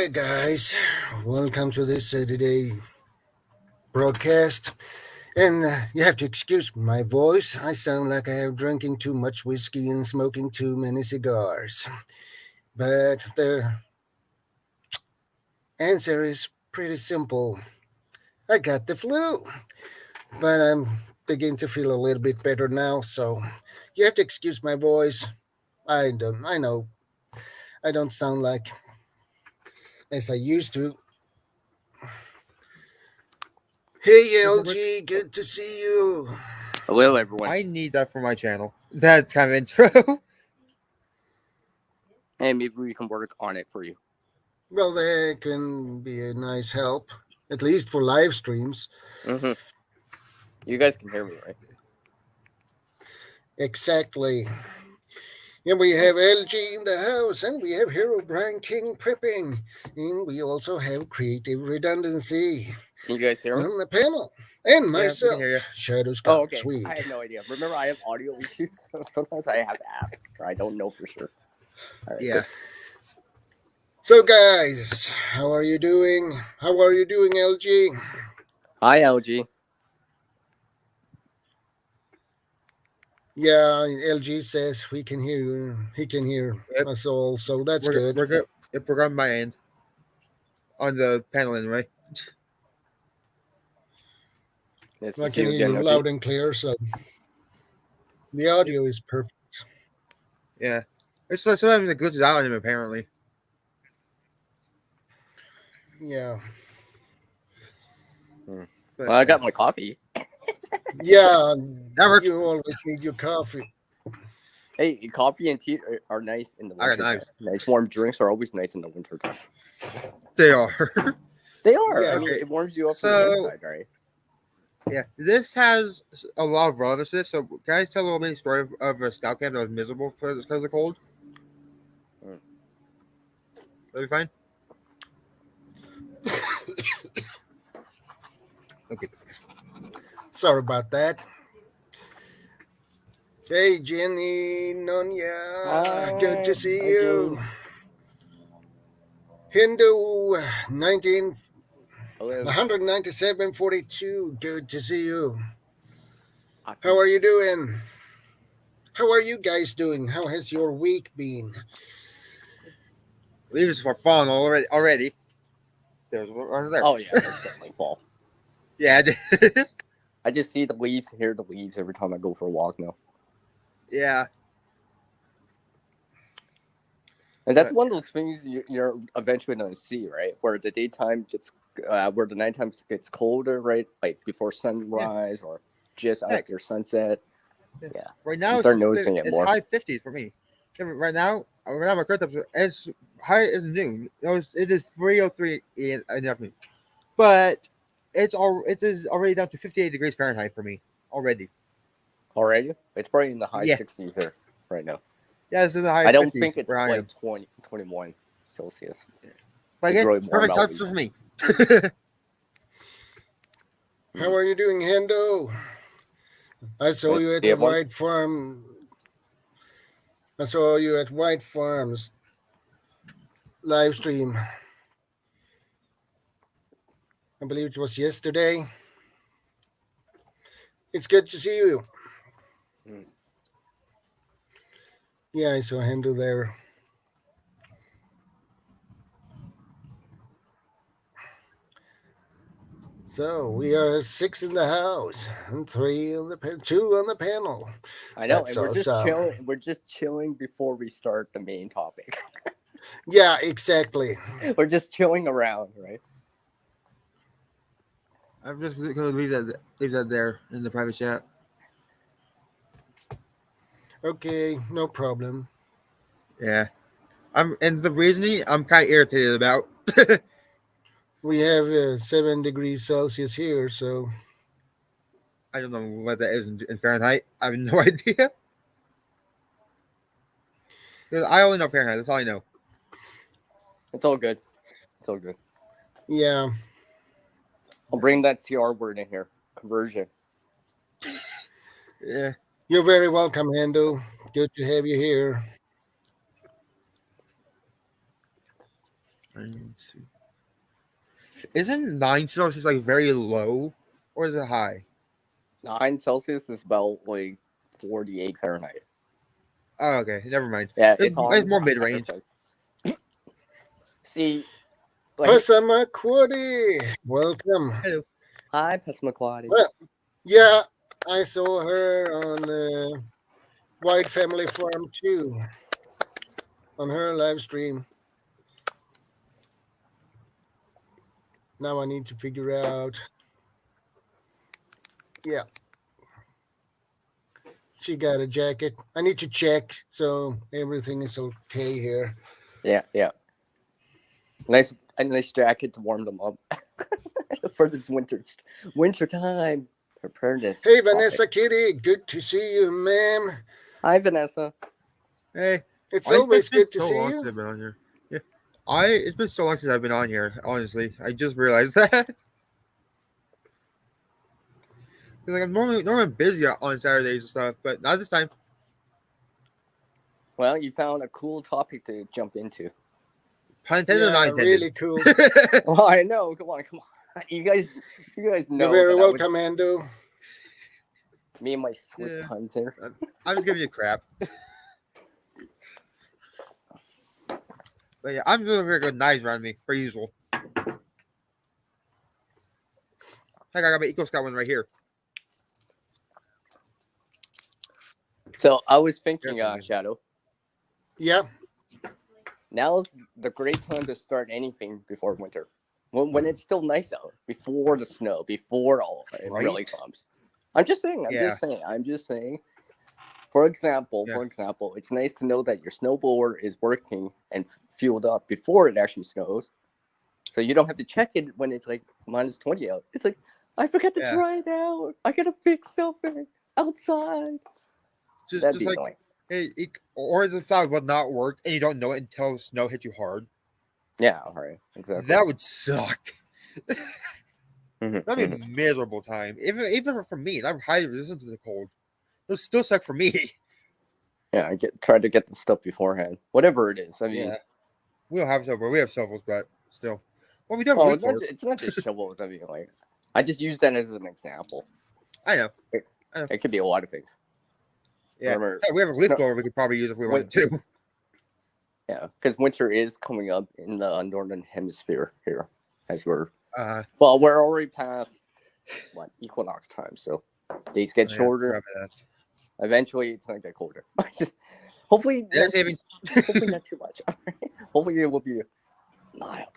Hi, guys. Welcome to this today broadcast. And you have to excuse my voice. I sound like I have drinking too much whiskey and smoking too many cigars. But the answer is pretty simple. I got the flu, but I'm beginning to feel a little bit better now. So you have to excuse my voice. I don't. I know I don't sound like as I used to. Hey, LG, good to see you. Hello, everyone. I need that for my channel. That kind of intro. Hey, maybe we can work on it for you. Well, that can be a nice help, at least for live streams. Mm-hmm. You guys can hear me, right? Exactly. And we have LG in the house, and we have Hero Brian King prepping, and we also have Creative Redundancy Can you guys hear me? on the panel. And Yeah, we can myself, hear you. Shadow Oh, Scout okay. I Swede. have no idea. Remember, I have audio issues, so sometimes I have to ask. I don't know for sure. All right, Yeah. good. So, guys, how are you doing? How are you doing, LG? Hi, LG. Yeah, LG says we can hear you. He can hear Yep. us all, so that's We're good. we're good. It programmed my end on the panel anyway. Nice I to see can you hear again, you LG. loud and clear, so the audio is perfect. Yeah. It's like sometimes it glitches out on him apparently. Yeah. Well, But I got my coffee. Yeah, that works. you always need your coffee. Hey, coffee and tea are nice in the I got winter time. knives. Nice warm drinks are always nice in the winter time. They are. They are. Yeah. I mean, it warms you up from the So inside, right? yeah, this has a lot of relevance to this. So can I tell a little mini story of a scout camp that was miserable because of the cold? Mm. That'd be fine. Okay. Sorry about that. Hey, Jenny Nonya. Good to see Hi, you. Jane. Hindu 19 Hello. 197.42. Good to see you. How Awesome. are you doing? How are you guys doing? How has your week been? Leaves for falling already. There's one there. Oh, yeah, it's definitely fall. Yeah. I just see the leaves, hear the leaves every time I go for a walk now. Yeah. And that's one of those things you're eventually going to see, right? Where the daytime gets, where the nighttime gets colder, right? Like before sunrise or just Heck. after sunset. Yeah. Yeah. Right now You start noticing it it's more. high 50s for me. Yeah, right now my current temperature it's high as noon. It is 3:03 in the afternoon, but it is already down to 58 degrees Fahrenheit for me already. Already? It's probably in the high Yeah, 60s there right now. yeah, it's in the high I don't 50s think it's where I like am. 20, 21 Celsius. But It's again, really warm perfect out. temperature for me. How are you doing, Hendo? I saw Nice you to at see the everyone. White Farm. I saw you at White Farms live stream. I believe it was yesterday. It's good to see you. Mm. Yeah, I saw Hendo there. So we are 6 in the house and 3 on the 2 on the panel. I know, That's and we're just awesome. chilling. We're just chilling before we start the main topic. Yeah, exactly. We're just chilling around, right? I'm just gonna leave that there in the private chat. Okay, no problem. Yeah, and the reasoning I'm kind of irritated about. We have 7 degrees Celsius here, so I don't know what that is in Fahrenheit. I have no idea. 'Cause I only know Fahrenheit. That's all I know. It's all good. It's all good. yeah. I'll bring that CR word in here. Conversion. Yeah. You're very welcome, Hendo. Good to have you here. Isn't 9 Celsius like very low, or is it high? 9 Celsius is about like 48 Fahrenheit. Oh, okay, never mind. Yeah, It's more mid range. See, like, Passamaquoddy, welcome. Hello. hi, Passamaquoddy. Well, yeah, I saw her on White Family Farm too, on her live stream. Now I need to figure out. Yeah, she got a jacket. I need to check so everything is okay here. Yeah. A nice jacket to warm them up for this winter time preparedness. Hey, Vanessa Kitty, good to see you, ma'am. Hi, Vanessa. Hey, It's always been good to so see long since you. I've been on here. Yeah, it's been so long since I've been on here. Honestly, I just realized that. Like I'm normally busy on Saturdays and stuff, but not this time. Well, you found a cool topic to jump into. Pun intended, not Yeah, intended. really cool. Oh, I know. Come on. You guys know. You're very that welcome, Ando. me and my swift puns here. I'm just giving you crap. But yeah, I'm doing very good knives around me, per usual. Heck, I got my Eco Scout one right here. So I was thinking, Shadow. Yeah. Now's the great time to start anything before winter, when it's still nice out, before the snow, before all it really comes. I'm just saying. I'm just saying. For example, it's nice to know that your snowblower is working and fueled up before it actually snows, so you don't have to check it when it's like -20 out. It's like, I forgot to try it out. I gotta fix something outside. Just like annoying. Or the sound will not work and you don't know it until the snow hits you hard. Yeah, right. Exactly. That would suck. That'd be a miserable time. Even for me, I'm highly resistant to the cold. It'll still suck for me. Yeah, try to get the stuff beforehand. Whatever it is. I mean, we don't have shovels. We have shovels, but still. Well, we do have it's not just shovels. I mean, like, I just use that as an example. I know. It could be a lot of things. Yeah, we have a leaf blower we could probably use if we wanted to. Yeah, because winter is coming up in the northern hemisphere here, as we're we're already past equinox time, so days get shorter. Eventually, it's gonna get colder. Hopefully, hopefully not too much. Hopefully, it will be mild.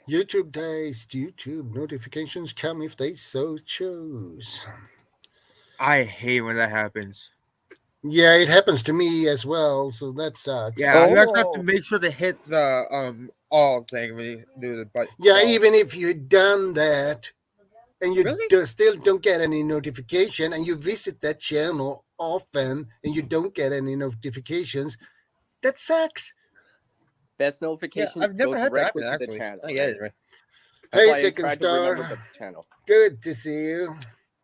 YouTube notifications come if they so choose. I hate when that happens. Yeah, it happens to me as well, so that sucks. Yeah, you actually have to make sure to hit the all thing when you do the button. Yeah, even if you've done that and you still don't get any notification, and you visit that channel often and you don't get any notifications, that sucks. Best notification. I've never had that happen, actually. The channel. I get it, right? Hey, Second Star. Good to see you.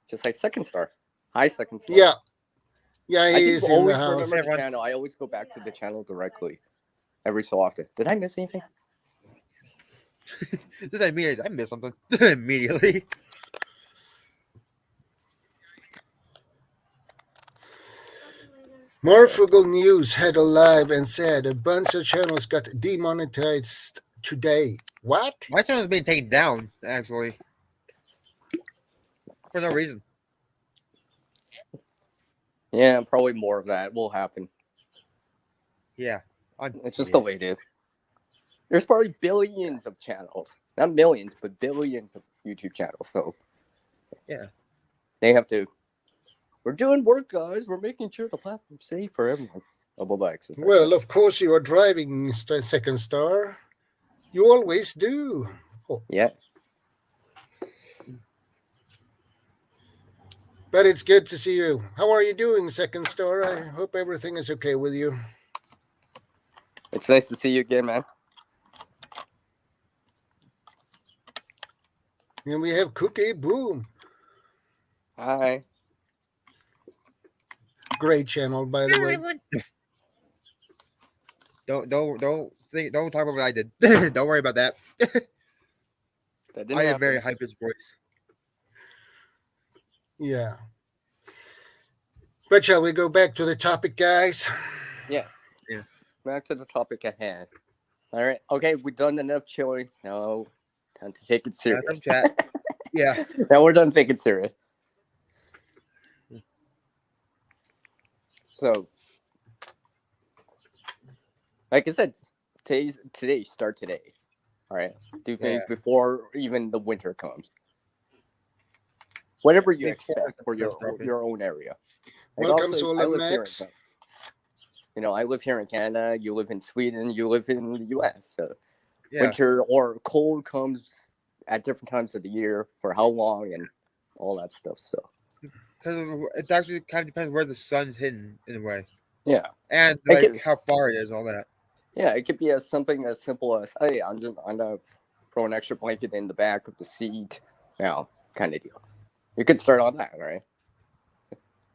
Just like Second Star. Hi, Second Star. Yeah. Yeah, he is in the house. Remember the channel. I always go back to the channel directly every so often. Did I miss anything? I missed something immediately. More Frugal News had a live and said a bunch of channels got demonetized today. What? My channel's being taken down, actually. For no reason. Yeah, probably more of that will happen. Yeah. It's just the way it is. There's probably billions of channels. Not millions, but billions of YouTube channels. So, yeah. They have to. We're doing work, guys. We're making sure the platform's safe for everyone. Well, of course you are driving, Second Star. You always do. Oh. Yeah. But it's good to see you. How are you doing, Second Star? I hope everything is okay with you. It's nice to see you again, man. And we have Cookie Boom. Hi. Great channel, by the way. Don't talk about what I did. Don't worry about that. That I didn't have a very happen. high pitched voice. Yeah. But shall we go back to the topic, guys? Yes. Yeah. Back to the topic at hand. All right. Okay, we've done enough chilling. Now, time to take it Some serious. chat. Yeah. Now we're done taking it serious. So, like I said, start today. All right. Do things Yeah. before even the winter comes. Whatever you Before expect the for snow dropping. your own area. Like Welcome, also, I Solar live here in Max. I live here in Canada. You live in Sweden. You live in the U.S. So Yeah. winter or cold comes at different times of the year for how long and all that stuff. So Because it actually kind of depends where the sun's hitting in a way, yeah, and it like could, how far it is, all that. yeah, it could be something as simple as, hey, I'm gonna throw an extra blanket in the back of the seat, kind of deal. You could start on that, right?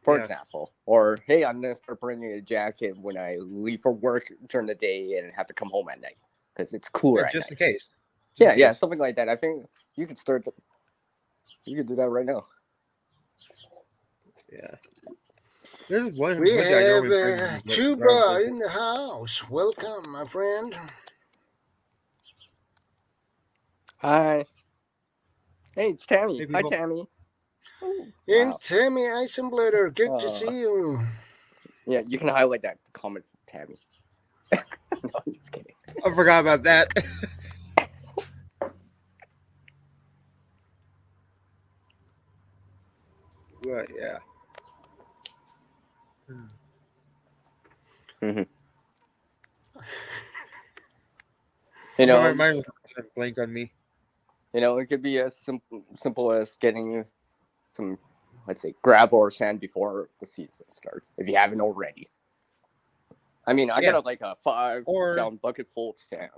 For Yeah. example, or hey, I'm gonna start bringing a jacket when I leave for work during the day and have to come home at night because it's cooler Yeah, at just in night. case. Just in Yeah, case. something like that. I think you could start. You could do that right now. Yeah. There's one We hoodie I have normally bring. Tuba in the house. Welcome, my friend. Hi. Hey, it's Tammy. Hey, Hi, people. Tammy. Ooh, And wow. Tammy Eisenblatter, good to Uh, see you. yeah, you can highlight that comment from Tammy. No, I'm just kidding. I forgot about that. But yeah. Mm-hmm. You know, My was blank on me. it could be as simple as getting some, let's say, gravel or sand before the season starts, if you haven't already. I mean, I got like a 5-gallon bucket full of sand.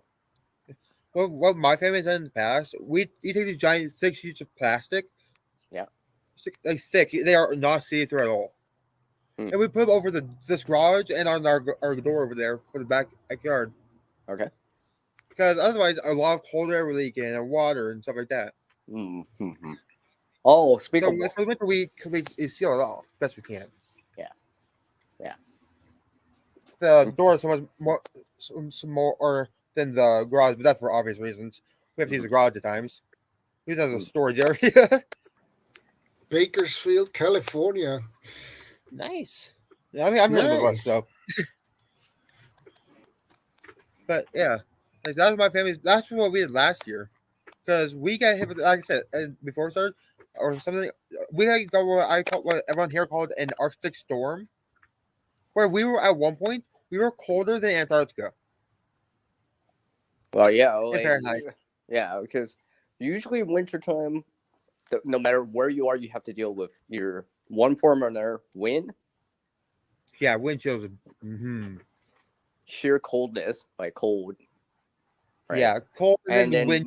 Well, what my family's done in the past, you take these giant thick sheets of plastic. Yeah. Like thick. They are not see through at all. And we put them over this garage and on our door over there for the backyard. Okay. Because otherwise, a lot of cold air will leak in and water and stuff like that. Mm-hmm. Oh, So for the winter, we seal it off as best we can. Yeah. Yeah. The door is some more than the garage, but that's for obvious reasons. We have to use the garage at times. Use it as a storage area. Bakersfield, California. Nice. Yeah, I mean, I'm here in the Midwest, so. But yeah, like that was my family. That's what we did last year, because we got hit with, like I said, before it started, or something. We got what everyone here called an Arctic storm, where we were at one point we were colder than Antarctica. Well, yeah, In Fahrenheit. Yeah, because usually wintertime, no matter where you are, you have to deal with either one form or another wind. Yeah, wind chills. Sheer coldness, like cold. Right? Yeah, cold, and then wind.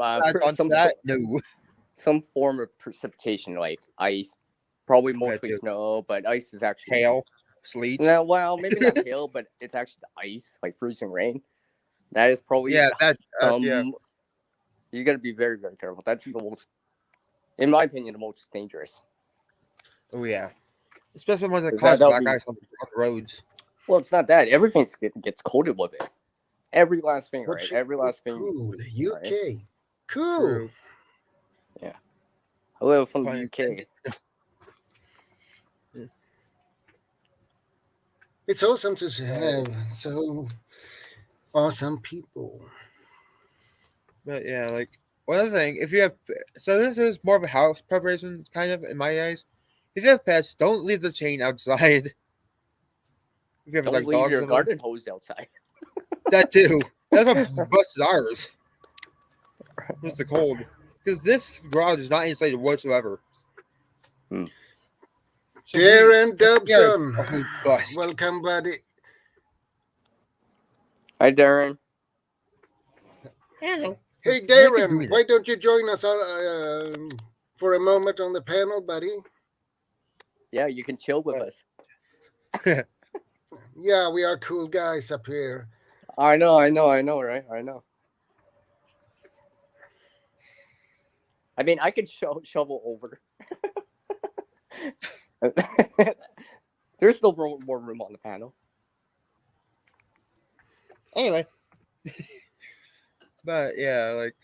Some form of precipitation, like ice, probably mostly snow, but ice is actually hail, sleet. No, well, maybe not hail, but it's actually ice, like freezing rain. That is probably you got to be very, very careful. That's the most, in my opinion, the most dangerous. Oh yeah, especially ones that cause black ice on the roads. Well, it's not that. Everything gets coated with it. Every last thing, right? Every last thing. Cool. UK. Right? Cool. True. Yeah. Hello from the UK. It's awesome to have so awesome people. But yeah, like one other thing, if you have, so this is more of a house preparation kind of in my eyes. If you have pets, don't leave the chain outside. If you have don't leave your garden hose outside. That too. That's what busted ours. Just the cold, because this garage is not insulated whatsoever. So Darren Dobson, welcome, buddy. Hi, Darren. Hello. Hey, Darren, why don't you join us for a moment on the panel, buddy? Yeah, you can chill with us. Yeah, we are cool guys up here. I know, right? I know. I mean, I could shovel over. There's still more room on the panel. Anyway, but yeah, like,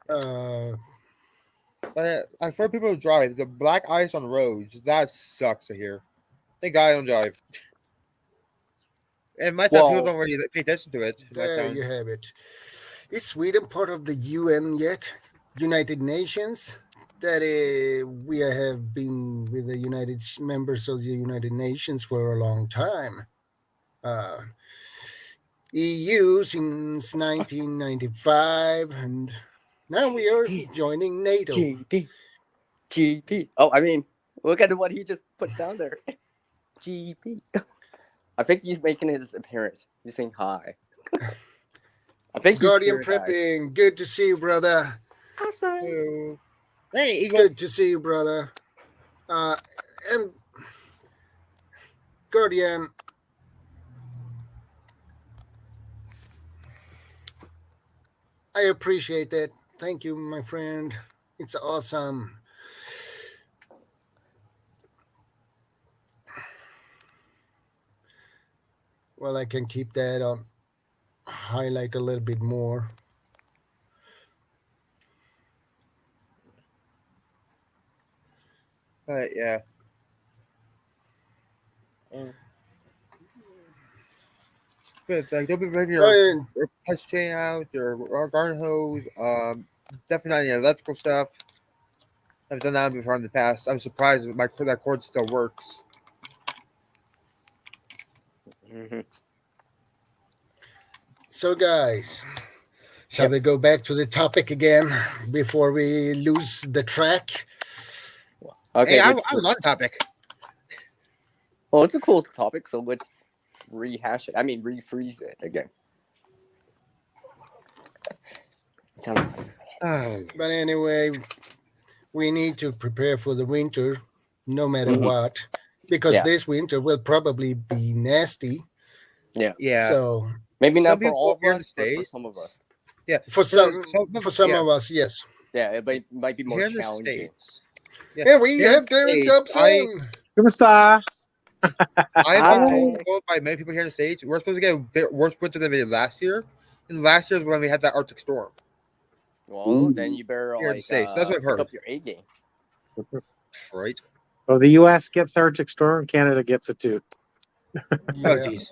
Uh, but for people who drive, the black ice on roads, that sucks to hear. Thank God I don't drive. And my town, people Well, don't really pay attention to it. In my there town. you have it. Is Sweden part of the UN yet? United Nations? That we have been with the members of the United Nations for a long time. Uh, EU since 1995, and now we are joining NATO. GP. Oh, I mean, look at what he just put down there. GP. I think he's making his appearance. He's saying hi. I think he's Guardian here, guys. Prepping, good to see you, brother. Hello. Hey, Eagle. Good to see you, brother. And Guardian, I appreciate that. Thank you, my friend. It's awesome. Well, I can keep that on highlight a little bit more. But yeah. But like, don't be breaking your touch chain out, your garden hose. Definitely not any electrical stuff. I've done that before in the past. I'm surprised that cord still works. Mm-hmm. So, guys, shall we go back to the topic again before we lose the track? Okay, hey, I was on the topic. Well, it's a cool topic, so let's rehash it. I mean, refreeze it again. But anyway, we need to prepare for the winter, no matter what, because this winter will probably be nasty. Yeah. So maybe Some not for people all of here in us, the but for States- some of us. Yeah. for some yeah. of us, yes. Yeah, it might be more Here in the challenging. States. Yeah, we Here in have the Darren States, Dobson. Kumusta? I've been told by many people here in the States we're supposed to get a bit worse winter than we did last year. And last year is when we had that Arctic storm. Well, then you better Here in the States. That's what I've pick heard. up your A game. Right? Well, the U.S. gets Arctic storm, Canada gets it too. Oh, Yeah. jeez.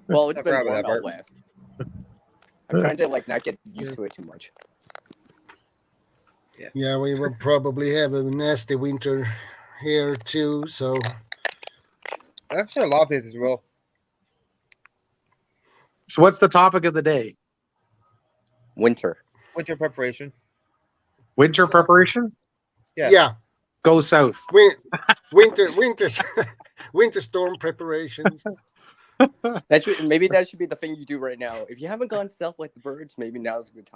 Well, it's I been forgot about warm that out part. west. I'm trying to not get used to it too much. Yeah, we will probably have a nasty winter here too. So I've seen a lot of places as well. So, what's the topic of the day? Winter. Winter preparation. Winter preparation? Yeah. Go south. winter winter storm preparations. Maybe that should be the thing you do right now. If you haven't gone south like the birds, maybe now's a good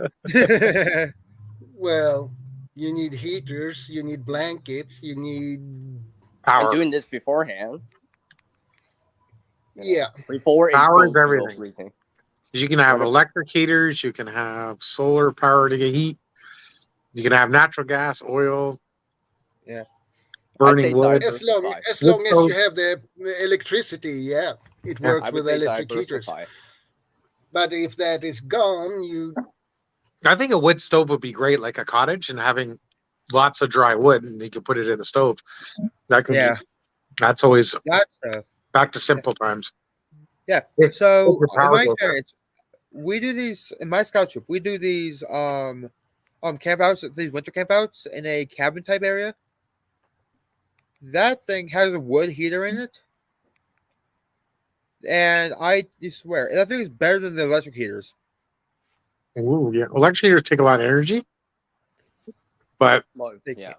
time. Well, you need heaters, you need blankets, you need I'm Power. doing this beforehand. yeah. Before it Power goes is real everything. freezing. You can have electric heaters. You can have solar power to get heat. You can have natural gas, oil. Yeah. Burning wood. As long Wood as you stove. have the electricity, yeah, it works I would with say electric heaters. diversify. But if that is gone, you I think a wood stove would be great, like a cottage, and having lots of dry wood, and you can put it in the stove. That can Yeah. That's always That stuff. back to simple times. Yeah. If So the in power my goes out. experience, we do these in my scout troop. We do these camp outs, these winter camp outs in a cabin type area. That thing has a wood heater in it, and I swear that thing is better than the electric heaters. Ooh, yeah. Electric heaters take a lot of energy, but Well, They yeah.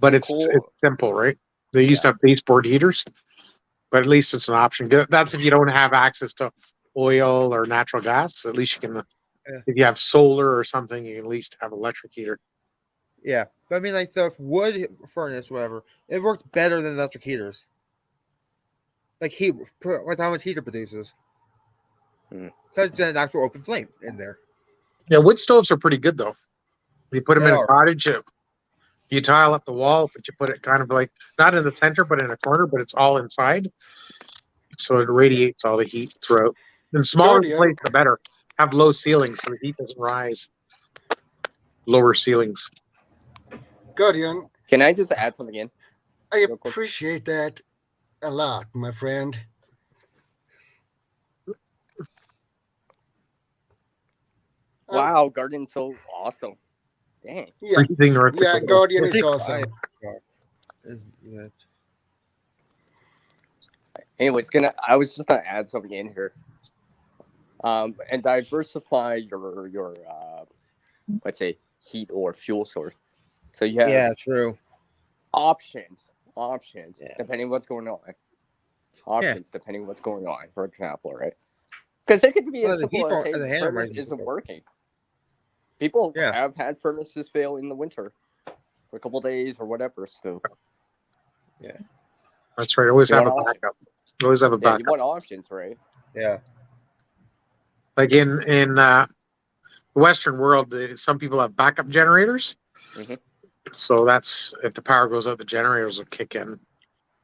it's Cool. it's simple, right? They used to have baseboard heaters, but at least it's an option. That's if you don't have access to oil or natural gas. At least you can, if you have solar or something, you can at least have electric heater. Yeah, but I mean, like the wood furnace, whatever, it worked better than electric heaters. like heat with how much heat it produces. Hmm. Because it's an actual open flame in there. Yeah, wood stoves are pretty good though. You put them They in a are. cottage. You tile up the wall, but you put it kind of like not in the center, but in a corner, but it's all inside, so it radiates all the heat throughout. And smaller the place, Guardian, the better. Have low ceilings so the heat doesn't rise. Lower ceilings. Guardian, Can I just add something in I real quick? appreciate that a lot, my friend. Um, Wow, Guardian's so awesome. Dang. yeah, Breathing north yeah, Dakota. Guardian is Pretty awesome. quiet. Anyways, I was just gonna add something in here. And diversify your let's say heat or fuel source. So you have Yeah, true. options Yeah. depending what's going on. Options depending what's going on, for example, right? Because it could be Well, as the simple heat as for say the hand furnace raising isn't is working. People Yeah. have had furnaces fail in the winter for a couple days or whatever. So That's right. Always you have want a options. backup. Always have a Yeah, you backup. want options, right? Yeah. Like in the Western world, some people have backup generators. Mhm. So that's if the power goes out, the generators will kick in.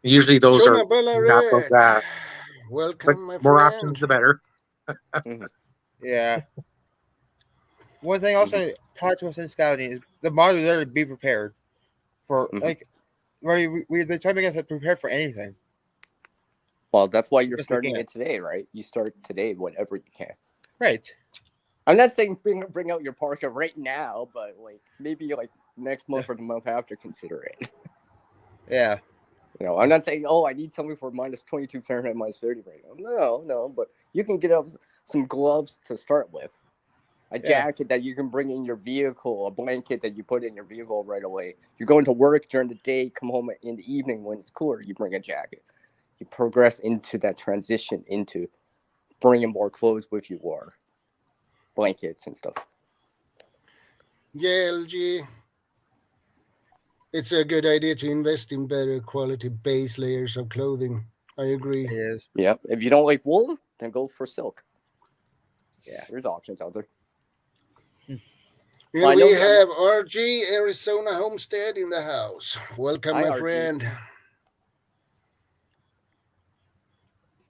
Usually those are Jonah natural Ballaret, gas, but welcome, my more options friend. the better. Mhm. Yeah. One thing Mhm. also taught to us in scouting is the modular to be prepared for Mhm. like they're telling us to prepare for anything. Well, that's why you're Just like starting that. it today, right? You start today, whatever you can. Right. I'm not saying bring out your parka right now, but like maybe like next month or the month after, consider it. Yeah. You know, I'm not saying I need something for minus 22 Fahrenheit, minus 30 right now. No, but you can get up some gloves to start with, a jacket that you can bring in your vehicle, a blanket that you put in your vehicle right away. You're going to work during the day, come home in the evening when it's cooler, you bring a jacket. You progress into that transition into bringing more clothes with you or blankets and stuff. Yeah, LG, it's a good idea to invest in better quality base layers of clothing. I agree. It is. Yeah. If you don't like wool, then go for silk. Yeah. There's options out there. And Well, I we know have RG Arizona Homestead in the house. Welcome, Hi, my RG. friend.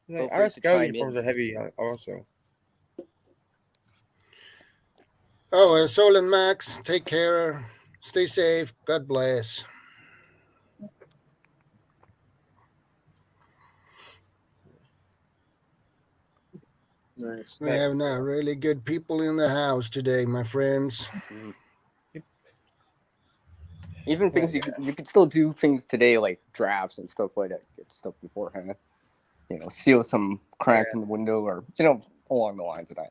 Feel Like, free our to scout chime uniforms in. are heavy also. Oh, Sol and Max, take care. Stay safe. God bless. Nice. We have now really good people in the house today, my friends. Mm. Even things you could still do things today like drafts and stuff like that. Get stuff beforehand. You know, seal some cracks in the window or along the lines of that.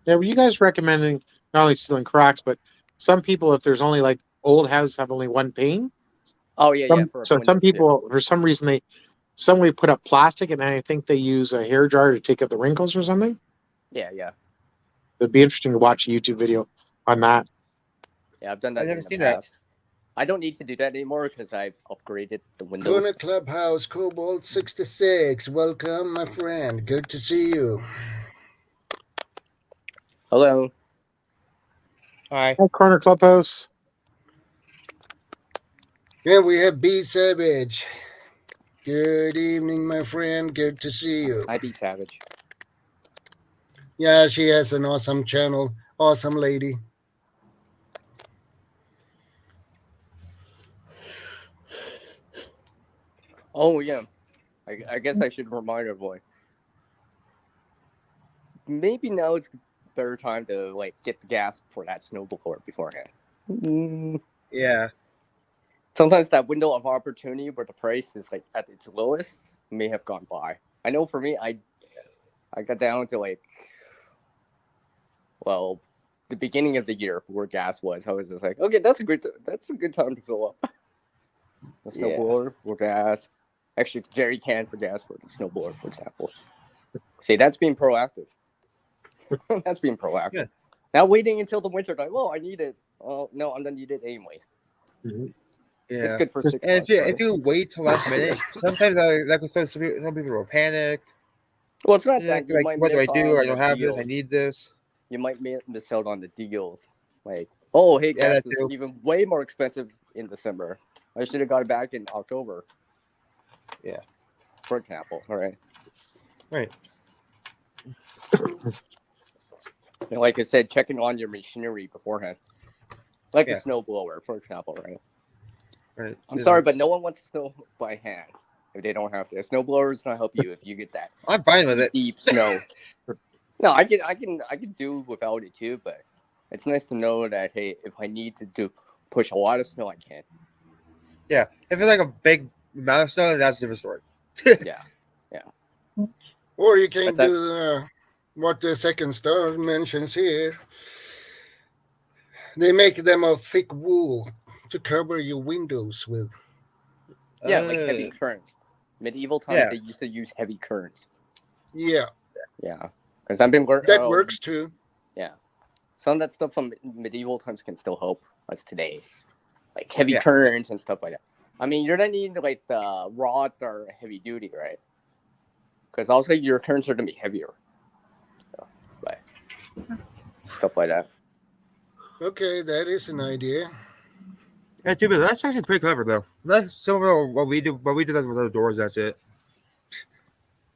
Yeah, were you guys recommending not only sealing cracks, but some people, if there's only like old houses have only one pane. Oh yeah, for So some windows too. people, for some reason, somebody put up plastic, and I think they use a hair dryer to take out the wrinkles or something. Yeah. It'd be interesting to watch a YouTube video on that. Yeah, I've done I've that never in the seen that. past. I don't need to do that anymore because I've upgraded the windows. Corner Clubhouse Cobalt 66. Welcome, my friend. Good to see you. Hello. Hi. Hi, Corner Clubhouse. And we have B Savage. Good evening, my friend. Good to see you. Hi, B Savage. Yeah, she has an awesome channel. Awesome lady. Oh yeah. I guess I should remind everyone. Maybe now it's a better time to like get the gas for that snowblower beforehand. Yeah. Sometimes that window of opportunity where the price is like at its lowest may have gone by. I know for me, I got down to like, well, the beginning of the year where gas was. I was just like, okay, that's a good time to fill up the snowblower for gas. Extra jerry can for gas for the snowblower, for example. See, that's being proactive. That's being proactive. Yeah. Now waiting until the winter, like, well, I need it. Oh no, I'm gonna need it anyways. Mhm. It's Yeah. good for 6 And months. if right? you wait till last minute, sometimes that can start some people will panic. Well, it's not Yeah, that you like, might what do I miss do? I on the don't have this. I deals. need this. You might miss out on the deals. Like, oh, hey, Yeah, gas that is too. even way more expensive in December. I should have got it back in October. Yeah. For example, all right. Right. And like I said, checking on your machinery beforehand, like a Yeah. snowblower, for example, right? Right. I'm sorry, but no one wants to snow by hand if they don't have to. A snowblower is gonna help you if you get that I'm fine with it. deep snow. No, I can do without it too, but it's nice to know that hey, if I need to push a lot of snow, I can. Yeah. If it's like a big amount of snow, that's a different story. Yeah. Or you can That's that. do what the second star mentions here. They make them of thick wool to cover your windows with. Yeah, like heavy currents. Medieval times, Yeah. they used to use heavy currents. Yeah, Yeah, because I've been learning. that works too. Yeah, some of that stuff from medieval times can still help us today, like heavy Yeah. currents and stuff like that. I mean, you're not needing like the rods that are heavy duty, right? Because also your currents are gonna be heavier, so, but stuff like that. Okay, that is an idea. Yeah, too bad. That's actually pretty clever, though. That's some of what we do. What we do that with other doors. That's it.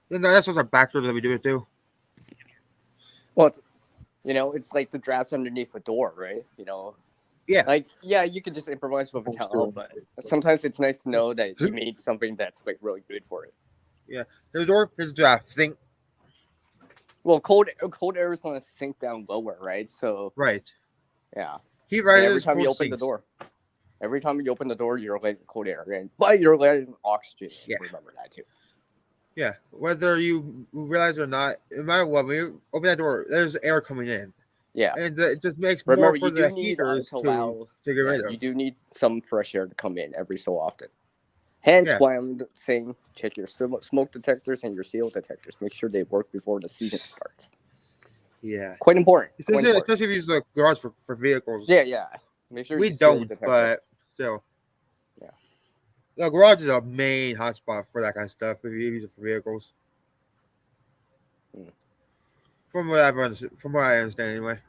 And that's what our back doors that we do it too. Well, it's like the drafts underneath a door, right? Yeah. Like, yeah, you can just improvise with a towel, but sometimes it's nice to know that you made something that's like really good for it. Yeah. The door is a draft thing. Well, cold air is going to sink down lower, right? So, Right. yeah. Heat And rises. every time you open the door, you're letting cold air in, but you're letting oxygen. Yeah. Remember that too. Yeah. Whether you realize it or not, no matter what, when you open that door, there's air coming in, Yeah. and it just makes Remember, more for you the do need heaters to allow. to get rid of. You do need some fresh air to come in every so often. Hence Yeah. why I'm saying check your smoke detectors and your seal detectors. Make sure they work before the season starts. Yeah. Quite important. Especially if you use the garage for vehicles. Yeah. Make sure We you seal don't, detector. but still. Yeah. The garage is a main hotspot for that kind of stuff if you use it for vehicles. Hmm. From what I understand, anyway.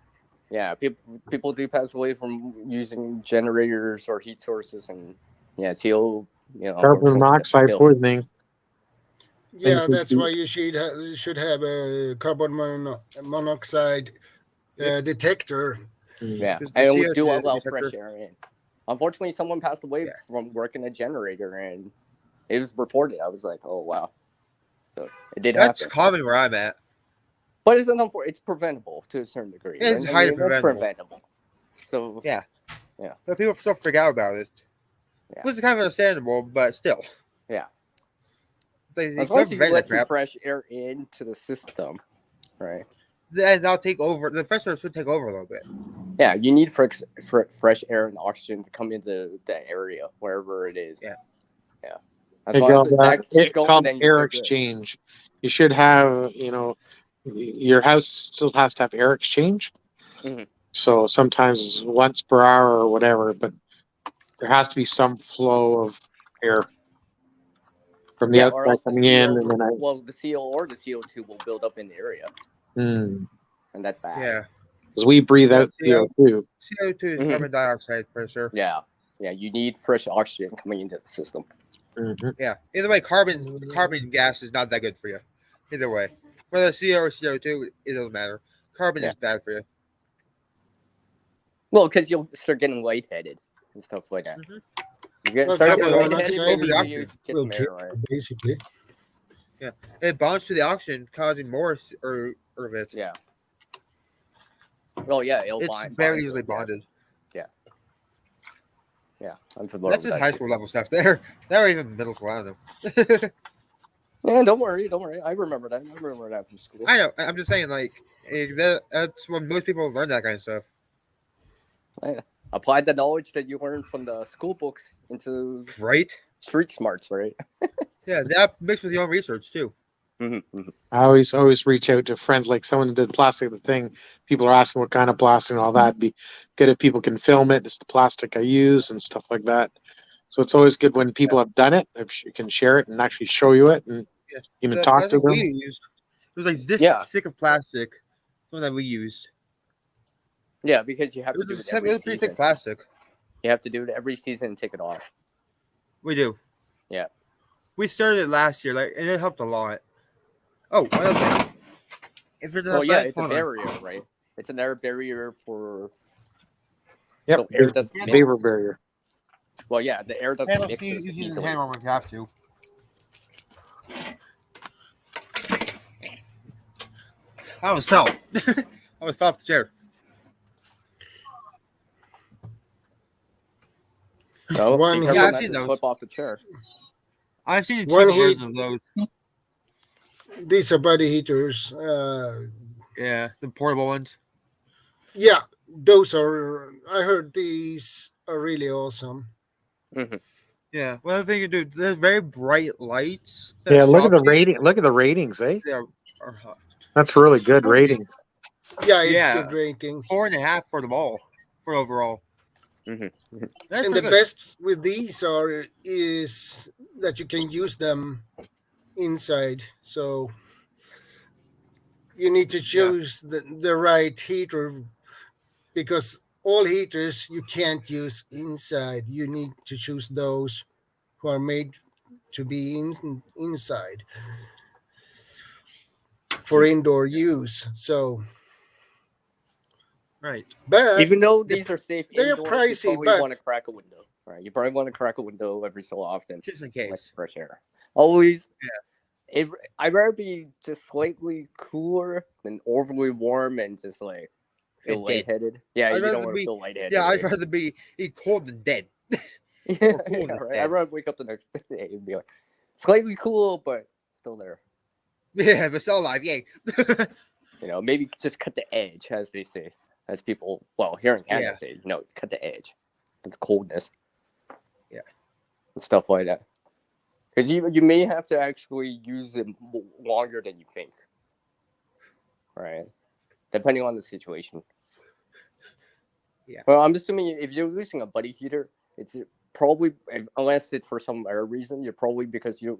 Yeah, people do pass away from using generators or heat sources, and yeah, seal. Carbon monoxide spill. poisoning. Yeah, that's why you should have a carbon monoxide detector. Yeah, Because the and it would CO2 do allow detector- fresh air in. Unfortunately, someone passed away Yeah. from working a generator, and it was reported. I was like, oh wow. So it did That's happen. common where I'm at. But it's preventable to a certain degree. It's right? highly That's preventable. So Yeah. Yeah. But people still forget about it. Yeah. Which is kind of understandable, but still. Yeah. They as long as can't you prevent let that some crap. fresh air into the system, right? Then they'll take over. The fresh air should take over a little bit. Yeah, you need fresh air and oxygen to come into the area wherever it is. Yeah. Yeah. As They long as call that keeps it's going, called then you're air so good. exchange. You should have, your house still has to have air exchange. Mhm. So sometimes once per hour or whatever, but there has to be some flow of air from the Yeah, or outside else the coming in, CO, and then the CO or the CO2 will build up in the area, and that's bad. Yeah. because we breathe out CO2. CO2. CO2 is Mhm. carbon dioxide, for sure. Yeah, you need fresh oxygen coming into the system. Mhm. Yeah. Either way, carbon gas is not that good for you. Either way. Whether CO or CO2, it doesn't matter. Carbon is bad for you. Well, because you'll start getting lightheaded and stuff like that. Mhm. You start Carbon getting lightheaded, monoxide maybe you oxygen get will some kill air, right? you, basically. It bonds to the oxygen, causing more of it. Yeah. Well, yeah, it'll It's bind. very bind easily to it, yeah. bonded. Yeah, I'm familiar That's with just that high too. school level stuff there. That or even middle school, I don't know. Yeah, don't worry. I remember that. From school. I know. I'm just saying, like, that's when most people learn that kind of stuff. Apply the knowledge that you learned from the school books into Right? street smarts, right? Yeah, that mixed with your own research, too. I always reach out to friends, like someone who did plastic. The thing people are asking what kind of plastic and all that. Be good if people can film it. It's the plastic I use and stuff like that. So it's always good when people have done it, if you can share it and actually show you it and Yeah. even The talk to plastic we them. used, it was like this Yeah. thick of plastic. Something that we used. Yeah, because you have It to do was, it it every was pretty season. thick plastic. You have to do it every season and take it off. We do. Yeah. We started it last year, and it helped a lot. Oh, another thing. If it's Well, yeah, outside, it's a hold on. barrier, right? It's an air barrier for Yep, so air doesn't mix. vapor barrier. Well, yeah, the air doesn't Handles mix you as use the easily. hand warmer if you have to. I almost fell. I almost fell off the chair. So One be heat- careful Yeah, I've not seen to those. slip off the chair. I've seen One cheap heat- versions of those. These are body heaters. Yeah, the portable ones. Yeah, those are. I heard these are really awesome. Hmm. Yeah. Well, the thing you do, there's very bright lights. Yeah, look at the shocks you. rating. Look at the ratings, eh? They are hot. That's really good ratings. Yeah, it's Yeah. good ratings. 4.5 for them all, for overall. Hmm. That's And pretty the good. best with these is that you can use them inside. So you need to choose the right heater because all heaters you can't use inside. You need to choose those who are made to be inside for indoor use. So, Right. but Even though these are safe they're indoors, you pricey, probably but want to crack a window. Right? You probably want to crack a window every so often. Just in Let case. fresh air. Always. I'd rather be just slightly cooler than overly warm and just like feel And dead. lightheaded. Yeah, I'd you rather don't want to be- feel lightheaded. Yeah, I'd right? rather be cold than dead. Yeah, cool yeah, than right. dead. I'd rather wake up the next day and be like slightly cool, but still there. Yeah, but still alive, yay. You know, maybe just cut the edge, as they say, as people, well, here in Canada Yeah. say, no, cut the edge, the coldness. Yeah. And stuff like that. Because you may have to actually use it longer than you think. Right? Depending on the situation. Yeah. Well, I'm assuming if you're using a buddy heater, it's probably, unless it's for some other reason, you're probably because your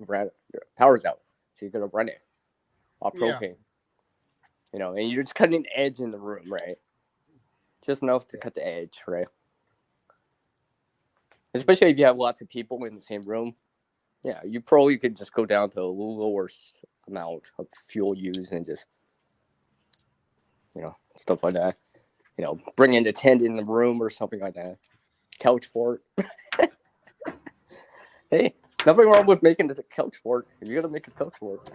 power's out. So you're going to run it off Yeah. propane. You know, and you're just cutting an edge in the room, right? Just enough to cut the edge, right? Especially if you have lots of people in the same room. Yeah, you probably could just go down to a little lower amount of fuel used and just, you know, stuff like that. You know, bring in the tent in the room or something like that. Couch fort. Hey, nothing wrong with making the couch fort. If you're gonna make a couch fort,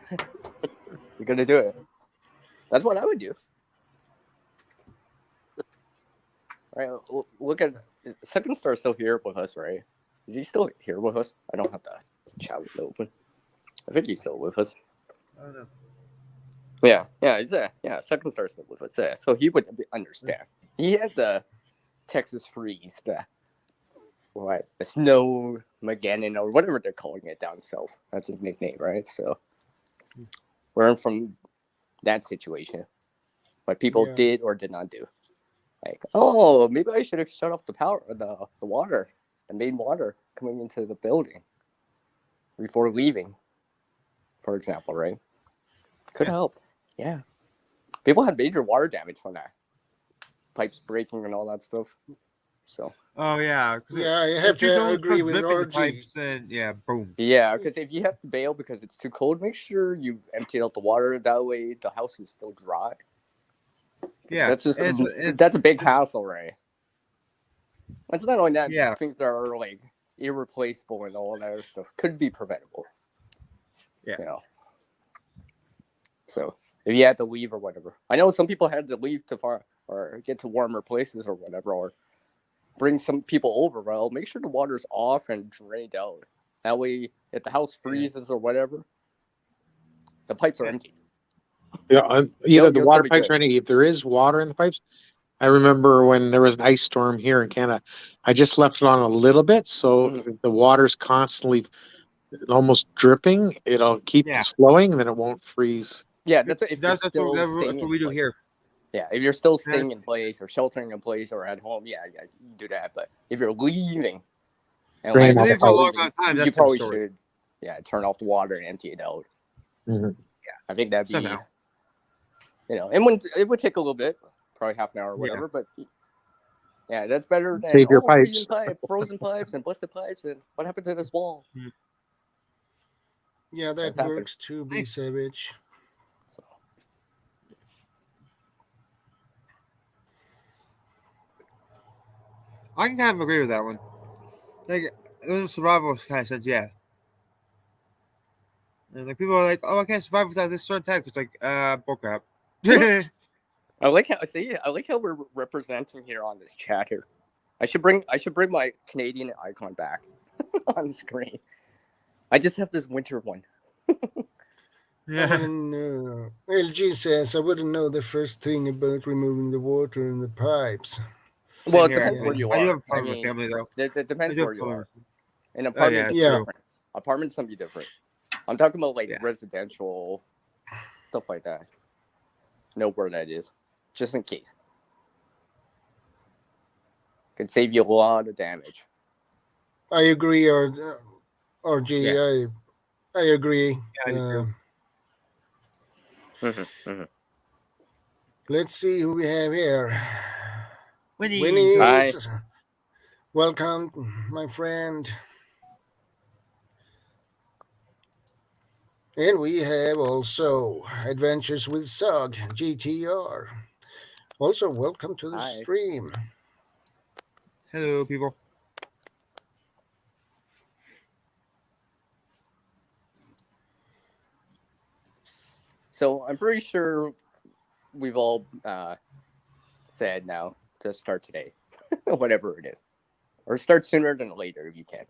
you're gonna do it. That's what I would do. Right, look at Second Star still here with us, right? Is he still here with us? I don't have the chat window open. I think he's still with us. I don't know. Yeah, he's Second Star still with us. Yeah, so he would understand. He had the Texas freeze, the snow Mageddon or whatever they're calling it down south. That's his nickname, right? So learn from that situation, what people Yeah. did or did not do. Like, oh, maybe I should have shut off the power, the water, the main water coming into the building before leaving, for example, right? Could help. Yeah. People had major water damage from that. Pipes breaking and all that stuff. So. Oh, yeah. Yeah, I have If you to don't agree start with dripping the RG. pipes, then, yeah, boom. Yeah, because if you have to bail because it's too cold, make sure you empty out the water. That way the house is still dry. Yeah. That's just it's- that's a big hassle, right? It's not only that, Yeah. things that are like irreplaceable and all that other stuff could be preventable. Yeah. You know. So if you had to leave or whatever, I know some people had to leave to far or get to warmer places or whatever, or bring some people over. Well, make sure the water's off and drained out. That way, if the house freezes or whatever, the pipes are empty. Yeah, either the you'll water still be pipes good. or any. If there is water in the pipes, I remember when there was an ice storm here in Canada, I just left it on a little bit, so if the water's constantly almost dripping, it'll keep flowing, and then it won't freeze. Yeah, if you're That's still what staying we in do place. here. Yeah, if you're still staying in place or sheltering in place or at home, yeah, you can do that. But if you're leaving And Drain like, all the leave for a long pipes. amount of time. you That's probably the story. should, yeah, turn off the water and empty it out. Mhm. I think that'd be, Somehow. it would take a little bit, probably half an hour or whatever, but yeah, that's better than Save your freezing pipes. frozen pipes and busted pipes, and what happened to this wall? Yeah, that That's happened. works too, be savage. So, I can kind of agree with that one. Like, in the survival kind of sense, yeah. And like people are like, "Oh, I can't survive without this certain type." It's like, bullcrap. I like how we're representing here on this chat here. I should bring my Canadian icon back on the screen. I just have this winter one. I wouldn't know. LG says, I wouldn't know the first thing about removing the water in the pipes. Well, it here, depends yeah. where you I do have are. a problem with family though. It depends I do have where you problem are. with- An Oh, apartment is yeah, Yeah. different. Apartments can be different. I'm talking about like Yeah. residential stuff like that. Know where that is, just in case. Could save you a lot of damage. I agree, or G, Yeah. I agree. Yeah, I do too. Let's see who we have here. Winnie. Winnie, Hi. welcome, my friend. And we have also Adventures with Sog, GTR. Also, welcome to the Hi. stream. Hello, people. So I'm pretty sure we've all said now to start today, whatever it is, or start sooner than later if you can.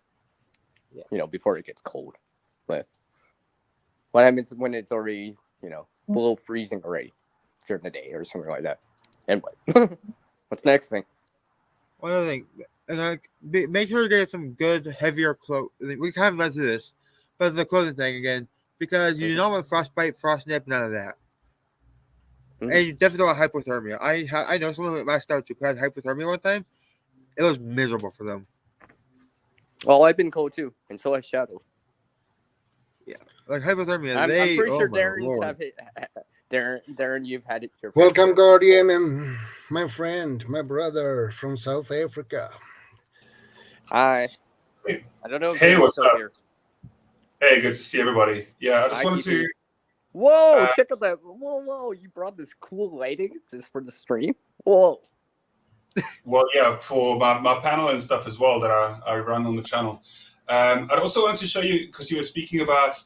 Yeah. You know, before it gets cold. But what happens when it's already, below freezing already during the day or something like that? And what? What's the next thing? One other thing, and make sure to get some good, heavier clothes. We kind of went through this, but the clothing thing again, because you do not want frostbite, frost nip, none of that. Mhm. And you definitely don't want hypothermia. I know someone who maxed out who had hypothermia one time. It was miserable for them. Well, I've been cold too, and so has Shadow. Like hypothermia, I'm pretty sure my Darren's Lord. have it. Darren, you've had it. Your Welcome, Guardian, and my friend, my brother from South Africa. Hi. I don't know if Hey, Darren's what's still up? here. Hey, good to see everybody. Yeah, I just Hi, wanted GP. to. Whoa, check out that. Whoa, you brought this cool lighting just for the stream? Whoa. Well, yeah, for my panel and stuff as well that I run on the channel. I'd also wanted to show you, because you were speaking about,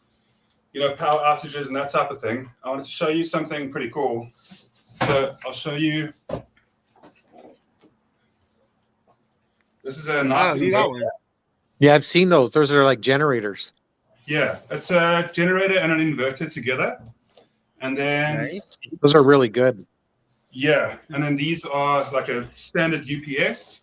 power outages and that type of thing. I wanted to show you something pretty cool. So I'll show you. This is a nice You got inverter. one. Yeah, I've seen those. Those are like generators. Yeah, it's a generator and an inverter together. And then, Nice. Those are really good. yeah, and then these are like a standard UPS,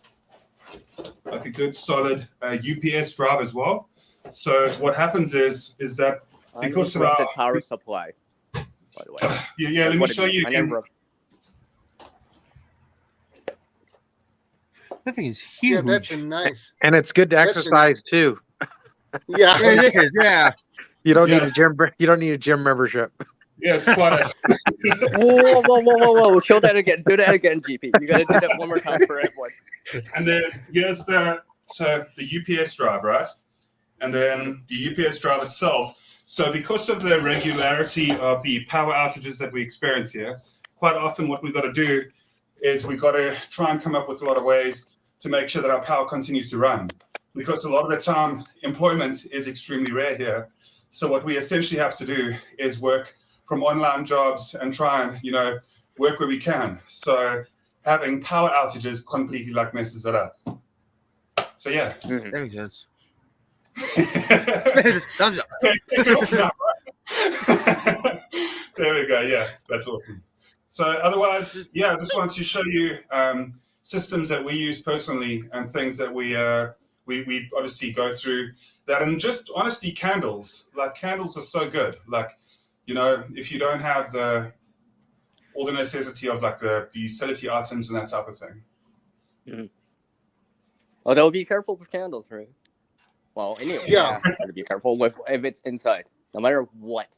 like a good solid UPS drive as well. So what happens is that because of Uninterrupted our power supply, by the way. yeah, That's let me what it show means, you again. uninterrupted. That thing is Yeah, huge. that's a nice. And it's good to That's a- exercise too. Yeah, It is, yeah. You don't need Yeah. a gym. You don't need a gym membership. Yeah, it's quite a Whoa. Show that again. Do that again, GP. You got to do that one more time for everyone. and then here's the UPS drive, right? And then the UPS drive itself. So because of the regularity of the power outages that we experience here, quite often what we've got to do is we've got to try and come up with a lot of ways to make sure that our power continues to run. Because a lot of the time, employment is extremely rare here. So what we essentially have to do is work from online jobs and try and, work where we can. So having power outages completely messes it up. So yeah. That makes sense. There Thumbs up. we go. Yeah, that's awesome. So otherwise, yeah, I just wanted to show you systems that we use personally and things that we obviously go through that, and just honestly, candles. Like candles are so good. Like, if you don't have all the necessity of the utility items and that type of thing. Although be careful with candles, right? Well, anyway, Yeah. you gotta be careful with if it's inside, no matter what.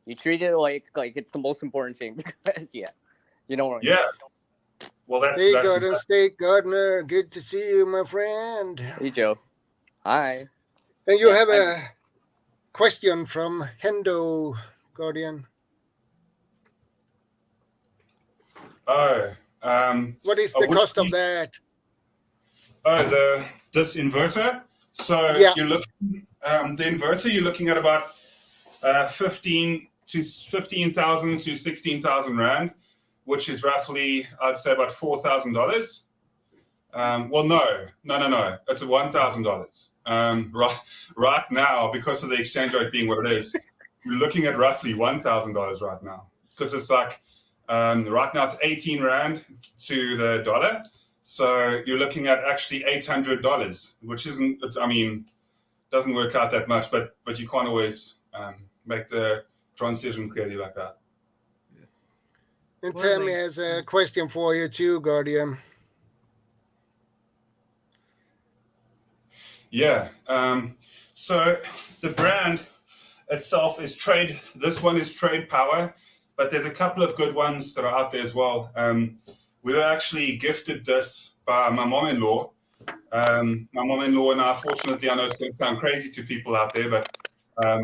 You treat it like it's the most important thing because you don't want to. Yeah. Well, that's Hey, that's Garden State Gardener, good to see you, my friend. Hey, Joe. Hi. And you Yeah, have a question from Hendo, Guardian. oh, What is the which cost of that? this inverter. So Yeah. you're looking the inverter. You're looking at about 15,000 to 16,000 rand, which is roughly, I'd say, about $4,000. Well, no. It's $1,000. Right now, because of the exchange rate being where it is, you're looking at roughly $1,000 right now. Because it's like right now it's 18 rand to the dollar, so you're looking at actually $800, which isn't. I mean, doesn't work out that much, but you can't always make the transition clearly like that. And Well, Tammy like- has a question for you too, Guardian. Yeah. So the brand itself is Trade. This one is Trade Power, but there's a couple of good ones that are out there as well. We were actually gifted this by my mom-in-law. My mom-in-law and I, fortunately, I know it's going to sound crazy to people out there, but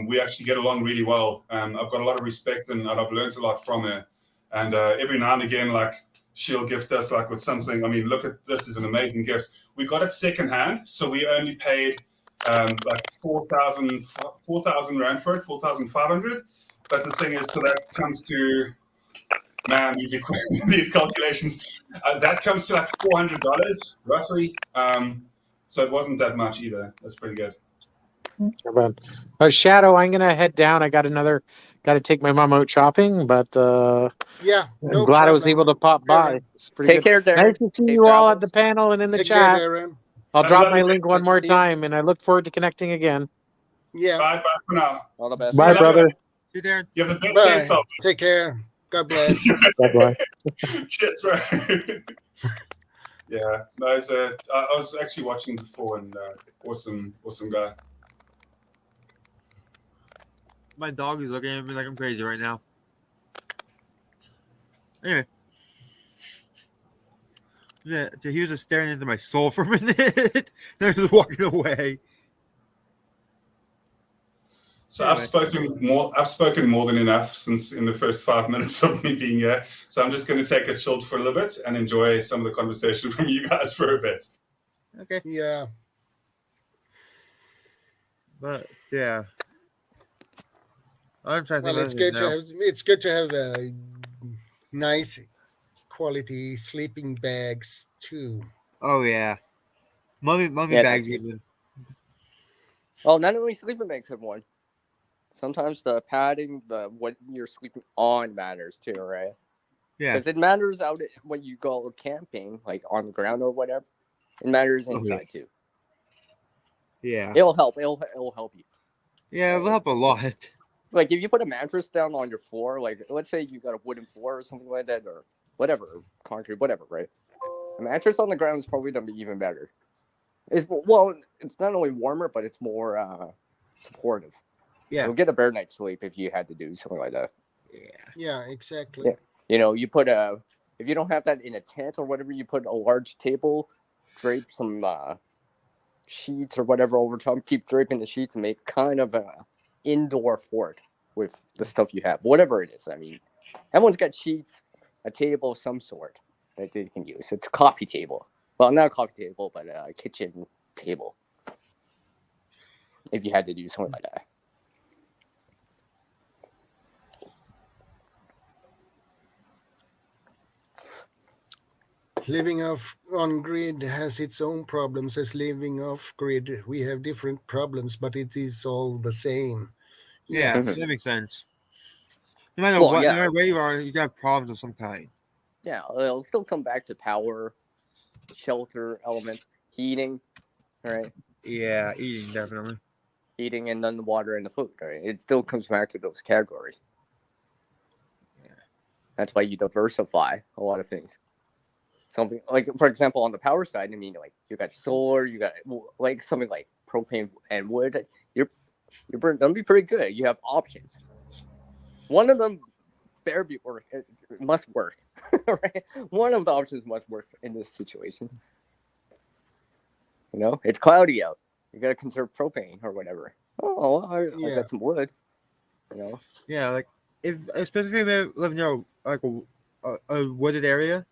we actually get along really well. I've got a lot of respect and I've learned a lot from her. And every now and again, like she'll gift us like with something. I mean, look at this is an amazing gift. We got it secondhand, so we only paid like 4,000 rand for it, 4,500. But the thing is, so that comes to, man, these calculations, that comes to like $400 roughly. So it wasn't that much either. That's pretty good. Shadow, I'm gonna head down. I got to take my mom out shopping, but Yeah, no I'm glad I was problem. able to pop by. Darren. It's pretty Take good. care, Darren. Nice to see Safe you all at the travels. panel and in the Take care, chat. Darren. I'll Have a drop lovely my day. link one Nice to more see you. time, and I look forward to connecting again. Yeah. Bye for now. All the best. Bye, love brother. See you, Darren. You have the best day, Bye. Sal. Take care. God bless. Bye-bye. Cheers, bro. Yeah, no, I was actually watching before, and awesome guy. My dog is looking at me like I'm crazy right now. Anyway. Yeah, he was just staring into my soul for a minute. Then just walking away. So Anyway. I've spoken more than enough since in the first 5 minutes of me being here. So I'm just going to take it chilled for a little bit and enjoy some of the conversation from you guys for a bit. Okay. Yeah. But yeah. I'm trying to Well, think it's of good this to now. have. It's good to have nice quality sleeping bags too. Oh yeah. Mummy Yeah, bags that's- even. Well, not only sleeping bags have one. Sometimes the padding, what you're sleeping on matters too, right? Yeah. Because it matters out when you go camping, like on the ground or whatever. It matters Oh, yeah. inside too. Yeah. It'll help. It'll help you. Yeah, it'll help a lot. Like if you put a mattress down on your floor, like let's say you got a wooden floor or something like that, or whatever, concrete, whatever, right? A mattress on the ground is probably gonna be even better. It's not only warmer, but it's more supportive. Yeah. You'll get a better night's sleep if you had to do something like that. Yeah. Yeah, exactly. Yeah. You know, you put if you don't have that in a tent or whatever, you put a large table, drape some sheets or whatever over top, keep draping the sheets and make kind of a indoor fort with the stuff you have, whatever it is. I mean, everyone's got sheets, a table of some sort that they can use. It's a coffee table. Well, not a coffee table, but a kitchen table. If you had to do something like that. Living on grid has its own problems as living off grid. We have different problems, but it is all the same. Yeah, Mhm. that makes sense. No matter Well, what, yeah. no matter where you are, you have problems of some kind. Yeah, it'll still come back to power, shelter element, heating, right? Yeah, eating definitely. Heating and then the water and the food, right? It still comes back to those categories. Yeah. That's why you diversify a lot of things. Something like, for example, on the power side, I mean, like you got solar, you got like something like propane and wood, you're gonna be pretty good. You have options. One of them better be work. It must work, right? One of the options must work in this situation. You know, it's cloudy out. You gotta conserve propane or whatever. Oh, well, I got some wood. You know. Yeah, like if especially if you live near like a wooded area.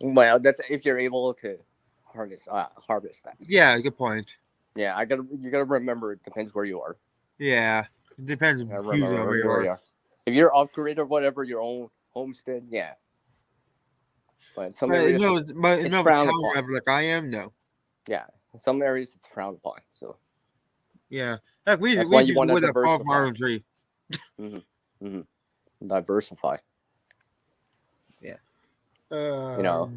Well, that's if you're able to harvest that. Yeah, good point. Yeah, you gotta remember it depends where you are. Yeah, it depends I usually on remember where you are. If you're off grid or whatever, your own homestead, yeah. But some But areas, it's frowned town upon. wherever, like I am, no. Yeah, in some areas it's frowned upon. So Yeah, like we That's why you use wanna wood that fall diversify. from our own tree. diversify. Yeah. You know,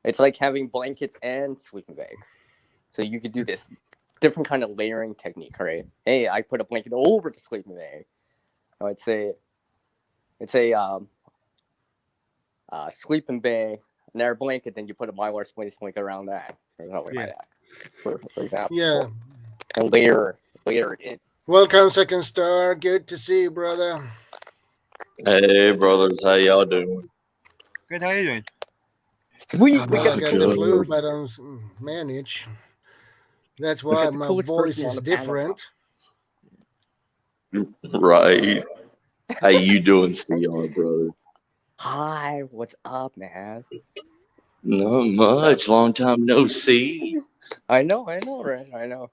it's like having blankets and sleeping bags. So you could do this different kind of layering technique, right? Hey, I put a blanket over the sleeping bag. I'd say it's a sleeping bag, and there a blanket, then you put a mylar space blanket around that, or something like that. For example. Yeah. And layer it in. Welcome, Second Star. Good to see you, brother. Hey, brothers, how y'all doing? Good, how you doing? Sweet, we Well, got I the got good. the coolest flu, person. but I'm managed. That's We why got the my coolest voice person on is the panel. different. Right. How you doing, CR, brother? Hi, what's up, man? Not much. Long time no see. I know, right? I know.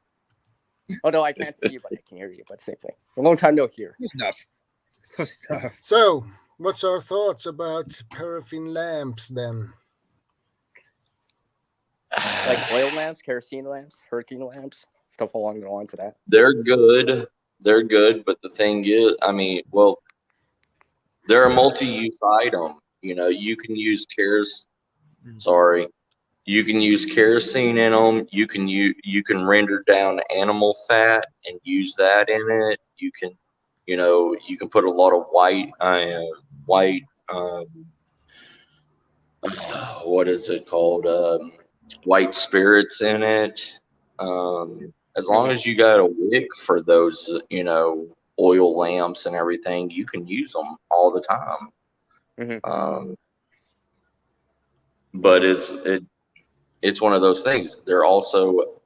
Although I can't see you, but I can hear you. But same thing. A long time no hear. Close enough. Close enough. So, what's our thoughts about paraffin lamps then? Like oil lamps, kerosene lamps, hurricane lamps, stuff along the lines of that. They're good. They're good, but the thing is, I mean, well, they're a multi-use item. You know, you can use Sorry, you can use kerosene in them. You can render down animal fat and use that in it. You can, you can put a lot of white. What is it called? White spirits in it. As long as you got a wick for those, oil lamps and everything, you can use them all the time. But it's one of those things. They're also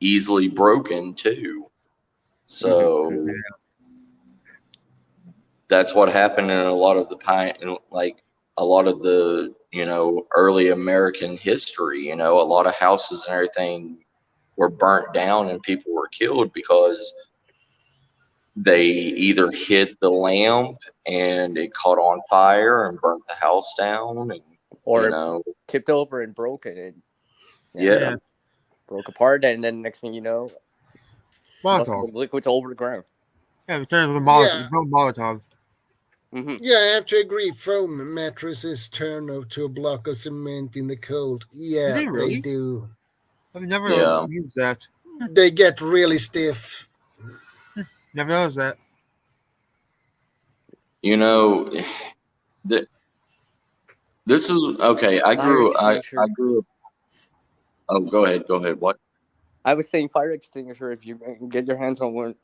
easily broken too. So that's what happened in a lot of a lot of the early American history. A lot of houses and everything were burnt down and people were killed because they either hit the lamp and it caught on fire and burnt the house down, or tipped over and broke it, and broke apart, and then next thing you know, Molotov. liquids all over the ground. Yeah, we turned with a Molotov. Molotov. Yeah, I have to agree. Foam mattresses turn to a block of cement in the cold. Yeah, they really? they do. I've never used that. They get really stiff. Never noticed that. This is okay. I grew up. Oh, go ahead. What? I was saying fire extinguisher. If you get your hands on one,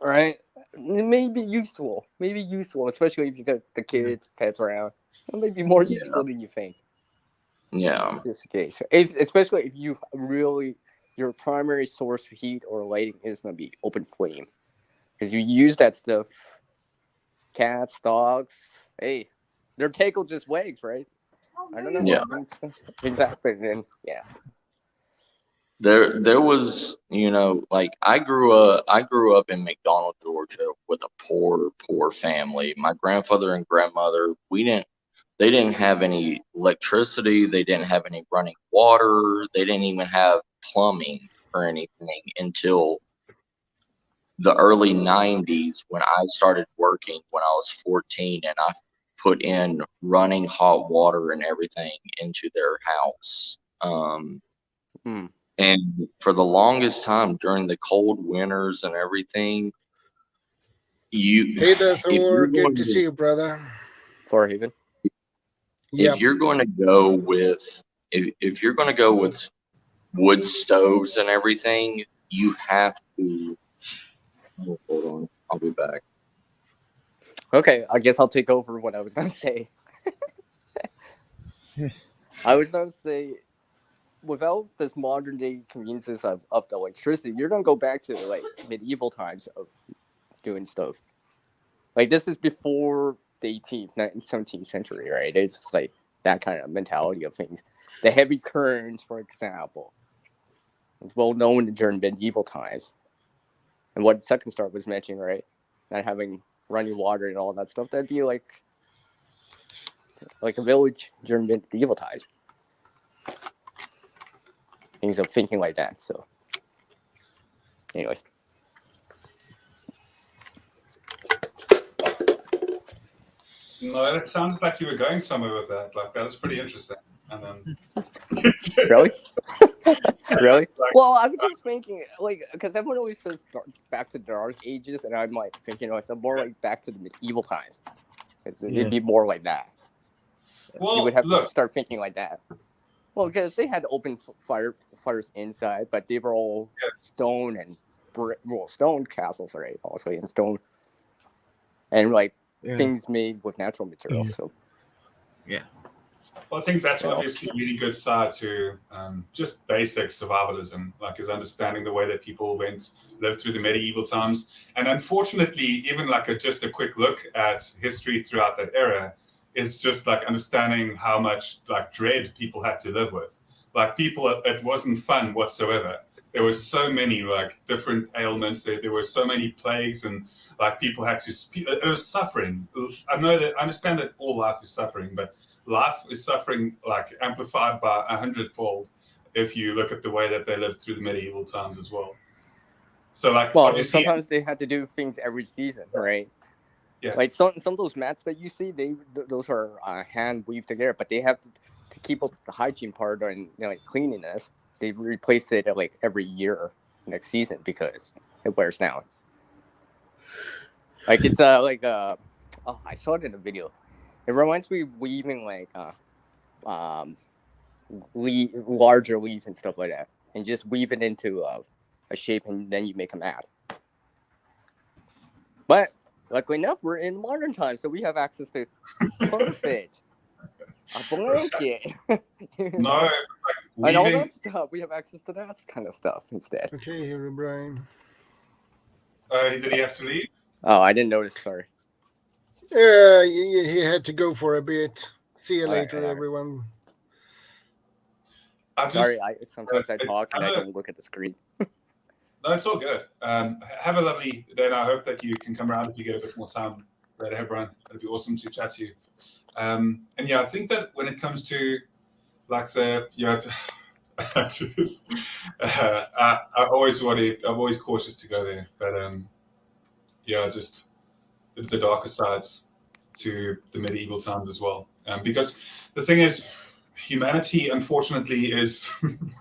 right? It may be useful. Especially if you got the kids, pets around. It may be more useful than you think. Yeah. In this case, especially if you really your primary source for heat or lighting is going to be open flame, because you use that stuff. Cats, dogs, hey, their take will just wags, right? I don't know. Yeah. Exactly. And yeah. There was, I grew up in McDonald, Georgia, with a poor family. My grandfather and grandmother, they didn't have any electricity. They didn't have any running water. They didn't even have plumbing or anything until the early 90s when I started working when I was 14, and I put in running hot water and everything into their house. And for the longest time during the cold winters and everything, Hey there, Thor. Good to see you, brother. Thorhaven. If you're going to go with wood stoves and everything, you have to. Oh, hold on, I'll be back. Okay, I guess I'll take over what I was gonna say. I was gonna say, without this modern day conveniences of the electricity, you're gonna go back to like medieval times of doing stuff. Like this is before the 18th, 19th, 17th century, right? It's like that kind of mentality of things. The heavy currents, for example, it's well known during medieval times. And what Second Star was mentioning, right? Not having running water and all that stuff. That'd be like a village during medieval times. Things of thinking like that. So, anyways. No, it sounds like you were going somewhere with that. Like that was pretty interesting. And then Really? Really? Well, I was just thinking, like, because everyone always says back to the Dark Ages, and I'm like thinking myself more like back to the medieval times. It'd be more like that. Well, you would have to start thinking like that. Well, because they had open fires inside, but they were all stone and stone castles, right? Also in stone, and like things made with natural materials. So, yeah. Well, I think that's obviously a really good side to just basic survivalism, like is understanding the way that people lived through the medieval times. And unfortunately, even like just a quick look at history throughout that era is just like understanding how much like dread people had to live with. Like people, it wasn't fun whatsoever. There was so many like different ailments. There were so many plagues, and like people had to. It was suffering. I understand that all life is suffering, but life is suffering like amplified by 100-fold if you look at the way that they lived through the medieval times as well. So like, well, sometimes they had to do things every season, right? Yeah. Like some of those mats that you see, those are hand weaved together, but they have to keep up the hygiene part and like cleanliness. They replace it like every year next season because it wears down. Like it's oh, I saw it in a video. It reminds me of weaving like larger leaves and stuff like that, and just weave it into a shape, and then you make a mat. But luckily enough, we're in modern times, so we have access to perfect a blanket. No, like and all that stuff. We have access to that kind of stuff instead. Okay, here, Brian. Did he have to leave? Oh, I didn't notice. Sorry. Yeah, he had to go for a bit. See you later, everyone. Sorry, sometimes I talk and I don't look at the screen. No, it's all good. Have a lovely day, and I hope that you can come around if you get a bit more time later. Hey, Brian, it'd be awesome to chat to you. And yeah, I think that when it comes to like I'm always cautious to go there, but just the darker sides to the medieval times as well. Because the thing is, humanity, unfortunately, is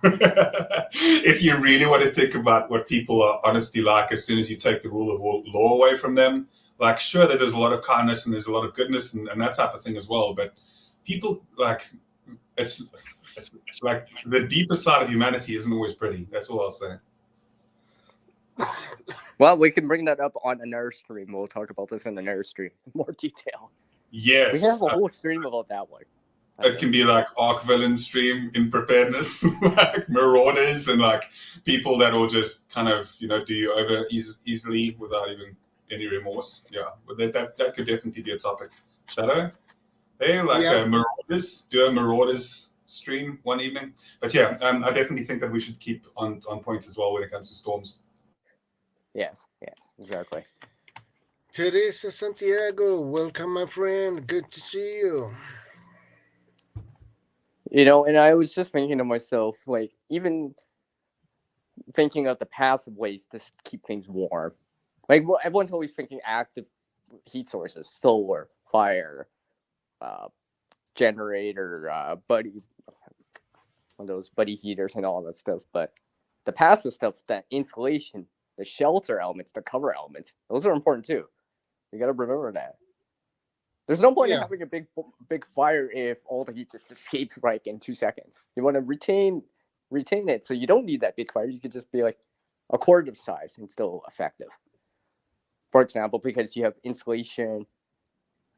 if you really want to think about what people are honestly like, as soon as you take the rule of law away from them, like sure that there's a lot of kindness and there's a lot of goodness and that type of thing as well, but people like it's like the deeper side of humanity isn't always pretty. That's all I'll say. Well, we can bring that up on another stream. We'll talk about this in another stream in more detail. Yes, we have a whole stream about that one. It can be like arc villain stream in preparedness, like marauders and like people that will just kind of do you over easily without even any remorse. Yeah, but that could definitely be a topic. Shadow, hey, like marauders, do a marauders stream one evening. But yeah, I definitely think that we should keep on point as well when it comes to storms. Yes, exactly. Teresa Santiago, welcome, my friend. Good to see you. And I was just thinking to myself, like, even thinking of the passive ways to keep things warm. Like, everyone's always thinking active heat sources, solar, fire, generator, one of those buddy heaters and all that stuff. But the passive stuff, that insulation, the shelter elements, the cover elements, those are important too. You got to remember that. There's no point in having a big fire if all the heat just escapes like in 2 seconds. You want to retain retain it. So you don't need that big fire. You could just be like a quarter of size and still effective. For example, because you have insulation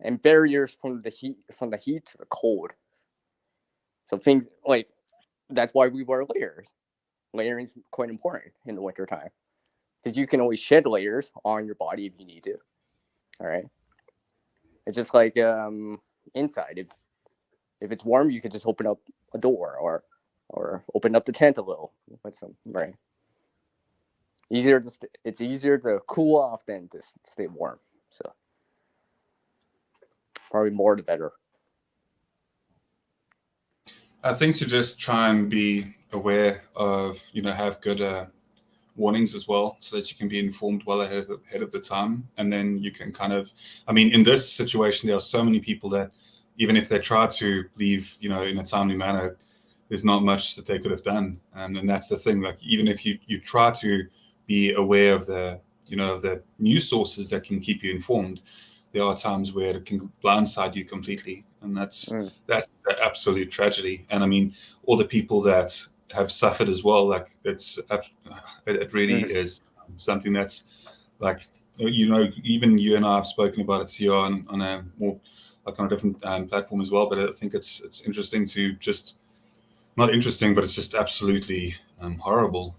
and barriers from the heat to the cold. So things like that's why we wear layers. Layering is quite important in the wintertime because you can always shed layers on your body if you need to. All right. It's just like inside. If it's warm, you could just open up a door or open up the tent a little with some right. It's easier to cool off than to stay warm. So probably more the better. I think to just try and be aware of, have good warnings as well, so that you can be informed well ahead of the time, and then you can kind of, in this situation, there are so many people that even if they try to leave, in a timely manner, there's not much that they could have done, and that's the thing. Like even if you try to be aware of the news sources that can keep you informed, there are times where it can blindside you completely, and that's the absolute tragedy. And all the people that have suffered as well, like it really is something that's like, even you and I have spoken about it here on a more like on a different platform as well. But I think it's interesting to just not interesting, but it's just absolutely horrible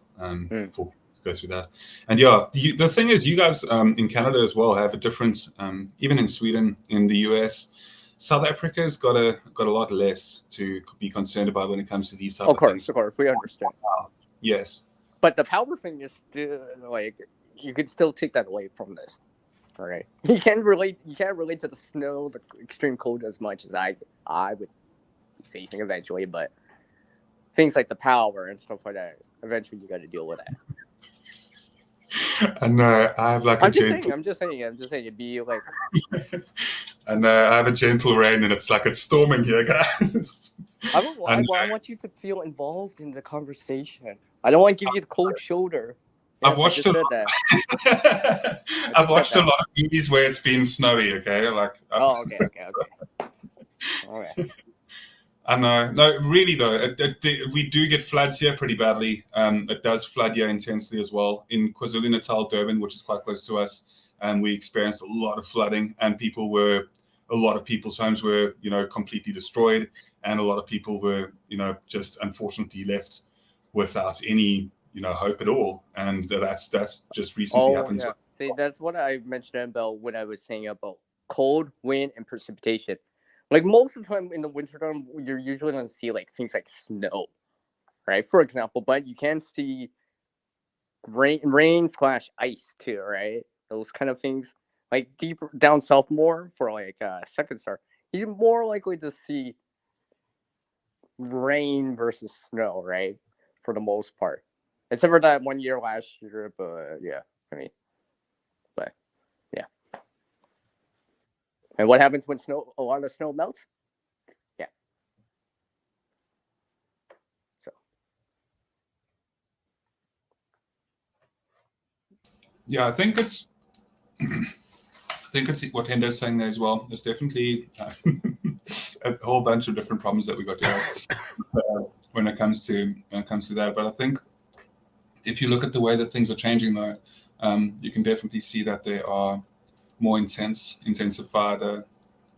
for go through that. And the thing is, you guys in Canada as well have a difference. Even in Sweden, in the US, South Africa's got a lot less to be concerned about when it comes to these type of things. Of course, we understand. Yes, but the power thing is still like you could still take that away from this. All right, you can't relate to the snow, the extreme cold as much as I would be facing eventually, but things like the power and stuff like that, eventually you got to deal with that. And I have like I'm just saying, it'd be like. And I have a gentle rain, and it's storming here, guys. I want you to feel involved in the conversation. I don't want to give you the cold shoulder. I've watched a lot. I've watched a lot of movies where it's been snowy. Okay, okay. All right. I know. No, really though, we do get floods here pretty badly. It does flood here intensely as well in KwaZulu-Natal, Durban, which is quite close to us, and we experienced a lot of flooding, and a lot of people's homes were, completely destroyed, and a lot of people were, just unfortunately left without any, hope at all, and that's just recently happened. Yeah. See, that's what I mentioned about when I was saying about cold, wind, and precipitation. Like most of the time in the wintertime, you're usually going to see like things like snow, right? For example, but you can see rain/ice too, right? Those kind of things. Like deeper down south more for like second star, you're more likely to see rain versus snow, right? For the most part. Except for that 1 year last year, but yeah, but yeah. And what happens when a lot of snow melts? Yeah. So. Yeah, I think it's what Hendo's saying there as well. There's definitely a whole bunch of different problems that we got here when it comes to that. But I think if you look at the way that things are changing, though, you can definitely see that there are more intensified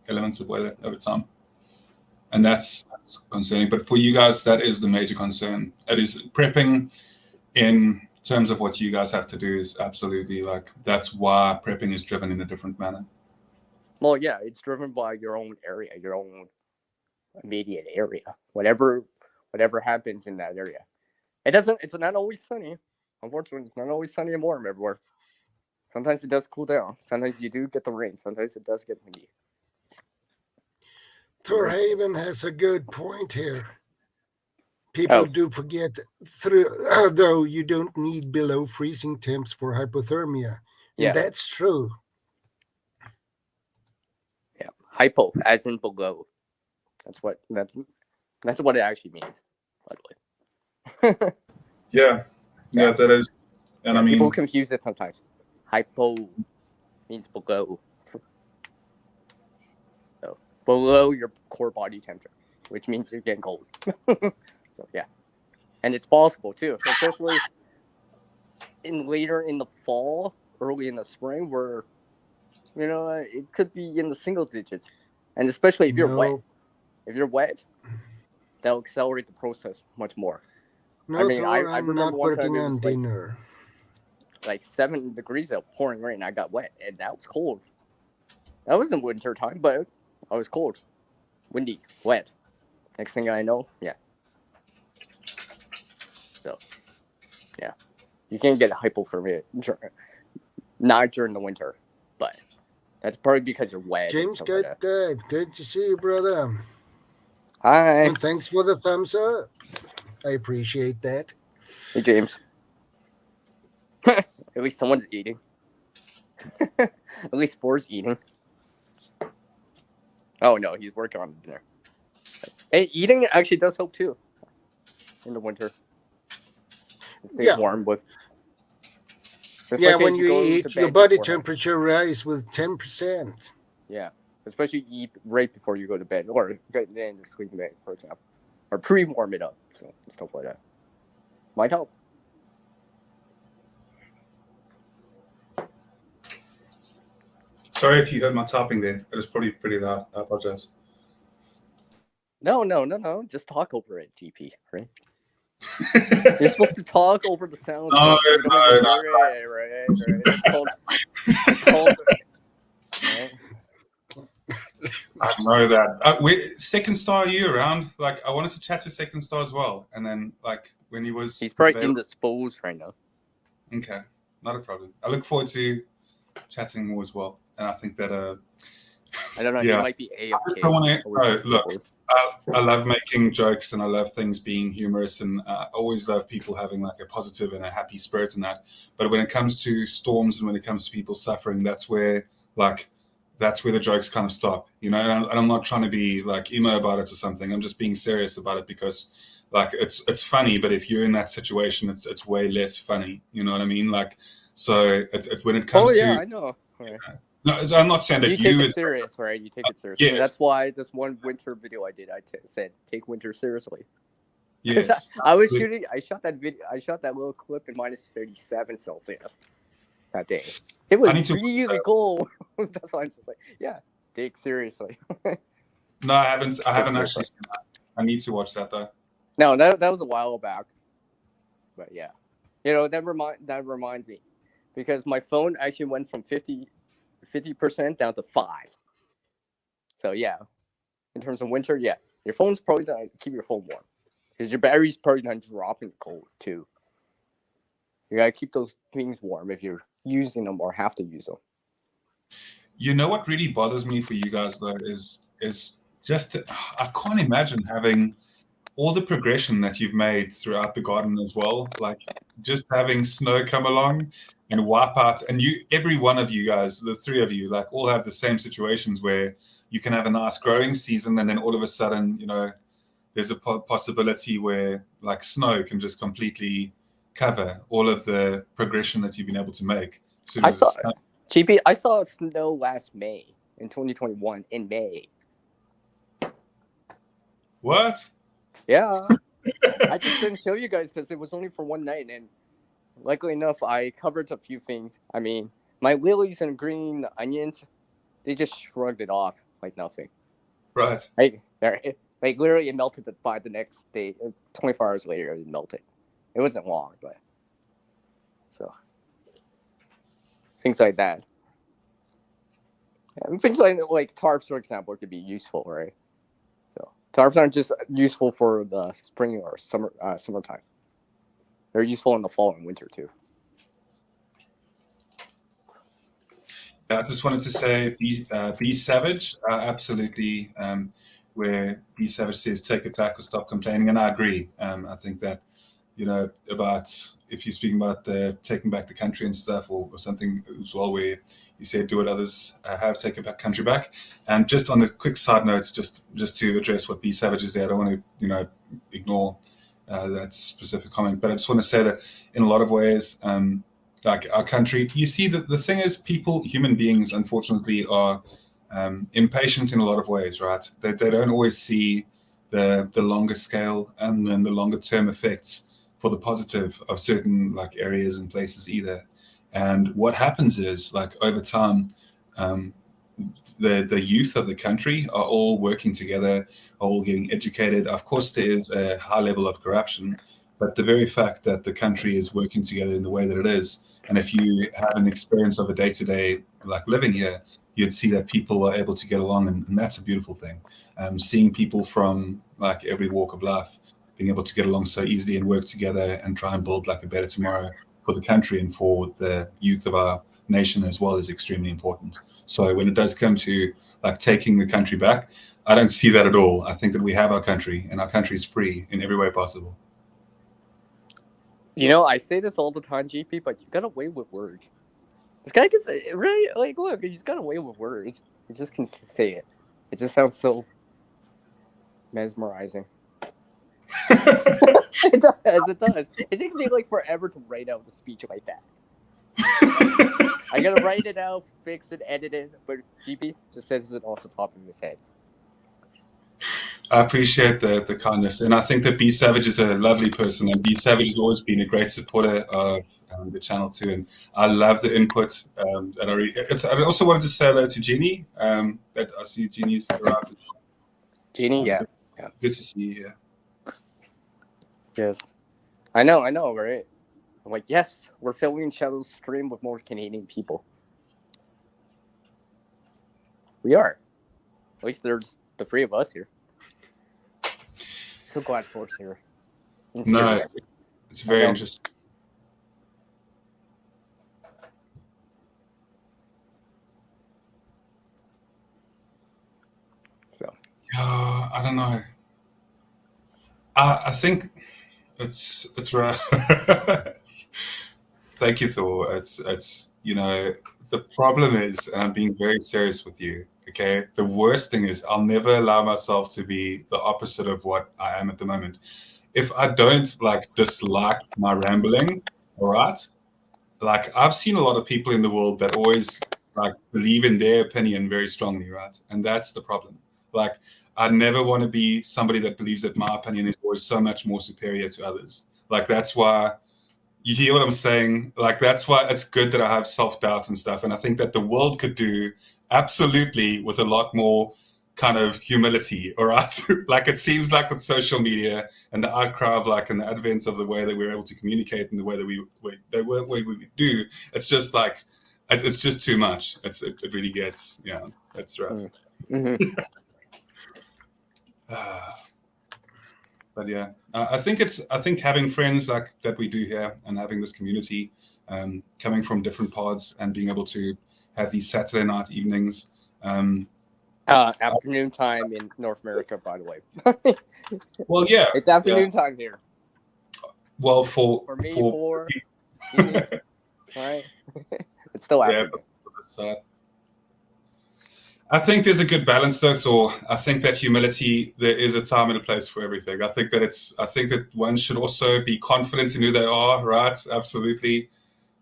elements of weather over time, and that's concerning. But for you guys, that is the major concern. It is prepping in terms of what you guys have to do is absolutely that's why prepping is driven in a different manner. Well, yeah, it's driven by your own area, your own immediate area, whatever happens in that area. It's not always sunny. Unfortunately, it's not always sunny and warm everywhere. Sometimes it does cool down. Sometimes you do get the rain. Sometimes it does get windy. Thorhaven has a good point here. People do forget, though, you don't need below freezing temps for hypothermia. And that's true. Yeah, hypo, as in below. That's what it actually means, by the way. Yeah, that is. And people confuse it sometimes. Hypo means below. So below your core body temperature, which means you're getting cold. So yeah. and it's possible too, especially later in the fall, early in the spring, where it could be in the single digits, and especially if you're wet. No, If you're wet, that'll accelerate the process much more. no, I Thor, I'm remember not one time working it on was dinner. like 7 degrees out, pouring rain. I got wet, and that was cold. That was in winter time, but I was cold, windy, wet. Next thing I know, yeah. So, yeah, you can't get hypothermia not during the winter, but that's probably because you're wet. James, and good, like good. Good to see you, brother. Hi, And thanks for the thumbs up. I appreciate that. hey James. At least someone's eating. At least Four's eating. Oh no, he's working on dinner. Hey, eating actually does help too in the winter. Stay warm with. Yeah, when you eat, your body beforehand. temperature rise with 10%. Yeah, especially eat right before you go to bed, or get in the sleeping bag, for example, or pre-warm it up, so stuff like that might help. Sorry if you heard my typing there. It was probably pretty loud. I apologize. No. Just talk over it, GP. Right? You're supposed to talk over the sound. No. Right. It's called. Right? I know that. Second Star, are you around? Like, I wanted to chat to Second Star as well, and then like when he was, He's probably indisposed right now. Okay, not a problem. I look forward to chatting more as well, and I think that I don't know. Yeah. He might be AFK. I want to. Look, I love making jokes, and I love things being humorous, and I always love people having like a positive and a happy spirit in that. But when it comes to storms and when it comes to people suffering, that's where the jokes kind of stop, and I'm not trying to be like emo about it or something. I'm just being serious about it because like it's funny, but if you're in that situation, it's way less funny. You know what I mean? Like, so when it comes to, I know. Right. No, I'm not saying that you take it serious, right? You take it serious. Yes. That's why this one winter video I did, said take winter seriously. Yes. I shot that video. I shot that little clip in minus 37 Celsius that day. It was really cold. That's why I'm just like, yeah, take seriously. No, I haven't actually seen that. I need to watch that though. No, that was a while back. But yeah, that reminds me, because my phone actually went from 50% down to 5. So yeah, in terms of winter, yeah, your phone's probably gonna keep your phone warm because your battery's probably gonna drop in cold too. You gotta keep those things warm if you're using them or have to use them. You know what really bothers me for you guys though is just I can't imagine having all the progression that you've made throughout the garden as well. Like just having snow come along and wipe out, and every one of you guys, the 3 of you, like all have the same situations where you can have a nice growing season, and then all of a sudden, there's a possibility where like snow can just completely cover all of the progression that you've been able to make. So I saw snow last May in 2021 in May. What? Yeah. I just didn't show you guys because it was only for one night, and luckily enough, I covered a few things. I mean, my lilies and green onions, they just shrugged it off like nothing. Right. Like literally it melted by the next day. 24 hours later, it melted. It wasn't long, but so things like that. And things like tarps, for example, could be useful, right? So tarps aren't just useful for the spring or summertime. They're useful in the fall and winter too. I just wanted to say, be savage, absolutely. Where Be Savage says, take attack or stop complaining, and I agree. I think that about if you're speaking about the taking back the country and stuff, or something as well, where you said do what others have, take a country back. And just on the quick side notes, just to address what Be Savage is there, I don't want to ignore that specific comment, but I just want to say that in a lot of ways, like our country, you see that the thing is, human beings, unfortunately, are impatient in a lot of ways, right? They don't always see the longer scale and then the longer term effects for the positive of certain like areas and places either. And what happens is, like, over time, the youth of the country are all working together, are all getting educated. Of course, there is a high level of corruption, but the very fact that the country is working together in the way that it is, and if you have an experience of a day-to-day like living here, you'd see that people are able to get along, and that's a beautiful thing. Seeing people from like every walk of life being able to get along so easily and work together and try and build like a better tomorrow for the country and for the youth of our nation as well is extremely important. So when it does come to like taking the country back, I don't see that at all. I think that we have our country, and our country is free in every way possible. You know, I say this all the time, GP, but you got away with words. This guy gets really, like, look, he's got away with words. He just can say it. It just sounds so mesmerizing. It does. It does. It takes me like forever to write out the speech like that. I gotta write it out, fix it, edit it, but GP just says it off the top of his head. I appreciate the kindness, and I think that B Savage is a lovely person, and B Savage has always been a great supporter of the channel too, and I love the input. And I also wanted to say hello to Jeannie. That I see Jeannie's arrived. Jeannie, yeah. Good to see you here. Yes. I know, right? I'm like, yes, we're filming Shadow's stream with more Canadian people. We are. At least there's the three of us here. So glad Force here. No, it's very interesting. So. I don't know. I think it's right. Thank you, Thor. It's you know, the problem is, and I'm being very serious with you. Okay, the worst thing is I'll never allow myself to be the opposite of what I am at the moment. If I don't like dislike my rambling, all right, like I've seen a lot of people in the world that always like believe in their opinion very strongly, right? And that's the problem. Like I never want to be somebody that believes that my opinion is always so much more superior to others. Like that's why, you hear what I'm saying? Like that's why it's good that I have self-doubt and stuff. And I think that the world could do absolutely with a lot more kind of humility, all right? Like it seems like with social media and the outcry of like and the advent of the way that we're able to communicate and the way that we do, it's just like it's just too much. It really gets, yeah, that's rough. Mm-hmm. But yeah, I think having friends like that we do here and having this community, coming from different pods and being able to have these Saturday night evenings. Afternoon time in North America, by the way. Well, yeah, it's afternoon time here. Well, for me, for right, it's still afternoon. Yeah, I think there's a good balance though. So I think that humility, there is a time and a place for everything. I think that one should also be confident in who they are, right? Absolutely.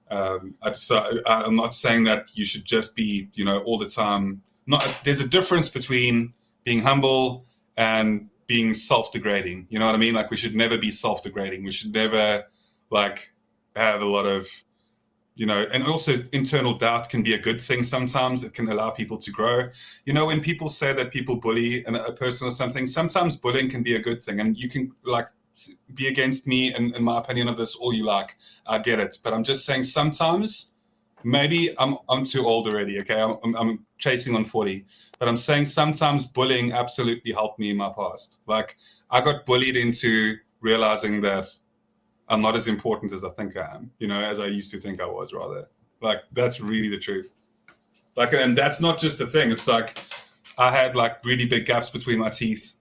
I'm not saying that you should just be, all the time. There's a difference between being humble and being self-degrading. You know what I mean? Like we should never be self-degrading. We should never like have a lot of, and also internal doubt can be a good thing sometimes. It can allow people to grow. When people say that people bully a person or something, sometimes bullying can be a good thing. And you can like be against me and my opinion of this all you like. I get it. But I'm just saying sometimes maybe I'm too old already, okay? I'm chasing on 40. But I'm saying sometimes bullying absolutely helped me in my past. Like I got bullied into realizing that I'm not as important as I think I am, as I used to think I was, rather. Like, that's really the truth. Like, and that's not just a thing. It's like, I had like really big gaps between my teeth.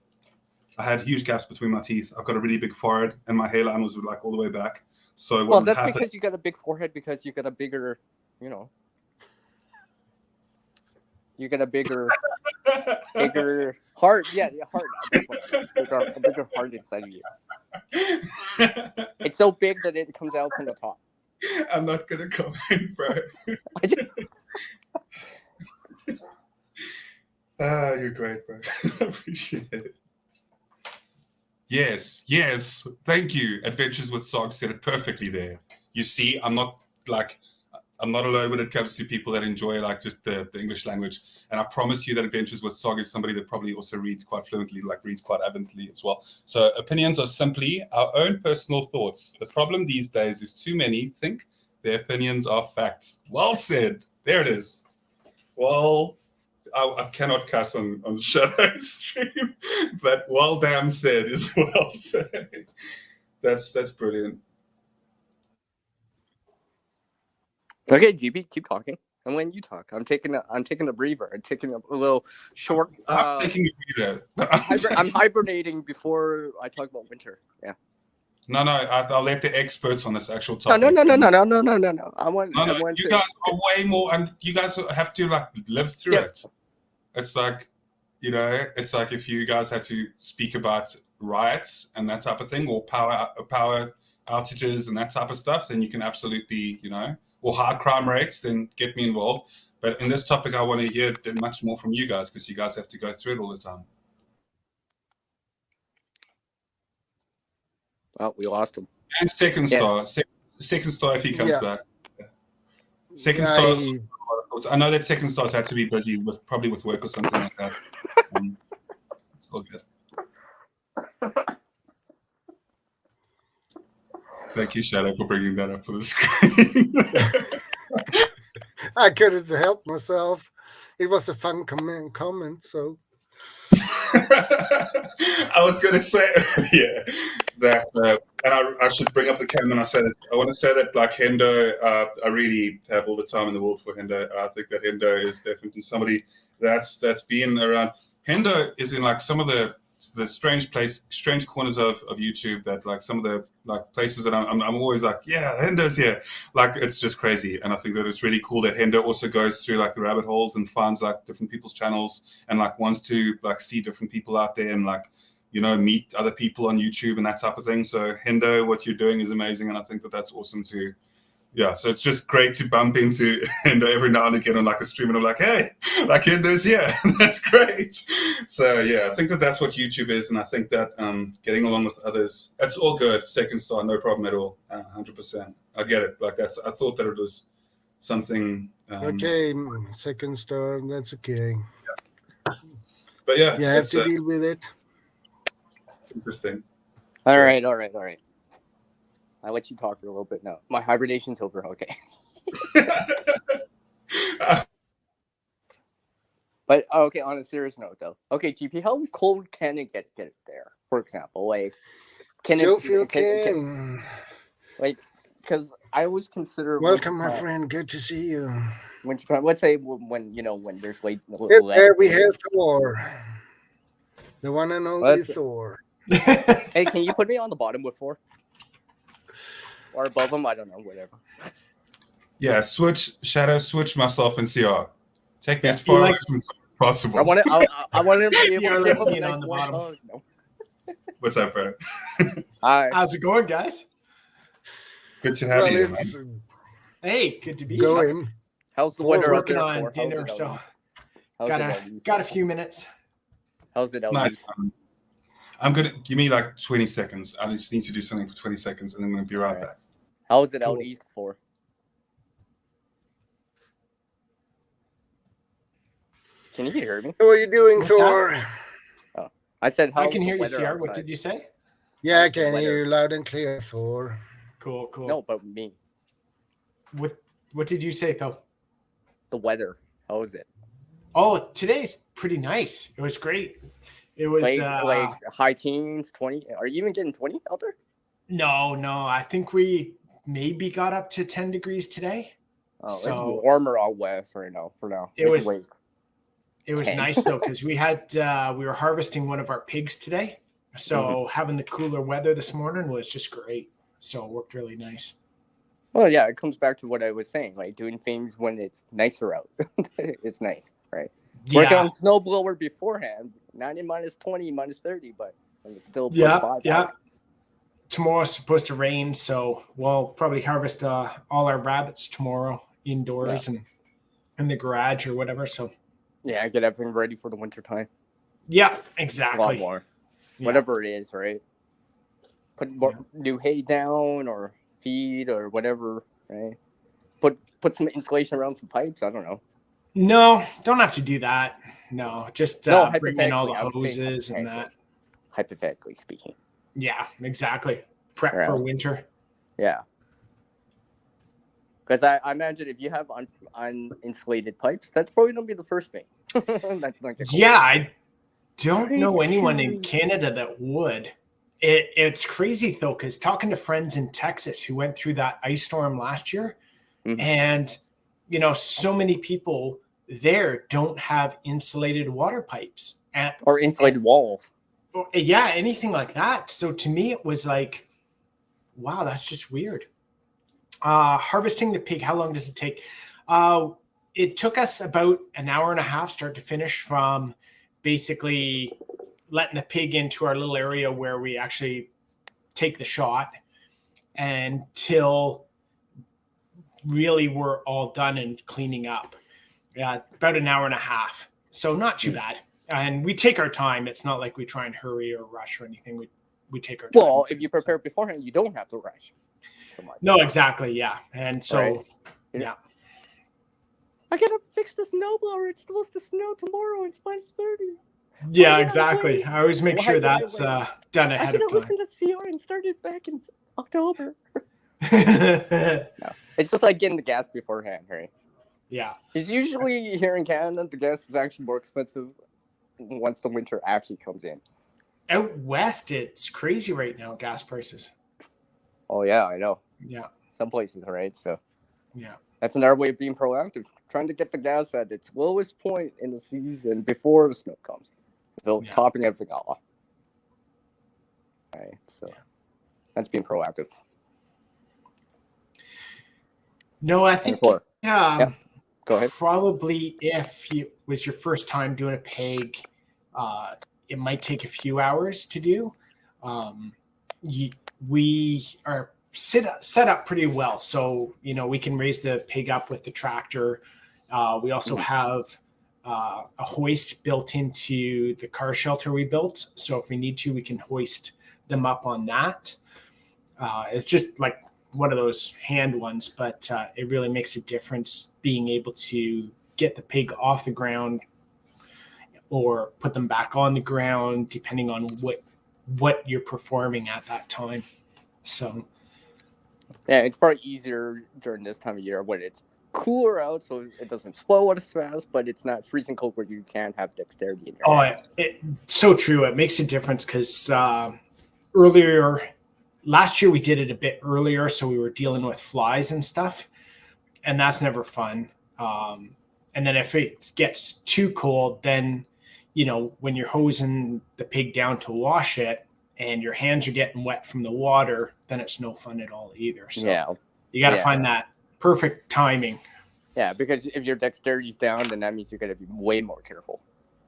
I had huge gaps between my teeth. I've got a really big forehead and my hairline was like all the way back. So well, that's because you got a big forehead because you got a bigger, you got a bigger heart. Yeah, heart. A bigger heart inside of you. It's so big that it comes out from the top. I'm not gonna comment, bro. You're great, bro. I appreciate it. Yes. Thank you. Adventures with Sog said it perfectly there. You see, I'm not alone when it comes to people that enjoy like just the English language. And I promise you that Adventures with Sog is somebody that probably also reads quite fluently, like reads quite avidly as well. So opinions are simply our own personal thoughts. The problem these days is too many think their opinions are facts. Well said. There it is. Well, I cannot cuss on Shadow stream, but well damn said is well said. That's brilliant. Okay, GB, keep talking. And when you talk, I'm taking a breather. I'm taking a little short. I'm taking a breather. I'm hibernating before I talk about winter. Yeah. No, I'll let the experts on this actual No. topic. No. I want you guys are way more, and you guys have to like live through it. It's like, it's like if you guys had to speak about riots and that type of thing, or power outages and that type of stuff, then you can absolutely, or high crime rates, then get me involved. But in this topic, I want to hear much more from you guys because you guys have to go through it all the time. Well, we lost him. And second star if he comes back. Second star. I know that second stars had to be busy with work or something like that. It's all good. Thank you, Shadow, for bringing that up for the screen. I couldn't help myself. It was a fun comment, so. I was going to say, that, and I should bring up the camera when I say this. I want to say that, like, Hendo, I really have all the time in the world for Hendo. I think that Hendo is definitely somebody that's been around. Hendo is in, like, some of the strange corners of YouTube that, like, some of the, like, places that I'm always like, yeah, Hendo's here. Like, it's just crazy. And I think that it's really cool that Hendo also goes through, like, the rabbit holes and finds, like, different people's channels and, like, wants to, like, see different people out there and, like, meet other people on YouTube and that type of thing. So Hendo, what you're doing is amazing. And I think that that's awesome too. Yeah, so it's just great to bump into Hendo every now and again on like a stream and I'm like, hey, like Hendo's here. That's great. So yeah, I think that that's what YouTube is. And I think that getting along with others, that's all good. Second star, no problem at all. 100%. I get it. Like I thought that it was something. Okay, second star, that's okay. Yeah. But yeah. You have to deal with it. It's interesting. All right. I'll let you talk for a little bit now. My hibernation's over. Okay. But okay, on a serious note though. Okay, GP, how cold can it get there? For example, like like because I always consider welcome, my friend. Good to see you. Let's say when there's late. There we have Thor, the one and only Thor. Hey, can you put me on the bottom with 4? Or above him? I don't know, whatever. Yeah, Shadow, switch myself and CR. Take me as far away from as possible. I want him to be able to give him a nice on the warm bottom. hug. No. What's up, bro? Hi. How's it going, guys? Good to have you, man. Hey, good to be here. Going. How's the We're weather up working there? on dinner, so How's got a few minutes. How's it out? Nice. I'm gonna give me like 20 seconds. I just need to do something for 20 seconds, and I'm gonna be right back. How is it out east for? Can you hear me? How are you doing, What's Thor? Oh, I said how. I can hear you, CR. What did you say? Yeah, I can hear you loud and clear, Thor. Cool. No, but me. What did you say, though? The weather. How is it? Oh, today's pretty nice. It was great. It was like high teens, 20. Are you even getting 20 out there? No. I think we maybe got up to 10 degrees today. Oh, so it's warmer out west right now. For now, it was 10. nice though because we were harvesting one of our pigs today, so having the cooler weather this morning was just great. So it worked really nice. Well, yeah, it comes back to what I was saying, like doing things when it's nicer out. It's nice, right? Yeah. Working on snowblower beforehand, 90 minus 20 minus 30, but it's still plus 5. Tomorrow's supposed to rain, so we'll probably harvest all our rabbits tomorrow indoors and in the garage or whatever. So yeah, get everything ready for the winter time. Yeah, exactly. A lot more. Whatever it is, right? put more new hay down or feed or whatever, right? Put some insulation around some pipes. I don't know. No, don't have to do that. No, just No, bring in all hypothetically, the I would say hoses and that. hypothetically speaking. Yeah, exactly. Prep Yeah. for winter. Yeah. Because I imagine if you have uninsulated pipes, that's probably going to be the first thing. That's not Yeah, I don't Pretty know anyone sure. in Canada that would. It's crazy though, because talking to friends in Texas who went through that ice storm last year, and so many people there don't have insulated water pipes or insulated walls. Yeah, anything like that. So to me, it was like, wow, that's just weird. Harvesting the pig, how long does it take? It took us about an hour and a half, start to finish, from basically letting the pig into our little area where we actually take the shot until really we're all done and cleaning up. About an hour and a half. So not too bad. And we take our time. It's not like we try and hurry or rush or anything. We take our time. Well, if you prepare beforehand, you don't have to rush so much. No, exactly. Yeah. And so, yeah. I gotta fix the snowblower. It's supposed to snow tomorrow. It's -30. Yeah, exactly. I always make sure that's done ahead of time. I should have listened to CR and started back in October. No, it's just like getting the gas beforehand, right? Yeah. Because usually here in Canada, the gas is actually more expensive once the winter actually comes in. Out west, it's crazy right now, gas prices. Oh, yeah, I know. Yeah. Some places, right? So, yeah. That's another way of being proactive. Trying to get the gas at its lowest point in the season before the snow comes. Topping everything off. Right. So, that's being proactive. No, I think Go ahead. Probably if it was your first time doing a pig, it might take a few hours to do. We are set up pretty well, so we can raise the pig up with the tractor. We also have a hoist built into the car shelter we built, so if we need to, we can hoist them up on that. It's just like one of those hand ones, but it really makes a difference being able to get the pig off the ground or put them back on the ground, depending on what you're performing at that time. So yeah, it's probably easier during this time of year when it's cooler out, so it doesn't explode as fast, but it's not freezing cold where you can't have dexterity in your hands. It's so true. It makes a difference because last year we did it a bit earlier, so we were dealing with flies and stuff, and that's never fun. And then if it gets too cold, then when you're hosing the pig down to wash it and your hands are getting wet from the water, then it's no fun at all either. So you got to find that perfect timing. Yeah, because if your dexterity's down, then that means you got to be way more careful.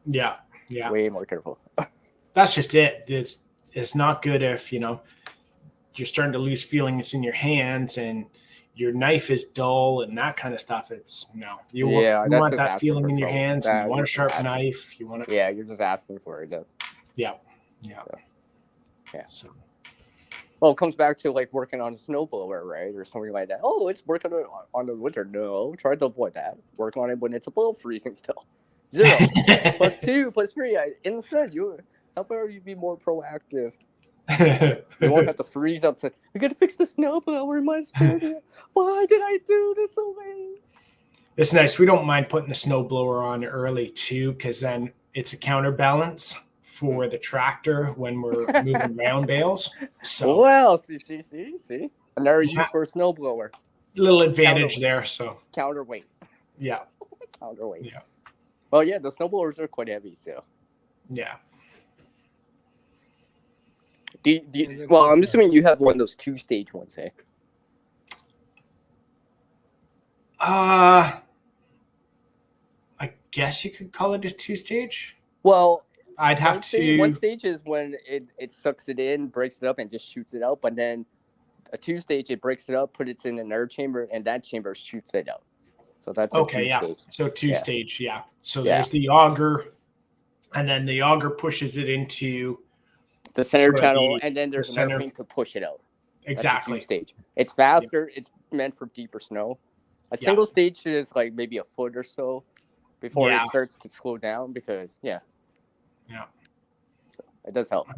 Yeah. Way more careful. That's just it. It's not good if you're starting to lose feelings in your hands and your knife is dull and that kind of stuff. You want that feeling in your hands, and you want a sharp knife. Yeah, you're just asking for it. Yeah. So, well, it comes back to like working on a snowblower, right, or something like that. Oh, it's working on the winter. No, try to avoid that. Work on it when it's above freezing still. 0 +2 +3 in the sun. How about you be more proactive? You won't have to freeze up. I got to fix the snowblower in my spare. Why did I do this away? It's nice. We don't mind putting the snowblower on early too, because then it's a counterbalance for the tractor when we're moving round bales. So well, see, another use for a snowblower. Little advantage there. So counterweight. Yeah. Counterweight. Yeah. Well, yeah, the snowblowers are quite heavy, so. Yeah. Well, I'm assuming you have one of those 2-stage ones, eh? I guess you could call it a 2-stage. Well, I'd have to. One stage is when it sucks it in, breaks it up, and just shoots it out. But then a 2-stage, it breaks it up, puts it in another chamber, and that chamber shoots it out. So that's okay. Yeah. So 2-stage. Yeah. So there's the auger, and then the auger pushes it into The center So channel, the- and then there's the another center- thing to push it out. That's the Exactly. 2-stage. It's faster. It's meant for deeper snow. A Yeah. single stage is like maybe a foot or so before Yeah. it starts to slow down because Yeah. it does help.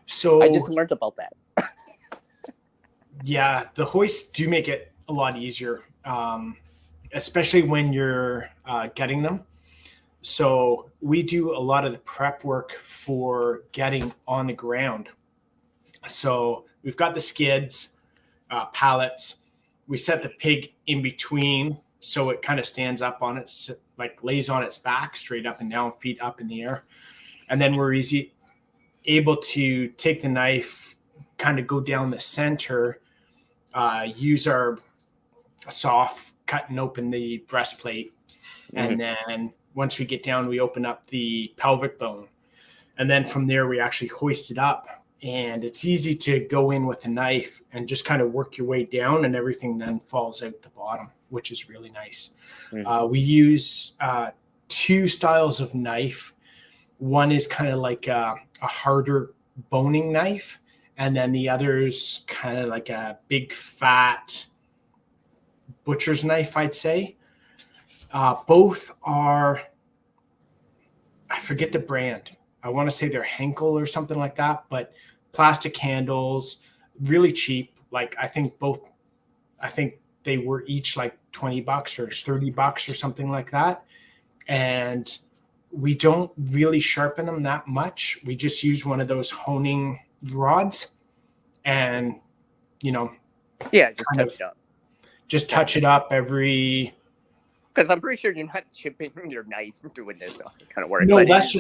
So I just learned about that. yeah, the hoists do make it a lot easier, especially when you're getting them. So we do a lot of the prep work for getting on the ground. So we've got the skids, pallets. We set the pig in between so it kind of stands up on its, like lays on its back, straight up and down, feet up in the air. And then we're able to take the knife, kind of go down the center, use our soft, cut and open the breastplate. And then once we get down, we open up the pelvic bone. And then from there, we actually hoist it up. And it's easy to go in with a knife and just kind of work your way down, and everything then falls out the bottom, which is really nice. We use 2 styles of knife. One is kind of like a harder boning knife, and then the other's kind of like a big fat butcher's knife, I'd say. Both are, I forget the brand. I want to say they're Henkel or something like that, but plastic handles, really cheap. Like I think they were each like $20 or $30 or something like that. And we don't really sharpen them that much. We just use one of those honing rods and, Just touch it up. Just touch it up every. Because I'm pretty sure you're not chipping your knife doing this kind of work. No, but that's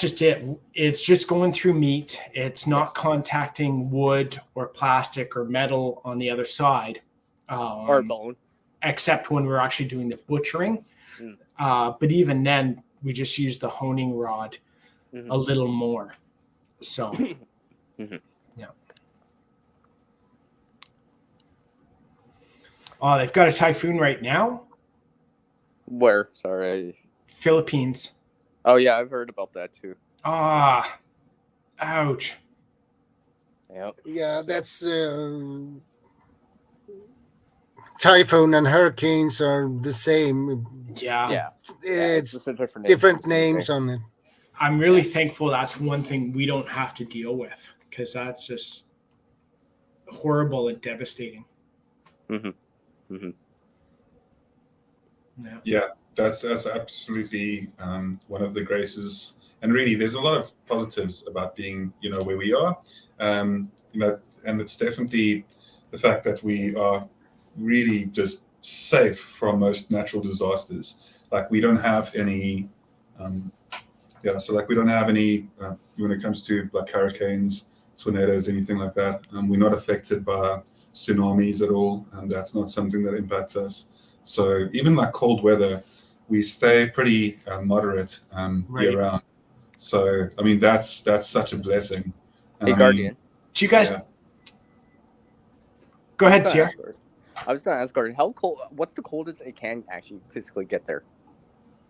just it. It's just going through meat. It's not contacting wood or plastic or metal on the other side. Or bone. Except when we're actually doing the butchering. But even then, we just use the honing rod a little more. So, yeah. Oh, they've got a typhoon right now? Where? Sorry. Philippines. Oh, yeah, I've heard about that too. Ah, ouch. Yep. Yeah, that's typhoon and hurricanes are the same. Yeah. It's just a different names on it. I'm really thankful that's one thing we don't have to deal with, because that's just horrible and devastating. Yeah, that's absolutely one of the graces. And really, there's a lot of positives about being, where we are. And it's definitely the fact that we are really just safe from most natural disasters. Like we don't have any, we don't have any when it comes to like hurricanes, tornadoes, anything like that. We're not affected by tsunamis at all, and that's not something that impacts us. So even like cold weather, we stay pretty moderate year round. So I mean that's such a blessing. And Hey, Guardian. Do you guys go ahead, Sierra? I was going to ask Guardian, how cold? What's the coldest it can actually physically get there?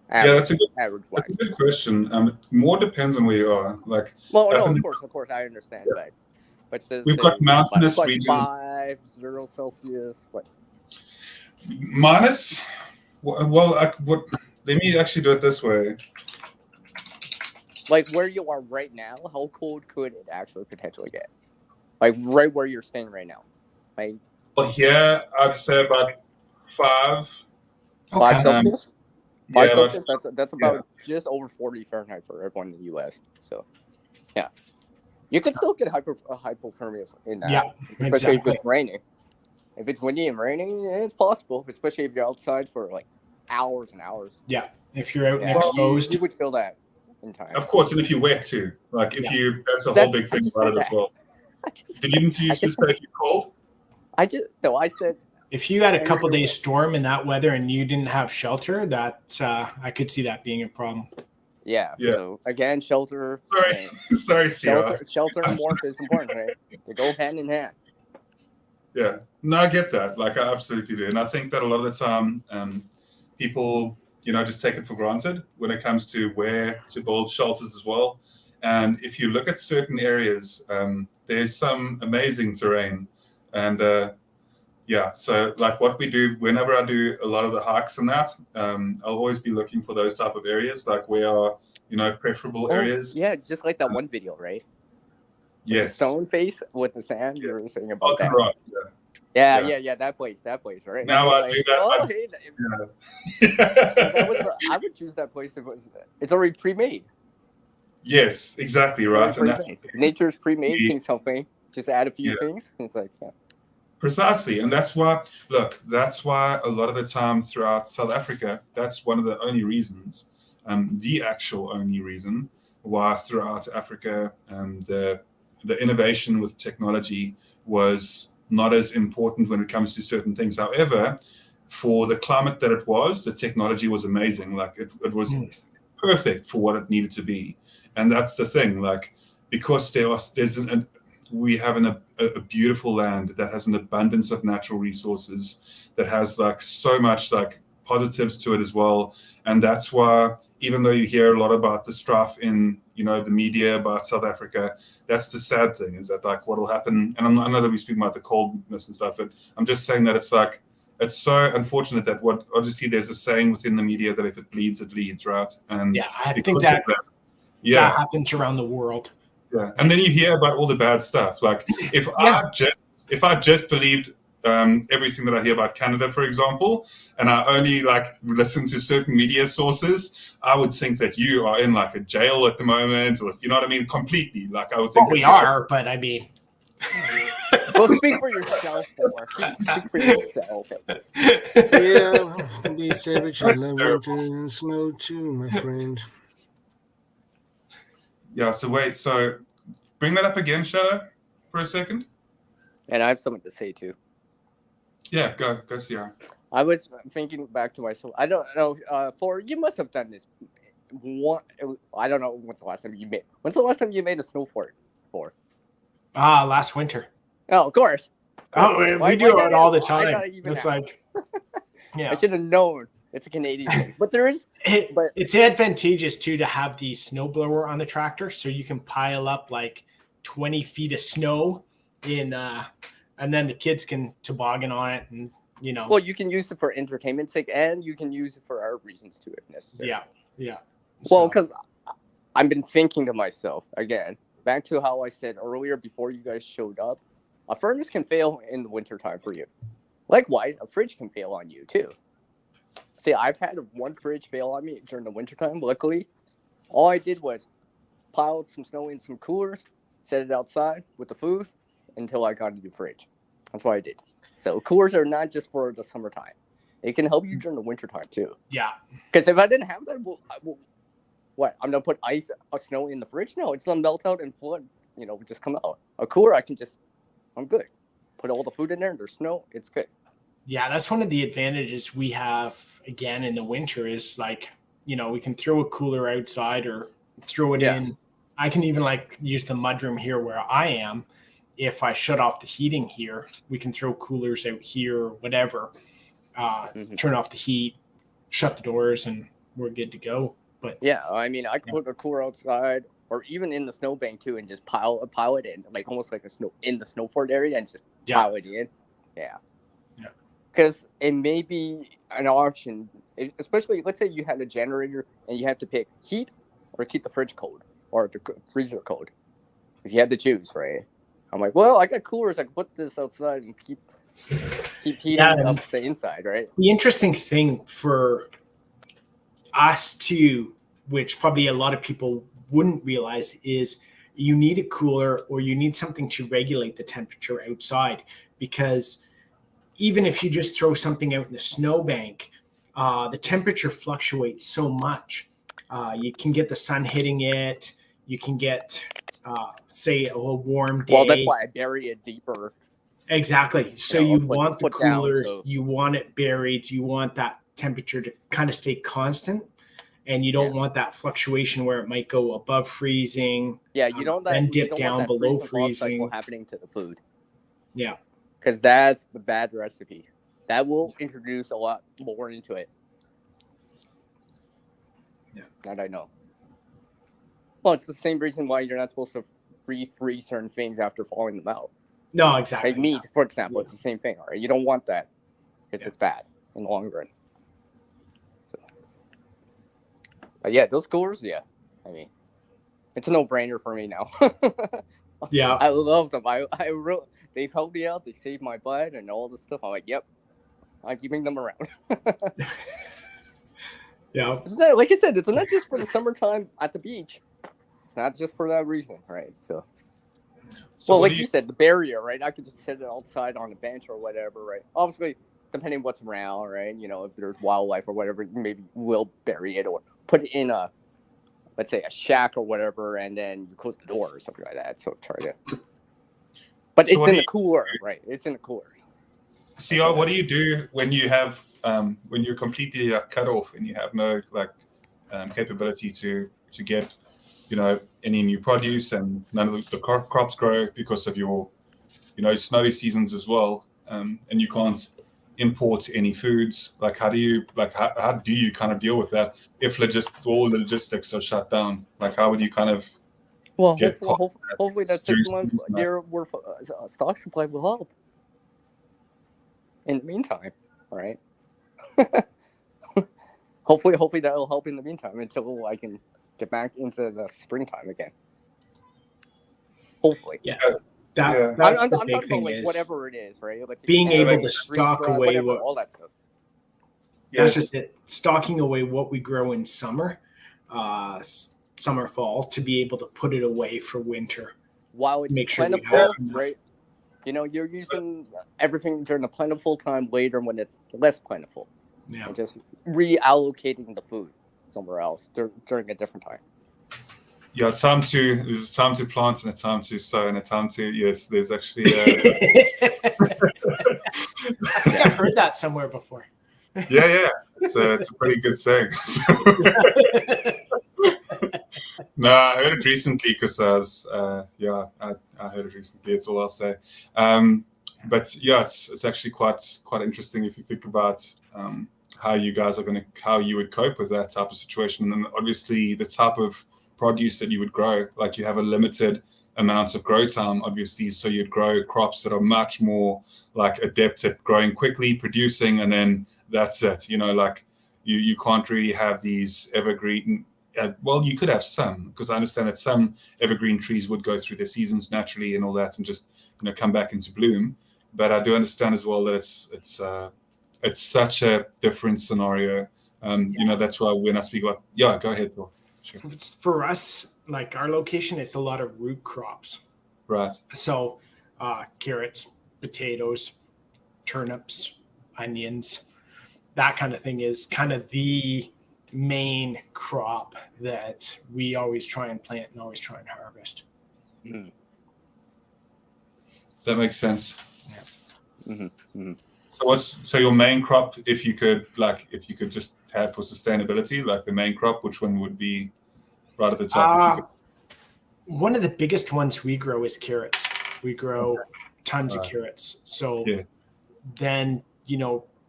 That's a average-wise. good question. More depends on where you are. Like, well, no, of course, I understand, but we've got mountainous regions. 5, 0 Celsius. What? Minus. Well, what? Let me actually do it this way. Like where you are right now, how cold could it actually potentially get? Like right where you're staying right now. Like. Well, here I'd say about 5. 5 Celsius. 5 Celsius. That's about just over 40 Fahrenheit for everyone in the U.S. So, yeah, you can still get hypothermia in that, especially if it's raining. If it's windy and raining, it's possible, especially if you're outside for like hours and hours. Yeah, if you're out and exposed, you would feel that in time. Of course, and if you're wet too, like if that's a whole big thing about it as well. Didn't you just say you're cold? I said. If you had a couple days storm in that weather and you didn't have shelter, that I could see that being a problem. Yeah. So again, shelter. Sorry, Sierra. Shelter and warmth is important, right? They go hand in hand. Yeah. No, I get that. Like I absolutely do, and I think that a lot of the time, people, just take it for granted when it comes to where to build shelters as well. And if you look at certain areas, there's some amazing terrain. And so like what we do, whenever I do a lot of the hikes and that, I'll always be looking for those type of areas, like where are, preferable areas. Yeah, just like that one video, right? With Yes. the stone face with the sand. You were saying about that. Right. Yeah. That place, right? Now I do that. I would choose that place if it's already pre-made. Yes, exactly right. And that's nature's pre-made things something. Just add a few things. And it's like Precisely, and that's why a lot of the time throughout South Africa, that's one of the only reasons, the actual only reason why throughout Africa, the innovation with technology was not as important when it comes to certain things. However, for the climate that it was, the technology was amazing. Like it was perfect for what it needed to be. And that's the thing, like, because we have a beautiful land that has an abundance of natural resources, that has like so much like positives to it as well. And that's why, even though you hear a lot about the strife in, the media about South Africa, that's the sad thing, is that like what will happen. And I know that we speak about the coldness and stuff, but I'm just saying that it's like, it's so unfortunate that obviously there's a saying within the media that if it bleeds, it leads, right? And I think that happens around the world. Yeah, and then you hear about all the bad stuff. Like if I just believed everything that I hear about Canada, for example, and I only like listen to certain media sources, I would think that you are in like a jail at the moment, or you know what I mean, completely. Like I would think we are, but I mean, well, speak for yourself, or speak for yourself. Yeah, be savage in the winter and snow too, my friend. Yeah. So bring that up again, Shadow, for a second. And I have something to say too. Yeah, go, Sierra. I was thinking back to myself. I don't know. You must have done this. I don't know. When's the last time you made a snow fort? Last winter. Oh, of course. We do it all the time. It's like, I should have known. It's a Canadian thing, but it's advantageous too to have the snowblower on the tractor, so you can pile up like 20 feet of snow and then the kids can toboggan on it, and Well, you can use it for entertainment sake, and you can use it for our reasons too, if necessary. Yeah. Well, because I've been thinking to myself again, back to how I said earlier before you guys showed up, a furnace can fail in the wintertime for you. Likewise, a fridge can fail on you too. See, I've had one fridge fail on me during the wintertime. Luckily, all I did was pile some snow in some coolers, set it outside with the food until I got a new fridge. That's what I did. So coolers are not just for the summertime. They can help you during the wintertime too. Yeah. Because if I didn't have that, what? I'm going to put ice or snow in the fridge? No, it's going to melt out and flood, just come out. A cooler, I'm good. Put all the food in there and there's snow, it's good. Yeah, that's one of the advantages we have, again, in the winter is like, we can throw a cooler outside or throw it in. I can even use the mudroom here where I am. If I shut off the heating here, we can throw coolers out here or whatever, turn off the heat, shut the doors, and we're good to go. But yeah, I mean, I can put a cooler outside or even in the snowbank too and just pile it in, like almost like in the snow fort area and just pile it in. Yeah. Because it may be an option, especially let's say you had a generator and you have to pick heat or keep the fridge cold or the freezer cold. If you had to choose, right? I'm like, well, I got coolers. I can put this outside and keep heating up the inside, right? The interesting thing for us too, which probably a lot of people wouldn't realize, is you need a cooler or you need something to regulate the temperature outside, because even if you just throw something out in the snowbank, the temperature fluctuates so much. You can get the sun hitting it. You can get, say, a warm day. Well, that's why I bury it deeper. Exactly. So you want the cooler, you want it buried, you want that temperature to kind of stay constant, and you don't want that fluctuation where it might go above freezing. Yeah, you don't then dip down below freezing. Happening to the food. Yeah. Because that's the bad recipe. That will introduce a lot more into it. Yeah. That I know. Well, it's the same reason why you're not supposed to refreeze certain things after thawing them out. No, exactly. Like meat, for example, it's the same thing. All right, you don't want that because it's bad in the long run. So, but yeah, those coolers, yeah. I mean, it's a no-brainer for me now. Yeah, I love them. They've helped me out. They saved my butt and all this stuff. I'm like, yep, I'm keeping them around. yeah. It's not, like I said, it's not just for the summertime at the beach. It's not just for that reason, right? So well, like you said, the barrier, right? I could just sit outside on a bench or whatever, right? Obviously, depending what's around, right? You know, if there's wildlife or whatever, maybe we'll bury it or put it in a, let's say, a shack or whatever, and then you close the door or something like that. So try to. But So it's in the cooler, right? It's in the cooler. CR, what do you do when you have when you're completely cut off and you have no capability to get any new produce, and none of the crops grow because of your snowy seasons as well, and you can't import any foods? Like how do you kind of deal with that if all the logistics are shut down? Like how would you kind of hopefully that 6 months year worth stock supply will help in the meantime, right? hopefully that'll help in the meantime until I can get back into the springtime again. Hopefully. Yeah. I'm That's the talking big about thing like is whatever it is, right? Let's being able to stock away all that stuff. That's just it. Stocking away what we grow in summer, summer, fall, to be able to put it away for winter. While it's Make sure we plentiful, have right? You're using everything during the plentiful time, later when it's less plentiful. Yeah. And just reallocating the food somewhere else during a different time. Yeah, there's a time to plant and a time to sow and a time to there's actually I've heard that somewhere before. yeah. It's a pretty good saying. No, I heard it recently because I heard it recently. It's all I'll say. But yeah, it's actually quite interesting if you think about how you guys how you would cope with that type of situation, and then obviously the type of produce that you would grow. Like you have a limited amount of grow time, obviously, so you'd grow crops that are much more like adept at growing quickly, producing, and then that's it. Like you can't really have these evergreen. Well, you could have some, because I understand that some evergreen trees would go through their seasons naturally and all that, and just come back into bloom. But I do understand as well that it's such a different scenario. That's why when I speak about go ahead, Phil. Sure. For us, like our location, it's a lot of root crops. Right. So carrots, potatoes, turnips, onions, that kind of thing is kind of the main crop that we always try and plant and always try and harvest. Mm. That makes sense. Yeah. Mm-hmm. Mm-hmm. So your main crop, if you could just have for sustainability, like the main crop, which one would be right at the top? One of the biggest ones we grow is carrots. We grow tons of carrots. So then,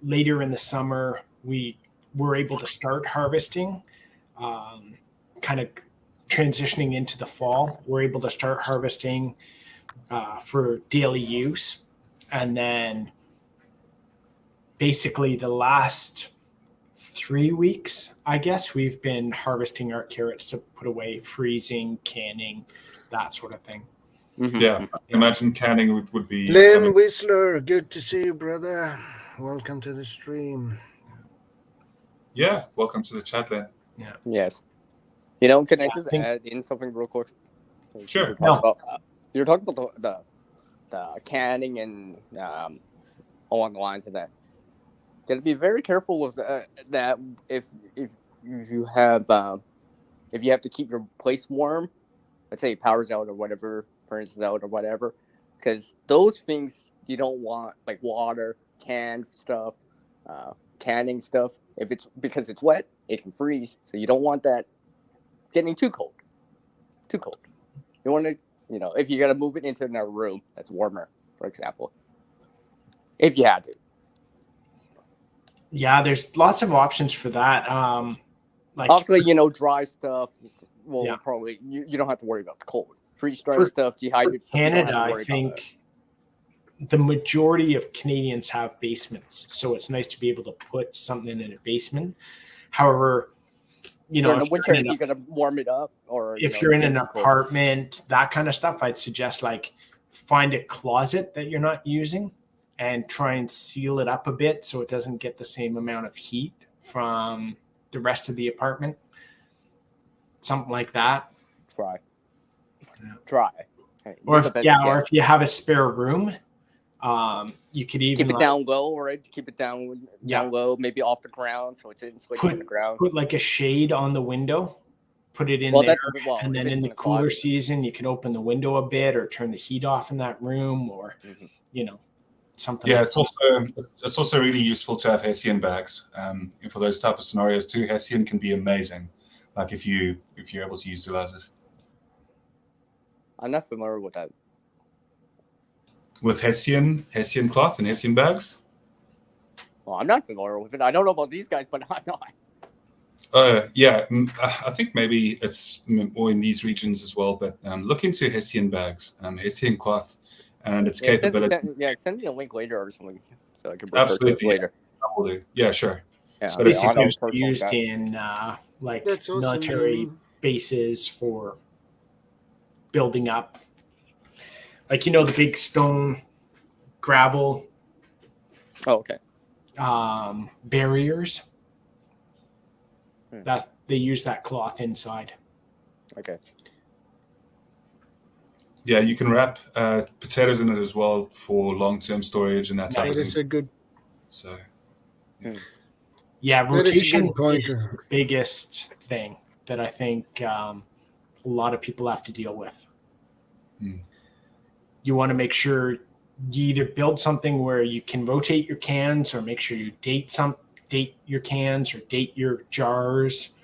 later in the summer, we were able to start harvesting, kind of transitioning into the fall. We're able to start harvesting for daily use. And then basically the last 3 weeks, I guess, we've been harvesting our carrots to put away, freezing, canning, that sort of thing. Mm-hmm. Yeah, imagine canning would be. Glenn Whistler, good to see you, brother. Welcome to the stream. Yeah, welcome to the chat then. Yeah. Yes. Can I just add in something real quick? Sure. You're talking about the canning and along the lines of that. Gotta be very careful with that if you have to keep your place warm, let's say power's out or whatever, furnace is out or whatever, because those things you don't want, like water, canned stuff, canning stuff. Because it's wet, it can freeze. So you don't want that getting too cold. You want to, if you got to move it into another room that's warmer, for example, if you had to. Yeah, there's lots of options for that. Obviously, dry stuff, Yeah. probably you don't have to worry about the cold. Freeze-dried stuff, dehydrated stuff. Canada, I think the majority of Canadians have basements, so it's nice to be able to put something in a basement. However, you know, in the winter, you got to warm it up, or if you're in an apartment, that kind of stuff, I'd suggest like find a closet that you're not using and try and seal it up a bit so it doesn't get the same amount of heat from the rest of the apartment. Something like that. Try. Or if you have a spare room, you could even keep it down low, right? Keep it down low, maybe off the ground, so it's insulated on the ground. Put like a shade on the window, put it in there, and then in the cooler season, you can open the window a bit or turn the heat off in that room, or you know, something. Yeah, it's also really useful to have Hessian bags for those type of scenarios too. Hessian can be amazing, like if you're able to utilize it. I'm not familiar with that. With Hessian cloth and Hessian bags? Well, I'm not familiar with it. I don't know about these guys, but I'm not. Yeah, I think maybe it's more in these regions as well, but look into Hessian bags, Hessian cloth, and its capability. Send me a link later or something so I can refer to it later. I will do. Yeah, sure. Yeah, so this is used in like military bases for building up, like, you know, the big stone gravel barriers. They use that cloth inside. Okay. Yeah, you can wrap potatoes in it as well for long-term storage and that type of thing. That's a good. So. Yeah, rotation is the biggest thing that I think a lot of people have to deal with. You want to make sure you either build something where you can rotate your cans, or make sure you date your cans or date your jars.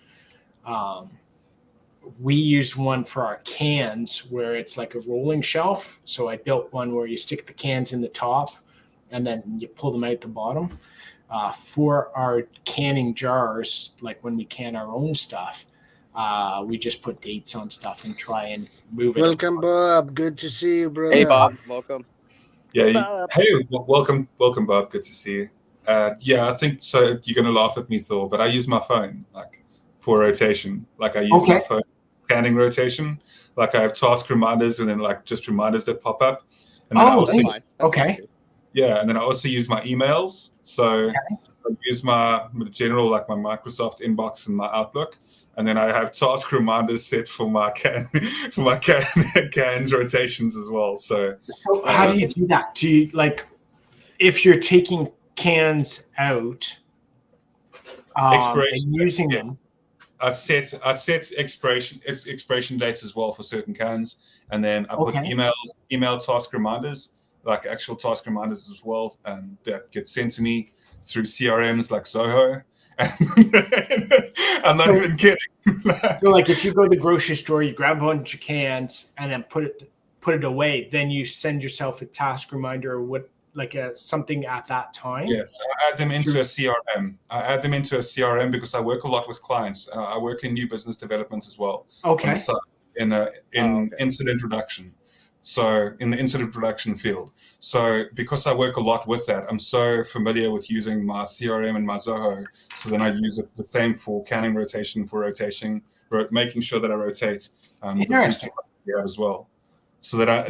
We use one for our cans where it's like a rolling shelf. So I built one where you stick the cans in the top and then you pull them out the bottom. For our canning jars, like when we can our own stuff, we just put dates on stuff and try and move it. Welcome, Bob. Good to see you, bro. Hey, Bob. Welcome. Yeah. Welcome, Bob. Good to see you. Yeah, I think so. You're gonna laugh at me, Thor, but I use my phone for rotation. Like I use my phone canning rotation. Like I have task reminders and then like just reminders that pop up. And then Yeah, and then I also use my emails. So I use my general, like my Microsoft inbox and my Outlook. And then I have task reminders set for my cans rotations as well. So how do you do that? Do you, like, if you're taking cans out and using them? I set expiration dates as well for certain cans, and then I put email task reminders, like actual task reminders as well, and that get sent to me through CRMs like Zoho. I'm not even kidding. So like if you go to the grocery store, you grab a bunch of cans and then put it away, then you send yourself a task reminder or something at that time. Yes, I add them into a CRM. Because I work a lot with clients. I work in new business development as well. Okay. In incident reduction. So in the incident reduction field. So because I work a lot with that, I'm so familiar with using my CRM and my Zoho. So then I use it the same for canning rotation, making sure that I rotate as well. So that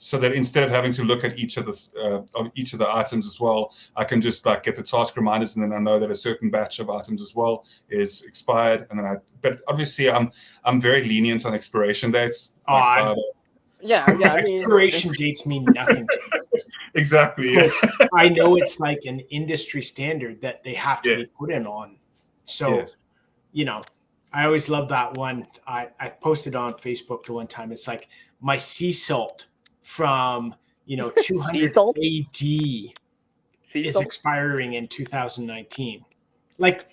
so that instead of having to look at each of the items as well, I can just like get the task reminders, and then I know that a certain batch of items as well is expired. And then but obviously I'm very lenient on expiration dates. Expiration dates mean nothing to me. Exactly. Yeah. I know it's like an industry standard that they have to be put in on. So, you know, I always love that one. I posted on Facebook the one time. It's like my sea salt from 200 AD is expiring in 2019. Like,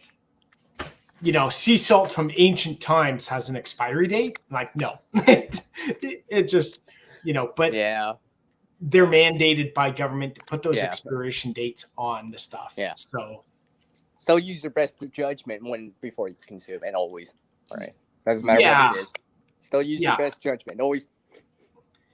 sea salt from ancient times has an expiry date. Like, no, it just, but they're mandated by government to put those expiration dates on the stuff. Yeah. So use your best judgment before you consume, and always. All right. Doesn't matter Yeah. what it is. Still use your best judgment. Always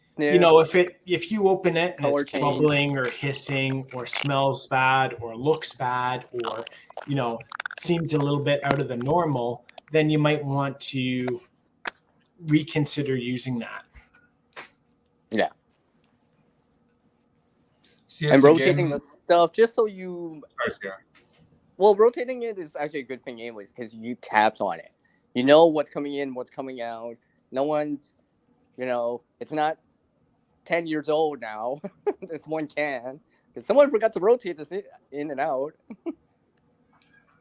sniff. You know, if you open it and Color it's change. bubbling or hissing or smells bad or looks bad or, you know, seems a little bit out of the normal, then you might want to reconsider using that. Yeah. See, And it's rotating again- the stuff just so you. Sorry, Well, rotating it is actually a good thing, anyways, because you taps on it. You know what's coming in, what's coming out. No one's, you know, it's not 10 years old now. This one can. Because someone forgot to rotate this in and out.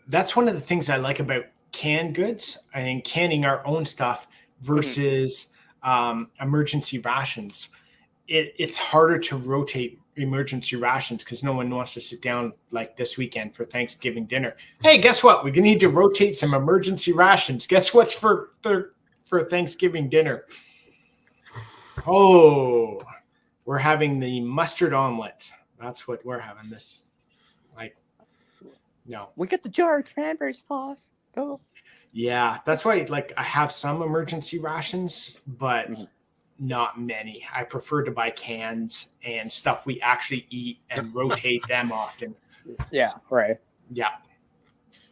That's one of the things I like about canned goods and canning our own stuff versus emergency rations. It's harder to rotate emergency rations because no one wants to sit down like this weekend for Thanksgiving dinner. Hey, guess what? We're gonna need to rotate some emergency rations. Guess what's for Thanksgiving dinner? Oh, we're having the mustard omelet. That's what we're having this. Like, no. We get the jar of cranberry sauce. Oh. Yeah, that's why. Like, I have some emergency rations, but not many. I prefer to buy cans and stuff we actually eat and rotate them often. Yeah, right. Yeah.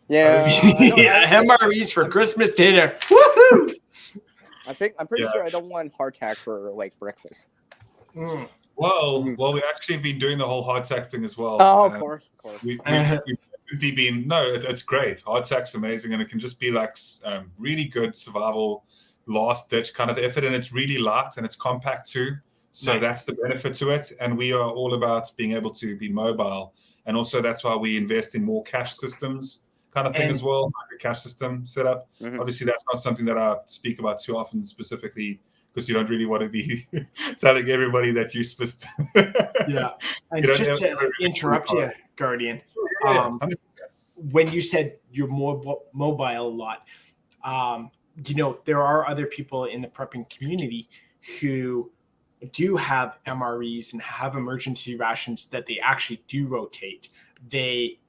Yeah. Yeah, MREs for Christmas dinner. Woohoo! I'm pretty sure I don't want hardtack for like breakfast. Well, we actually have been doing the whole hardtack thing as well. Oh, of course. We've been it's great. Hardtack's amazing, and it can just be like really good survival, last ditch kind of effort, and it's really light and it's compact too. So that's the benefit to it. And we are all about being able to be mobile, and also that's why we invest in more cash systems kind of thing as well, like a cash system setup. Obviously, that's not something that I speak about too often specifically, because you don't really want to be telling everybody that you're supposed to. Yeah. And just to interrupt you, Guardian, when you said you're more mobile a lot, you know, there are other people in the prepping community who do have MREs and have emergency rations that they actually do rotate. They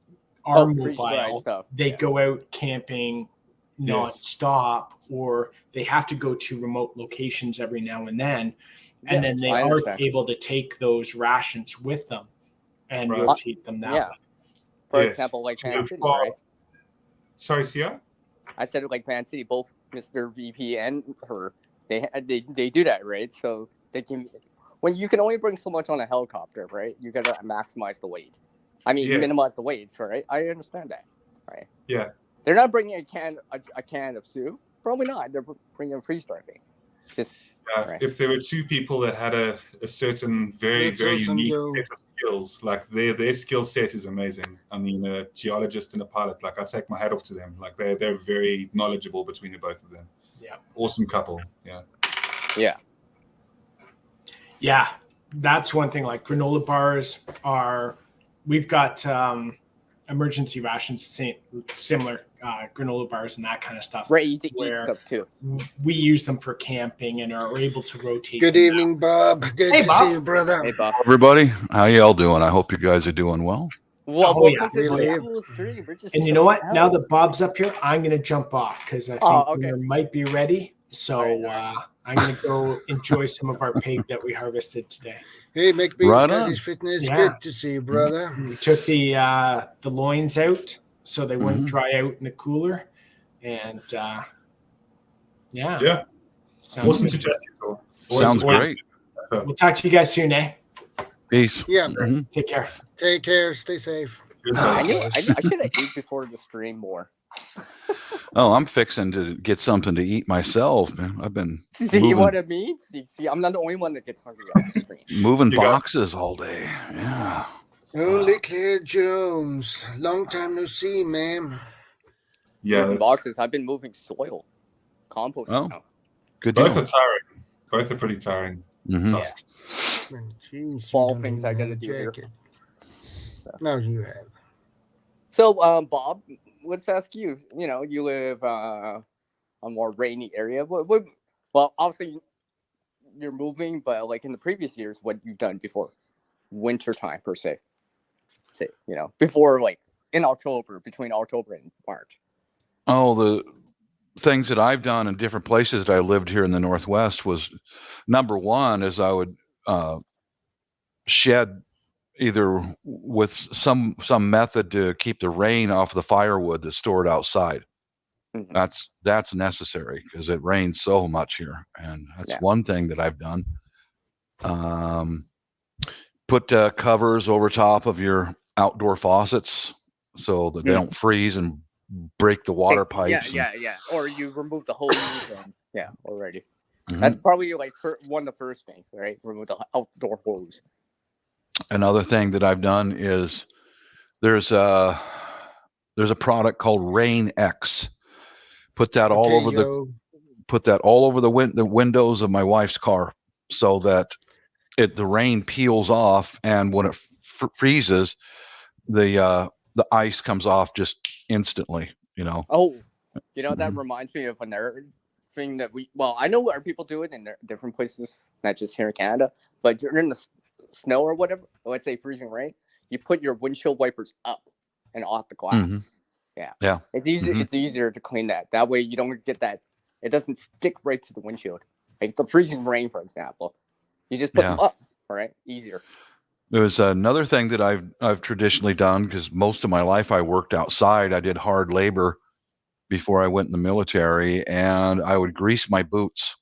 are mobile. They go out camping non-stop, or they have to go to remote locations every now and then, and then they are able to take those rations with them and rotate them that way. For example, like Van City, right? Sorry, Sia? I said like Van City, both Mr. VP and her, they do that, right? So they can, when you can only bring so much on a helicopter, right? You gotta maximize the weight. I mean, minimize the weights, right? I understand that, right? Yeah. They're not bringing a can of soup. Probably not. They're bringing freeze-driving. Just if there were two people that had a certain very unique set of skills, like their skill set is amazing. I mean, a geologist and a pilot, like I take my hat off to them. Like they're very knowledgeable between the both of them. Yeah. Awesome couple. Yeah. Yeah. Yeah. That's one thing. Like granola bars we've got emergency rations, similar granola bars and that kind of stuff. Right, you eat stuff too. We use them for camping and are able to rotate. Good evening, Bob. Good to see you, brother. Hey, Bob. Everybody, how y'all doing? I hope you guys are doing well. Well, welcome to the cool stream. And you know what? Now that Bob's up here, I'm going to jump off because I think dinner might be ready. So I'm going to go enjoy some of our pig that we harvested today. Hey, McBean's Scottish Fitness. Yeah. Good to see you, brother. We took the loins out so they wouldn't dry out in the cooler. And Sounds suggestion. Sounds great. We'll talk to you guys soon, eh? Peace. Yeah. Take care. Take care. Stay safe. I should have ate before the stream more. Oh, I'm fixing to get something to eat myself, man. I've been See what I mean? See, I'm not the only one that gets hungry on the stream. moving boxes all day. Yeah. Only Claire Jones. Long time no see, ma'am. Yeah. Moving boxes. I've been moving soil, compost now. Good. Both are tiring. Both are pretty tiring. Tasks. Jeez, Fall things I gotta do here. No, you have. So, Bob, let's ask you. You know, you live a more rainy area. Well, obviously you're moving, but like in the previous years, what you've done before winter time per se. Say, you know, before like in October, between October and March. Oh, things that I've done in different places that I lived here in the Northwest was, number one is I would shed either with some method to keep the rain off the firewood that's stored outside. Mhm. That's necessary because it rains so much here, and that's Yeah. one thing that I've done. Put covers over top of your outdoor faucets so that they don't freeze and break the water pipes. Yeah. Or you remove the hose and already. Mhm. That's probably like one of the first things, right? Remove the outdoor hose. Another thing that I've done is there's a product called Rain X. Put that all over the windows of my wife's car so that the rain peels off, and when it freezes, the ice comes off just instantly. Oh, that reminds me of another thing that I know where people do it in different places, not just here in Canada, but during the snow or whatever, let's say freezing rain, you put your windshield wipers up and off the glass. Mm-hmm. Yeah. It's easier. Mm-hmm. It's easier to clean that. That way you don't get that. It doesn't stick right to the windshield. Like the freezing rain, for example, you just put them up. All right, easier. There's another thing that I've traditionally done because most of my life I worked outside. I did hard labor before I went in the military, and I would grease my boots.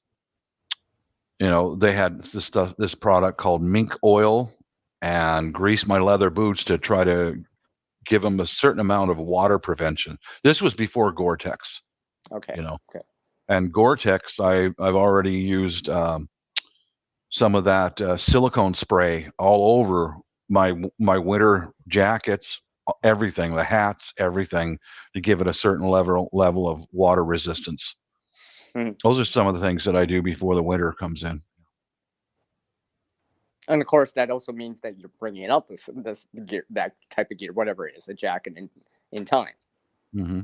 They had this product called mink oil, and grease my leather boots to try to give them a certain amount of water prevention. This was before Gore-Tex. Okay. Okay. And Gore-Tex, I've already used some of that silicone spray all over my winter jackets, everything, the hats, everything, to give it a certain level of water resistance. Those are some of the things that I do before the winter comes in. And of course, that also means that you're bringing out this gear, that type of gear, whatever it is, a jacket in time. Mm-hmm.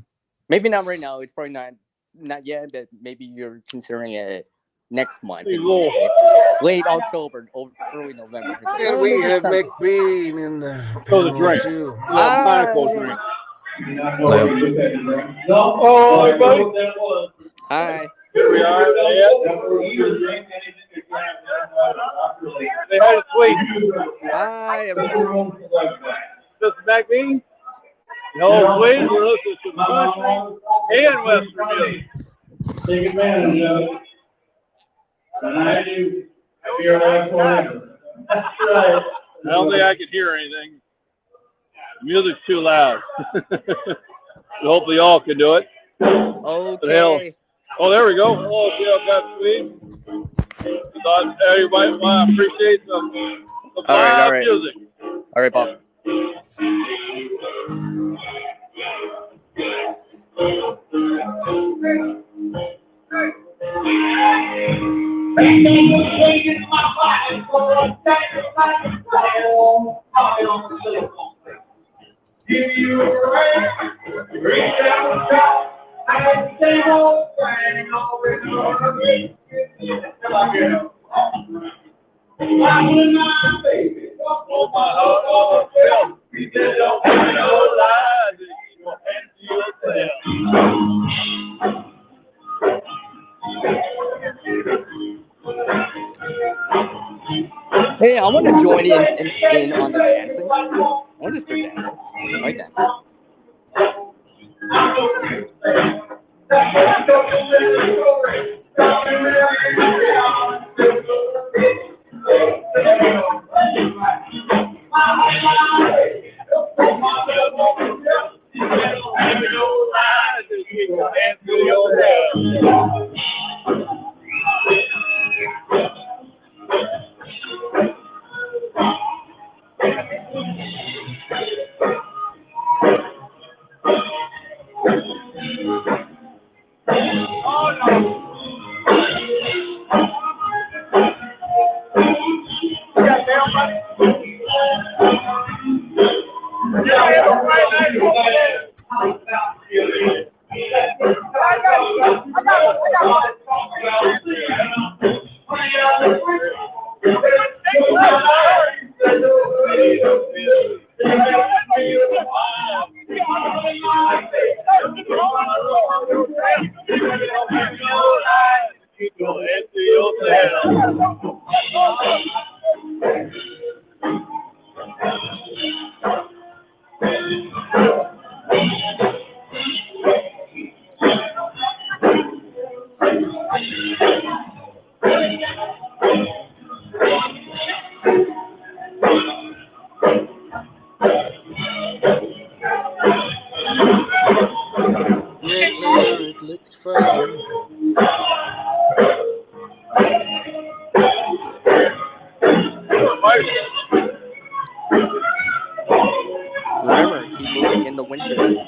Maybe not right now. It's probably not yet, but maybe you're considering it next month, late October, early November. And we have McBean in the panel too. Oh, everybody. Hi. Here we are. Say hi to Swede. Hi, everyone. This is McBean. No, Swede. We're listening to the country and Western music. Take advantage of it. And I do. I'll be your life forever. That's right. I don't think I can hear anything. The music's too loud. Hopefully y'all can do it. Okay. Oh, there we go. Oh, yeah, that's sweet. Thought everybody appreciate some all right. music. All right, Bob. Give you a ring, reach out, I say, oh, bang, over me. Come on, girl. I want my baby, oh, my heart, oh, yeah. We said, don't have no lies, keep your hands to yourself. Hey, I want to join in on the dancing. I want to start dancing. I like dancing.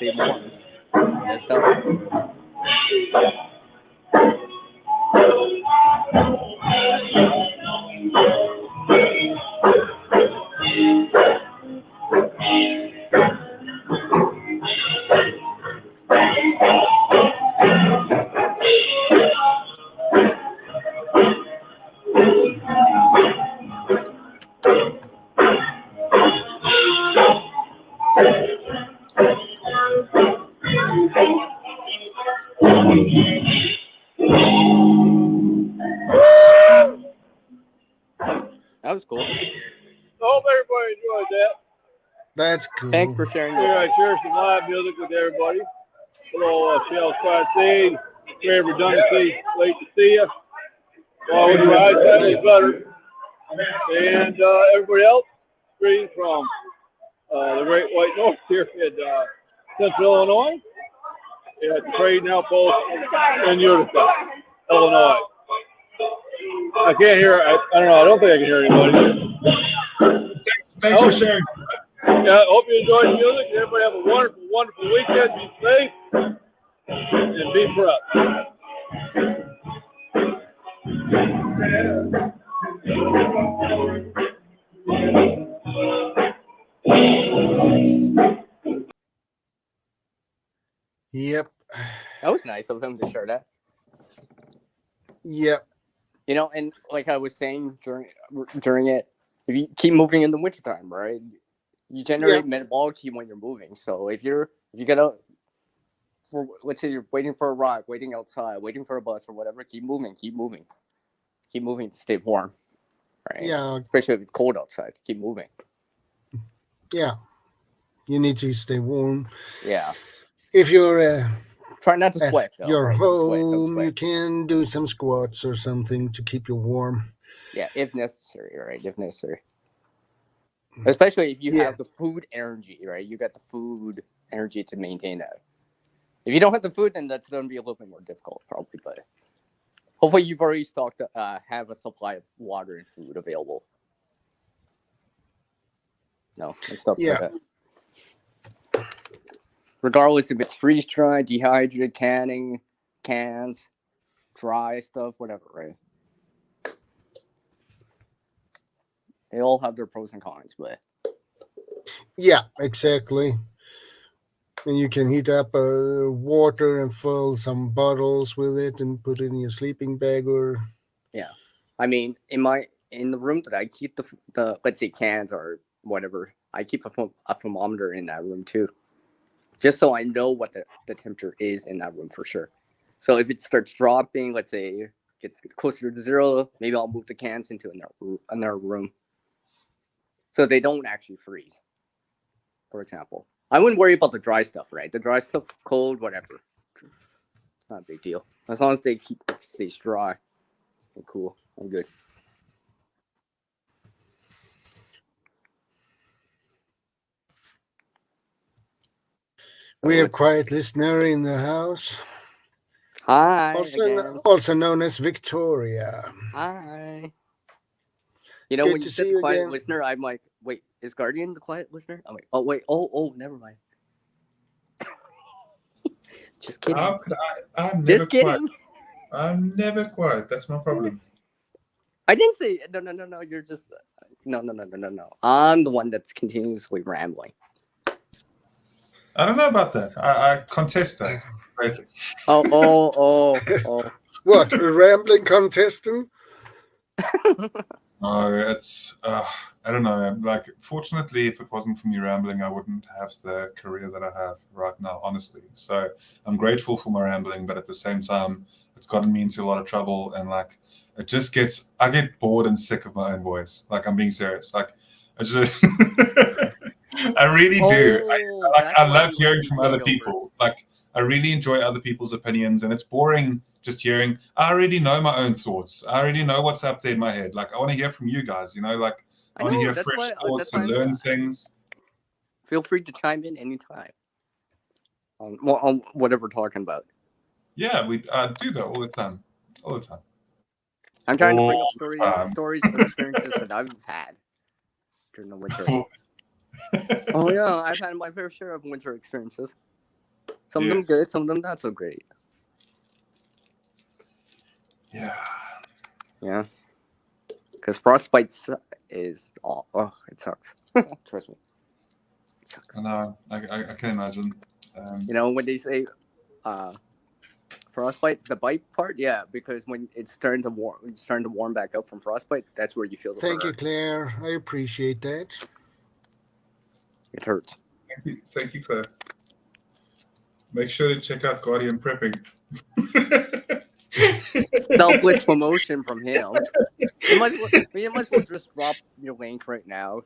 stay warm. That's how. That was cool. I hope everybody enjoyed that. That's cool. Thanks for sharing. Here I share some live music with everybody. Hello, ShadowScoutSwede. Great redundancy. Late to see you. Well, with your eyesight is better. And everybody else, greetings from the Great White North here in Central Illinois. At the Trading Outpost in Utica, Illinois. I can't hear. I don't know. I don't think I can hear anybody. Thanks for sharing. Yeah, hope you enjoyed the music. Everybody have a wonderful, wonderful weekend. Be safe and be proud. Yep. That was nice of him to share that. Yep. You know, and like I was saying during it, if you keep moving in the wintertime, right? You generate metabolic heat when you're moving. So if you gotta, for let's say you're waiting for a ride, waiting outside, waiting for a bus or whatever, keep moving to stay warm, right? Yeah. Especially if it's cold outside, keep moving. Yeah. You need to stay warm. Yeah. If you're try not to at sweat, though. your Right? home, Don't sweat. you can do some squats or something to keep you warm. Yeah, if necessary, right? If necessary. Especially if you have the food energy, right? You got the food energy to maintain that. If you don't have the food, then that's going to be a little bit more difficult, probably. But hopefully, you've already stocked, have a supply of water and food available. No, and stuff like that. Regardless if it's freeze dried, dehydrated, canning, cans, dry stuff, whatever, right? They all have their pros and cons, but yeah, exactly. And you can heat up water and fill some bottles with it and put it in your sleeping bag or. Yeah, I mean, in the room that I keep the let's say cans or whatever, I keep a thermometer in that room too, just so I know what the temperature is in that room for sure. So if it starts dropping, let's say it gets closer to zero, maybe I'll move the cans into another room. So they don't actually freeze, for example. I wouldn't worry about the dry stuff, right? The dry stuff, cold, whatever. It's not a big deal. As long as they stays dry and cool, I'm good. We have quiet listener in the house. Hi. Also known as Victoria. Hi. You know, Good when to you said see you quiet again. listener, I'm like, wait, is Guardian the quiet listener? I'm like, oh, wait, oh, never mind. Just kidding. How could I'm Just never quiet. kidding. I'm never quiet. That's my problem. I didn't say, no, you're just, no. I'm the one that's continuously rambling. I don't know about that. I contest that greatly. Oh. What, a rambling contestant? No, it's I don't know. Like, fortunately, if it wasn't for me rambling, I wouldn't have the career that I have right now, honestly. So I'm grateful for my rambling, but at the same time, it's gotten me into a lot of trouble, and like I get bored and sick of my own voice. Like, I'm being serious. Like, it's just I really do. I love hearing from other people. Like, I really enjoy other people's opinions, and it's boring just hearing. I already know my own thoughts. I already know what's up there in my head. Like, I want to hear from you guys. You know, like I want to hear fresh thoughts and learn things. Feel free to chime in anytime on whatever we're talking about. Yeah, we do that all the time. All the time. I'm trying to bring up stories and experiences that I've had during the winter. Oh yeah, I've had my fair share of winter experiences. Some of them good, some of them not so great. Yeah. Yeah. Because frostbite is all. Oh, it sucks. Trust me. It sucks. I know. I can imagine. You know, when they say frostbite, the bite part, yeah, because when it's starting to warm back up from frostbite, that's where you feel the Thank you, burn. Claire. I appreciate that. It hurts. Thank you, Claire. Make sure to check out Guardian Prepping. Selfless promotion from him. You might as well just drop your link right now.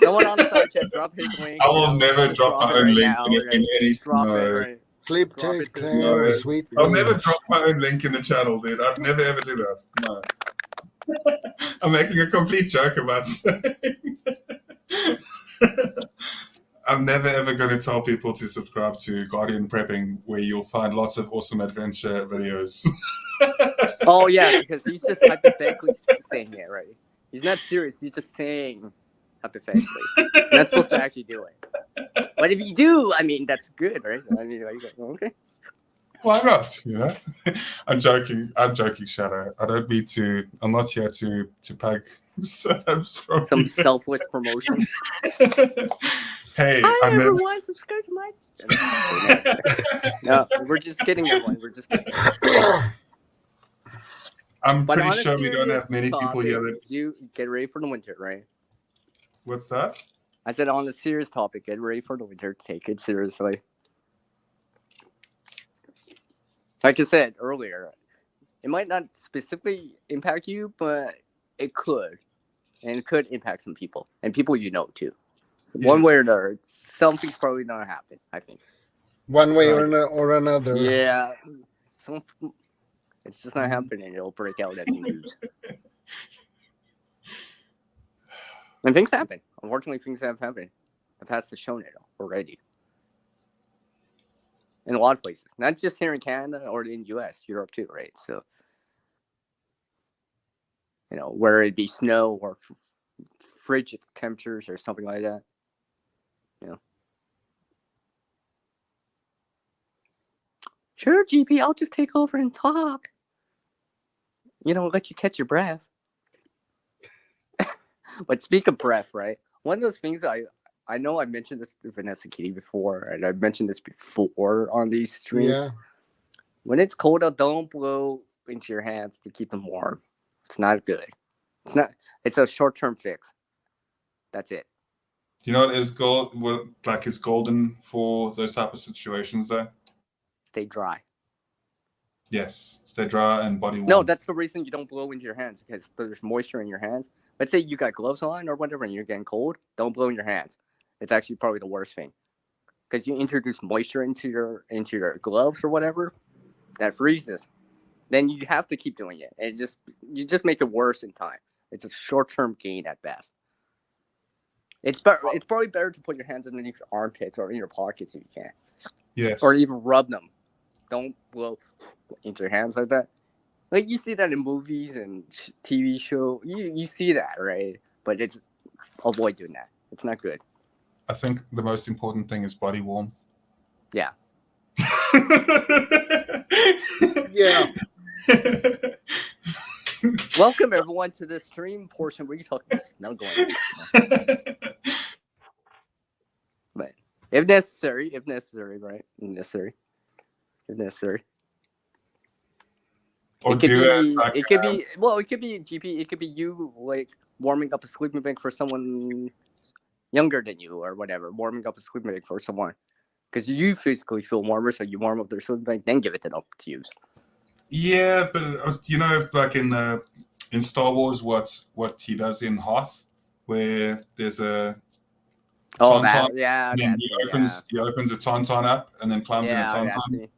Someone on the side chat, drop his link. I will never drop my own link in any. Drop No. it right. Sleep Drop tight, it to Claire. No. Sweet I'll never dreams. drop my own link in the channel, dude. I'd never ever do that. No. I'm making a complete joke about saying. I'm never ever going to tell people to subscribe to Guardian Prepping, where you'll find lots of awesome adventure videos. Oh yeah, because he's just hypothetically saying it, right? He's not serious. He's just saying hypothetically. You're not supposed to actually do it. But if you do, I mean, that's good, right? I mean, like, okay. Why not? You know, I'm joking. I'm joking, Shadow. I don't mean to. I'm not here to peg some selfless promotion. Hey, hi everyone, subscribe to my. No, we're just kidding, everyone. We're just kidding. I'm pretty sure we don't have many people here that. You get ready for the winter, right? What's that? I said on a serious topic, get ready for the winter. Take it seriously. Like I said earlier, it might not specifically impact you, but it could. And it could impact some people. And people you know, too. So yes. One way or another, something's probably going to happen, I think. One way or another. Yeah. It's just not happening. It'll break out as news. And things happen. Unfortunately, things have happened. The past has shown it already. In a lot of places. Not just here in Canada or in the US, Europe too, right? So, you know, where it'd be snow or frigid temperatures or something like that. You know. Sure, GP, I'll just take over and talk. You know, let you catch your breath. But speak of breath, right? One of those things I know I mentioned this to Vanessa Kitty before, and I've mentioned this before on these streams. Yeah. When it's cold out, don't blow into your hands to keep them warm. It's not good. It's not. It's a short-term fix. That's it. Do you know what is golden for those type of situations though? Stay dry. Yes, stay dry and body warm. No, that's the reason you don't blow into your hands, because there's moisture in your hands. Let's say you got gloves on or whatever and you're getting cold, don't blow in your hands. It's actually probably the worst thing, because you introduce moisture into your gloves or whatever, that freezes. Then you have to keep doing it. And you just make it worse in time. It's a short-term gain at best. It's probably better to put your hands underneath your armpits or in your pockets if you can. Yes. Or even rub them. Don't blow into your hands like that. Like you see that in movies and TV show. You see that, right? But avoid doing that. It's not good. I think the most important thing is body warmth. Yeah. Yeah. Welcome everyone to the stream portion where you talk about snuggling. But if necessary, right? If necessary. Or it could be GP. It could be you like warming up a sleeping bag for someone younger than you or whatever. Warming up a sleeping bag for someone because you physically feel warmer, so you warm up their sleeping bag, then give it to them to use. Yeah, but you know, like in Star Wars, what he does in Hoth, where there's a tauntaun, he opens a tauntaun up and then climbs in a tauntaun.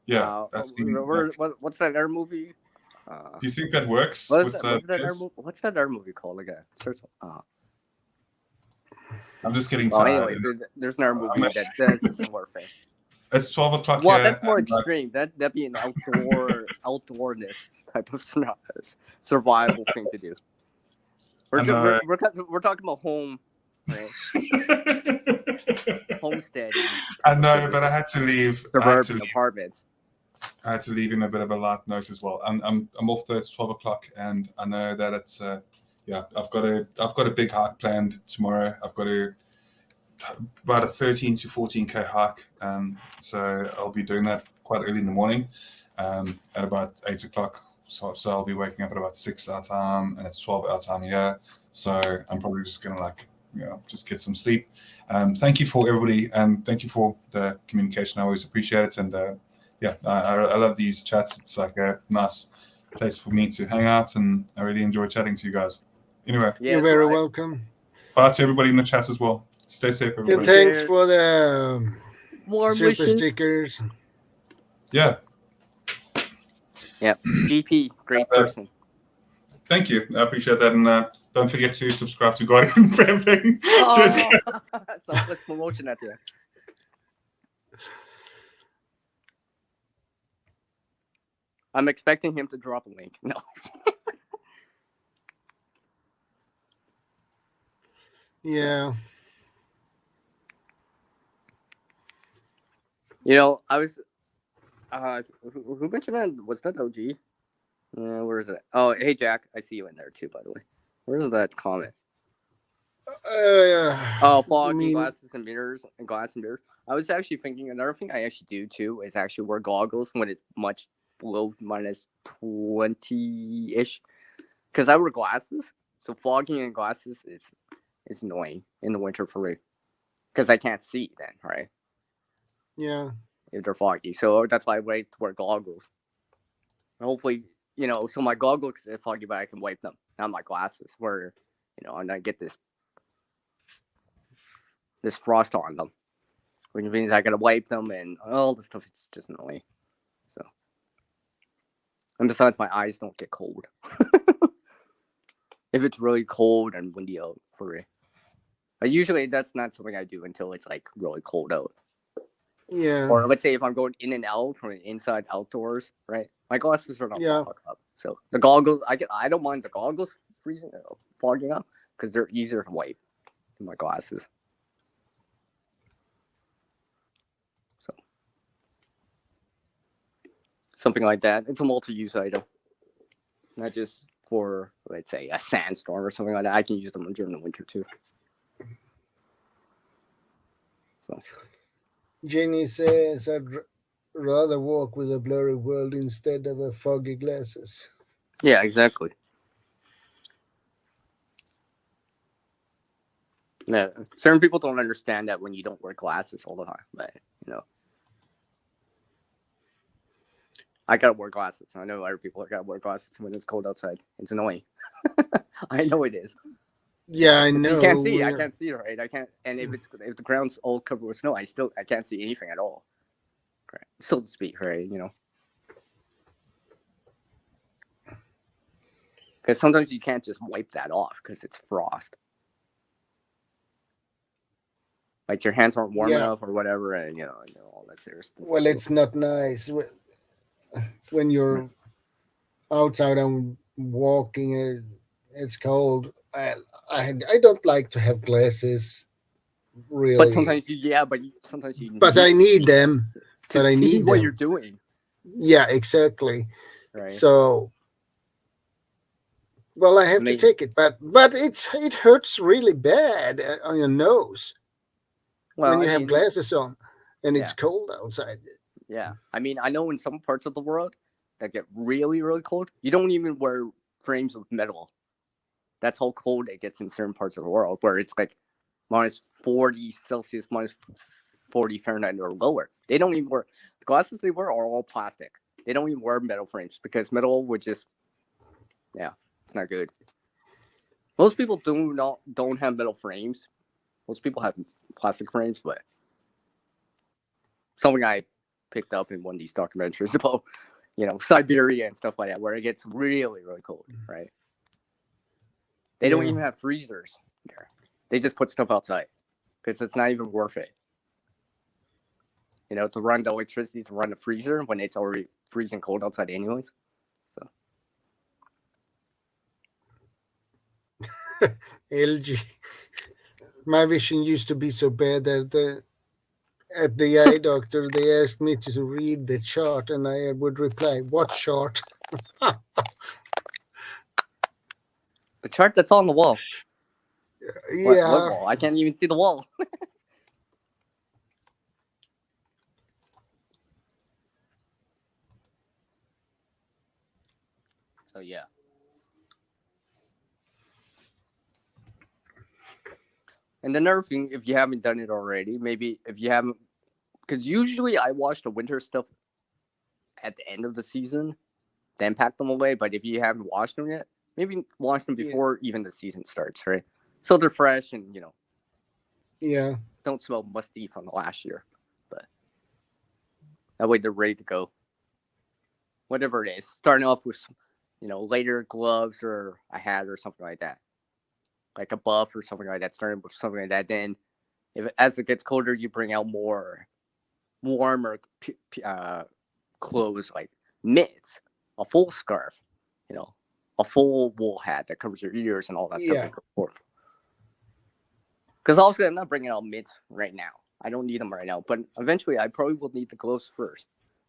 Yeah, what's that other movie? Do you think that works? What's that other movie called again? I'm just getting tired. Anyways, there's another movie that's a similar thing. It's 12 o'clock. Well, that's more extreme. That'd be an outdoorness type of survival thing to do. We're talking about home, right? homesteading. I know, but I had to leave. Suburban apartments. I had to leave in a bit of a light note as well. I'm off there. It's 12 o'clock, and I know that it's I've got a big hike planned tomorrow. I've got about a 13 to 14k hike. So I'll be doing that quite early in the morning, at about 8 o'clock. So I'll be waking up at about 6 our time, and it's 12 our time here. So I'm probably just gonna just get some sleep. Thank you for everybody, and thank you for the communication. I always appreciate it, and I love these chats. It's like a nice place for me to hang out, and I really enjoy chatting to you guys. Anyway, you're very welcome. Bye to everybody in the chat as well. Stay safe, everybody. And thanks for the warm super wishes. stickers. Yeah. Yeah. GP, great person. Thank you. I appreciate that. And don't forget to subscribe to Guardian Prepping. Selfless promotion at the end. I'm expecting him to drop a link. No. Yeah. I was. Who mentioned that? Was that OG? Where is it? Oh, hey Jack, I see you in there too. By the way, where's that comment? Foggy glasses and mirrors and glass and mirrors. I was actually thinking another thing I actually do too is actually wear goggles when it's much below minus 20-ish, because I wear glasses. So fogging in glasses is annoying in the winter for me, because I can't see then, right? Yeah. If they're foggy, so that's why I wait to wear goggles. And hopefully, so my goggles are foggy, but I can wipe them. Not my glasses, where and I get this frost on them, which means I gotta wipe them and all the stuff. It's just annoying. So, and besides, my eyes don't get cold if it's really cold and windy out for me. But usually, that's not something I do until it's like really cold out. Yeah. Or let's say if I'm going in and out from inside outdoors, right? My glasses are not fogged up. So the goggles, I don't mind the goggles freezing, fogging up, because they're easier to wipe than my glasses. So something like that. It's a multi-use item, not just for, let's say, a sandstorm or something like that. I can use them during the winter too. So. Jenny says, I'd rather walk with a blurry world instead of a foggy glasses. Yeah, exactly. Yeah, certain people don't understand that when you don't wear glasses all the time, but I gotta wear glasses. I know other people gotta wear glasses when it's cold outside. It's annoying. I know it is. Yeah, I know. You can't see. I can't see, right? I can't. And if the ground's all covered with snow, I can't see anything at all. Right. So to speak, right? Because sometimes you can't just wipe that off because it's frost. Like your hands aren't warm enough or whatever, and all that serious stuff. Well, it's not nice when you're outside and walking. It's cold. I don't like to have glasses, really. But sometimes you. But I need them. But I need what you're doing. Yeah, exactly. Right. So, well, I have to take it, but it hurts really bad on your nose when you have glasses on and it's cold outside. Yeah, I know in some parts of the world that get really, really cold, you don't even wear frames of metal. That's how cold it gets in certain parts of the world, where it's like minus 40 Celsius, minus 40 Fahrenheit or lower. They don't even wear the glasses they wear are all plastic. They don't even wear metal frames because metal would just, it's not good. Most people don't have metal frames. Most people have plastic frames, but something I picked up in one of these documentaries about, Siberia and stuff like that, where it gets really, really cold, right? They don't even have freezers there. They just put stuff outside because it's not even worth it. To run the electricity to run the freezer when it's already freezing cold outside anyways. So LG My vision used to be so bad that at the eye doctor they asked me to read the chart, and I would reply, "What chart?" The chart that's on the wall. What Yeah, wall? I can't even see the wall. So yeah. And another thing, if you haven't done it already, maybe if you haven't, because usually I watch the winter stuff at the end of the season, then pack them away. But if you haven't watched them yet, maybe watch them before even the season starts, right? So they're fresh and yeah, don't smell musty from the last year. But that way they're ready to go. Whatever it is, starting off with later gloves or a hat or something like that, like a buff or something like that. Starting with something like that, then as it gets colder, you bring out more warmer clothes like mitts, a full scarf, a full wool hat that covers your ears and all that yeah, stuff. Because obviously I'm not bringing out mitts right now. I don't need them right now, but eventually I probably will need the gloves first.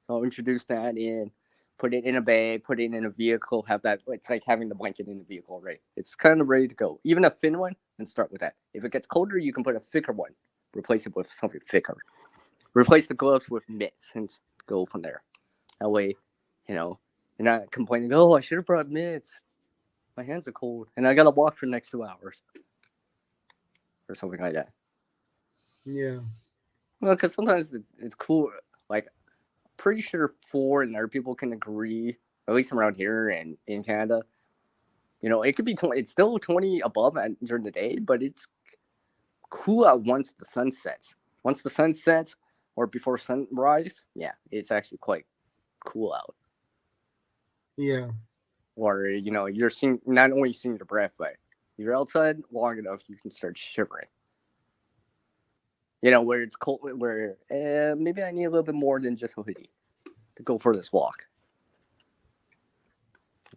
I'll introduce that in, put it in a bag, put it in a vehicle, have that. It's like having the blanket in the vehicle, right? It's kind of ready to go. Even a thin one, and start with that. If it gets colder, you can put a thicker one. Replace it with something thicker. Replace the gloves with mitts and go from there. That way, you're not complaining, oh, I should have brought mitts. My hands are cold. And I got to walk for the next 2 hours. Or something like that. yeah. Well, because sometimes it's cool. Like, pretty sure 4 and other people can agree, at least around here and in Canada. It could be 20. It's still 20 above during the day, but it's cool out once the sun sets. Once the sun sets or before sunrise, yeah, it's actually quite cool out. Yeah. Or you're seeing not only seeing your breath, but you're outside long enough, you can start shivering. Where it's cold, where maybe I need a little bit more than just a hoodie to go for this walk.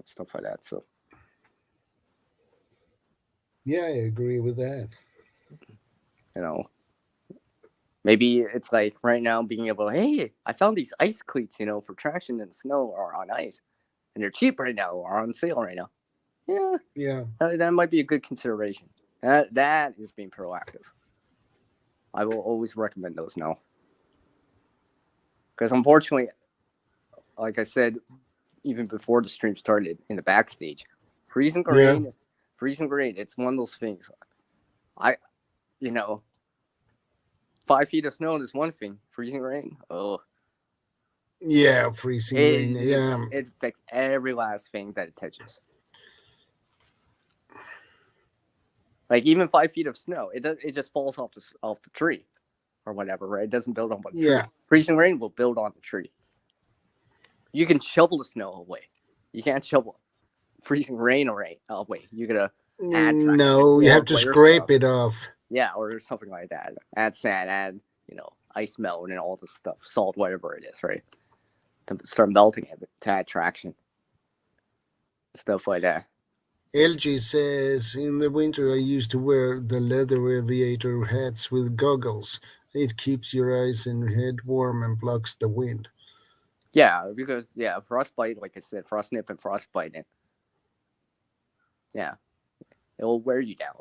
Stuff like that. So Yeah, I agree with that. maybe it's like right now being able to, hey, I found these ice cleats, for traction in snow or on ice. And they're cheap right now or on sale right now. Yeah. That might be a good consideration. That is being proactive. I will always recommend those now. Because unfortunately, like I said, even before the stream started in the backstage, freezing rain, it's one of those things. 5 feet of snow is one thing. Freezing rain, oh. Yeah, freezing rain. Yeah. It affects every last thing that it touches. Like even 5 feet of snow, it just falls off the tree, or whatever, right? It doesn't build on the tree. Freezing rain will build on the tree. You can shovel the snow away. You can't shovel freezing rain away. You gotta add traction. No, you have to scrape it off. Yeah, or something like that. Add sand, add ice melt and all this stuff, salt, whatever it is, right? To start melting it to add traction. Stuff like that. LG says, in the winter I used to wear the leather aviator hats with goggles. It keeps your eyes and head warm and blocks the wind. Yeah, because frostbite, like I said, frost nip and frostbite, it will wear you down.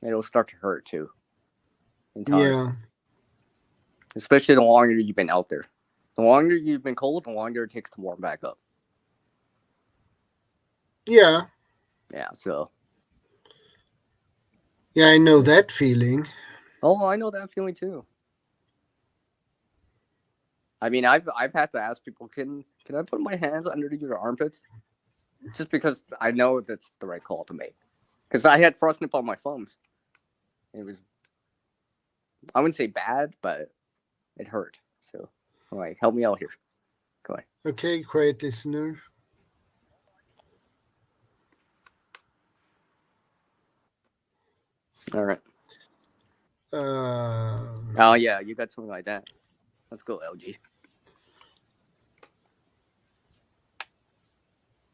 It'll start to hurt too. In time. Yeah. Especially the longer you've been out there. The longer you've been cold, the longer it takes to warm back up. Yeah. Yeah, so. Yeah, I know that feeling. Oh, I know that feeling too. I mean, I've had to ask people, can I put my hands under your armpits? Just because I know that's the right call to make. Because I had frost nip on my thumbs. It was, I wouldn't say bad, but it hurt. So, I'm like, help me out here. Go ahead. Okay, quiet listener. All right. Oh, yeah, you got something like that. Let's go, LG.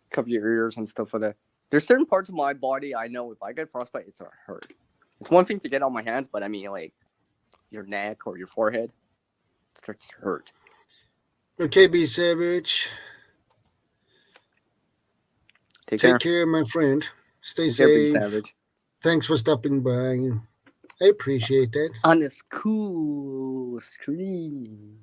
Cover your ears and stuff like that. There's certain parts of my body I know if I get frostbite, it's gonna hurt. It's one thing to get on my hands, but I mean, like your neck or your forehead, it starts to hurt. Okay, be savage. Take Take care. care, my friend. Stay Take care, Big safe. Savage. Thanks for stopping by. I appreciate that. On this cool screen.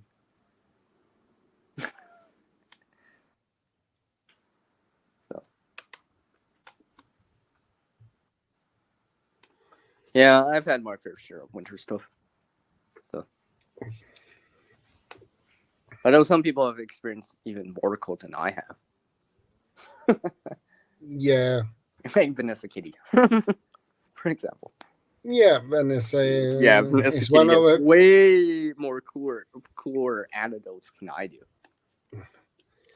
Yeah, I've had my fair share of winter stuff. So, I know some people have experienced even more cold than I have. Yeah. Like Vanessa Kitty, for example. Yeah, Vanessa. Yeah, Vanessa is Kitty one of has it. way more cooler anecdotes than I do.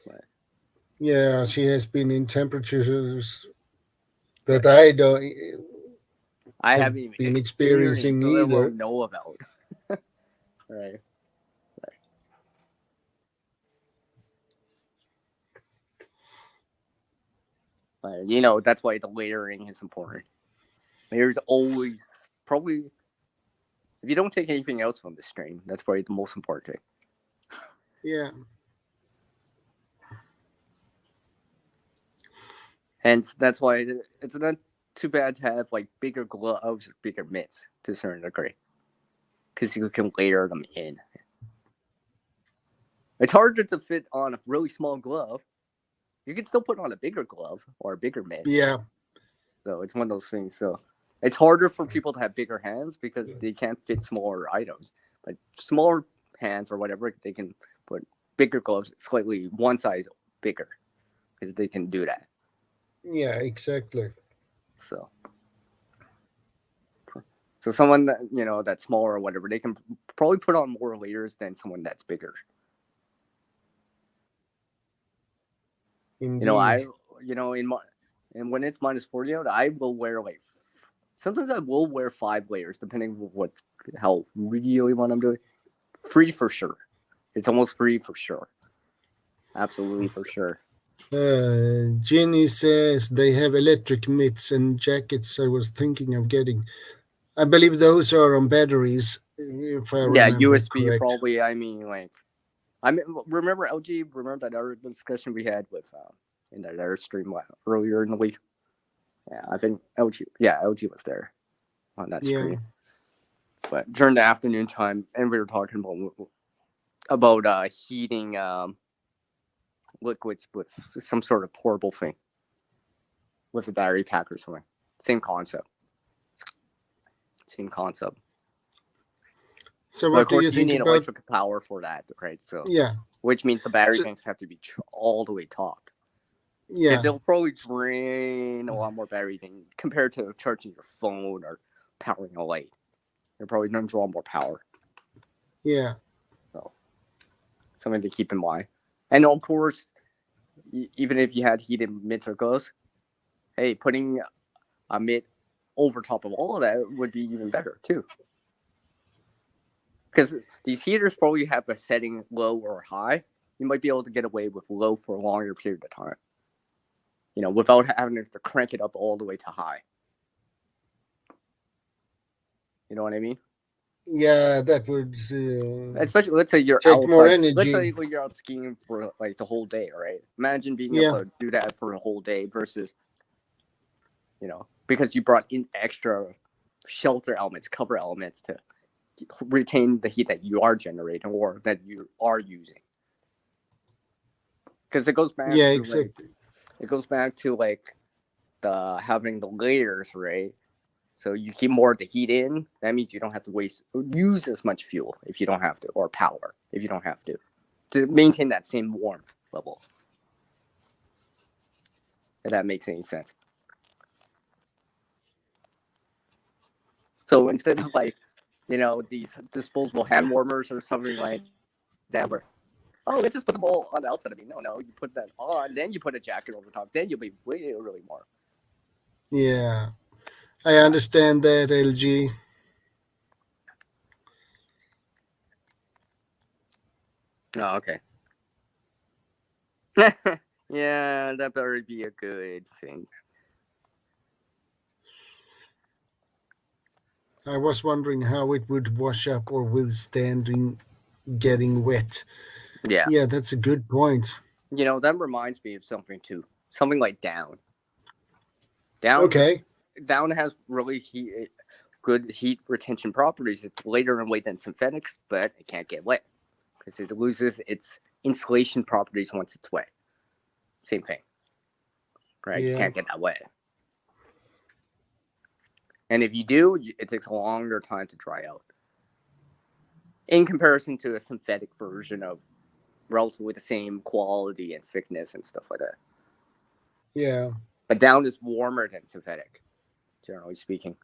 But, Yeah, she has been in temperatures that I don't I have haven't even been experienced, experiencing so let either. alone know about. Right. You know, that's why the layering is important. Layers always probably, if you don't take anything else from the stream, that's probably the most important thing. Yeah. Hence, that's why it's not too bad to have like bigger gloves, bigger mitts to a certain degree, because you can layer them in. It's harder to fit on a really small glove. You can still put on a bigger glove or a bigger mitt. Yeah. So it's one of those things. So it's harder for people to have bigger hands because they can't fit smaller items. But smaller hands or whatever, they can put bigger gloves, slightly one size bigger, because they can do that. Yeah, exactly. So someone that, you know, that's smaller or whatever, they can probably put on more layers than someone that's bigger. Indeed. And when it's -40 out, I will wear like, sometimes I will wear 5 layers depending on how really what I'm doing. Free for sure. It's almost free for sure. Absolutely for sure. Jenny says they have electric mitts and jackets I was thinking of getting. I believe those are on batteries, if I remember USB correct. probably. I mean, remember LG? Remember that other discussion we had with in that other stream earlier in the week? Yeah, I think LG. Yeah, LG was there on that stream. But during the afternoon time, and we were talking about heating liquids with some sort of portable thing with a battery pack or something. Same concept. So but what of course, do you think need about electric power for that, right? So yeah, which means the battery banks have to be all the way topped. yeah, Because it'll probably drain a lot more battery than compared to charging your phone or powering a light. You're probably going to draw more power. Yeah. So something to keep in mind. And of course, even if you had heated mitts or gloves, hey, putting a mitt over top of all of that would be even better too. Because these heaters probably have a setting low or high. You might be able to get away with low for a longer period of time. You know, without having to crank it up all the way to high. You know what I mean? Yeah, that would. Especially, let's say you're take more outside. energy. Let's say you're out skiing for like the whole day, right? Imagine being able to do that for a whole day versus, you know, because you brought in extra shelter elements, cover elements to retain the heat that you are generating or that you are using. Because it goes back to exactly. It goes back to like having the layers, right? So you keep more of the heat in. That means you don't have to use as much fuel if you don't have to, or power if you don't have to maintain that same warmth level. If that makes any sense. So instead of like, you know, these disposable hand warmers or something like that, where, oh, let's just put them all on the outside of me. No, you put that on, then you put a jacket over top, then you'll be way really warm. Yeah, I understand that, LG. Oh, okay. Yeah, that better be a good thing. I was wondering how it would wash up or withstanding getting wet. Yeah. Yeah, that's a good point. That reminds me of something too. Something like down. Down Okay. Down has really good heat retention properties. It's lighter in weight than synthetics, but it can't get wet because it loses its insulation properties once it's wet. Same thing, right? You Yeah. can't get that wet. And if you do, it takes a longer time to dry out. In comparison to a synthetic version of relatively the same quality and thickness and stuff like that. Yeah. But down is warmer than synthetic, generally speaking.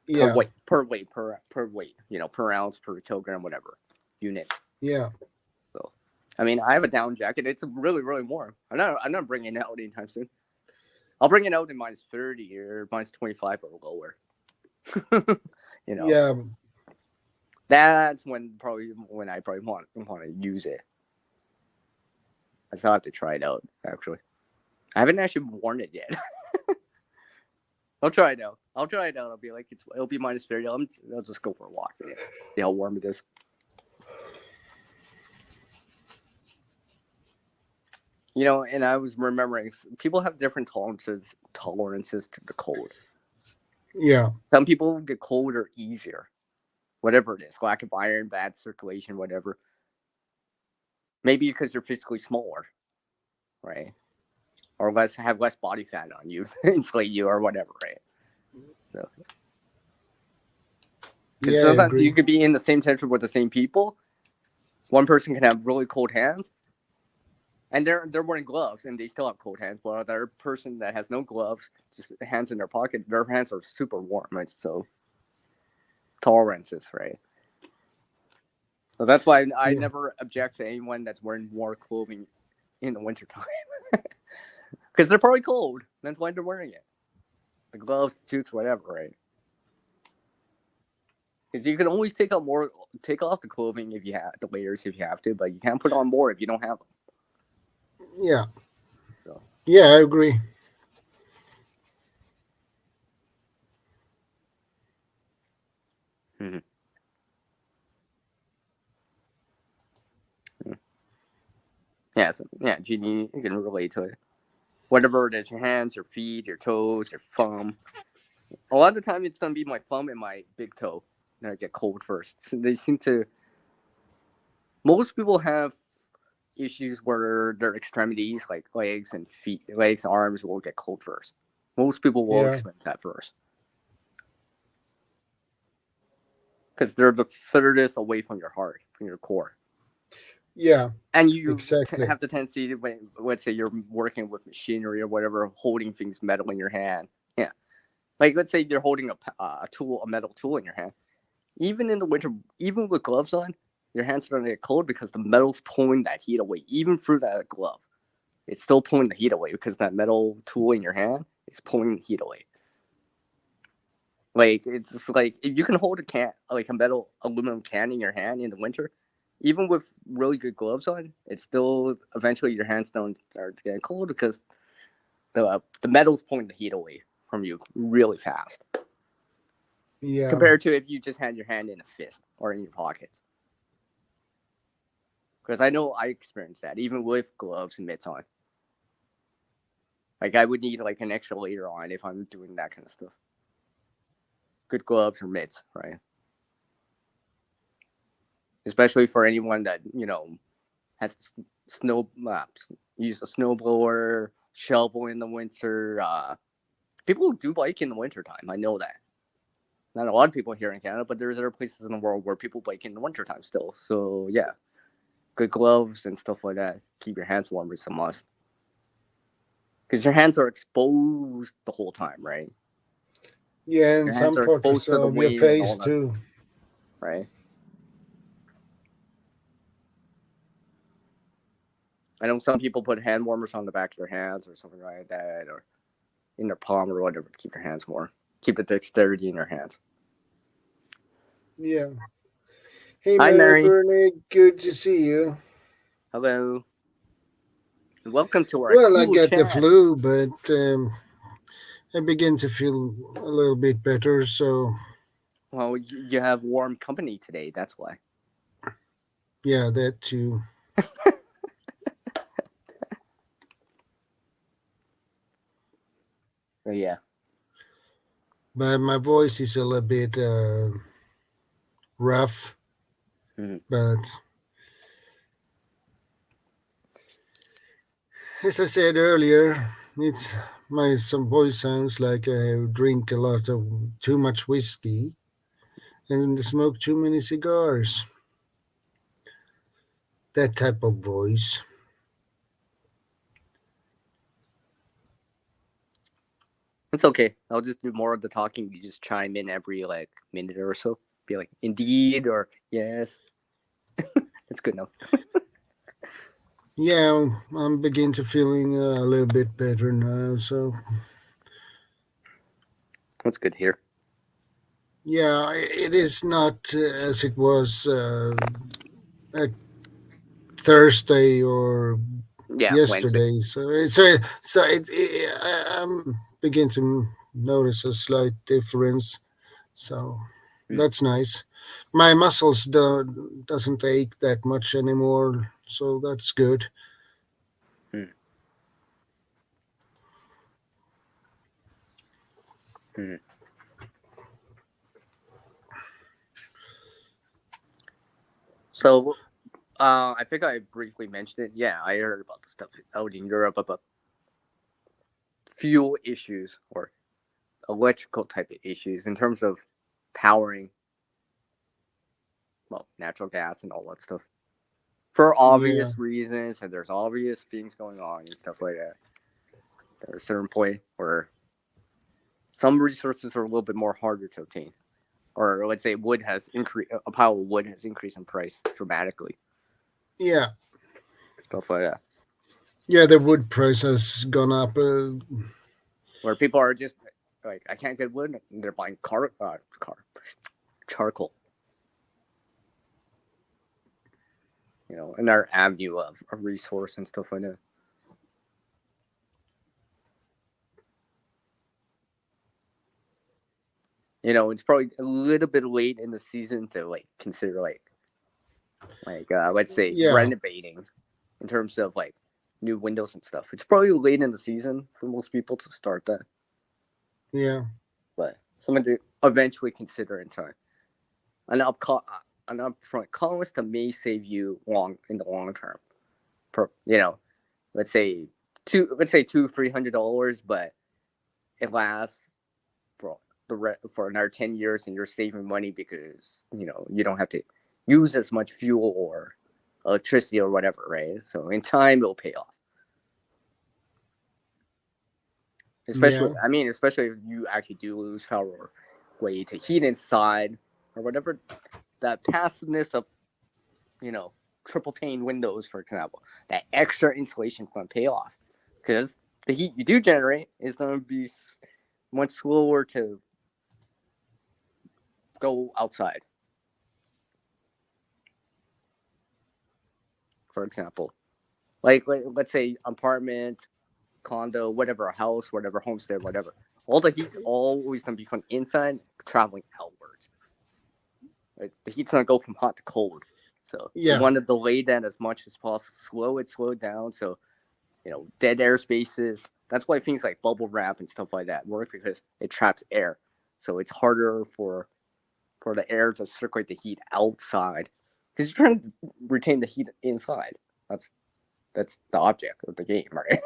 Yeah. Per weight, per ounce, per kilogram, whatever unit. Yeah. So, I mean, I have a down jacket. It's really, really warm. I'm not bringing it out anytime soon. I'll bring it out in -30 or -25 or lower. Yeah. That's when I probably want to use it. I still have to try it out. Actually, I haven't actually worn it yet. I'll try it out. I'll be like, it'll be -30. I'll just go for a walk in it. See how warm it is. And I was remembering, people have different tolerances to the cold. Yeah. Some people get colder easier, whatever it is, lack of iron, bad circulation, whatever. Maybe because you're physically smaller, right? Or have less body fat on you, insulate you, or whatever, right? So, because sometimes you could be in the same temperature with the same people. One person can have really cold hands, and they're wearing gloves, and they still have cold hands. While the other person that has no gloves, just hands in their pocket, their hands are super warm. Right? So, tolerances, right? So that's why I never object to anyone that's wearing more clothing in the wintertime. Because they're probably cold. That's why they're wearing it. The gloves, suits, whatever, right? Because you can always take off the clothing if you have the layers if you have to, but you can't put on more if you don't have them. Yeah. So. Yeah, I agree. Mm-hmm. Yeah, Genie, you can relate to it. Whatever it is, your hands, your feet, your toes, your thumb. A lot of the time, it's going to be my thumb and my big toe that get cold first. So most people have issues where their extremities, like legs and feet, legs, arms, will get cold first. Most people will experience that first. Because they're the furthest away from your heart, from your core. Yeah. And you exactly. have the tendency to, let's say you're working with machinery or whatever, holding things metal in your hand. Yeah. Like, let's say you're holding a metal tool in your hand. Even in the winter, even with gloves on, your hands are going to get cold because the metal's pulling that heat away. Even through that glove, it's still pulling the heat away because that metal tool in your hand is pulling the heat away. Like, it's just like, if you can hold a metal aluminum can in your hand in the winter, even with really good gloves on, it's still eventually your hands don't start getting cold because the metal's pulling the heat away from you really fast. Yeah. Compared to if you just had your hand in a fist or in your pockets. Because I know I experienced that even with gloves and mitts on. Like, I would need like an extra layer on if I'm doing that kind of stuff. Good gloves or mitts, right? Especially for anyone that, has use a snowblower, shovel in the winter. People do bike in the wintertime. I know that. Not a lot of people here in Canada, but there's other places in the world where people bike in the wintertime still. So, yeah. Good gloves and stuff like that. Keep your hands warm is a must. Because your hands are exposed the whole time, right? Yeah, and Your some hands are parts exposed to the of your wind and face all that, too. right? I know some people put hand warmers on the back of their hands or something like that, or in their palm or whatever to keep their hands warm. Keep the dexterity in your hands. Yeah. Hey, Hi, Mary. Bernie. Good to see you. Hello. Welcome to our Well, I cool got chat. the flu, but I begin to feel a little bit better. So Well, you have warm company today. That's why. yeah, that too. So yeah. But my voice is a little bit rough. Mhm. But as I said earlier, it's some voice sounds like I drink a lot of too much whiskey and smoke too many cigars. That type of voice. It's okay. I'll just do more of the talking. You just chime in every like minute or so. Be like, indeed or yes. It's good enough. Yeah, I'm beginning to feeling a little bit better now. So That's good here. yeah, it is not as it was at Thursday or Yeah, Wednesday. yesterday. I'm beginning to notice a slight difference. So Hmm. that's nice. My muscles doesn't ache that much anymore, so that's good. Hmm. Hmm. So, I think I briefly mentioned it. Yeah, I heard about the stuff out in Europe about fuel issues or electrical type of issues in terms of powering, well, natural gas and all that stuff for Yeah, obvious reasons, and there's obvious things going on and stuff like that. There's a certain point where some resources are a little bit more harder to obtain, or let's say wood has increased. A pile of wood has increased in price dramatically. yeah, Stuff like that, yeah. The wood price has gone up. where people are just like, I can't get wood. And they're buying charcoal. Another avenue of a resource and stuff like that. It's probably a little bit late in the season to like consider let's say Yeah, renovating in terms of like new windows and stuff. It's probably late in the season for most people to start that, yeah, but someone to eventually consider in time. An upfront cost that may save you in the long term. Let's say $200-$300, but it lasts for for another 10 years, and you're saving money because you don't have to use as much fuel or electricity or whatever, right? So in time it'll pay off. Especially, yeah, especially if you actually do lose power way to heat inside or whatever. That passiveness of triple pane windows, for example, that extra insulation is going to pay off because the heat you do generate is going to be much slower to go outside. For example, like let's say apartment, condo, whatever, house, whatever, homestead, whatever. All the heat's always going to be from inside traveling outwards. Right? The heat's going to go from hot to cold. So you yeah, want to delay that as much as possible. Slow it down. So, dead air spaces. That's why things like bubble wrap and stuff like that work, because it traps air. So it's harder for the air to circulate the heat outside, because you're trying to retain the heat inside. That's the object of the game, right?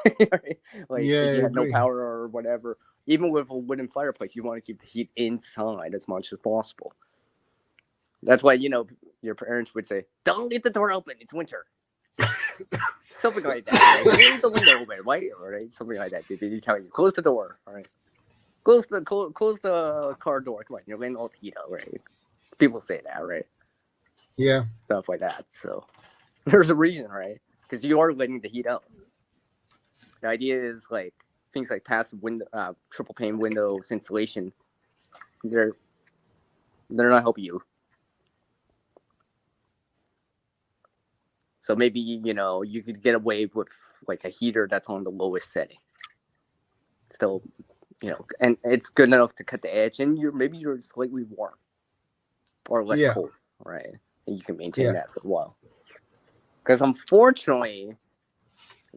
Like yeah. if I you have no agree. power or whatever, even with a wooden fireplace, you want to keep the heat inside as much as possible. That's why your parents would say, "Don't leave the door open. It's winter." Something like that. Right? Leave the window open, right? Right? Something like that. They tell you, close the door. All right. Close the car door. Come on, you're letting all the heat out, right? People say that, right? Yeah, Stuff like that. So there's a reason, right? Because you are letting the heat out. The idea is like things like passive window, triple pane windows, insulation. They're not helping you. So maybe you could get away with like a heater that's on the lowest setting. Still and it's good enough to cut the edge, and you're slightly warm or less Yeah. cold, right? And you can maintain Yeah. that for a while. Because unfortunately,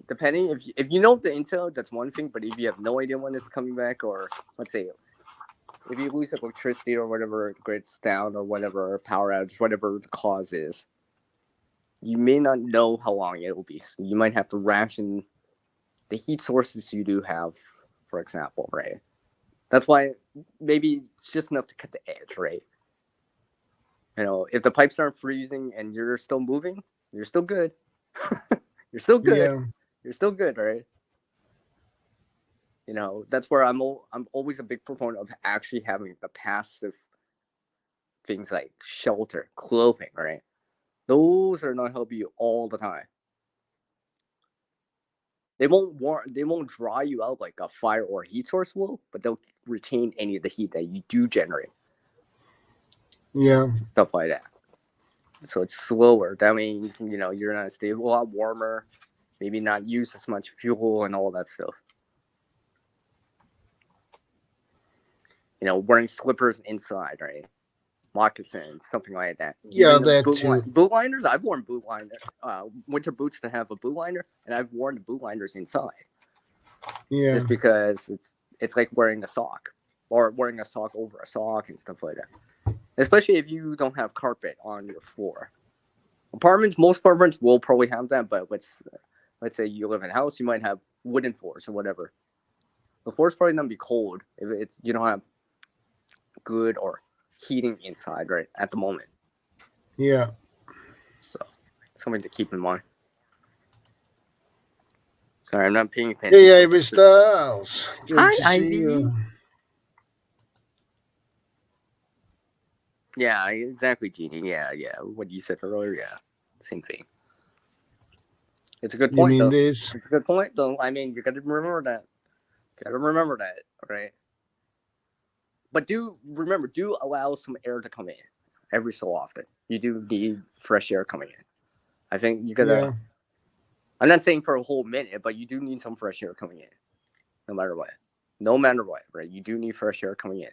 depending if you know the intel, that's one thing. But if you have no idea when it's coming back, or let's say if you lose electricity or whatever, the grid's down or whatever, power outage, whatever the cause is, you may not know how long it will be. So you might have to ration the heat sources you do have, for example, right? That's why maybe it's just enough to cut the edge, right? If the pipes aren't freezing and you're still moving, you're still good. You're still good. Yeah. You're still good, right? That's where I'm always a big proponent of actually having the passive things like shelter, clothing, right? Those are not helping you all the time. They won't dry you out like a fire or heat source will, but they'll retain any of the heat that you do generate. Yeah. Stuff like that. So it's slower. That means, you're gonna stay a lot warmer, maybe not use as much fuel and all that stuff. Wearing slippers inside, right? Moccasins, something like that. Yeah, Even that too. boot liners. I've worn winter boots that have a boot liner, and I've worn the boot liners inside. Yeah. Just because it's like wearing a sock, or wearing a sock over a sock and stuff like that. Especially if you don't have carpet on your floor. Most apartments will probably have that, but let's say you live in a house, you might have wooden floors or whatever. The floor's probably not be cold if you don't have good or heating inside right at the moment. Yeah. So something to keep in mind. Sorry, I'm not paying attention. Hey, Ivy Styles. Good Hi, to see Ivy. you. Yeah, exactly, Jeannie. Yeah. What you said earlier, yeah. Same thing. It's a good You point, mean though. this? It's a good point, though. I mean, you got to remember that. Right? But do allow some air to come in every so often. You do need fresh air coming in. I think you gotta. Yeah. I'm not saying for a whole minute, but you do need some fresh air coming in, no matter what. No matter what, right? You do need fresh air coming in.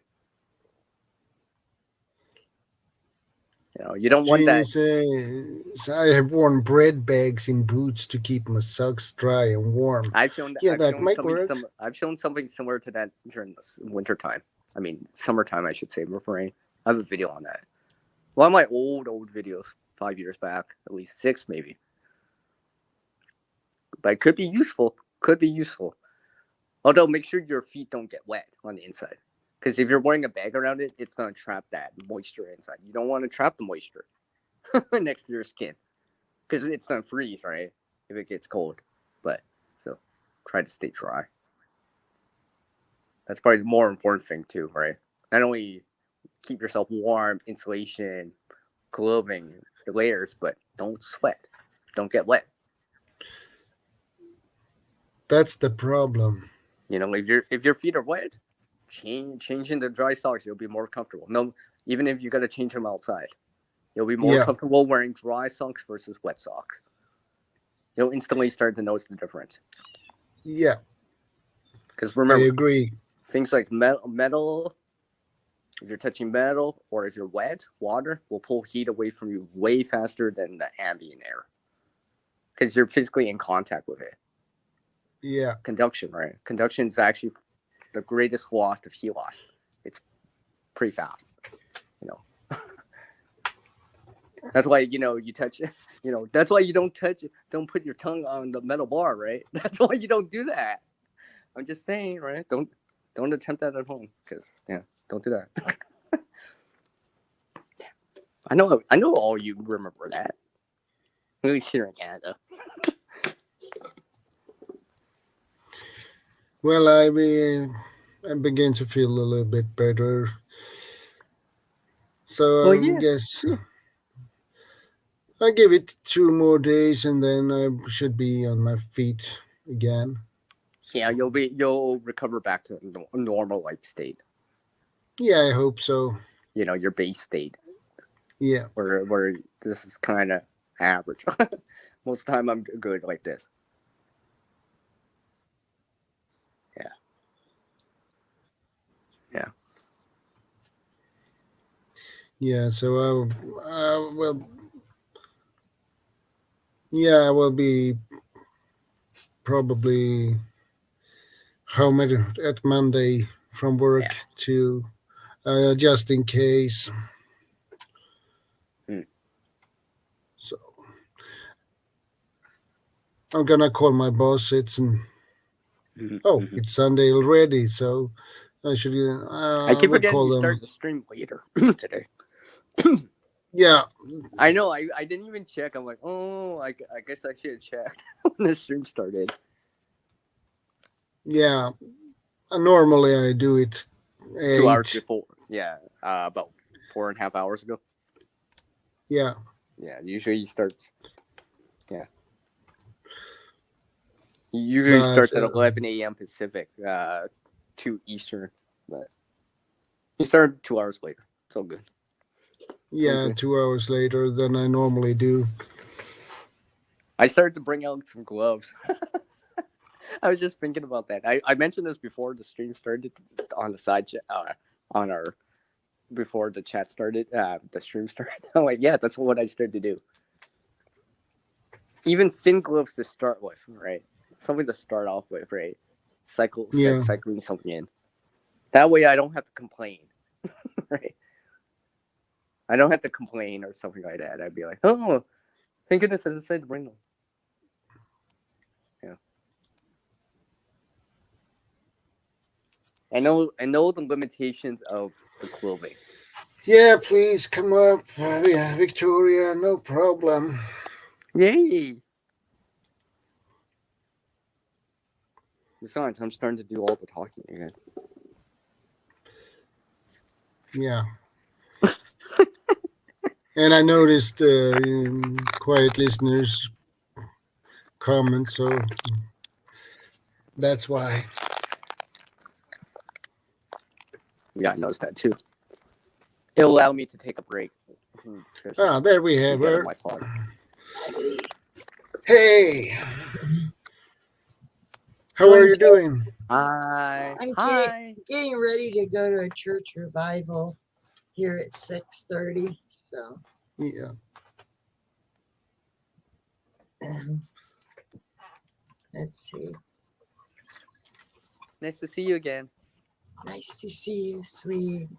You don't want Jeannie that. says, I have worn bread bags in boots to keep my socks dry and warm. I've shown something similar to that during the winter time. I mean, summertime, I should say, referring. I have a video on that. One of my old videos, 5 years back, at least 6 maybe. But it could be useful. Although, make sure your feet don't get wet on the inside. Because if you're wearing a bag around it, it's going to trap that moisture inside. You don't want to trap the moisture next to your skin. Because it's going to freeze, right? If it gets cold. But, so, try to stay dry. That's probably the more important thing, too, right? Not only keep yourself warm, insulation, clothing, the layers, but don't sweat. Don't get wet. That's the problem. If your feet are wet, changing the dry socks, you'll be more comfortable. No, even if you got to change them outside, you'll be more comfortable wearing dry socks versus wet socks. You'll instantly start to notice the difference. Yeah. Because remember, I agree. Things like metal, if you're touching metal or if you're wet, water will pull heat away from you way faster than the ambient air. Because you're physically in contact with it. Yeah. Conduction, right? Conduction is actually the greatest loss of heat loss. It's pretty fast. That's why you touch. That's why you don't put your tongue on the metal bar, right? That's why you don't do that. I'm just saying, right? Don't attempt that at home, because don't do that. I know all you remember that. At least here in Canada. Well, I begin to feel a little bit better. So I guess I give it 2 more days and then I should be on my feet again. Yeah, you'll recover back to a normal state. Yeah, I hope so. Your base state. Yeah. Where this is kind of average. Most of the time I'm good like this. Yeah. Yeah, so well, yeah, I will be probably home at Monday from work Yeah. to just in case. Hmm. So I'm gonna call my boss. Mhm. It's Sunday already, so I should. I I keep will forgetting call you them. started the stream later today. Yeah, I know. I didn't even check. I'm like, oh, I guess I should have checked when the stream started. yeah. Normally I do it 2 hours 8. before. Yeah, about 4.5 hours ago. Yeah, Yeah, usually he starts. Yeah, he usually but starts at 11 a.m. Pacific, 2 Eastern. But he started 2 hours later. It's all good. yeah, Okay. 2 hours later than I normally do. I started to bring out some gloves. I was just thinking about that. I mentioned this before the stream started on the side chat, on our before the chat started, the stream started. I'm like, yeah, that's what I started to do. Even thin gloves to start with, right? Something to start off with, right? Yeah, Cycling something in. That way I don't have to complain, right? I don't have to complain or something like that. I'd be like, oh, thank goodness I decided to bring them. Yeah. I know the limitations of the clothing. yeah. Please come up, yeah, Victoria. No problem. Yay! Besides, I'm starting to do all the talking again. Yeah. And I noticed quiet listeners comment, so that's why. Yeah, I noticed that too. It allowed me to take a break. There we have Get on her. my phone. Hey, how are you doing? Hi. I'm Hi. getting ready to go to a church revival here at 6:30. So Yeah. let's see. Nice to see you again. Nice to see you, Swede.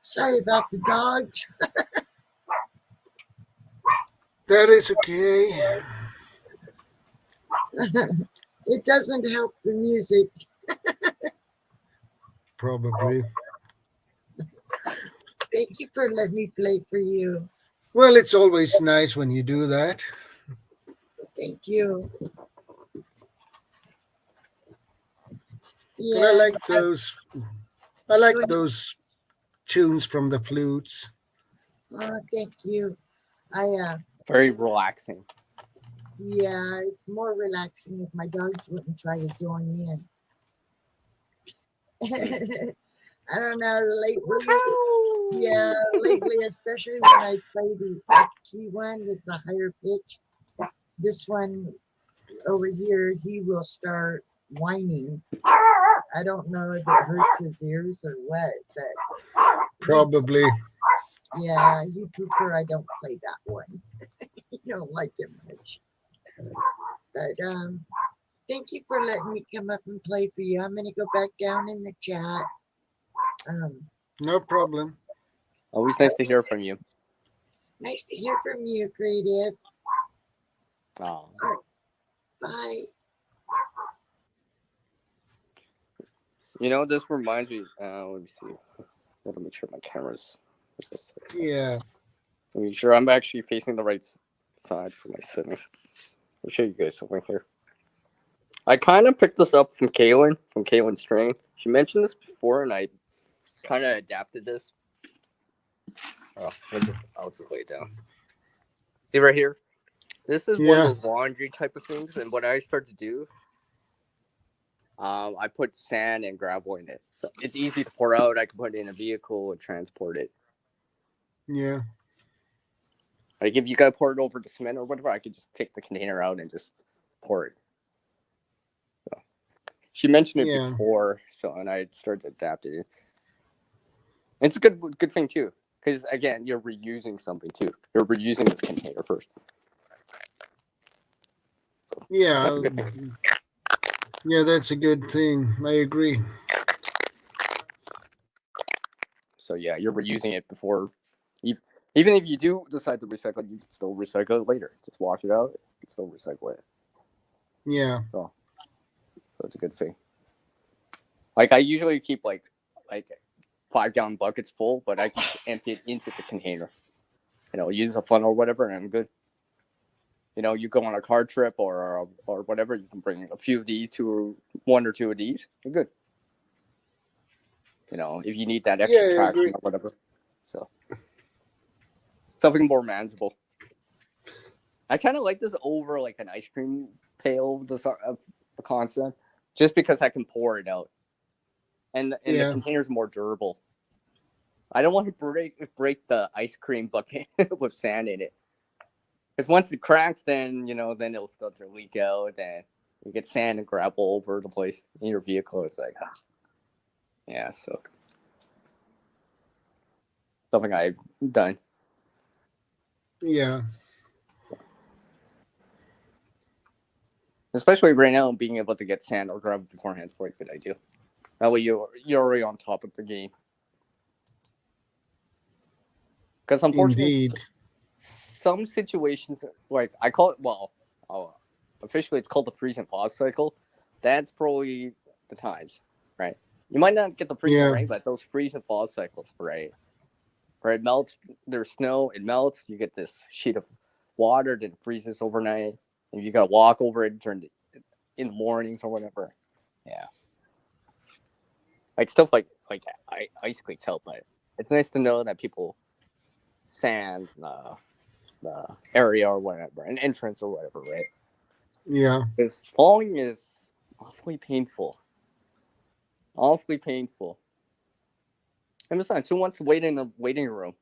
Sorry about the dogs. That is okay. It doesn't help the music. Probably. Thank you for letting me play for you. Well, it's always nice when you do that. Thank you. And I Yeah, like those. I like those tunes from the flutes. Thank you. Very relaxing. Yeah, it's more relaxing if my dogs wouldn't try to join in. I don't know, lately, especially when I play the key one that's a higher pitch, this one over here, he will start whining. I don't know if it hurts his ears or what, but Probably. yeah, he prefer I don't play that one. He don't like it much. But thank you for letting me come up and play for you. I'm gonna go back down in the chat. No problem. Always nice to hear from you. Nice to hear from you, Creative. Oh. Bye. You know, this reminds me. Let me see. Let me make sure my camera's. Yeah. Let me make sure I'm actually facing the right side for my settings. I'll show you guys something here. I kind of picked this up from Kaylin Strain. She mentioned this before, and I kind of adapted this. Oh, I'll just lay it down. See right here? This is one of those laundry type of things, and what I start to do, I put sand and gravel in it. So it's easy to pour out. I can put it in a vehicle and transport it. Yeah. Like if you gotta pour it over the cement or whatever, I could just take the container out and just pour it. So she mentioned it before, and I started to adapt it. It's a good thing too, because again, you're reusing something too. You're reusing this container first. So yeah. That's a good thing. Yeah, that's a good thing. I agree. So yeah, you're reusing it before, even if you do decide to recycle, you can still recycle it later. Just wash it out, you can still recycle it. Yeah. So it's a good thing. Like I usually keep like 5-gallon buckets full, but I just empty it into the container. Use a funnel or whatever, and I'm good. You go on a car trip or whatever, you can bring a few of these, one or two of these. You're good. If you need that extra traction or whatever. So something more manageable. I kind of like this over like an ice cream pail, the concept, just because I can pour it out, and the container's more durable. I don't want to break the ice cream bucket with sand in it. Because once it cracks, then it'll start to leak out, and you get sand and gravel over the place in your vehicle. It's like, yeah, so something I've done. Yeah. Especially right now, being able to get sand or gravel beforehand is quite a good idea. That way you're already on top of the game. Because unfortunately, some situations, like I call it, officially it's called the freeze and thaw cycle. That's probably the times, right? You might not get the freeze and rain, but those freeze and thaw cycles, right? Where it melts, there's snow, it melts, you get this sheet of water that freezes overnight, and you gotta walk over it in the mornings or whatever. Yeah. Like stuff like ice cleats help, but it's nice to know that people sand the area or whatever, an entrance or whatever, right? Yeah. Because falling is awfully painful. Awfully painful. And besides, who wants to wait in the waiting room?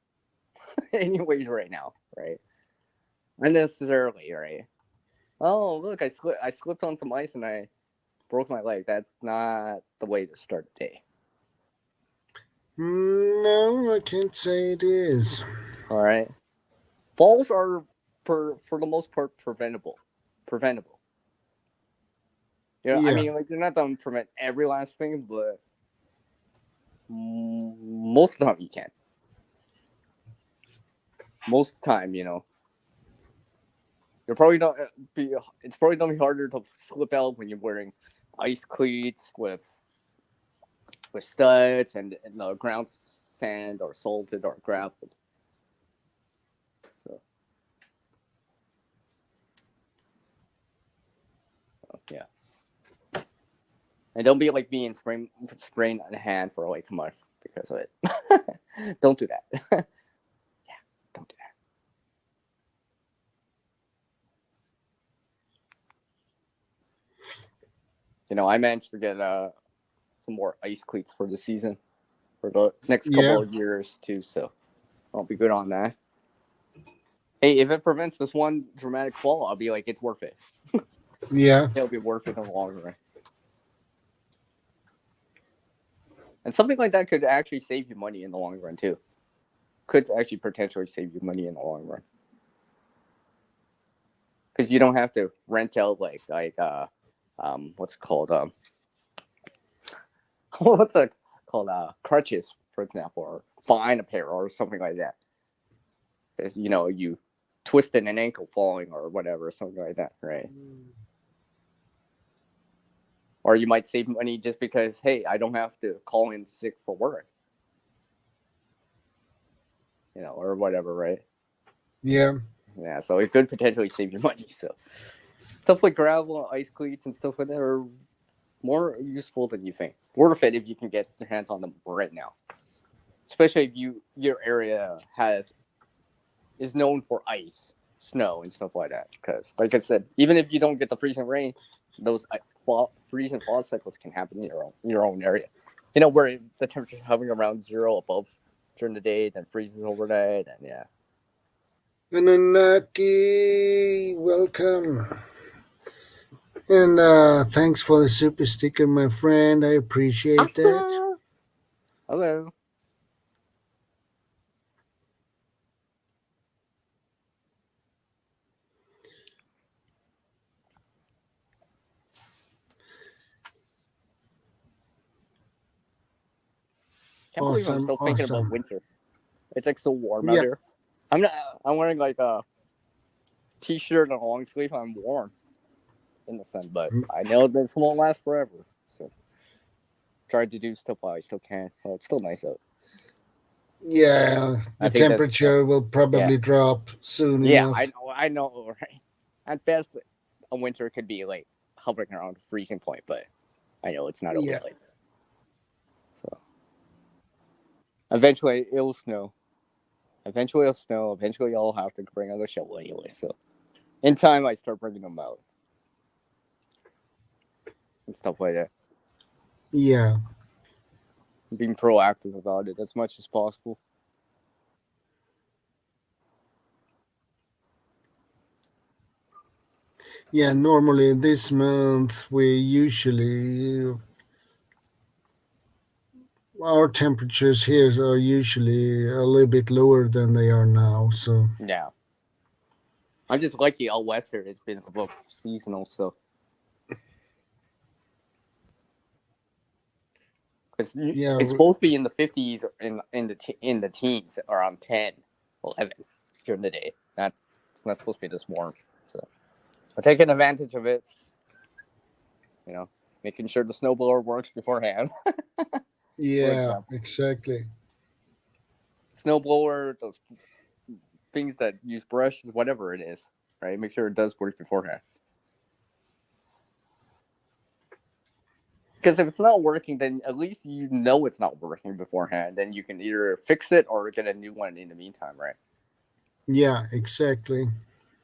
Anyways, right now, right? Unnecessarily, right? Oh, look, I slipped on some ice and I broke my leg. That's not the way to start the day. No, I can't say it is. All right. Falls are, for the most part, preventable. I mean, like, you're not going to prevent every last thing, but most of the time you can. Most of the time, you're probably not it's probably going to be harder to slip out when you're wearing ice cleats with studs and the ground sand or salted or gravel. So, yeah. And don't be like me and sprain on the hand for like a month because of it. Don't do that. Yeah. I managed to get some more ice cleats for the season for the next couple of years too. So I'll be good on that. Hey, if it prevents this one dramatic fall, I'll be like, it's worth it. Yeah. It'll be worth it in the long run. And something like that could actually save you money in the long run too. Could actually potentially save you money in the long run. Because you don't have to rent out what's it called? What's it called? Crutches, for example, or find a pair or something like that. Because you twisted an ankle falling or whatever, something like that, right? Or you might save money just because, hey, I don't have to call in sick for work. Or whatever, right? Yeah. Yeah, so it could potentially save you money. So stuff like gravel, ice cleats, and stuff like that are more useful than you think. Worth it if you can get your hands on them right now. Especially if your area is known for ice, snow, and stuff like that. Because, like I said, even if you don't get the freezing rain, those freezing fall cycles can happen in your own area. Where the temperature is hovering around 0 above during the day, then freezes overnight, and yeah. Anunnaki, welcome. And thanks for the super sticker, my friend. I appreciate that. Hello. Can't believe I'm still thinking about winter. It's like so warm out here. I'm wearing like a t-shirt and a long sleeve. I'm warm in the sun, but I know this won't last forever. So trying to do stuff while I still can. Well, it's still nice out. Yeah, the temperature will probably drop soon enough. Yeah, I know, right? At best, a winter could be like hovering around freezing point, but I know it's not always like that. So eventually it'll snow. Eventually I'll have to bring out a shovel anyway. So in time, I start bringing them out and stuff like that. Yeah. Being proactive about it as much as possible. Yeah, normally this month our temperatures here are usually a little bit lower than they are now. So yeah, I'm just lucky out west here. It's been above seasonal, so because it's supposed to be in the 50s in the teens, around 10, 11 during the day. It's not supposed to be this warm, so I'm taking advantage of it. Making sure the snowblower works beforehand. Yeah, exactly. Snowblower, those things that use brushes, whatever it is, right? Make sure it does work beforehand. Because if it's not working, then at least it's not working beforehand. Then you can either fix it or get a new one in the meantime, right? Yeah, exactly.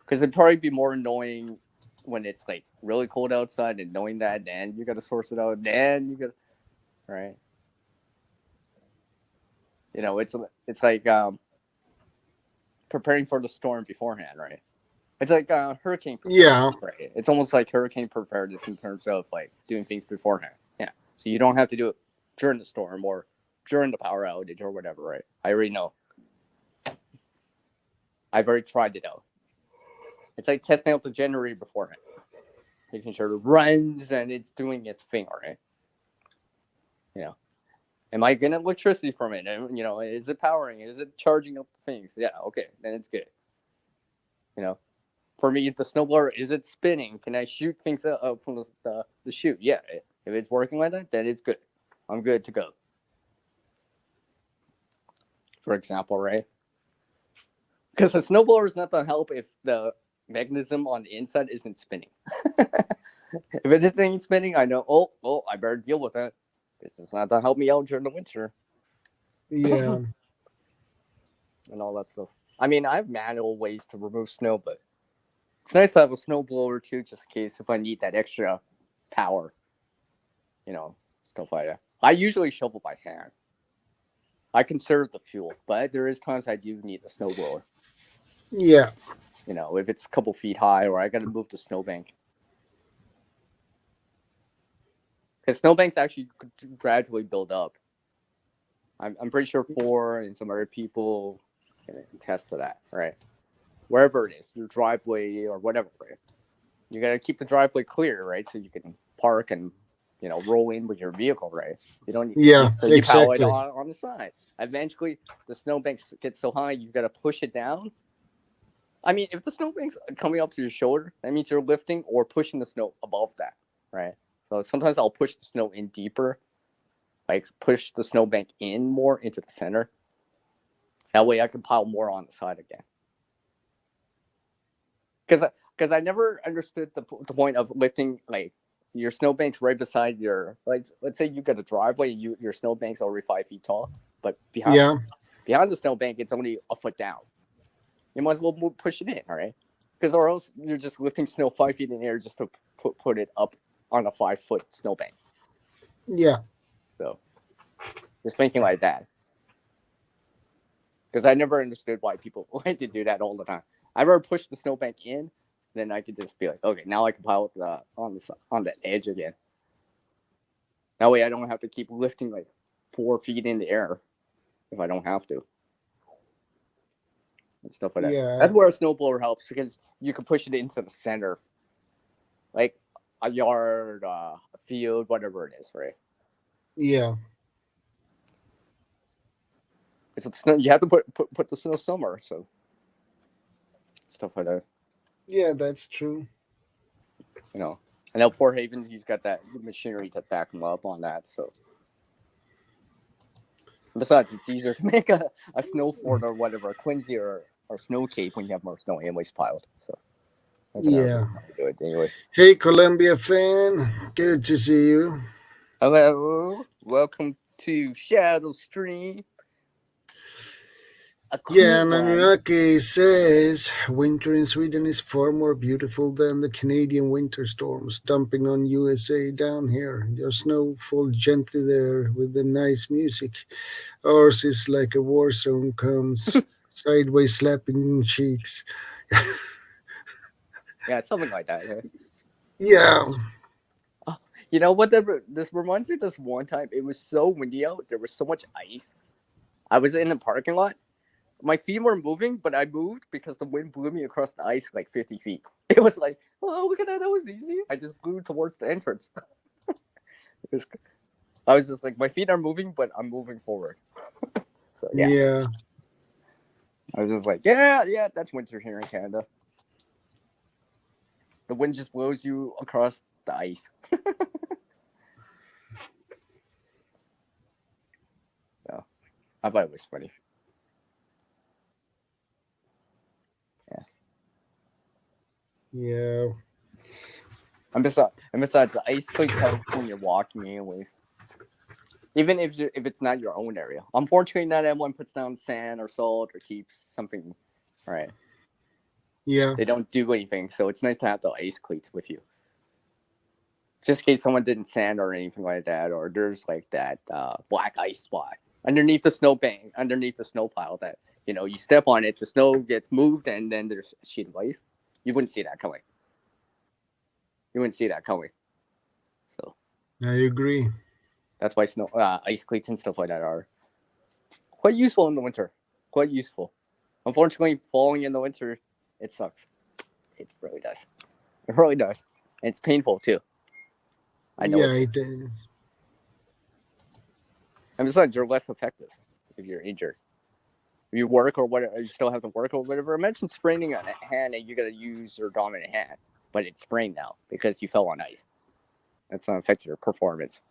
Because it'd probably be more annoying when it's like really cold outside and knowing that, then you got to source it out, then you got, right? It's like preparing for the storm beforehand, right? It's like hurricane preparedness, yeah, right? It's almost like hurricane preparedness in terms of like doing things beforehand. Yeah, so you don't have to do it during the storm or during the power outage or whatever, right? I already know. I've already tried it out. It's like testing out the generator beforehand, making sure it runs and it's doing its thing, right? Am I getting electricity from it? And, is it powering? Is it charging up the things? Yeah, okay, then it's good. For me, the snowblower, is it spinning? Can I shoot things up from the chute? Yeah, if it's working like that, then it's good. I'm good to go. For example, right? Because the snowblower is not going to help if the mechanism on the inside isn't spinning. If it isn't spinning, I know, oh, I better deal with that. This is not going to help me out during the winter. Yeah. And all that stuff. I mean, I have manual ways to remove snow, but it's nice to have a snowblower too, just in case if I need that extra power stuff like that. I usually shovel by hand. I conserve the fuel, but there is times I do need the snowblower. Yeah. If it's a couple feet high or I got to move the snowbank. Because snowbanks actually gradually build up. I'm pretty sure 4 and some other people can attest to that, right? Wherever it is, your driveway or whatever, right? You got to keep the driveway clear, right? So you can park and, roll in with your vehicle, right? You don't. Yeah, So you power it exactly. on the side. Eventually, the snowbanks get so high, you got to push it down. I mean, if the snowbank's coming up to your shoulder, that means you're lifting or pushing the snow above that, right? So sometimes I'll push the snow in deeper, like push the snowbank in more into the center. That way I can pile more on the side again. Because I never understood the point of lifting like your snowbank's right beside your, like, let's say you got a driveway and your snowbank's already 5 feet tall, but behind the snowbank it's only a foot down. You might as well push it in, all right? Because or else you're just lifting snow 5 feet in the air just to put it up on a 5-foot snowbank. Yeah. So just thinking like that. Because I never understood why people like to do that all the time. I'd rather push the snowbank in, then I could just be like, okay, now I can pile it on the edge again. That way I don't have to keep lifting like 4 feet in the air if I don't have to. And stuff like that. Yeah. That's where a snowblower helps because you can push it into the center, like a yard, a field, whatever it is, right? Yeah. Because snow, you have to put the snow somewhere, so stuff like that. Yeah, that's true. I know Port Haven, he's got that machinery to back him up on that. So besides, it's easier to make a snow fort or whatever, a Quincy or snow cape when you have more snow anyways piled. So that's Yeah. do it anyway. Hey, Columbia fan, good to see you. Hello, welcome to Shadow Stream. Yeah, Nanuaki says winter in Sweden is far more beautiful than the Canadian winter storms dumping on USA down here. The snow falls gently there with the nice music. Ours is like a war zone comes sideways slapping cheeks. Yeah, something like that. Right? Yeah. You know what? This reminds me of this one time. It was so windy out. There was so much ice. I was in the parking lot. My feet were moving, but I moved because the wind blew me across the ice like 50 feet. It was like, oh, look at that. That was easy. I just blew towards the entrance. I was just like, my feet are moving, but I'm moving forward. So, yeah. I was just like, yeah, that's winter here in Canada. The wind just blows you across the ice. So, I thought it was funny. Yeah. And besides, the ice cleats help when you're walking anyways. Even if it's not your own area. Unfortunately, not everyone puts down sand or salt or keeps something, right? Yeah. They don't do anything, so it's nice to have the ice cleats with you. Just in case someone didn't sand or anything like that, or there's like that black ice spot underneath the snowbank, underneath the snow pile that, you step on it, the snow gets moved, and then there's a sheet of ice. You wouldn't see that coming. So I agree. That's why ice cleats and stuff like that are quite useful in the winter. Quite useful. Unfortunately, falling in the winter, it sucks. It really does. It really does. And it's painful too. I know. Yeah, it is. And besides, you're less effective if you're injured. If you work or whatever, you still have to work or whatever. Imagine spraining a hand and you got to use your dominant hand, but it's sprained now because you fell on ice. That's not affect your performance.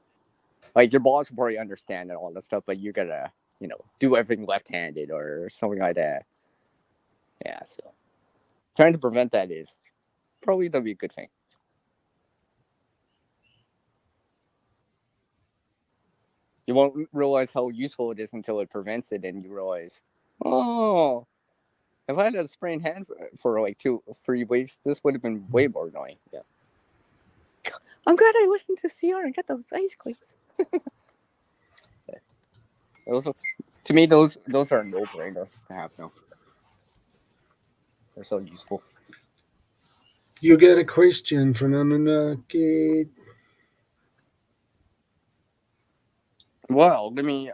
Like your boss will probably understand and all that stuff, but you gotta, do everything left-handed or something like that. Yeah, so trying to prevent that is probably gonna be a good thing. You won't realize how useful it is until it prevents it, and you realize, oh, if I had a sprained hand for like 2-3 weeks, this would have been way more annoying. Yeah. I'm glad I listened to CR and got those ice cleats. To me, those are a no-brainer to have now. They're so useful. You get a question from Anunnaki. Well, let me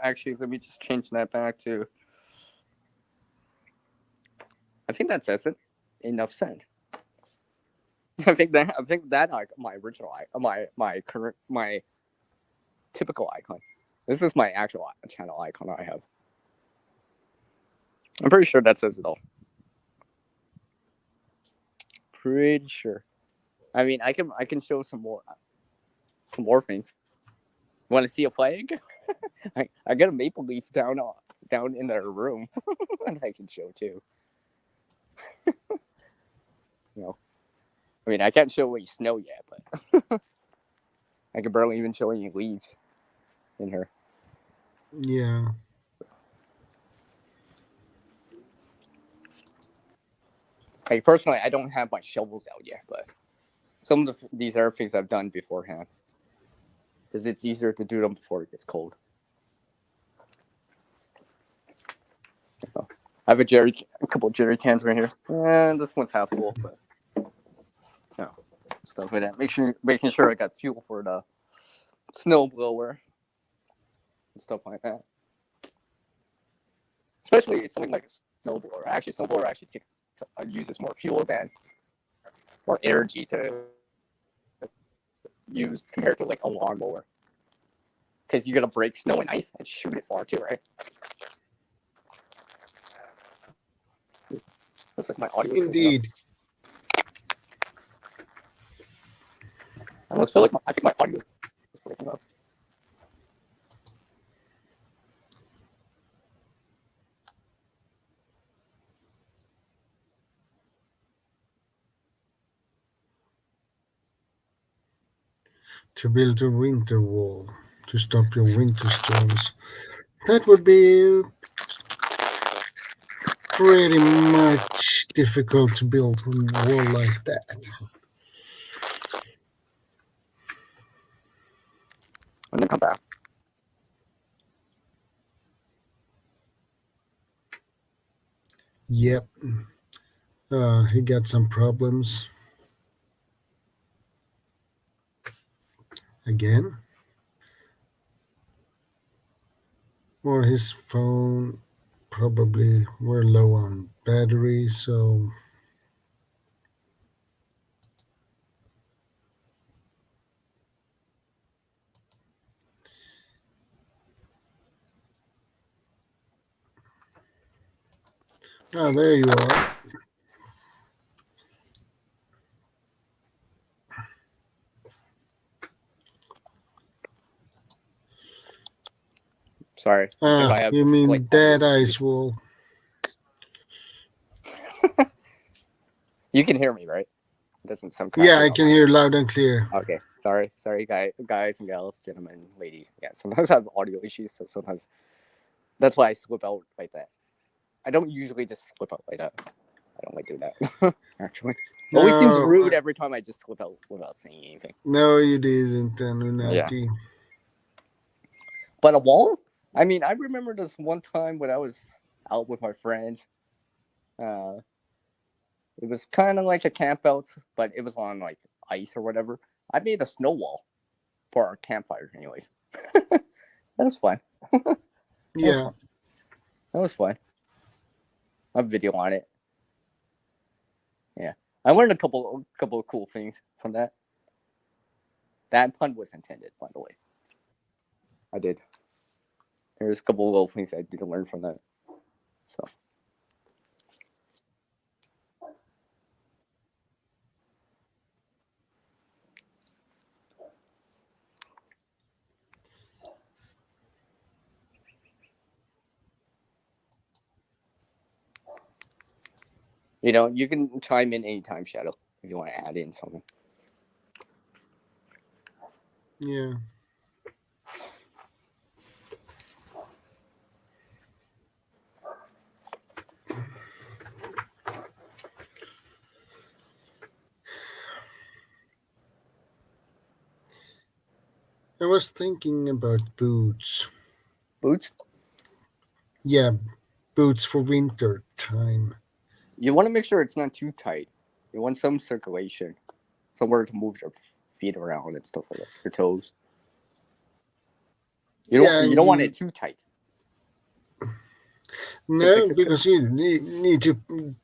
just change that back to. I think that says it. Enough said. I think that my original my typical icon. This is my actual channel icon I have. I'm pretty sure that says it all. Pretty sure. I mean, I can show some more things. Want to see a flag? I got a maple leaf down in their room, and I can show too. I mean, I can't show any snow yet, but I can barely even show any leaves in her. Yeah. Like, personally, I don't have my shovels out yet, but some of these are things I've done beforehand. Because it's easier to do them before it gets cold. So, I have a couple of jerry cans right here. And this one's half full, but stuff like that. Making sure I got fuel for the snow blower and stuff like that. Especially something like a snowblower. Actually, snowblower uses more fuel than more energy to use compared to like a lawnmower. Because you're gonna break snow and ice and shoot it far too, right? Looks like my audio. Indeed. I almost feel like I think my audio is breaking up. To build a winter wall to stop your winter storms. That would be pretty much difficult to build a wall like that. I'm gonna come back. Yep. He got some problems. Again. Or his phone probably were low on battery, so there you are. Sorry. You mean that ice wall? You can hear me, right? It doesn't sound. Yeah, I can hear loud and clear. Okay, sorry, guys and gals, gentlemen, ladies. Yeah, sometimes I have audio issues, so sometimes that's why I slip out like that. I don't usually just slip out like that. I don't like doing that. Actually, always seems rude every time I just slip out without saying anything. No, you didn't, Anunnaki. Yeah. But a wall? I mean, I remember this one time when I was out with my friends. It was kind of like a camp out, but it was on like ice or whatever. I made a snow wall for our campfire, anyways. That was fun. Yeah, that was fun. I have a video on it. Yeah, I learned a couple of cool things from that. That pun was intended, by the way. I did. There's a couple of little things I did learn from that. So. You can chime in anytime, Shadow, if you want to add in something. Yeah. I was thinking about boots. Boots. Yeah, boots for winter time. You want to make sure it's not too tight. You want some circulation, somewhere to move your feet around and stuff like that. Your toes. You don't want it too tight. No, because you need to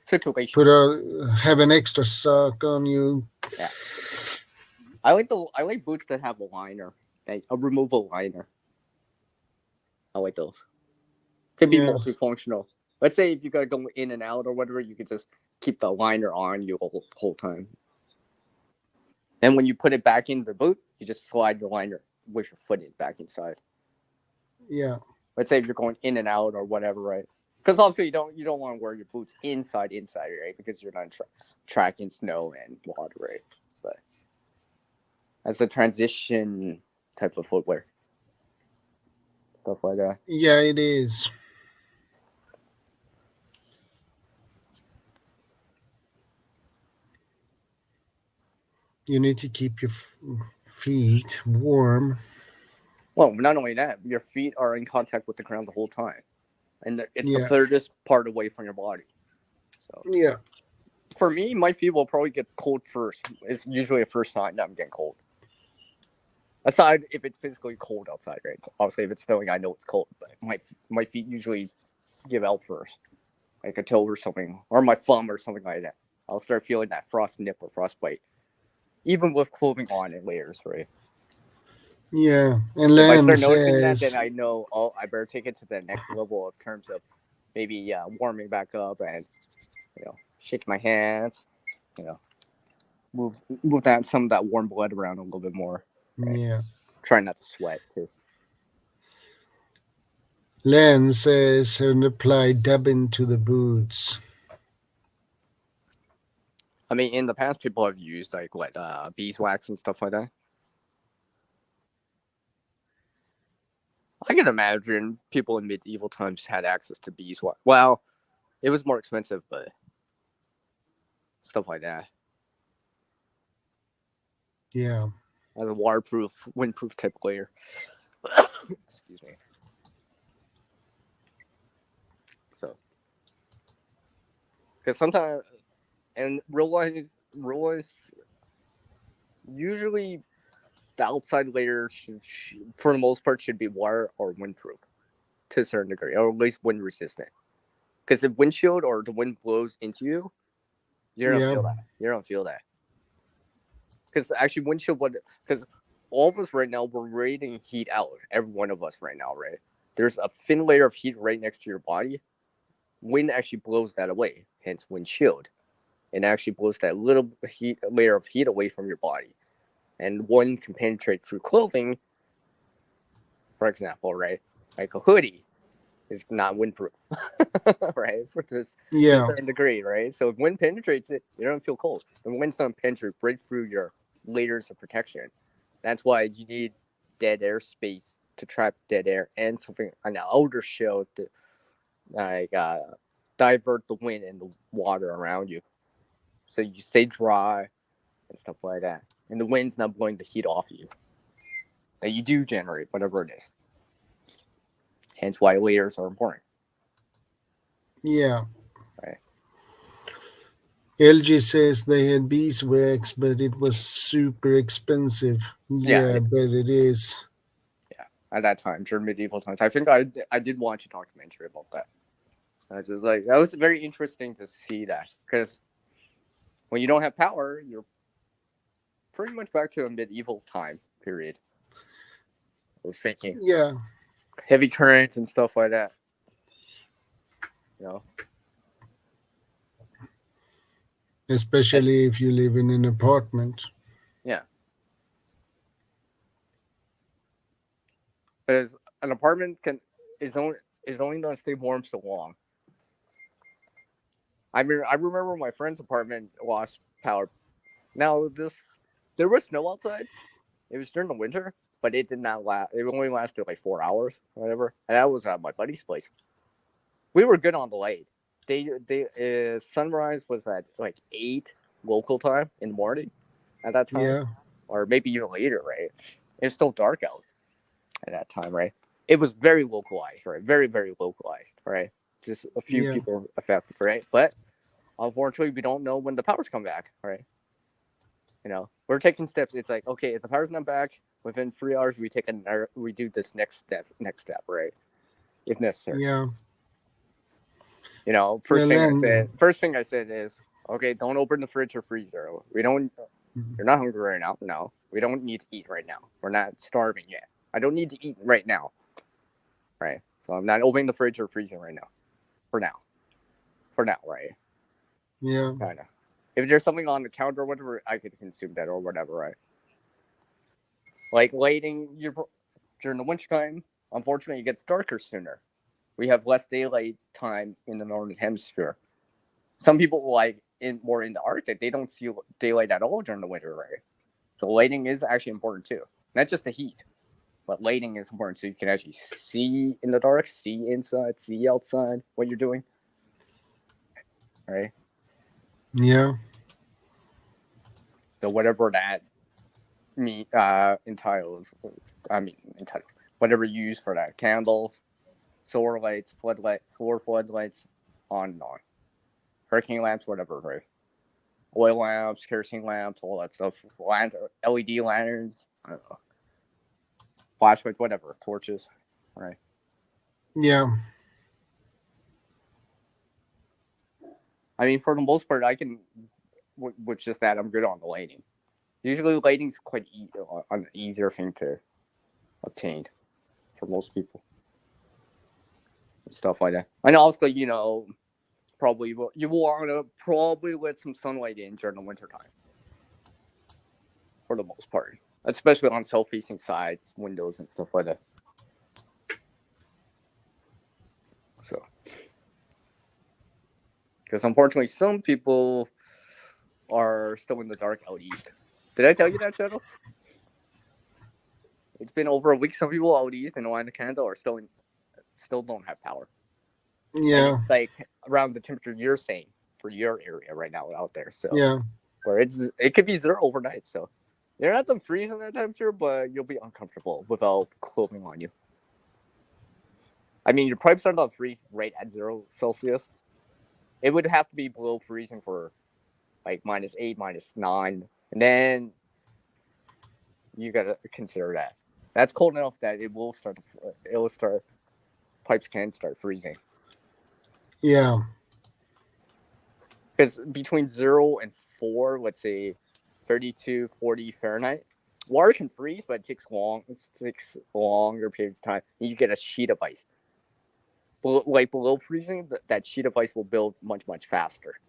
Circulation. have an extra sock on you. Yeah. I like boots that have a liner, like a removable liner. I like those. Could be multifunctional. Let's say if you gotta go in and out or whatever, you could just keep the liner on you the whole time. And when you put it back in the boot, you just slide the liner with your foot back inside. Yeah. Let's say if you're going in and out or whatever, right? Because obviously you don't want to wear your boots inside, right? Because you're not tracking snow and water, right? But as a transition type of footwear, stuff like that. Yeah, it is. You need to keep your feet warm. Well, not only that, your feet are in contact with the ground the whole time, and it's the furthest part away from your body. So yeah, for me, my feet will probably get cold first. It's usually a first sign that I'm getting cold. Aside if it's physically cold outside, right? Obviously, if it's snowing, I know it's cold, but my feet usually give out first, like a toe or something, or my thumb or something like that. I'll start feeling that frost nip or frostbite, even with clothing on and layers, right? Yeah, and if I Len start noticing that, says, then I know, I better take it to the next level of terms of maybe warming back up and shake my hands, move some of that warm blood around a little bit more. Right? Yeah. Try not to sweat too. Len says, and apply dubbing to the boots. I mean, in the past, people have used like beeswax and stuff like that. I can imagine people in medieval times had access to beeswax. Well, it was more expensive, but stuff like that. Yeah. As a waterproof, windproof type layer. Excuse me. So, because sometimes, and realize, usually the outside layer should, for the most part, should be water or windproof to a certain degree, or at least wind resistant. Because if windshield or the wind blows into you, you don't feel that. You don't feel that. Because actually, windshield, because all of us right now, we're radiating heat out. Every one of us right now, right? There's a thin layer of heat right next to your body. Wind actually blows that away, hence windshield. It actually blows that little layer of heat away from your body. And one can penetrate through clothing, for example, right? Like a hoodie is not windproof, right? For this certain degree, right? So if wind penetrates it, you don't feel cold. And wind's not penetrate right through your layers of protection. That's why you need dead air space to trap dead air and something on the outer shell to divert the wind and the water around you, so you stay dry and stuff like that. And the wind's not blowing the heat off you that you do generate, whatever it is. Hence why layers are important. Yeah. Right. LG says they had beeswax, but it was super expensive. Yeah, but it is. Yeah, at that time, during medieval times. I think I did watch a documentary about that. I was just like, that was very interesting to see that, because when you don't have power, you're pretty much back to a medieval time period. We're thinking. Yeah. Heavy currents and stuff like that. Especially if you live in an apartment. Yeah. Because an apartment is only going to stay warm so long. I remember my friend's apartment lost power. Now there was snow outside. It was during the winter, but it did not last. It only lasted like 4 hours, or whatever. And that was at my buddy's place. We were good on the light. Sunrise was at like 8 local time in the morning at that time, or maybe even later, right? It's still dark out at that time, right? It was very localized, right? Very, very localized, right? Just a few people affected, right? But unfortunately, we don't know when the powers come back, right? We're taking steps. It's like, okay, if the power's not back within 3 hours, we do this next step, right? If necessary. Yeah. First And thing I said is, okay, don't open the fridge or freezer. You're not hungry right now. No, we don't need to eat right now. We're not starving yet. I don't need to eat right now. Right. So I'm not opening the fridge or freezer right now. For now, right? Yeah. Kind of. If there's something on the counter or whatever, I could consume that or whatever, right? Like lighting during the wintertime, unfortunately, it gets darker sooner. We have less daylight time in the northern hemisphere. Some people more in the Arctic, they don't see daylight at all during the winter, right? So lighting is actually important too. Not just the heat, but lighting is important so you can actually see in the dark, see inside, see outside what you're doing. Right? Yeah. So whatever that entitles, whatever you use for that, candle, solar lights, solar floodlights, on and on. Hurricane lamps, whatever, right? Oil lamps, kerosene lamps, all that stuff. LED lanterns, I don't know. Flashlights, whatever, torches, right? Yeah. I mean, for the most part, I can, with just that, I'm good on the lighting. Usually, lighting's quite an easier thing to obtain for most people. And stuff like that. And also, probably you will want to probably let some sunlight in during the wintertime. For the most part. Especially on south-facing sides, windows, and stuff like that. So. Because unfortunately, some people are still in the dark out east. Did I tell you that, Shadow? It's been over a week. Some people out east in Atlantic Canada are still don't have power. Yeah. And it's like around the temperature you're saying for your area right now out there. So Yeah. where it could be 0 overnight. So you're not the freezing that temperature, but you'll be uncomfortable without clothing on you. I mean, your pipes are not freeze right at 0 Celsius. It would have to be below freezing for like -8, -9, and then you gotta consider that. That's cold enough that it will start. Pipes can start freezing. Yeah. Because between 0 and 4, let's say 32, 40 Fahrenheit, water can freeze, but it takes longer periods of time. And you get a sheet of ice. Below freezing, that sheet of ice will build much, much faster.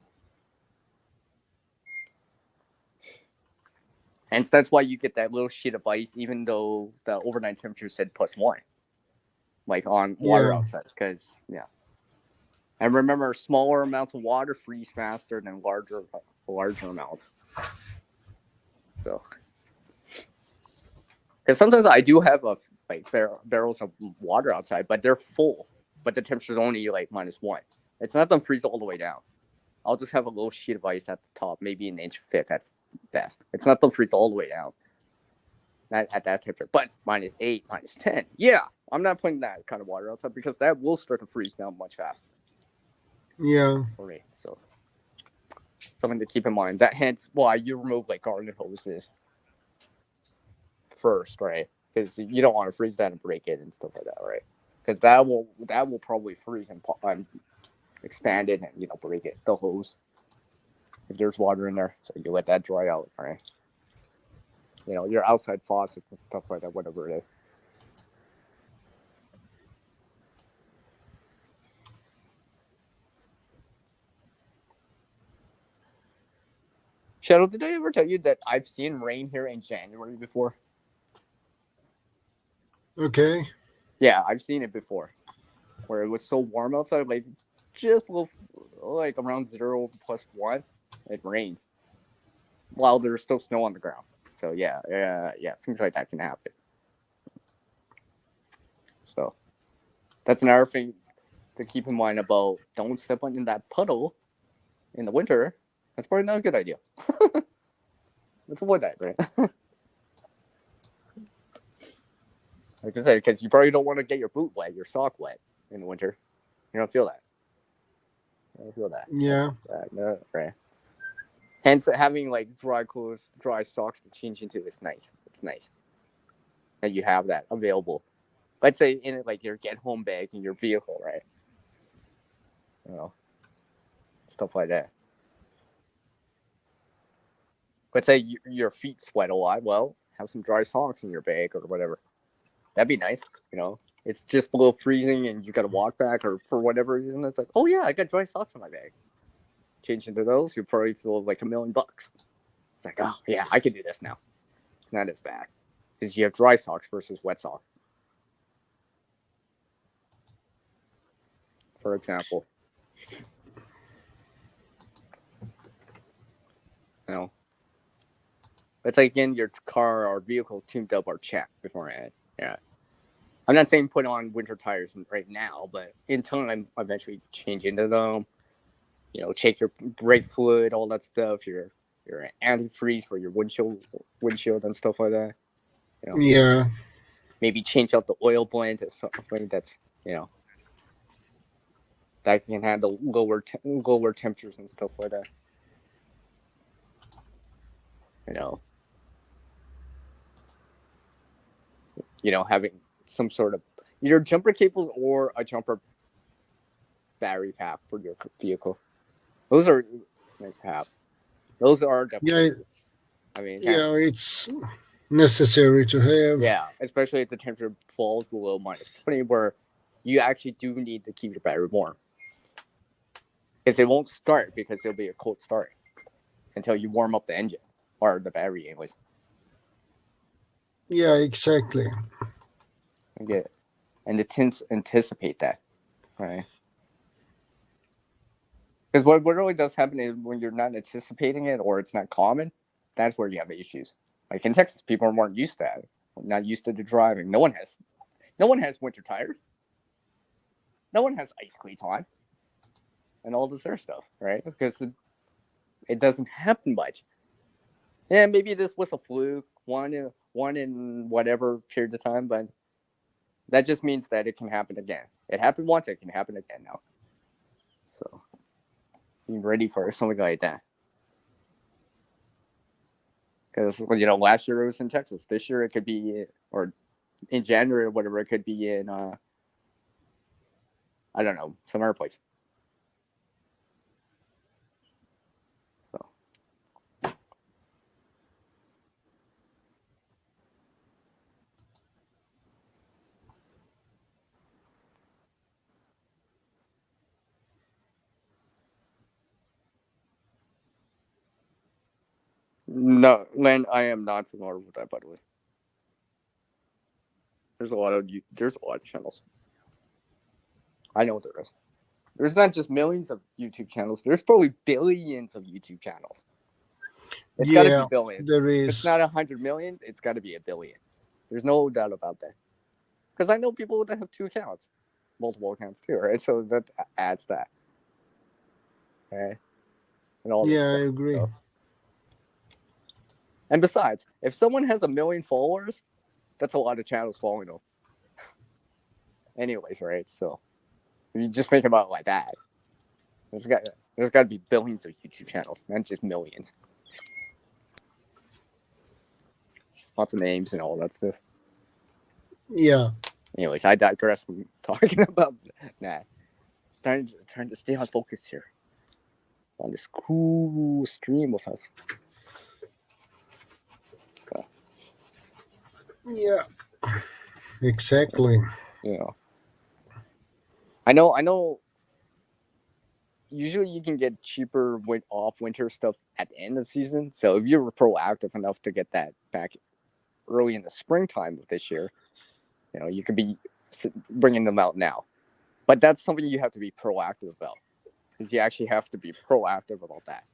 And so that's why you get that little sheet of ice, even though the overnight temperature said +1, like on water outside. Because, and remember, smaller amounts of water freeze faster than larger amounts. So, because sometimes I do have barrels of water outside, but they're full. But the temperature is only like -1. It's not them freeze all the way down. I'll just have a little sheet of ice at the top, maybe an inch thick at best. It's not them freeze all the way down. Not at that temperature, but -8, -10. Yeah, I'm not putting that kind of water outside because that will start to freeze down much faster. Yeah. For me, so something to keep in mind. That hence why you remove garden hoses first, right? Because you don't want to freeze that and break it and stuff like that, right? Because that will probably freeze and expand it and break it, the hose, if there's water in there. So you let that dry out, right? Your outside faucets and stuff like that, whatever it is. Shadow, did I ever tell you that I've seen rain here in January before? Okay. Yeah, I've seen it before, where it was so warm outside, like just below, like around 0 +1, it rained while there's still snow on the ground. So yeah, things like that can happen. So that's another thing to keep in mind about don't step in that puddle in the winter. That's probably not a good idea. Let's avoid that, right? Like I said, because you probably don't want to get your boot wet, your sock wet in the winter. You don't feel that. You don't feel that. Yeah. No, right. Hence, having like dry clothes, dry socks to change into is nice. It's nice that you have that available. Let's say in like your get home bag in your vehicle, right? You know, stuff like that. Let's say your feet sweat a lot. Well, have some dry socks in your bag or whatever. That'd be nice. You know, it's just below freezing and you got to walk back or for whatever reason. It's like, oh yeah, I got dry socks in my bag. Change into those, you probably feel like $1 million. It's like, oh yeah, I can do this now. It's not as bad because you have dry socks versus wet socks. For example, you know, it's like in your car or vehicle tuned up or checked beforehand. Yeah, I'm not saying put on winter tires right now, but in time, eventually change into them. You know, check your brake fluid, all that stuff. Your antifreeze for your windshield and stuff like that. You know, Yeah. maybe change out the oil blend to something that's, you know, that can handle lower temperatures and stuff like that. You know, having some sort of either jumper cables or a jumper battery pack for your vehicle. Those are nice to have. Those are definitely. Yeah. I mean, Yeah, it's necessary to have. yeah, especially if the temperature falls below -20, where you actually do need to keep your battery warm. Because it won't start because it'll be a cold start until you warm up the engine or the battery, anyways. Yeah, exactly. Okay, and it anticipate that, right? Because what really does happen is when you're not anticipating it or it's not common, that's where you have issues. Like in Texas, people weren't used to that, not used to the driving. No one has winter tires. No one has ice cleats on, and all this other stuff, right? Because it doesn't happen much. Yeah, maybe this was a fluke, one in whatever period of time, but that just means that it can happen again. It happened once, it can happen again now. So be ready for something like that. Because, you know, last year it was in Texas. This year it could be, or in January or whatever, it could be in, I don't know, some other place. So. No, Len, I am not familiar with that, by the way. There's a lot of channels. I know there is. There's not just millions of YouTube channels. There's probably billions of YouTube channels. It's got to be billions. There If is. it's not 100 million, it's got to be a billion. There's no doubt about that. Because I know people that have 2 accounts, multiple accounts too, right? So that adds that. Okay. And all this Yeah, I stuff, agree. so. And besides, if someone has 1 million followers, that's a lot of channels following them. Anyways, right? So if you just think about it like that, there's got to be billions of YouTube channels, not just millions. Lots of names and all that stuff. Yeah. Anyways, I digress from talking about that. Trying to stay on focus here on this cool stream of us. Okay. Yeah. Exactly. You know, I know. Usually, you can get cheaper off winter stuff at the end of the season. So if you were proactive enough to get that back early in the springtime of this year, you know, you could be bringing them out now. But that's something you have to be proactive about, because you actually have to be proactive about that.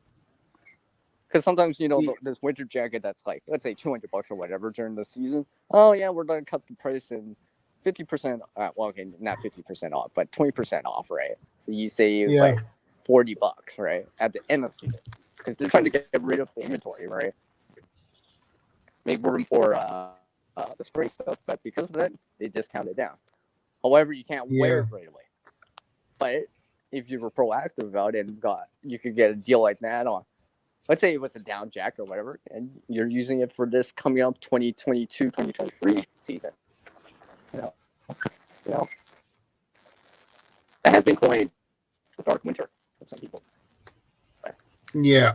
Because sometimes, you know, this winter jacket that's like, let's say $200 or whatever during the season. Oh yeah, we're gonna cut the price in 50%. Well, okay, not 50% off, but 20% off, right? So you save like $40, right, at the end of the season, because they're trying to get rid of the inventory, right? Make room for the spray stuff, but because of that, they discount it down. However, you can't wear it right away. But if you were proactive about it and you could get a deal like that on, let's say it was a down jacket or whatever, and you're using it for this coming up 2022, 2023 season. You know, that has been coined the dark winter for some people. Yeah.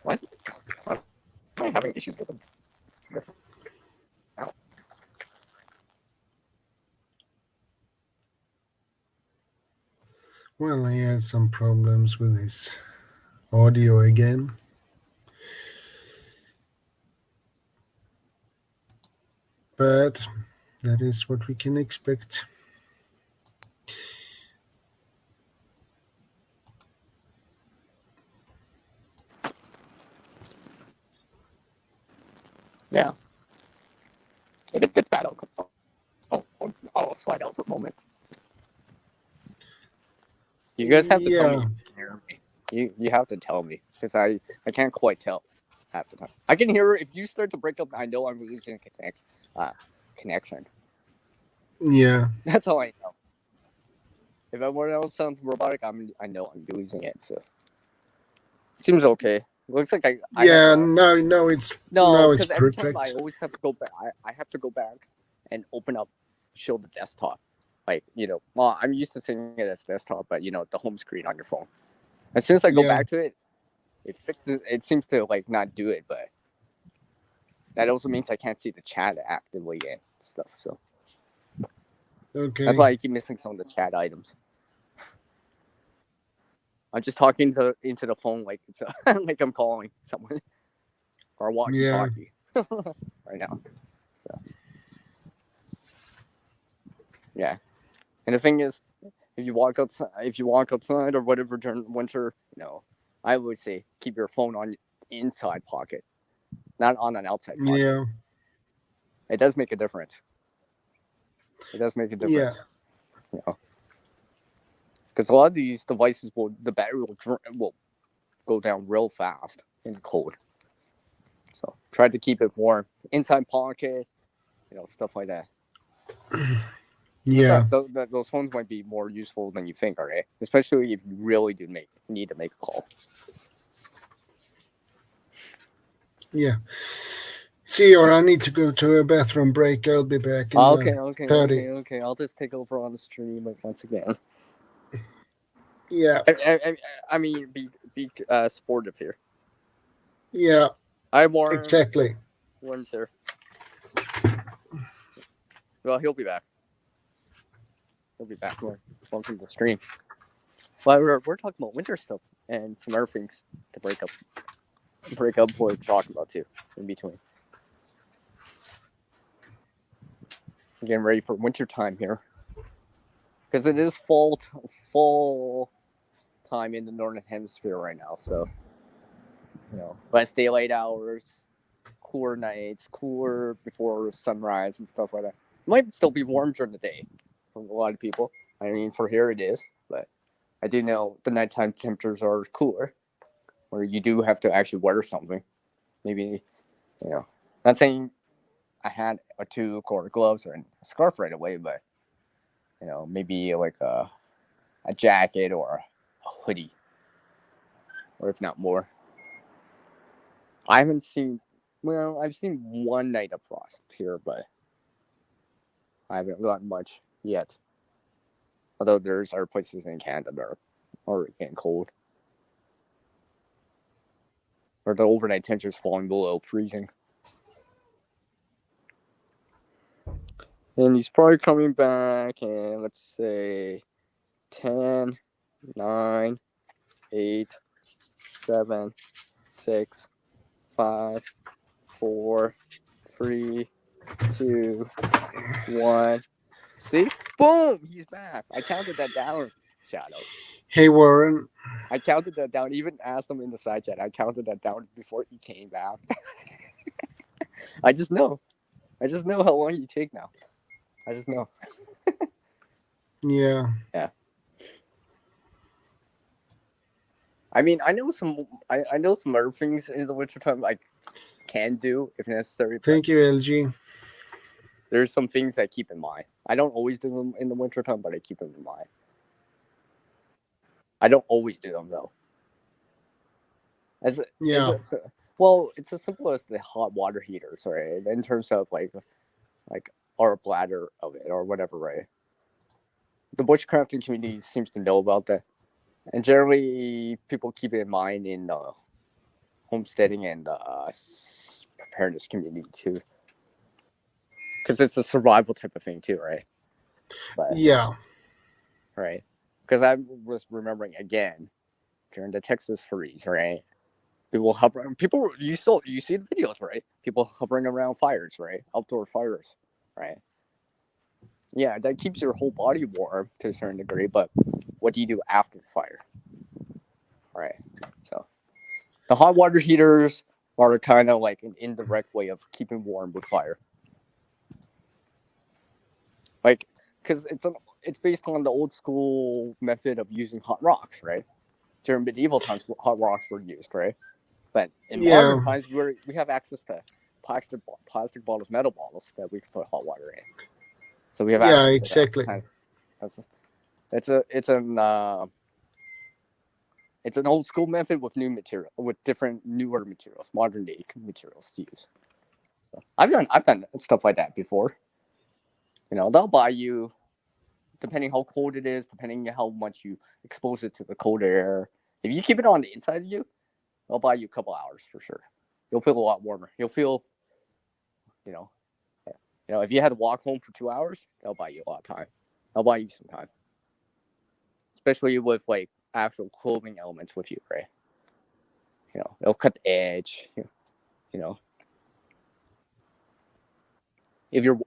Why am I having issues with them? Well, he has some problems with his audio again. But that is what we can expect. Yeah. If it gets bad, I'll slide out for a moment. You guys have to tell me if you can hear me. You have to tell me, because I can't quite tell half the time. I can hear if you start to break up, I know I'm losing connection. Yeah. That's all I know. If everyone else sounds robotic, I know I'm losing it, so seems okay. Looks like I no, it's because every perfect. time I always have to go back. I have to go back and show the desktop. Like, well, I'm used to seeing it as desktop, but the home screen on your phone. As soon as I go back to it, it fixes. It seems to not do it, but that also means I can't see the chat actively and stuff. So okay, that's why I keep missing some of the chat items. I'm just talking into the phone like it's like I'm calling someone or walkie-talkie right now. So yeah, and the thing is, if you walk outside or whatever during winter, I always say keep your phone on inside pocket, not on an outside pocket. Yeah, it does make a difference. Yeah. Because a lot of these devices the battery will go down real fast in the cold. So try to keep it warm inside pocket, stuff like that. Yeah. Besides, those phones might be more useful than you think, all right? Especially if you really do need to make a call. Yeah. See, or I need to go to a bathroom break. I'll be back in Okay. I'll just take over on the stream once again. Yeah. I mean, be supportive here. Yeah. I Warren. Exactly. Warren's here. Well, he'll be back. He'll be back more from the stream. But we're talking about winter stuff and some other things to break up what we're talking about too in between. Getting ready for winter time here because it is fall time in the northern hemisphere right now. So less daylight hours, cooler nights, cooler before sunrise and stuff like that. It might still be warm during the day for a lot of people. I mean, for here it is, but I do know the nighttime temperatures are cooler, where you do have to actually wear something. Maybe, not saying I had a 2-quart gloves or a scarf right away, but maybe like a jacket or a hoodie, or if not more. I've seen one night of frost here, but I haven't gotten much yet. Although there's other places in Canada that are already getting cold. Or the overnight temperatures falling below freezing. And he's probably coming back in, let's say, 10, 9, 8, 7, 6, 5, 4, 3, 2, 1. See? Boom! He's back. I counted that down, Shadow. Hey, Warren. I counted that down. Even asked him in the side chat. I counted that down before he came back. I just know how long you take now. I just know. Yeah. I mean, I know some other things in the wintertime, like can do if necessary. Thank you, LG. There's some things I keep in mind. I don't always do them in the wintertime, but I keep them in mind. I don't always do them though. Yeah. Well, it's as simple as the hot water heaters, right? In terms of like our bladder of it or whatever, right? The bushcrafting community seems to know about that, and generally people keep it in mind in the homesteading and preparedness community too, because it's a survival type of thing too, right? But, Yeah. right. Because I was remembering again during the Texas freeze, right? People you see the videos, right? People hovering around fires, right? Outdoor fires, right? Yeah, that keeps your whole body warm to a certain degree, but what do you do after the fire? Right. So the hot water heaters are kind of like an indirect way of keeping warm with fire. Like, because it's based on the old school method of using hot rocks, right? During medieval times, hot rocks were used, right? But in modern times, we have access to plastic bottles, metal bottles that we can put hot water in. So we have access to exactly. It's an old school method with newer materials, modern day materials to use. So I've done stuff like that before. They'll buy you, depending how cold it is, depending how much you expose it to the cold air. If you keep it on the inside of you, they'll buy you a couple hours for sure. You'll feel a lot warmer. You'll feel, if you had to walk home for 2 hours, they'll buy you a lot of time. They'll buy you some time, especially with like actual clothing elements with you, right? They'll cut the edge. If you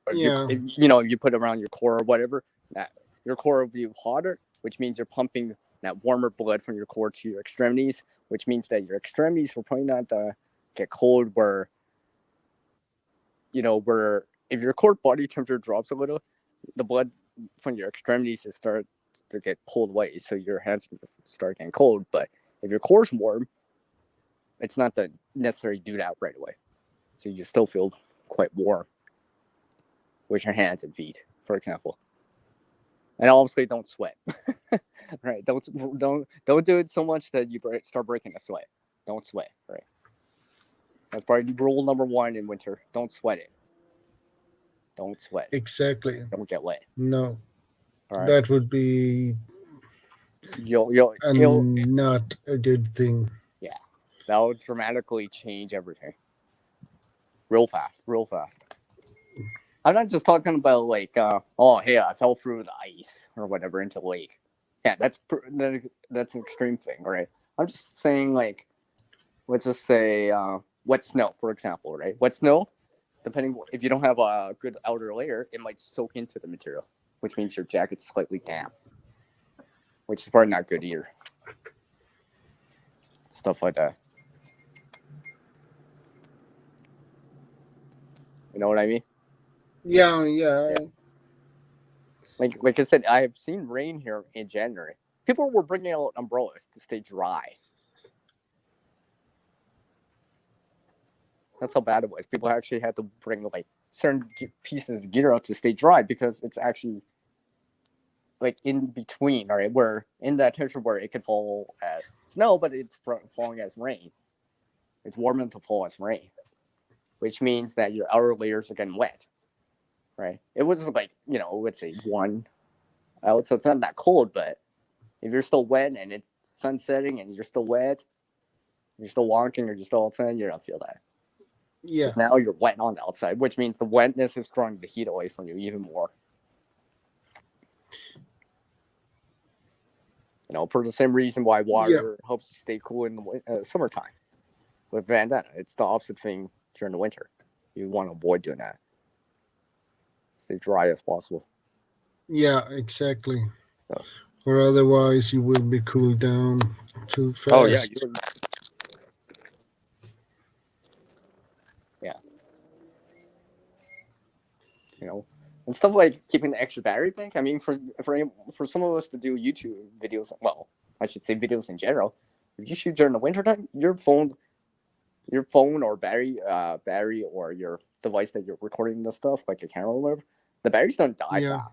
put it around your core or whatever, that your core will be hotter, which means you're pumping that warmer blood from your core to your extremities, which means that your extremities will probably not get cold. Where if your core body temperature drops a little, the blood from your extremities starts to get pulled away, so your hands can just start getting cold. But if your core's warm, it's not necessary to do that right away, so you still feel quite warm with your hands and feet, for example. And obviously, don't sweat. Right? Don't do it so much that you start breaking a sweat. Don't sweat. Right? That's probably rule number 1 in winter. Don't sweat it. Don't sweat. Exactly. Don't get wet. No. All right? That would be not a good thing. Yeah. That would dramatically change everything. Real fast. I'm not just talking about like, hey, I fell through the ice or whatever into the lake. Yeah, that's an extreme thing, right? I'm just saying, like, let's just say wet snow, for example, right? Wet snow, depending if you don't have a good outer layer, it might soak into the material, which means your jacket's slightly damp, which is probably not good either. Stuff like that. You know what I mean? Yeah. Like I said, I have seen rain here in January. People were bringing out umbrellas to stay dry. That's how bad it was. People actually had to bring like certain pieces of gear out to stay dry because it's actually like in between, all right, where in that temperature where it could fall as snow, but it's falling as rain. It's warm enough to fall as rain, which means that your outer layers are getting wet. Right. It was like, let's say 1 out, so it's not that cold, but if you're still wet and it's sun setting and you're still wet, you're still walking or you're still outside, you don't feel that. Yeah. Now you're wet on the outside, which means the wetness is drawing the heat away from you even more. For the same reason why water helps you stay cool in the summertime. With bandana, it's the opposite thing during the winter. You want to avoid doing that. Stay dry as possible. Yeah, exactly. Or otherwise you will be cooled down too fast. Oh yeah. And stuff like keeping the extra battery bank. I mean, for some of us to do YouTube videos, well, I should say videos in general. If you shoot during the wintertime, your phone your phone or battery or your device that you're recording the stuff, like a camera or whatever, the batteries don't die Yeah. fast.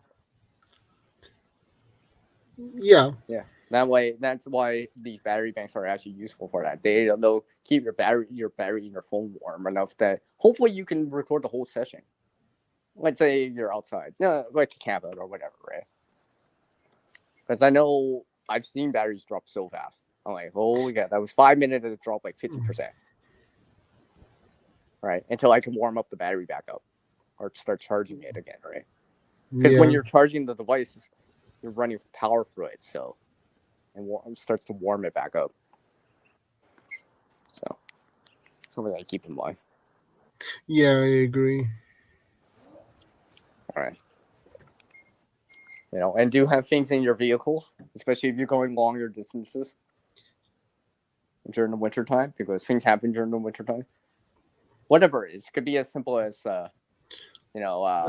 Yeah. Yeah. That's why these battery banks are actually useful for that. They'll keep your battery in your phone warm enough that hopefully you can record the whole session. Let's say you're outside, like a camp out or whatever, right? Because I know I've seen batteries drop so fast. I'm like, holy God, that was 5 minutes and it dropped like 50%. Right? Until I can warm up the battery back up or start charging it again, right? Because when you're charging the device, you're running power through it, so it starts to warm it back up. So something I keep in mind. Yeah, I agree. All right. And do have things in your vehicle, especially if you're going longer distances during the wintertime, because things happen during the wintertime. Whatever it is, could be as simple as a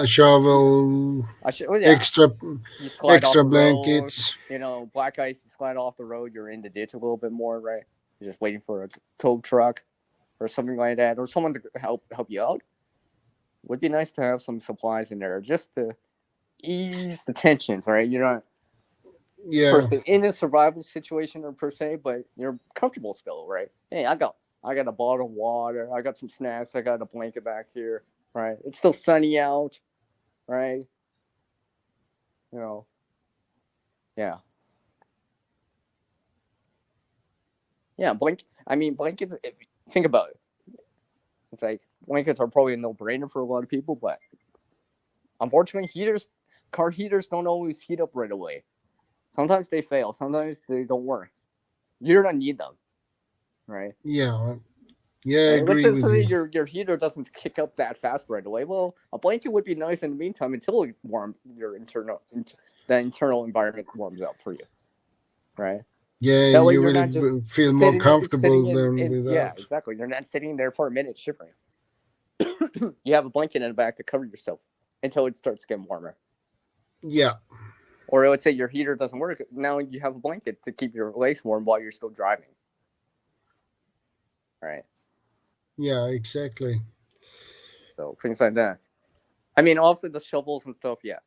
shovel, extra you slide extra off the blankets. road, black ice, you slide off the road, you're in the ditch a little bit more, right? You're just waiting for a tow truck or something like that, or someone to help you out. Would be nice to have some supplies in there just to ease the tensions, right? You're not per se in a survival situation or per se, but you're comfortable still, right? Hey, I got a bottle of water, I got some snacks, I got a blanket back here, right? It's still sunny out, right? Yeah. Yeah, blankets, if you think about it. It's like blankets are probably a no-brainer for a lot of people, but unfortunately, car heaters don't always heat up right away. Sometimes they fail. Sometimes they don't work. You don't need them, right? Yeah. Yeah, I Let's agree with say you. your heater doesn't kick up that fast right away. Well, a blanket would be nice in the meantime until it the internal environment warms up for you, right? Yeah, That way you you're will not just feel more comfortable sitting than in yeah, without. exactly. You're not sitting there for a minute shivering. You have a blanket in the back to cover yourself until it starts getting warmer. Yeah. Or let's say your heater doesn't work. Now you have a blanket to keep your legs warm while you're still driving. Right. Yeah, exactly. So things like that. I mean, also the shovels and stuff, yeah.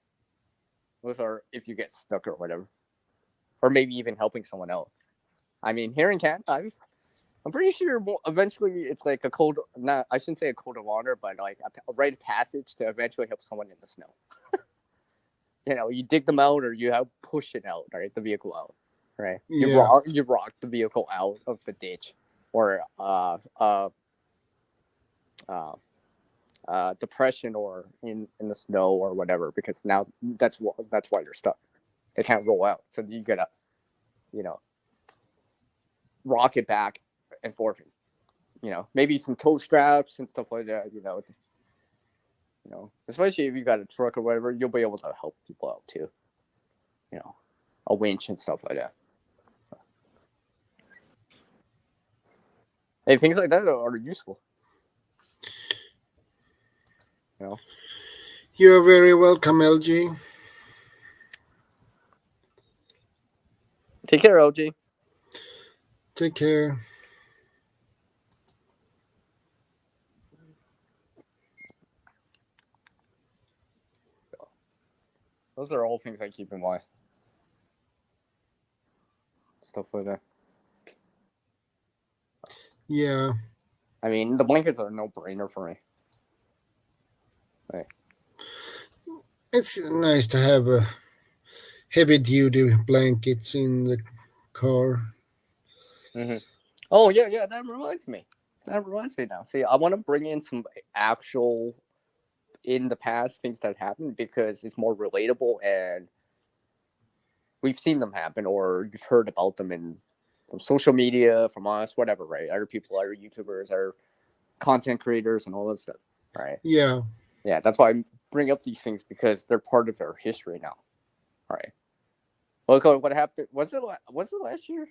Those are if you get stuck or whatever. Or maybe even helping someone else. I mean, here in Canada, I'm pretty sure eventually it's like I shouldn't say a code of honor, but like a rite of passage to eventually help someone in the snow. You dig them out or you have push it out, right? The vehicle out, right? Yeah. You rock the vehicle out of the ditch or depression or in the snow or whatever, because now that's why you're stuck. It can't roll out, so you gotta rock it back and forth. Maybe some tow straps and stuff like that. Especially if you got a truck or whatever, you'll be able to help people out too. A winch and stuff like that. Hey, things like that are useful. You're very welcome, LG. Take care, LG. Take care. Those are all things I keep in mind. Stuff like that. Yeah. I mean, the blankets are a no-brainer for me. Right. It's nice to have a heavy-duty blankets in the car. Mm-hmm. Oh, yeah, that reminds me. Now. See, I want to bring in some actual, in the past, things that happened because it's more relatable and we've seen them happen or you've heard about them from social media, from us, whatever, right? Other people, other YouTubers, other content creators and all that stuff, right? Yeah. Yeah, that's why I bring up these things because they're part of our history now, right? Look what happened. Was it last year?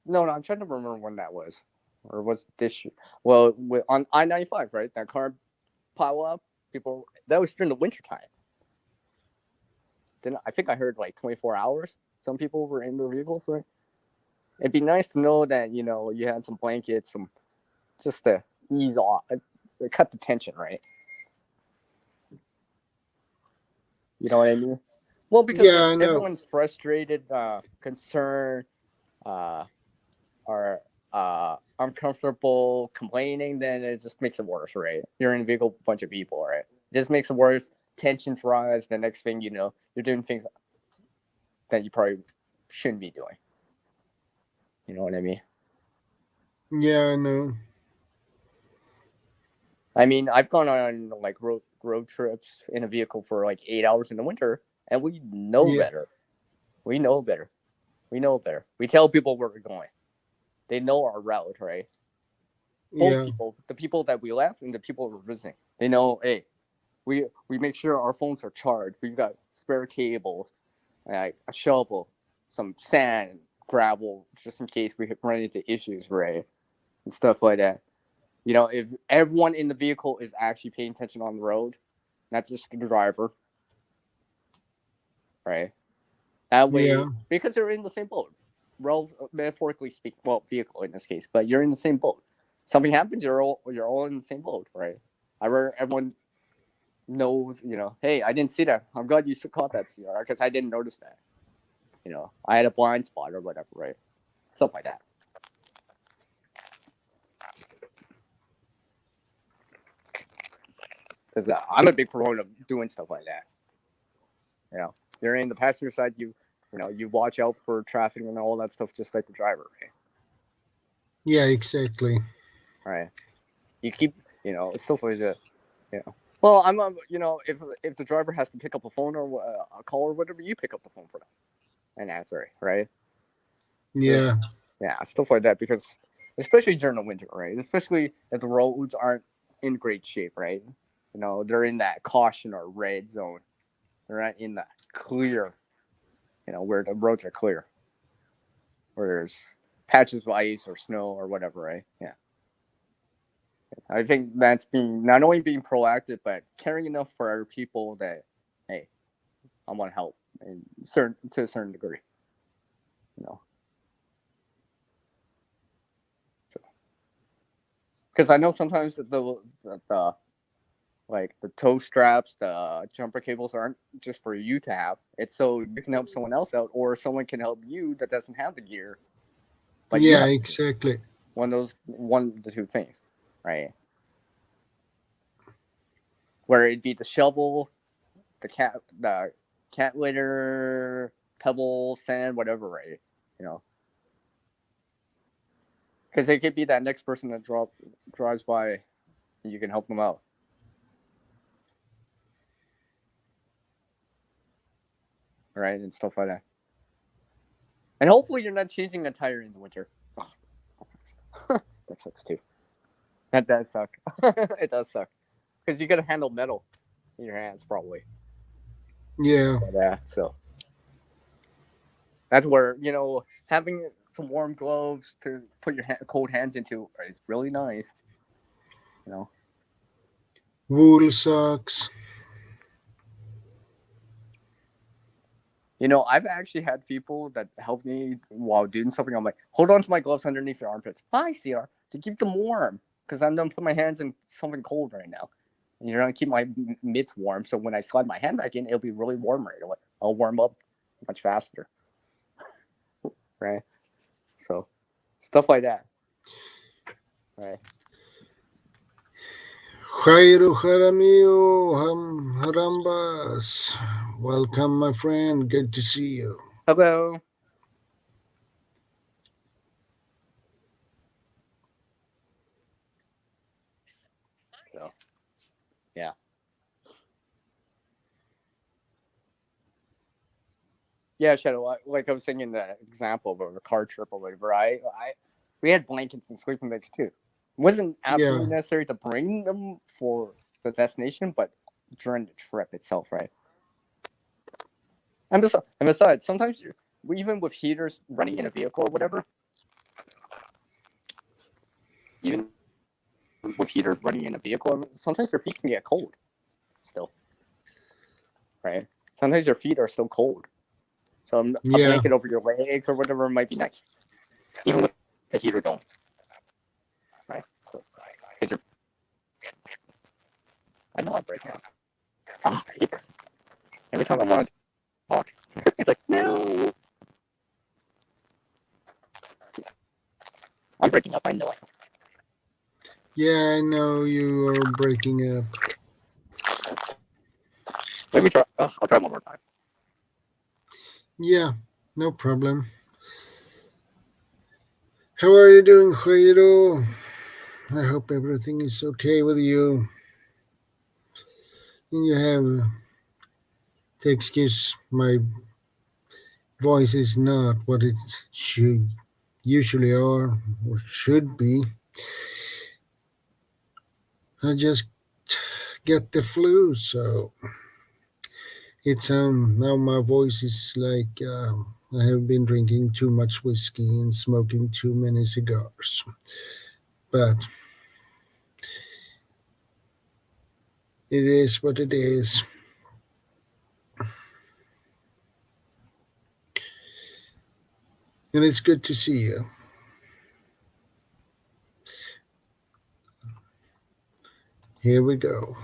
No, I'm trying to remember when that was. Or was this year? Well, on I-95, right? That car pile up. That was during the wintertime. Then I think I heard like 24 hours. Some people were in their vehicles, right? It'd be nice to know that, you had some blankets, some just to ease off, cut the tension, right? You know what I mean? Well, because Yeah, I if know. everyone's frustrated, concerned, or uncomfortable, complaining, then it just makes it worse, right? You're in a vehicle with a bunch of people, right? It just makes it worse. Tensions rise. The next thing you know, you're doing things that you probably shouldn't be doing. You know what I mean? Yeah, I know. I mean, I've gone on like road trips in a vehicle for like 8 hours in the winter, and we know Yeah. better. We know better. We know better. We tell people where we're going. They know our route, right? Both Yeah. people, the people that we left and the people we're visiting, they know, hey, we make sure our phones are charged. We've got spare cables, like a shovel, some sand, gravel, just in case we run into issues, right? And stuff like that. You know, if everyone in the vehicle is actually paying attention on the road, not just the driver, right? That way, Yeah. because they're in the same boat, metaphorically speaking, well, vehicle in this case, but you're in the same boat. Something happens, you're all in the same boat, right? Everyone knows, you know, hey, I didn't see that. I'm glad you caught that CR because I didn't notice that. You know, I had a blind spot or whatever, right? Stuff like that. Because I'm a big proponent of doing stuff like that. You know, you're in the passenger side, you know, you watch out for traffic and all that stuff, just like the driver, right? Yeah, exactly. Right. You keep, you know, it's stuff like that. You know, well, you know, if the driver has to pick up a phone or a call or whatever, you pick up the phone for them and answer it, right? Yeah. Yeah, stuff like that, because especially during the winter, right? Especially if the roads aren't in great shape, right? You know, they're in that caution or red zone. They're not in that clear, you know, where the roads are clear, where there's patches of ice or snow or whatever, right? Yeah. I think that's not only being proactive, but caring enough for other people that, hey, I want to help to a certain degree, you know. Because I know sometimes the like the tow straps, the jumper cables aren't just for you to have. It's so you can help someone else out, or someone can help you that doesn't have the gear. But yeah, exactly. One of the two things, right? Where it'd be the shovel, the cat litter, pebble, sand, whatever, right? You know, because it could be that next person that drives by, and you can help them out. Right, and stuff like that. And hopefully you're not changing a tire in the winter. Oh, that sucks. That sucks too. That does suck. It does suck. Because you got to handle metal in your hands, probably. Yeah. Yeah, so that's where, you know, having some warm gloves to put your cold hands into is really nice. You know? Wool socks. You know, I've actually had people that help me while doing something. I'm like, hold on to my gloves underneath your armpits. Why, CR? To keep them warm. Because I'm going to put my hands in something cold right now. And you're going to keep my mitts warm. So when I slide my hand back in, it'll be really warm right away. I'll warm up much faster. Right? So, stuff like that. Right? Jairo Jaramillo Harambas. Welcome, my friend. Good to see you. Hello. So, yeah. Yeah, Shadow. Like I was saying in the example of a car trip or whatever, we had blankets and sleeping bags too. It wasn't absolutely necessary to bring them for the destination, but during the trip itself, right? And besides, sometimes even with heaters running in a vehicle or whatever, even with heaters running in a vehicle, sometimes your feet can get cold still, right? Sometimes your feet are still cold. So a blanket over your legs or whatever might be nice, even with the heater going, right? So because you're. I know I'm breaking up. Ah, I hate this. Every time I want to talk, it's like no. I'm breaking up. I know it. Yeah, I know you are breaking up. Let me try. I'll try one more time. Yeah, no problem. How are you doing, Jairo? I hope everything is okay with you. And you have to excuse my voice is not what it should usually are or should be. I just get the flu, so it's now my voice is like I have been drinking too much whiskey and smoking too many cigars. But it is what it is. And it's good to see you. Here we go.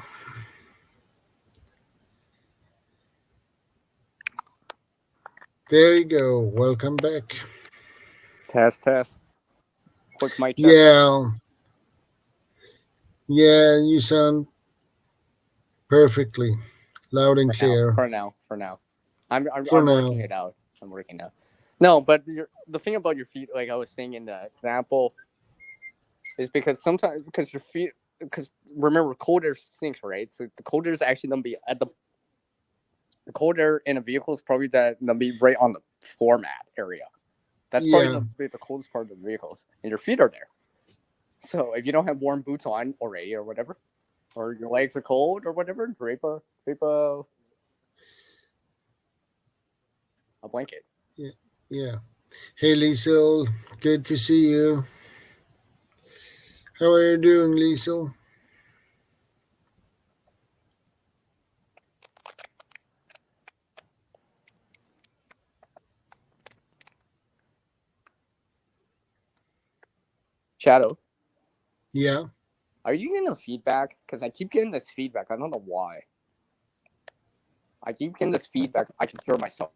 There you go. Welcome back. Test. Quick mic check. Yeah. Yeah, you sound perfectly loud and clear. For now. I'm For working now. it out. I'm working it out. No, but the thing about your feet, like I was saying in the example, is because sometimes because your feet, because remember cold air sinks, right? So the cold air is actually gonna be at the cold air in a vehicle is probably gonna be right on the floor mat area. That's probably Yeah. gonna be the coldest part of the vehicles, and your feet are there. So if you don't have warm boots on already or whatever, or your legs are cold or whatever, drape a blanket. Yeah. Hey, Liesel. Good to see you. How are you doing, Liesel? Shadow, Yeah. are you getting a feedback? Because I keep getting this feedback. I don't know why. I keep getting this feedback. I can hear myself.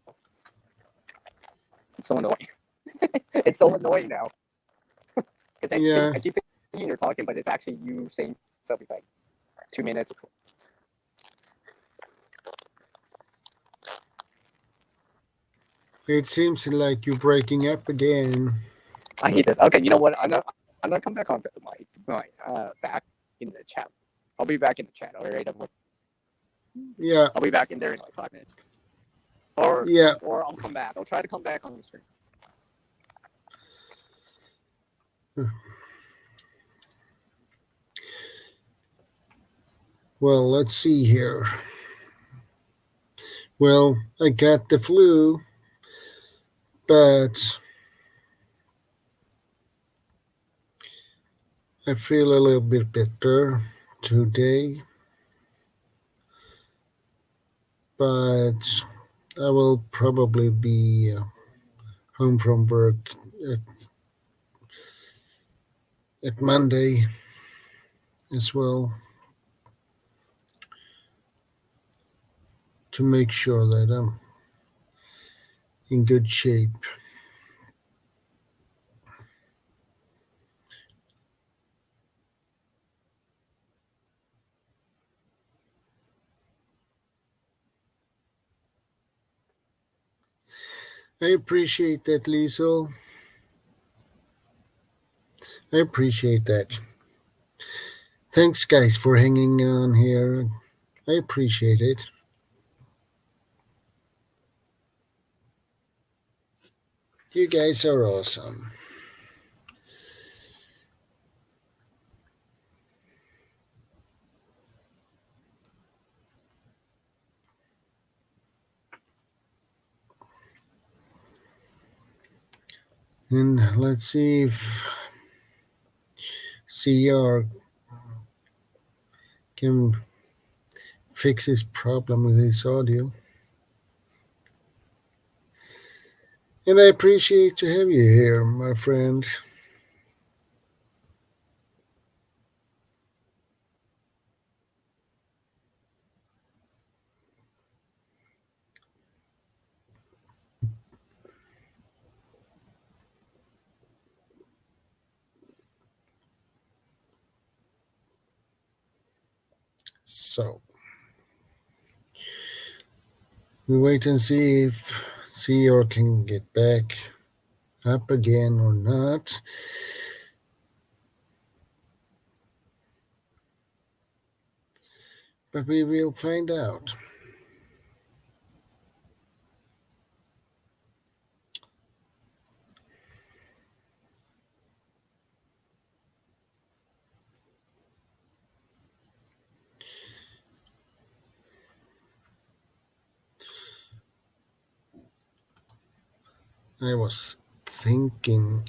It's so annoying. It's so annoying now. Because Yeah. I keep thinking you're talking, but it's actually you saying something like 2 minutes. It seems like you're breaking up again. I hate this. Okay, you know what? I'm gonna come back on my back in the chat. I'll be back in the chat. All right, everyone. Yeah. I'll be back in there in like 5 minutes. Or I'll come back. I'll try to come back on the stream. Well, let's see here. Well, I got the flu, but I feel a little bit better today. But I will probably be home from work at Monday as well to make sure that I'm in good shape. I appreciate that, Liesel. I appreciate that. Thanks, guys, for hanging on here. I appreciate it. You guys are awesome. And let's see if CR can fix his problem with his audio. And I appreciate to have you here, my friend. So we wait and see if Seor can get back up again or not. But we will find out. I was thinking.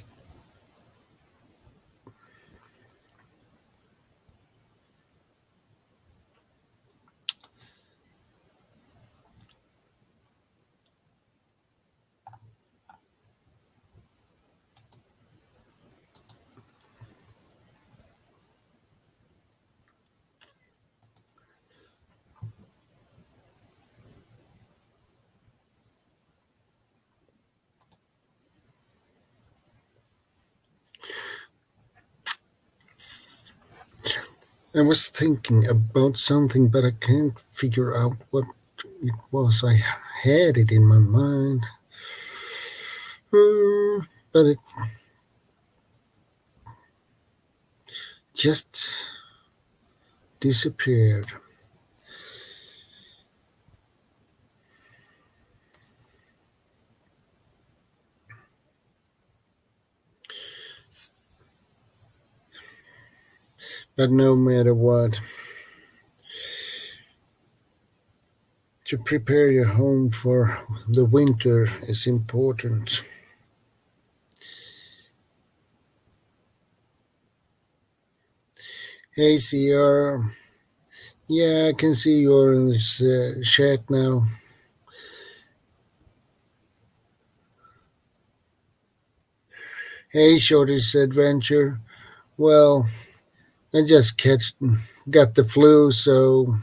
I was thinking about something, but I can't figure out what it was. I had it in my mind, but it just disappeared. But no matter what, to prepare your home for the winter is important. Hey, CR. Yeah, I can see you're in this chat now. Hey, Shorty's Adventure. Well, I just got the flu, so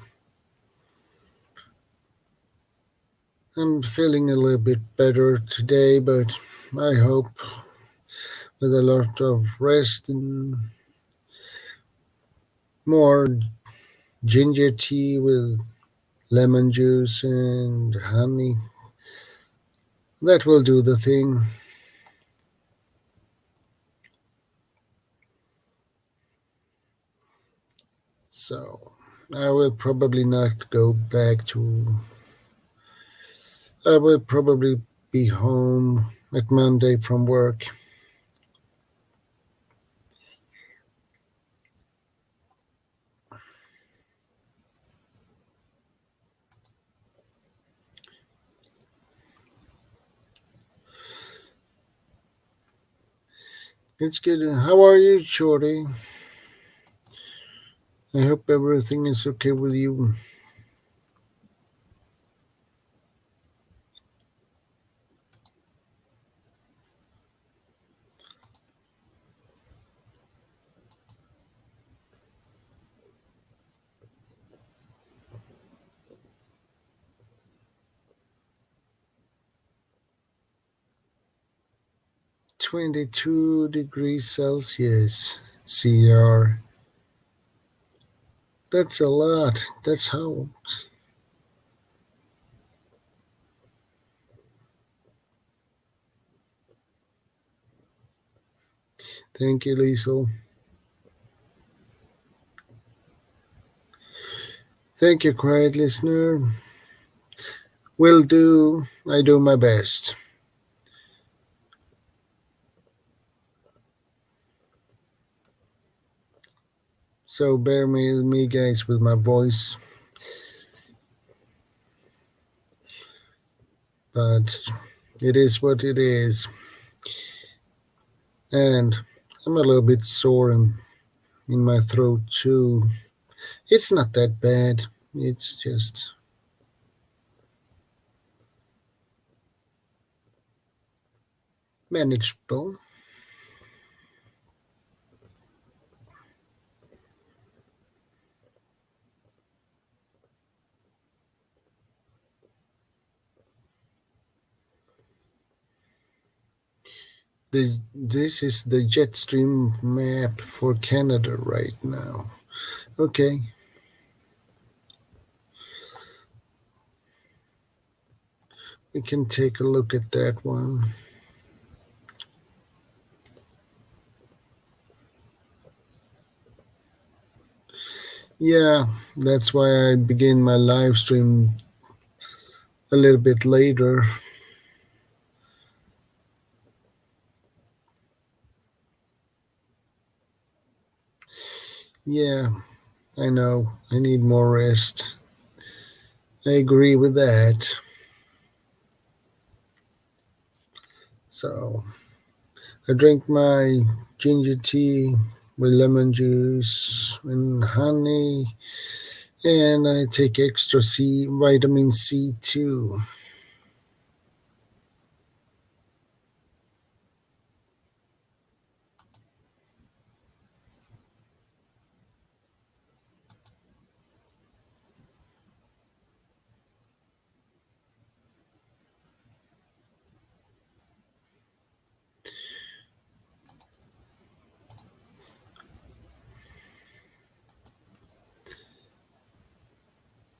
I'm feeling a little bit better today, but I hope with a lot of rest and more ginger tea with lemon juice and honey, that will do the thing. So I will probably not go back to. I will probably be home at Monday from work. It's good. How are you, Shorty? I hope everything is okay with you. 22 degrees Celsius, CR. That's a lot. That's how. Thank you, Liesel. Thank you, quiet listener. Will do. I do my best. So bear with me, guys, with my voice. But it is what it is. And I'm a little bit sore in my throat, too. It's not that bad. It's just manageable. This is the Jetstream map for Canada right now. Okay. We can take a look at that one. Yeah, that's why I begin my live stream a little bit later. Yeah, I know. I need more rest. I agree with that. So I drink my ginger tea with lemon juice and honey, and I take extra vitamin C too.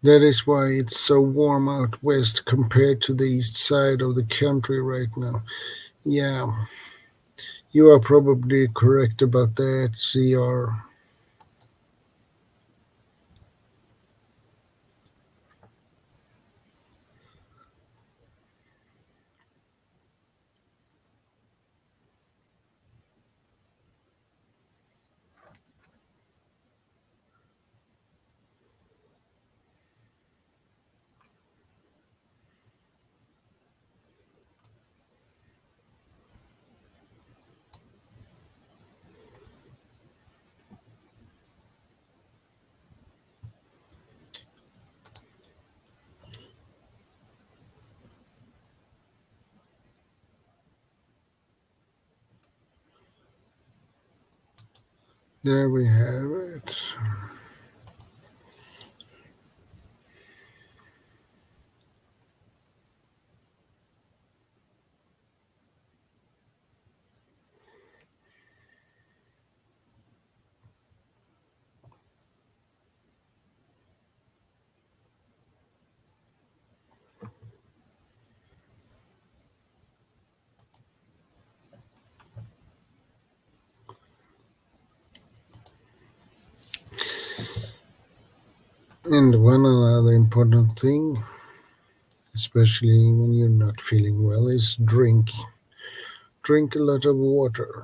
That is why it's so warm out west compared to the east side of the country right now. Yeah, you are probably correct about that, CR. There we have it. And one another important thing, especially when you're not feeling well, is drink. Drink a lot of water.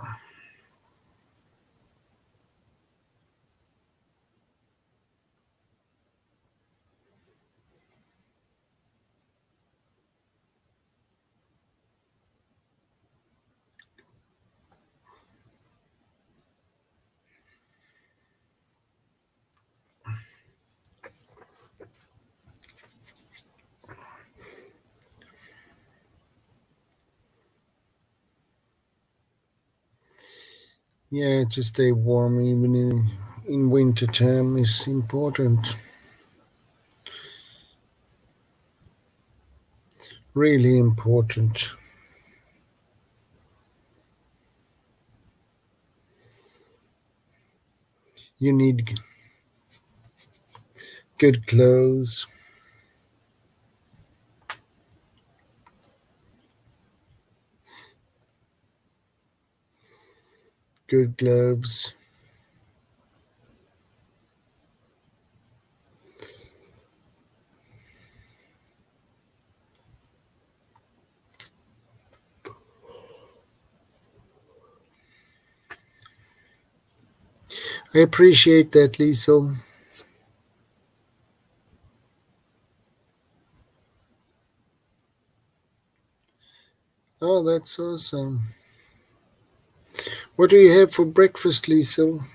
Yeah, to stay warm even in winter time is important. Really important. You need good clothes, good gloves. I appreciate that, Liesel. Oh, that's awesome. What do you have for breakfast, Liesel?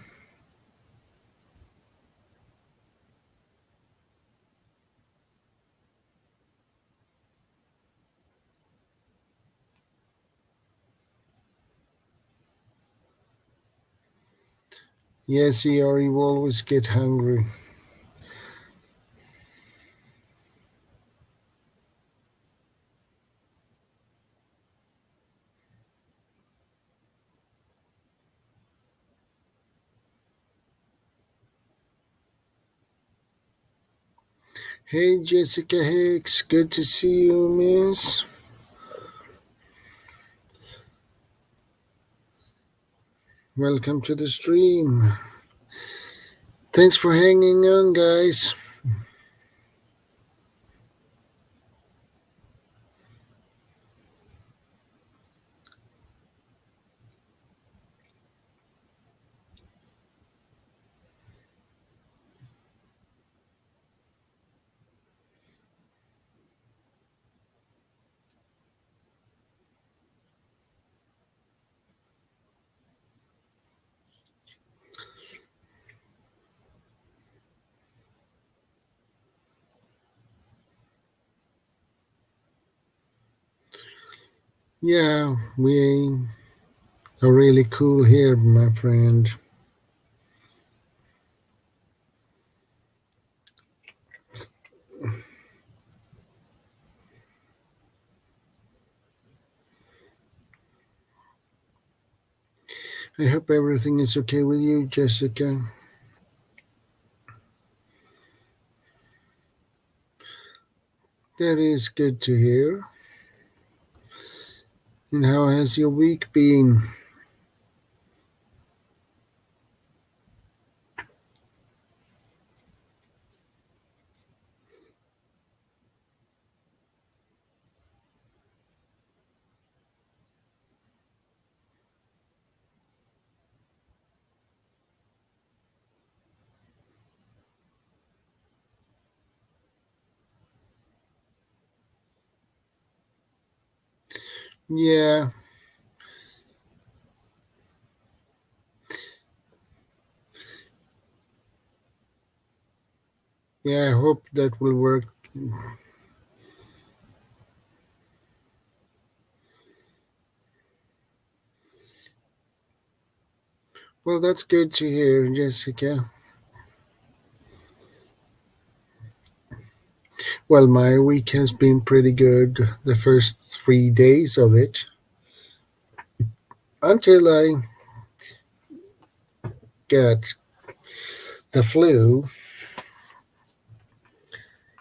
Yes, ER, you always get hungry. Hey, Jessica Hicks. Good to see you, miss. Welcome to the stream. Thanks for hanging on, guys. Yeah, we are really cool here, my friend. I hope everything is okay with you, Jessica. That is good to hear. And how has your week been? Yeah, yeah, I hope that will work. Well, that's good to hear, Jessica. Well, my week has been pretty good the first 3 days of it until I got the flu.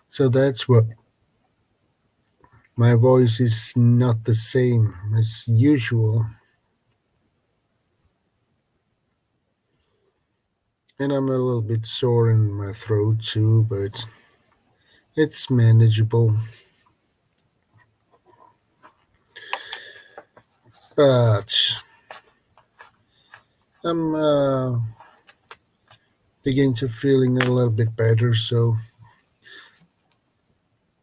So that's what my voice is not the same as usual. And I'm a little bit sore in my throat too, but it's manageable. But I'm beginning to feeling a little bit better, so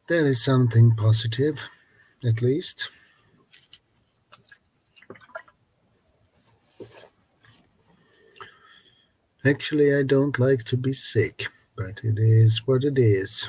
that is something positive, at least. Actually, I don't like to be sick, but it is what it is.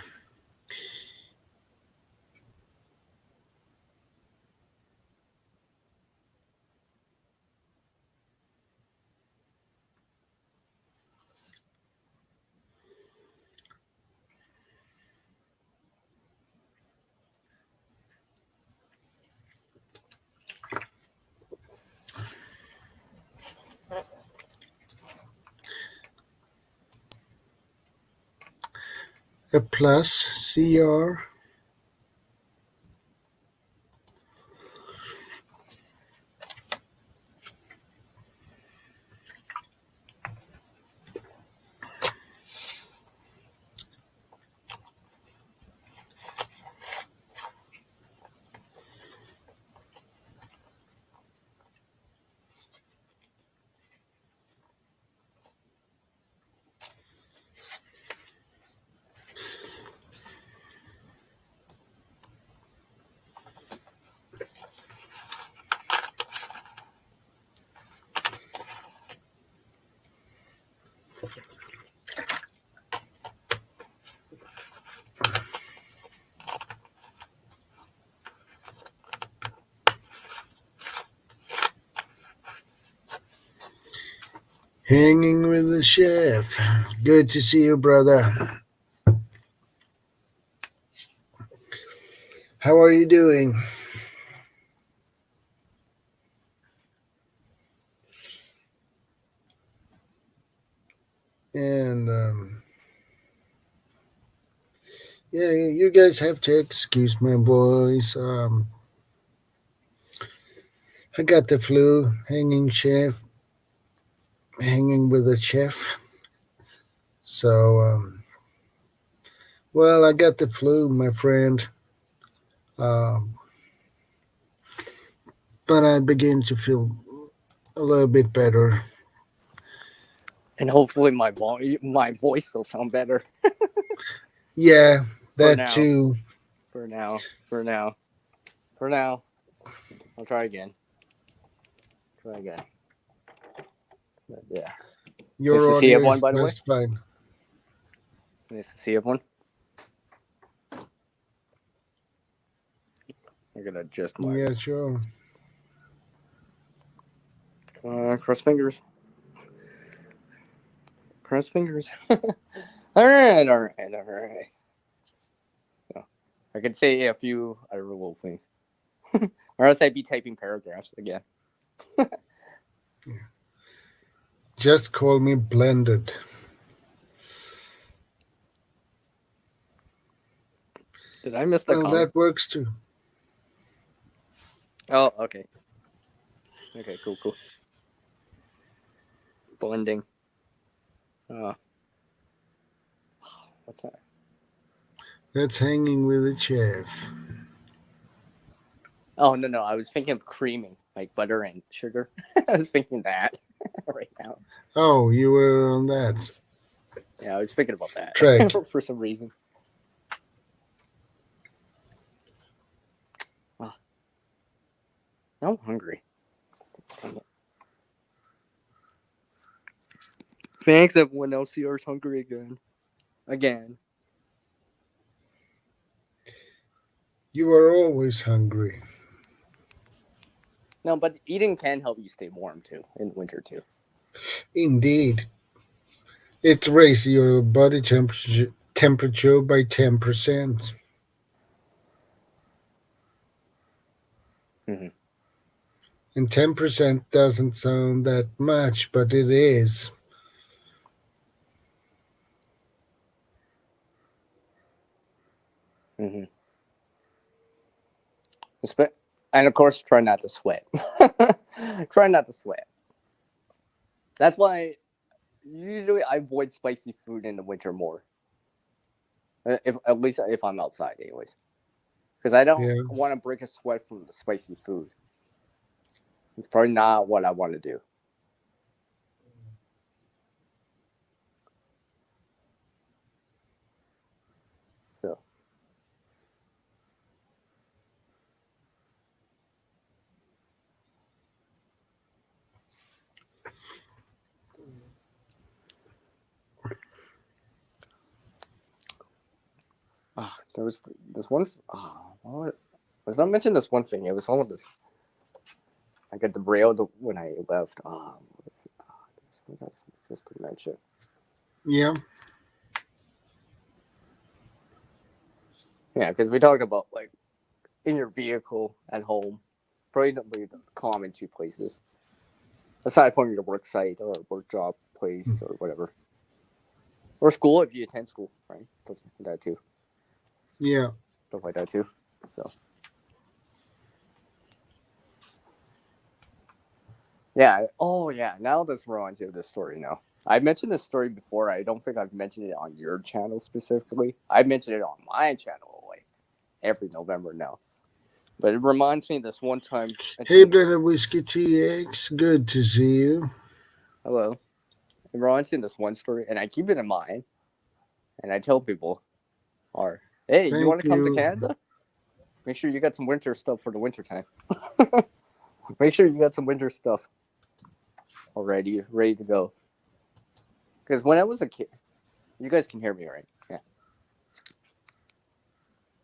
A plus CR. Hanging with the chef. Good to see you, brother. How are you doing? And Yeah, you guys have to excuse my voice. I got the flu, hanging with a chef. So, well, I got the flu, my friend. Um, but I begin to feel a little bit better. And hopefully my voice will sound better Yeah, for that now. too. For now. For now. For now. I'll try again. Try again. But yeah. Your Nice to see audio everyone, is by the way. just fine. Nice to see everyone. I'm gonna adjust my Yeah, sure. cross fingers. Cross fingers. all right. So I could say a few other little things. Or else I'd be typing paragraphs again. Just call me blended. Did I miss the Well, comment? that works too. Oh, okay. Okay, cool. Blending. What's that? That's hanging with a chef. Oh, no. I was thinking of creaming, like butter and sugar. I was thinking that right now. Oh, you were on that Yeah, I was thinking about that track. for some reason. Oh, now I'm hungry. Thanks, everyone else. Yours hungry again. You are always hungry. No, but eating can help you stay warm too in winter too. Indeed. It raises your body temperature by 10%. Mm-hmm. And 10% doesn't sound that much, but it is. Mm-hmm. And of course, try not to sweat. Try not to sweat. That's why usually I avoid spicy food in the winter more. If at least if I'm outside, anyways, because I don't Yeah. want to break a sweat from the spicy food. It's probably not what I want to do. So. There was this one. Was not mentioned this one thing. It was all of this. I got derailed when I left. Just to mention. Yeah. Yeah, because we talk about like in your vehicle at home, probably the common two places, aside from your work site or work job place or whatever, or school if you attend school, right? Stuff like that too. Yeah. Stuff like that too. So. Yeah. Oh, yeah. Now this reminds me of this story now. I mentioned this story before. I don't think I've mentioned it on your channel specifically. I mentioned it on my channel like every November now. But it reminds me of this one time. Hey, Blended Whiskey TX. Good to see you. Hello. It reminds me of this one story, and I keep it in mind. And I tell people, hey, you want to come to Canada? Make sure you got some winter stuff for the winter time. Make sure you got some winter stuff already ready to go. Because when I was a kid, you guys can hear me, right? Yeah.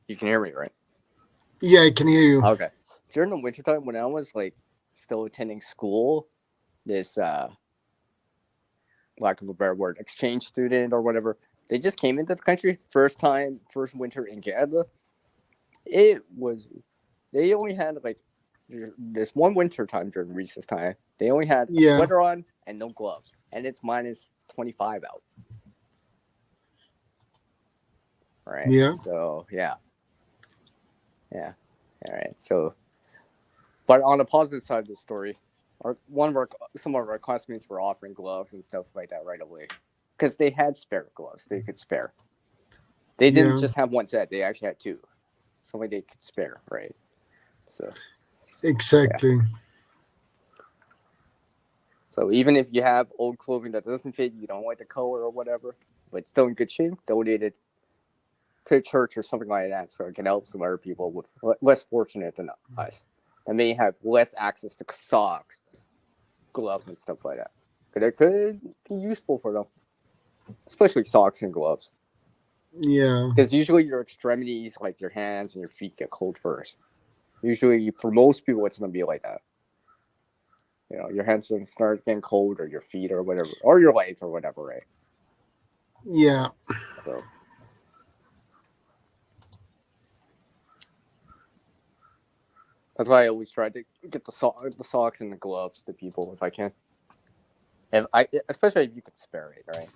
You can hear me, right? Yeah, I can hear you. Okay. During the wintertime, when I was like still attending school, this lack of a better word, exchange student or whatever, they just came into the country first winter in Canada. They only had like this one winter time during recess time. They only had a sweater on and no gloves, and it's minus 25 out. right? Yeah. So yeah. All right. So, but on the positive side of the story, some of our classmates were offering gloves and stuff like that right away, because they had spare gloves they could spare. They didn't Yeah. just have one set; they actually had two, something they could spare, right? So, Exactly. so even if you have old clothing that doesn't fit, you don't like the color or whatever, but still in good shape, donate it to a church or something like that, so it can help some other people with less fortunate than us, and may have less access to socks, gloves, and stuff like that. But it could be useful for them, especially socks and gloves, Yeah. because usually your extremities, like your hands and your feet, get cold first. Usually, for most people, it's gonna be like that. You know, your hands are gonna start getting cold, or your feet, or whatever, or your legs, or whatever, right? Yeah. So. That's why I always try to get the socks and the gloves to people if I can. Especially if you can spare it, right?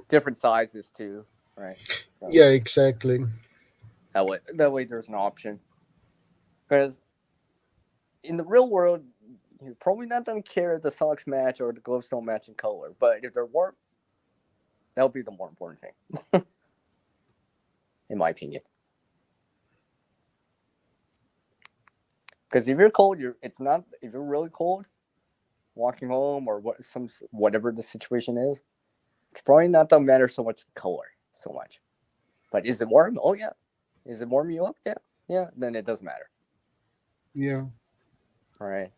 Different sizes too, right? So Yeah, exactly. that way there's an option. Because in the real world, you're probably not gonna care if the socks match or the gloves don't match in color. But if they're warm, that'll be the more important thing, in my opinion. Because if you're cold, it's not. If you're really cold, walking home or whatever the situation is, it's probably not gonna matter so much the color so much. But is it warm? Oh yeah. Is it warming you up? Yeah. Yeah. Then it does matter. Yeah. All right.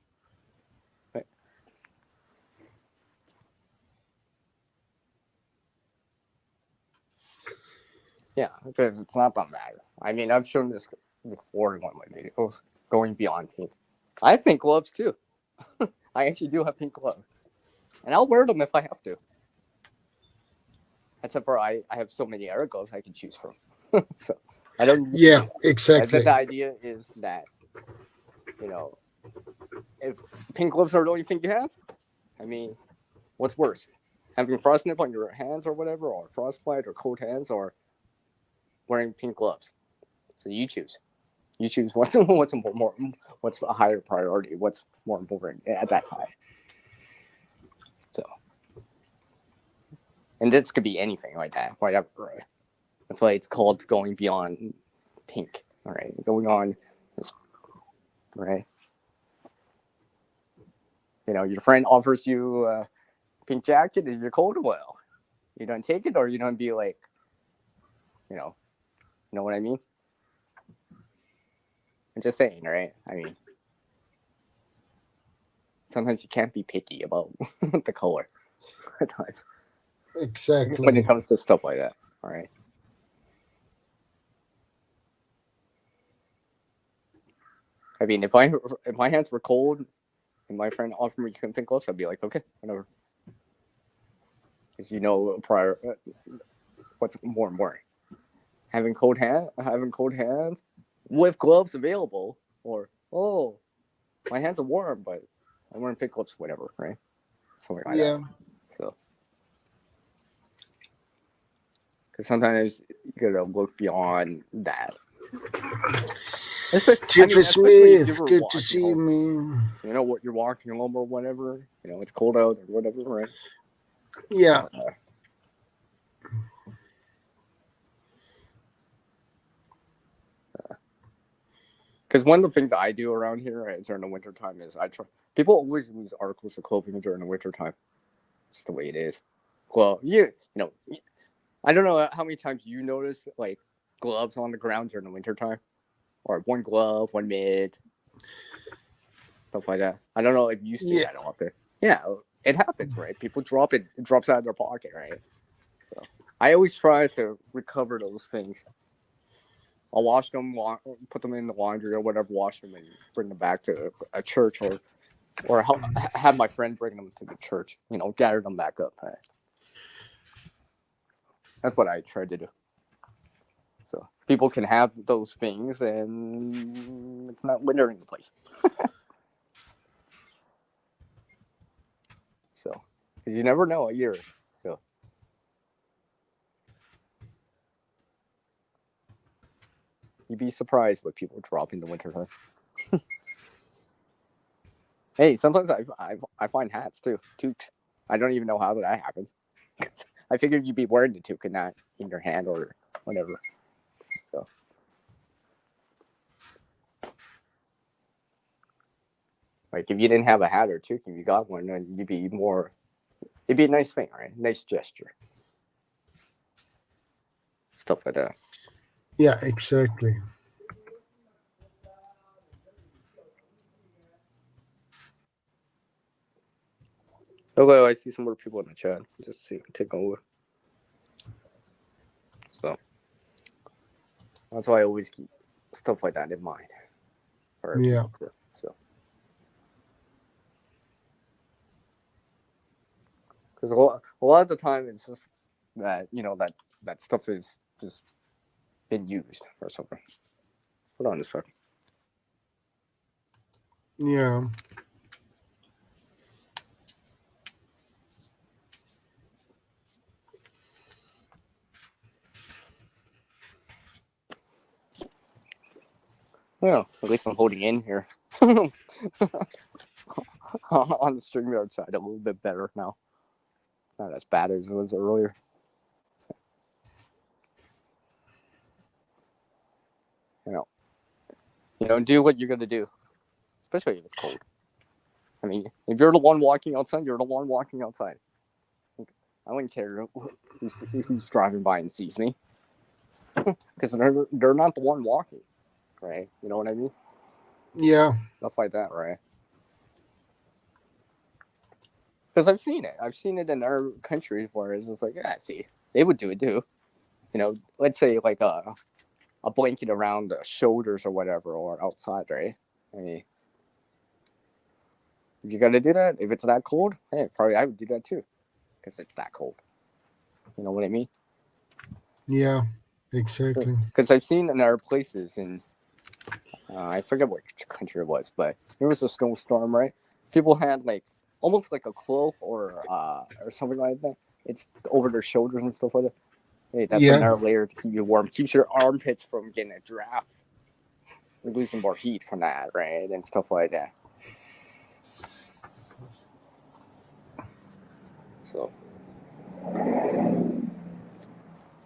Yeah, because it's not that matter. I mean, I've shown this before in one of my videos, going beyond pink. I have pink gloves too. I actually do have pink gloves, and I'll wear them if I have to. Except for I have so many other gloves I can choose from, so I don't. Yeah, exactly. The idea is that, if pink gloves are the only thing you have, I mean, what's worse, having frostnip on your hands or whatever, or frostbite or cold hands, or wearing pink gloves? So you choose. You choose what's a higher priority, what's more important at that time. So, and this could be anything like that, whatever. Right? That's why it's called going beyond pink. All right, going on this, right? Your friend offers you a pink jacket, and you're cold. Well, you don't take it, or you don't be like, you know what I mean? I'm just saying, right? I mean, sometimes you can't be picky about the color at times. Exactly. When it comes to stuff like that, all right? I mean, if my hands were cold and my friend offered me pink gloves, I'd be like, okay, whatever. Because what's more important? Having cold hands with gloves available, or my hands are warm, but I'm wearing pink gloves, whatever, right? Something like that. So, because sometimes you gotta look beyond that. Tiffany Smith, good to see you, man. What you're walking home or whatever. It's cold out or whatever, right? Yeah. Because one of the things I do around here during the winter time is people always lose articles of clothing during the winter time. It's the way it is. Well, I don't know how many times you notice like gloves on the ground during the winter time, or one glove, one mitt, stuff like that. I don't know if you see that often. Yeah, it happens, right? People drop it; it drops out of their pocket, right? So I always try to recover those things. I'll wash them, put them in the laundry or whatever, wash them, and bring them back to a church, or have my friend bring them to the church. Gather them back up. Right? So that's what I try to do. So people can have those things, and it's not wintering the place. So, because you never know a year. So, You'd be surprised what people drop in the wintertime. Hey, sometimes I find hats too, toques. I don't even know how that happens. I figured you'd be wearing the toque and not in your hand or whatever. So. Like if you didn't have a hat or toque, if you got one, then you'd be more. It'd be a nice thing, right? Nice gesture. Stuff like that. Yeah, exactly. Okay, I see some more people in the chat. Just see, take a look. So that's why I always keep stuff like that in mind. Yeah. So because a lot of the time it's just that that stuff is just been used or something. Hold on a second. Yeah. Well, at least I'm holding in here on the StreamYard side a little bit better now. It's not as bad as it was earlier. So, do what you're gonna do, especially if it's cold. I mean, if you're the one walking outside, you're the one walking outside. I wouldn't care who's driving by and sees me, because they're not the one walking, right? You know what I mean? Yeah. Stuff like that, right? Because I've seen it. I've seen it in our countries where it's just like, yeah, see, they would do it too. Let's say like a blanket around the shoulders or whatever, or outside, right? I mean, if you're gonna do that, if it's that cold, hey, probably I would do that too, because it's that cold. You know what I mean? Yeah, exactly. Because I've seen in our places in, I forget which country it was, but there was a snowstorm, right? People had like almost like a cloak or something like that. It's over their shoulders and stuff like that. Hey, that's another layer to keep you warm. Keeps your armpits from getting a draft. You're losing more heat from that, right? And stuff like that. So,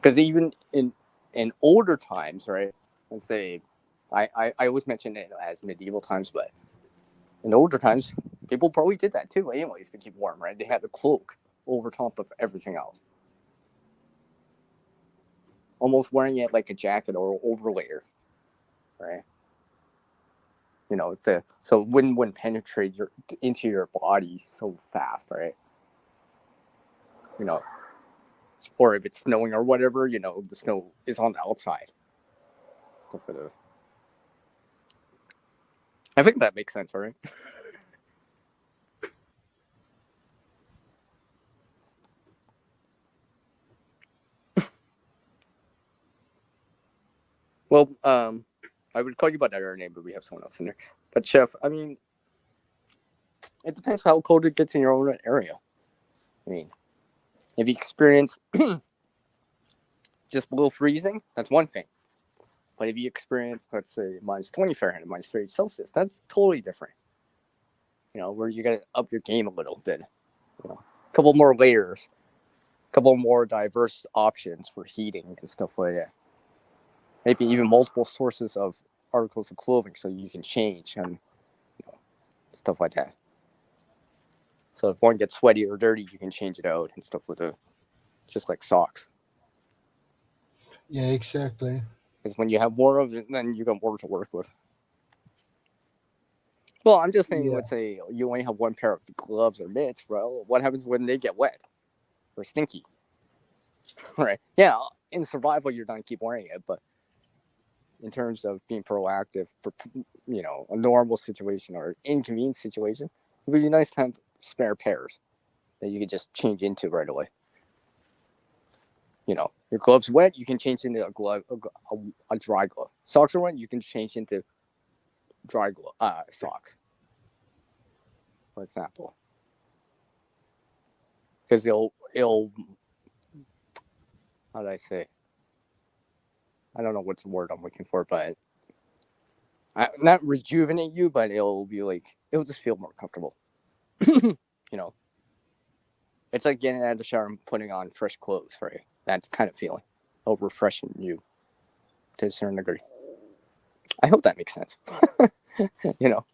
because even in older times, right? Let's say, I always mention it as medieval times, but in older times, people probably did that too, anyways, to keep warm, right? They had a cloak over top of everything else, almost wearing it like a jacket or overlayer, right? So wouldn't penetrate into your body so fast, right? Or if it's snowing or whatever, the snow is on the outside. Stuff like that. I think that makes sense, right? Well, I would call you by that other name, but we have someone else in there. But Chef, I mean, it depends how cold it gets in your own area. I mean, if you experience just below freezing, that's one thing. But if you experience, let's say, minus 20 Fahrenheit, minus 30 Celsius, that's totally different. Where you got to up your game a little bit. A couple more layers, a couple more diverse options for heating and stuff like that. Maybe even multiple sources of articles of clothing so you can change and stuff like that. So if one gets sweaty or dirty, you can change it out and stuff like that. Just like socks. Yeah, exactly. Because when you have more of it, then you got more to work with. Well, I'm just saying, let's say you only have one pair of gloves or mitts, bro. What happens when they get wet or stinky? Right? Yeah, in survival, you're going to keep wearing it, but in terms of being proactive for, a normal situation or inconvenient situation, it would be nice to have spare pairs that you could just change into right away. Your gloves wet, you can change into a glove, a dry glove. Socks are wet, you can change into dry socks, for example, because it'll how do I say? I don't know what's the word I'm looking for, but not rejuvenate you, but it'll be like, it'll just feel more comfortable. You know, it's like getting out of the shower and putting on fresh clothes, right? That kind of feeling. It'll refreshen you to a certain degree. I hope that makes sense. You know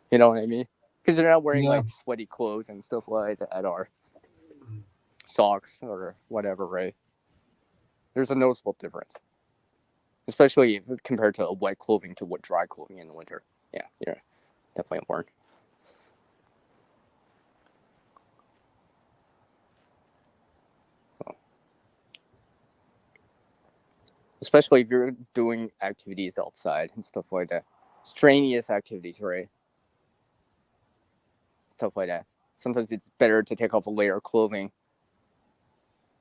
what I mean? Because you're not wearing Yeah. like sweaty clothes and stuff like that, or socks or whatever, right? There's a noticeable difference, especially compared to wet clothing to dry clothing in the winter. Yeah, definitely important. So, especially if you're doing activities outside and stuff like that, strenuous activities, right? Stuff like that. Sometimes it's better to take off a layer of clothing,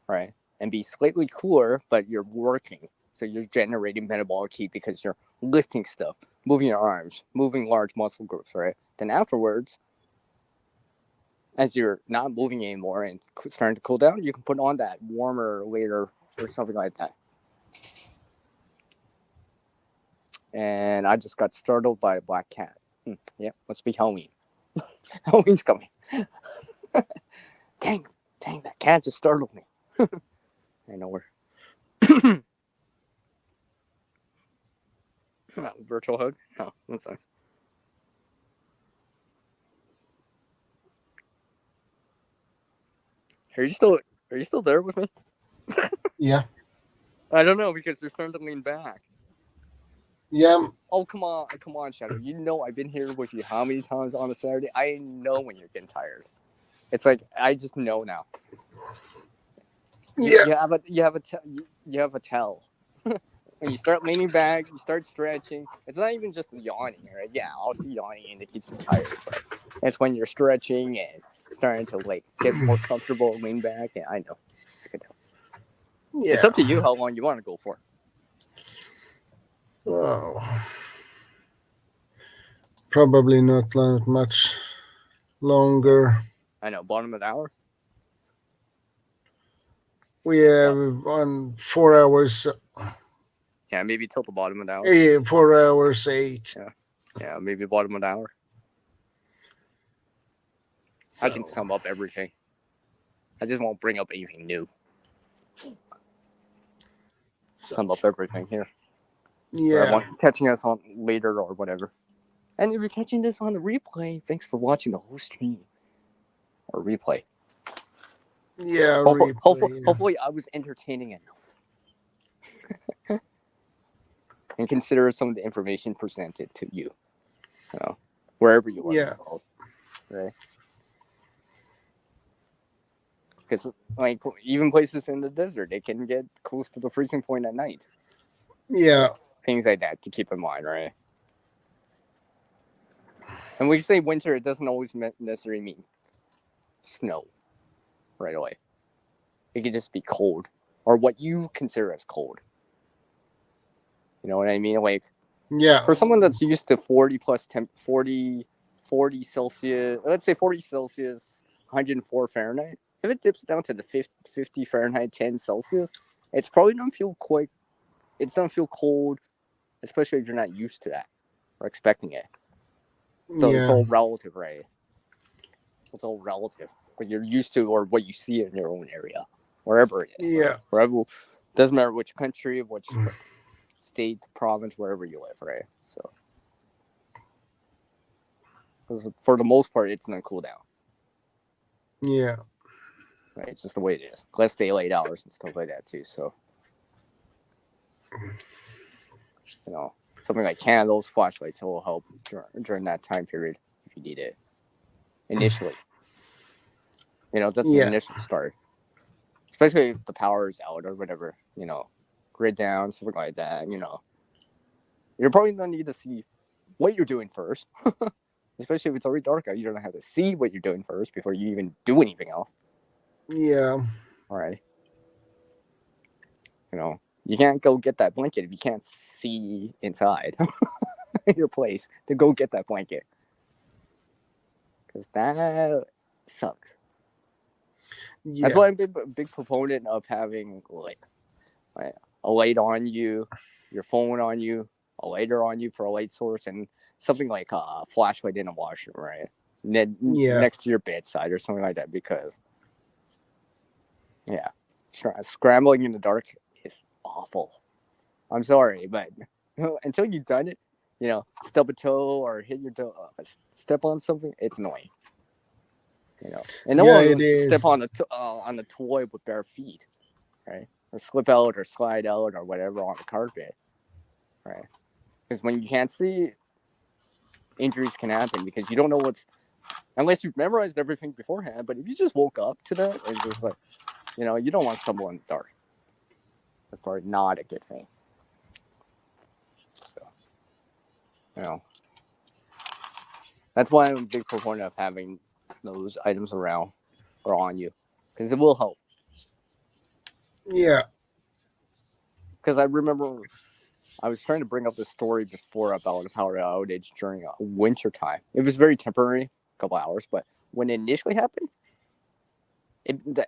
right? And be slightly cooler, but you're working. So you're generating metabolic heat because you're lifting stuff, moving your arms, moving large muscle groups, right? Then afterwards, as you're not moving anymore and starting to cool down, you can put on that warmer layer or something like that. And I just got startled by a black cat. Yeah, must be Halloween. Halloween's coming. Dang, that cat just startled me. I know where. Virtual hug? Oh, that's nice. Are you still there with me? Yeah. I don't know, because you're starting to lean back. Yeah. Oh, come on, Shadow. You know I've been here with you how many times on a Saturday? I know when you're getting tired. It's like, I just know now. Yeah. You have a tell. When you start leaning back, you start stretching. It's not even just yawning, right? Yeah, also yawning indicates you're tired, but it's when you're stretching and starting to like get more comfortable, lean back. And I know, I can tell. Yeah. It's up to you how long you want to go for. Oh. Probably not much longer. I know, bottom of the hour. We have on 4 hours. Yeah, maybe till the bottom of the hour. 4 hours 8. Yeah, maybe bottom of the hour. So. I can sum up everything. I just won't bring up anything new. Sum up everything here. Yeah. Catching us on later or whatever. And if you're catching this on the replay, thanks for watching the whole stream. Or replay. Yeah, hopefully I was entertaining enough. And consider some of the information presented to you. You know, wherever you are in the world. Right? Because like even places in the desert, they can get close to the freezing point at night. Yeah. Things like that to keep in mind, right? And when you say winter, it doesn't always necessarily mean snow right away. It could just be cold, or what you consider as cold. You know what I mean? Like, yeah, for someone that's used to 40 Celsius, let's say 40 Celsius, 104 Fahrenheit, if it dips down to the 50 Fahrenheit, 10 Celsius, it's probably don't feel cold, especially if you're not used to that or expecting it. So it's all relative, right? It's all relative. What you're used to or what you see in your own area, wherever it is. Yeah. Right? Wherever, doesn't matter which country, which state, province, wherever you live, right? So, because for the most part, it's not cool down. Yeah. Right? It's just the way it is. Less daylight hours and stuff like that too. So, you know, something like candles, flashlights will help during that time period if you need it. Initially, you know, that's the initial start. Especially if the power is out or whatever, you know, grid down, something like that. You know, you're probably gonna need to see what you're doing first. Especially if it's already dark out, you're gonna have to see what you're doing first before you even do anything else. Yeah. All right. You know, you can't go get that blanket if you can't see inside your place to go get that blanket. Because that sucks. Yeah. That's why I'm a big proponent of having like a light on you, your phone on you, a lighter on you for a light source, and something like a flashlight in a washroom, right? Next to your bedside or something like that, because scrambling in the dark is awful. I'm sorry, but until you've done it, stub a toe or hit your toe, step on something, it's annoying. And no one wants to step on the toy with bare feet, right? Or slip out or slide out or whatever on the carpet, right? Because when you can't see, injuries can happen because you don't know unless you've memorized everything beforehand. But if you just woke up to that, it's just like, you don't want to stumble in the dark. That's probably not a good thing. So, that's why I'm a big proponent of having those items around or on you, because it will help. Yeah. Because I remember I was trying to bring up this story before about a power outage during a winter time. It was very temporary, a couple hours, but when it initially happened, the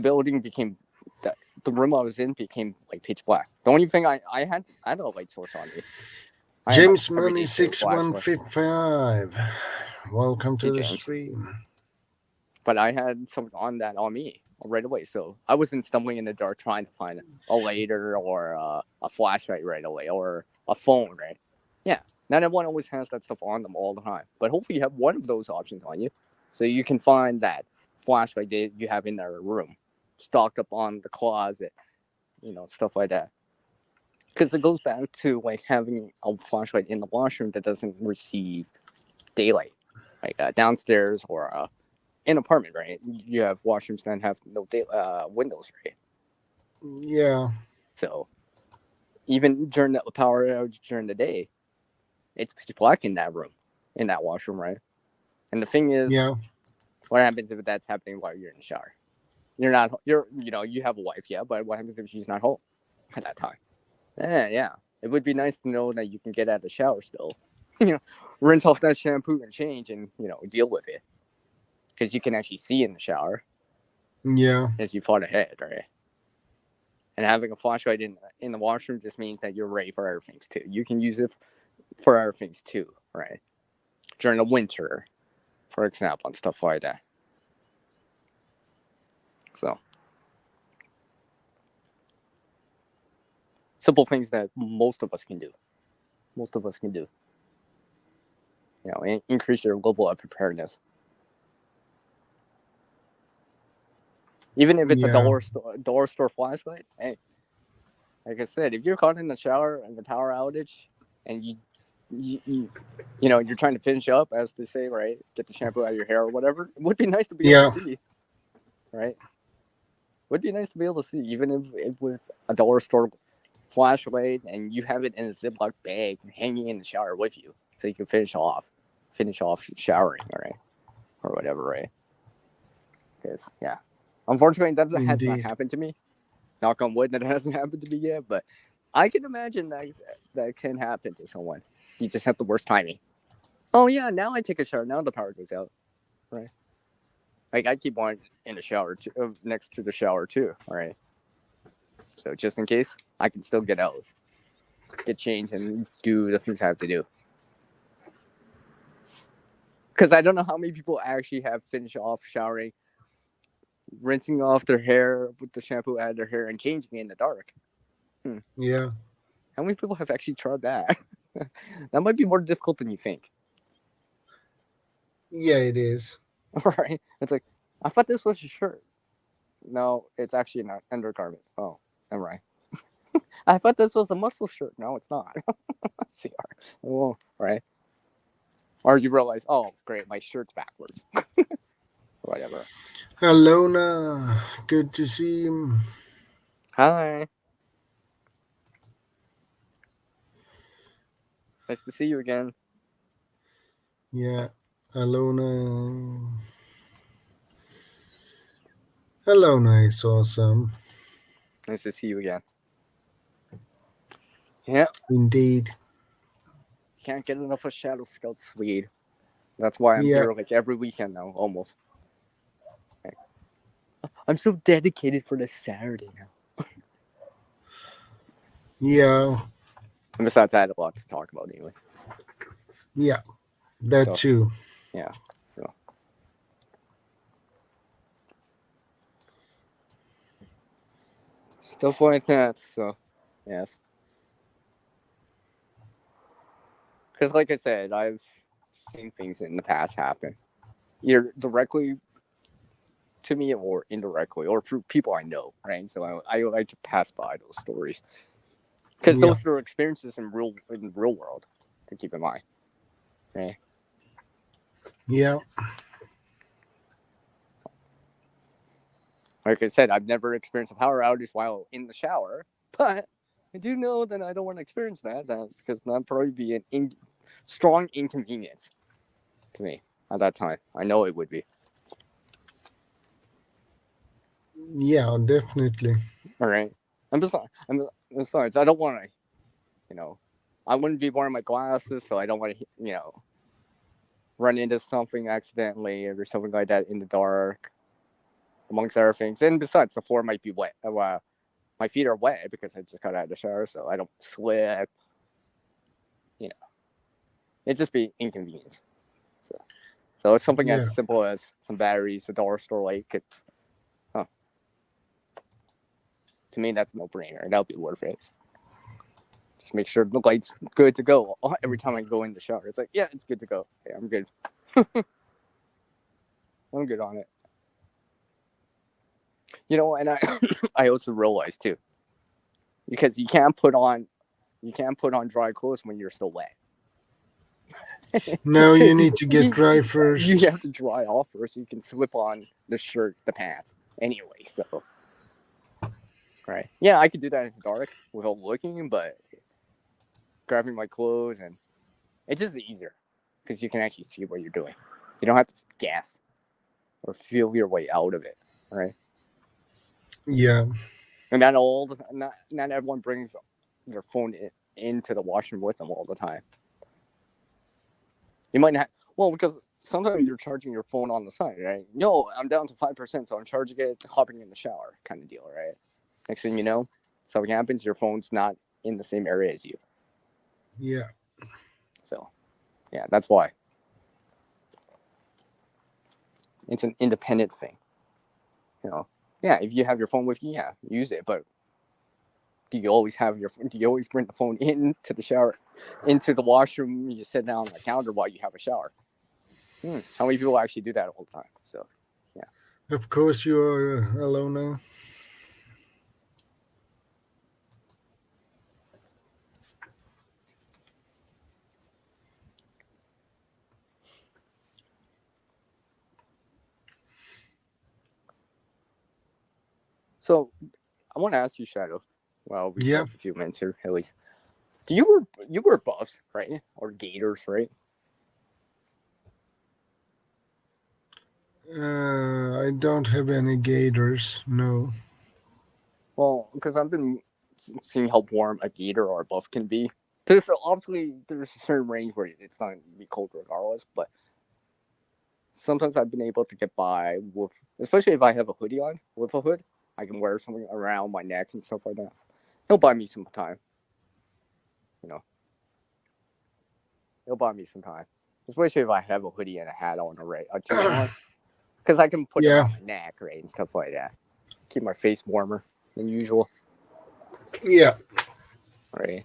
building became, the room I was in became like pitch black. The only thing I had a light source on me. James Money 6155. Welcome to the James. stream. But I had something on me right away, so I wasn't stumbling in the dark trying to find a lighter or a flashlight right away or a phone, right? Yeah, not everyone always has that stuff on them all the time, but hopefully you have one of those options on you, so you can find that flashlight that you have in their room, stocked up on the closet, stuff like that. Because it goes back to like having a flashlight in the washroom that doesn't receive daylight, like downstairs or in an apartment, right? You have washrooms that have no windows, right? Yeah. So even during the power outage during the day, it's pitch black in that room, in that washroom, right? And the thing is, what happens if that's happening while you're in the shower? You have a wife, but what happens if she's not home at that time? Yeah. It would be nice to know that you can get out of the shower still, rinse off that shampoo and change and, deal with it. Because you can actually see in the shower. Yeah. As you thought ahead, right? And having a flashlight in the washroom just means that you're ready for other things too. You can use it for other things too, right? During the winter, for example, and stuff like that. So, simple things that most of us can do. Increase your level of preparedness. Even if it's a dollar store flashlight, hey, like I said, if you're caught in the shower and the power outage, and you're trying to finish up, as they say, right? Get the shampoo out of your hair or whatever. It would be nice to be able to see, right? Would be nice to be able to see, even if it was a dollar store flashlight and you have it in a Ziploc bag hanging in the shower with you, so you can finish off showering, all right, or whatever, right? Because unfortunately, that has not happened to me. Knock on wood, that hasn't happened to me yet, but I can imagine that can happen to someone. You just have the worst timing. Oh yeah, now I take a shower. Now the power goes out, right? Like I keep one in the shower next to the shower too, all right? So just in case, I can still get out, get changed, and do the things I have to do. Because I don't know how many people actually have finished off showering, rinsing off their hair with the shampoo out of their hair, and changing it in the dark. Yeah. How many people have actually tried that? That might be more difficult than you think. Yeah, it is. Right? It's like, I thought this was a shirt. No, it's actually an undergarment. Oh, I'm right. I thought this was a muscle shirt. No, it's not. CR. Oh, right. Or you realize, oh, great, my shirt's backwards. Whatever. Alona, good to see you. Hi. Nice to see you again. Yeah, Alona. Alona is awesome. Nice to see you again. Yeah. Indeed. Can't get enough of ShadowScoutSwede. That's why I'm here like every weekend now, almost. I'm so dedicated for this Saturday now. Yeah. And besides, I had a lot to talk about anyway. Yeah. That So, too. yeah. So. Stuff like that. So, yes. Because, like I said, I've seen things in the past happen, either directly to me or indirectly, or through people I know, right? So I like to pass by those stories because Yeah. those are experiences in the real world to keep in mind, right? Yeah. Like I said, I've never experienced a power outage while in the shower, but I do know that I don't want to experience that because that'd probably be an strong inconvenience to me at that time. I know it would be. Yeah, definitely. All right. Besides, I don't want to, you know, I wouldn't be wearing my glasses, so I don't want to, run into something accidentally or something like that in the dark, amongst other things. And besides, the floor might be wet. My feet are wet because I just got out of the shower, so I don't slip. It'd just be inconvenient. So it's something Yeah. as simple as some batteries, a dollar store light could. To me, that's a no-brainer. That'll be worth it. Just make sure the light's good to go every time I go in the shower. It's like, yeah, it's good to go. Yeah, I'm good. I'm good on it. And I also realized too, because you can't put on dry clothes when you're still wet. No, you need to get dry first. You have to dry off first so you can slip on the shirt, the pants. Anyway, so right. Yeah, I could do that in the dark without looking, but grabbing my clothes and it's just easier because you can actually see what you're doing. You don't have to guess or feel your way out of it, right? Yeah. And not everyone brings their phone into the washroom with them all the time. You might not. Well, because sometimes you're charging your phone on the side, right? No, I'm down to 5%, so I'm charging it, hopping in the shower, kind of deal, right? Next thing you know, something happens, your phone's not in the same area as you. Yeah. So, yeah, that's why. It's an independent thing. Yeah, if you have your phone with you, yeah, use it. But do you always bring the phone into the shower, into the washroom? You sit down on the counter while you have a shower. How many people actually do that all the time? So, yeah. Of course, you are alone now. So, I want to ask you, Shadow. Well, we Yeah. have a few minutes here, at least. Do you wear buffs, right? Or gaiters, right? I don't have any gators. No. Well, because I've been seeing how warm a gator or a buff can be. Because obviously there's a certain range where it's not going to be cold regardless, but sometimes I've been able to get by with, especially if I have a hoodie on with a hood, I can wear something around my neck and stuff like that. It'll buy me some time. It'll buy me some time. Especially if I have a hoodie and a hat on already. Because I can put it around my neck, right, and stuff like that. Keep my face warmer than usual. Yeah. Right.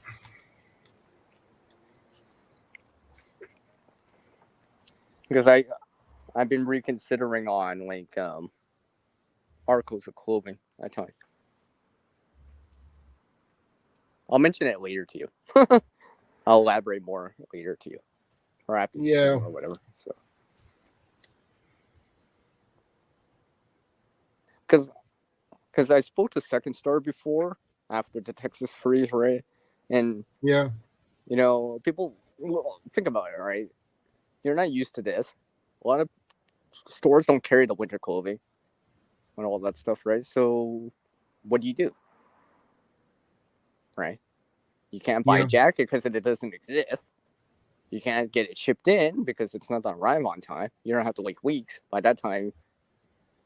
Because I've been reconsidering on articles of clothing at time. I'll mention it later to you. I'll elaborate more later to you, or after the stream or whatever. So, because I spoke to Second Star before after the Texas freeze, right? And people think about it, right? You're not used to this. A lot of stores don't carry the winter clothing and all that stuff, right? So, what do? Right? You can't buy a jacket because it doesn't exist. You can't get it shipped in because it's not going to arrive on time. You don't have to wait weeks. By that time,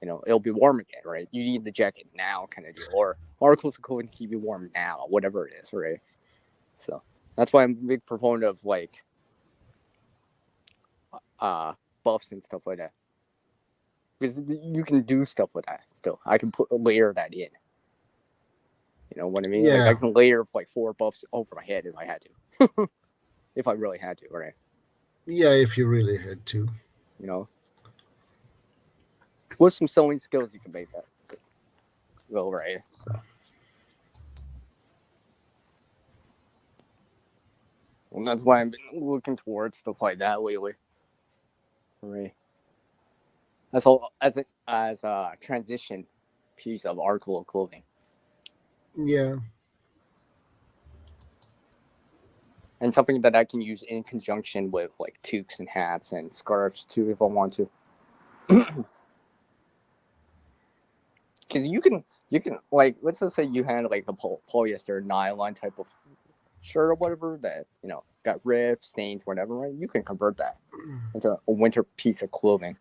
it'll be warm again, right? You need the jacket now, kind of deal, or articles of clothing to keep you warm now, whatever it is, right? So that's why I'm a big proponent of like buffs and stuff like that, because you can do stuff with that still. I can layer that in. You know what I mean? Yeah. Like I can layer like 4 buffs over my head if I had to, if I really had to, right? Yeah, if you really had to. You know, with some sewing skills, you can make that go right. So. And that's why I've been looking towards stuff like that lately. Right. That's all as a transition piece of article of clothing. Yeah. And something that I can use in conjunction with like toques and hats and scarves too if I want to. Because you can like, let's just say you had like the polyester nylon type of shirt or whatever that got rips, stains, whatever, right? You can convert that into a winter piece of clothing.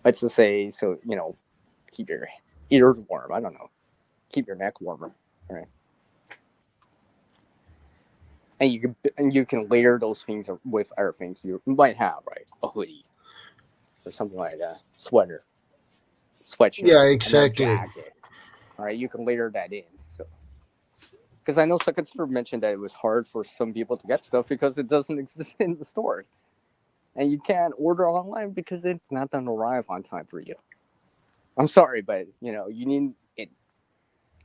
Let's just say, so keep your ears warm. I don't know, keep your neck warmer, right? And you can layer those things with other things you might have, right? A hoodie or something like that, sweater, sweatshirt, Yeah, exactly. jacket. All right, you can layer that in. So, because I know Second Store mentioned that it was hard for some people to get stuff because it doesn't exist in the store, and you can't order online because it's not going to arrive on time for you. I'm sorry, but you need it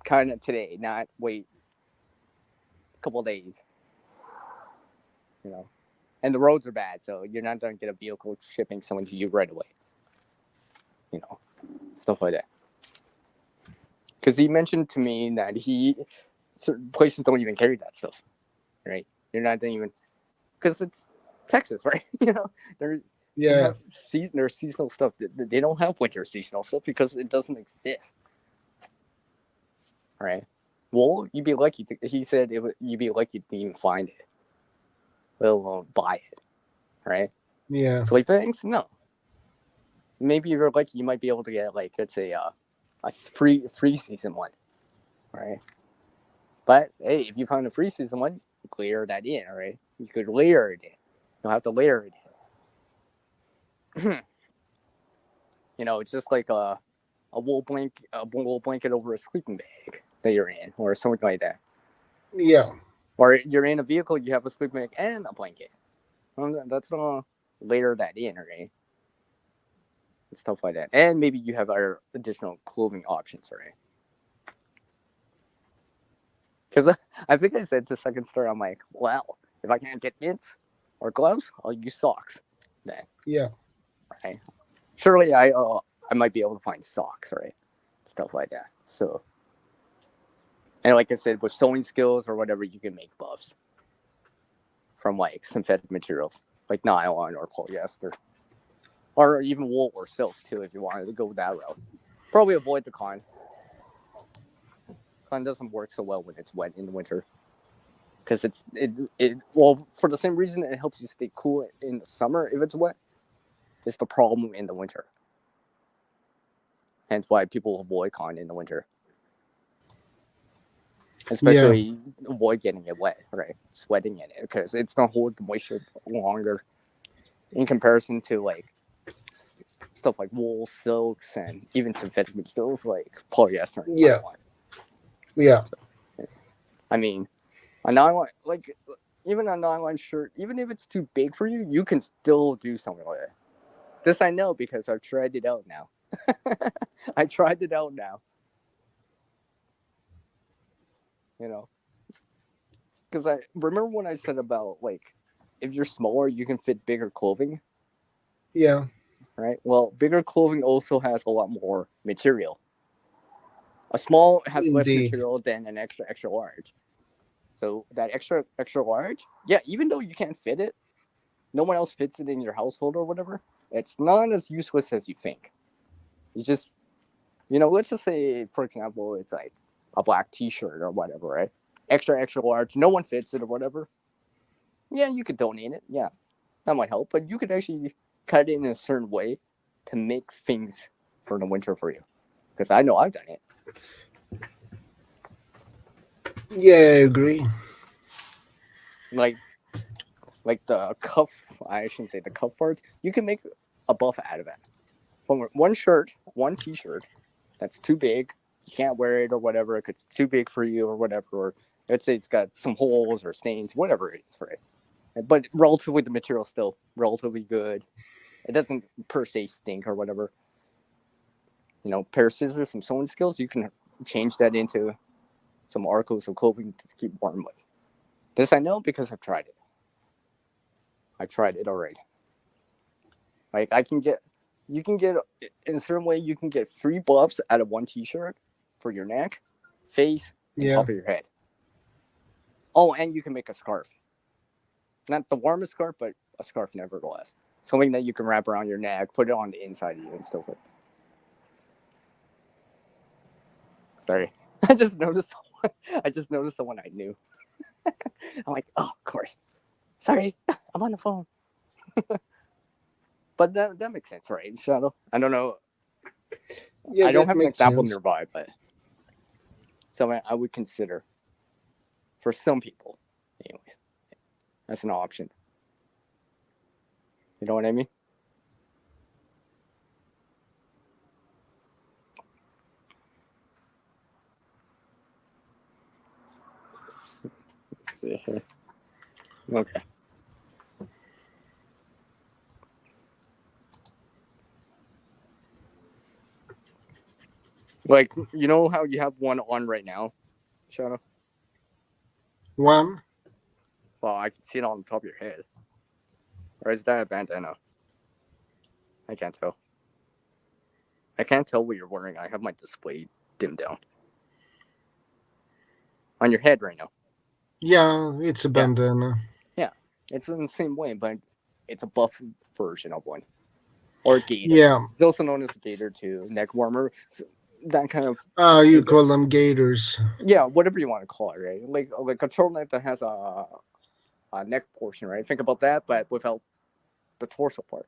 kind of today, not wait a couple of days. And the roads are bad, so you're not going to get a vehicle shipping someone to you right away. Stuff like that. Because he mentioned to me that certain places don't even carry that stuff, right? You're not even, because it's Texas, right? There's seasonal stuff. They don't have winter seasonal stuff because it doesn't exist, right? Well, you'd be lucky. He said you'd be lucky to even find it, let alone buy it, right? Yeah. Sleepings? No. Maybe you're lucky. You might be able to get like, let's say, a free season one, right? But hey, if you find a free season one, layer that in, right? You could layer it in. You'll have to layer it in. It's just like a wool blanket over a sleeping bag that you're in, or something like that. Yeah. Or you're in a vehicle, you have a sleeping bag and a blanket. That's gonna layer that in, right? And stuff like that. And maybe you have other additional clothing options, right? Because I think I said to Second Store, I'm like, well, if I can't get mitts or gloves, I'll use socks then. Yeah. Right? Surely I might be able to find socks, right? Stuff like that. So, and like I said, with sewing skills or whatever, you can make buffs from like synthetic materials like nylon or polyester, or even wool or silk too, if you wanted to go that route. Probably avoid the cotton. Cotton doesn't work so well when it's wet in the winter, because well, for the same reason it helps you stay cool in the summer if it's wet. It's the problem in the winter. Hence why people avoid cotton in the winter. Especially avoid getting it wet, right? Sweating in it, because it's gonna hold the moisture longer in comparison to like stuff like wool, silks, and even synthetic materials like polyester and nylon. Yeah. I mean, a nylon, like even a nylon shirt, even if it's too big for you, you can still do something with it. This I know because I've tried it out now. I tried it out now. Because I remember when I said about like, if you're smaller, you can fit bigger clothing. Yeah. Right. Well, bigger clothing also has a lot more material. A small has less material than an extra large. So that extra large, yeah, even though you can't fit it, no one else fits it in your household or whatever. It's not as useless as you think. It's just, let's just say, for example, it's like a black T-shirt or whatever, right? Extra large, no one fits it or whatever. Yeah, you could donate it. Yeah, that might help. But you could actually cut it in a certain way to make things for the winter for you, because I know I've done it. Yeah, I agree. Like the cuff, I shouldn't say the cuff parts. You can make a buff out of it. From one shirt, one T-shirt that's too big, you can't wear it or whatever. It's too big for you or whatever. Or let's say it's got some holes or stains, whatever it is, right? But relatively, the material's still relatively good. It doesn't per se stink or whatever. You know, pair of scissors, some sewing skills, you can change that into some articles of clothing to keep warm with. This I know because I've tried it. I tried it already. Like you can get in a certain way, you can get free buffs out of one T-shirt for your neck, face, and Yeah. top of your head. Oh, and you can make a scarf. Not the warmest scarf, but a scarf nevertheless. Something that you can wrap around your neck, put it on the inside of you, and stuff like that. Sorry, I just noticed someone I knew. I'm like, oh, of course. Sorry, I'm on the phone. But that makes sense, right, Shadow? I don't know. Yeah, I don't that have an makes example sense. nearby, but something I would consider for some people, anyways. That's an option. You know what I mean? Let's see here. Okay. Like, you know how you have one on right now, Shadow? One. Well, I can see it on the top of your head. Or is that a bandana? I can't tell. I can't tell what you're wearing. I have my display dimmed down. On your head right now. Yeah, it's a Yeah. bandana. Yeah. It's in the same way, but it's a buff version of one. Or gator. Yeah. It's also known as a gator too. Neck warmer. So that kind of You call them gators. yeah, whatever you want to call it, right? Like a turtleneck that has a neck portion, right? Think about that, but without the torso part.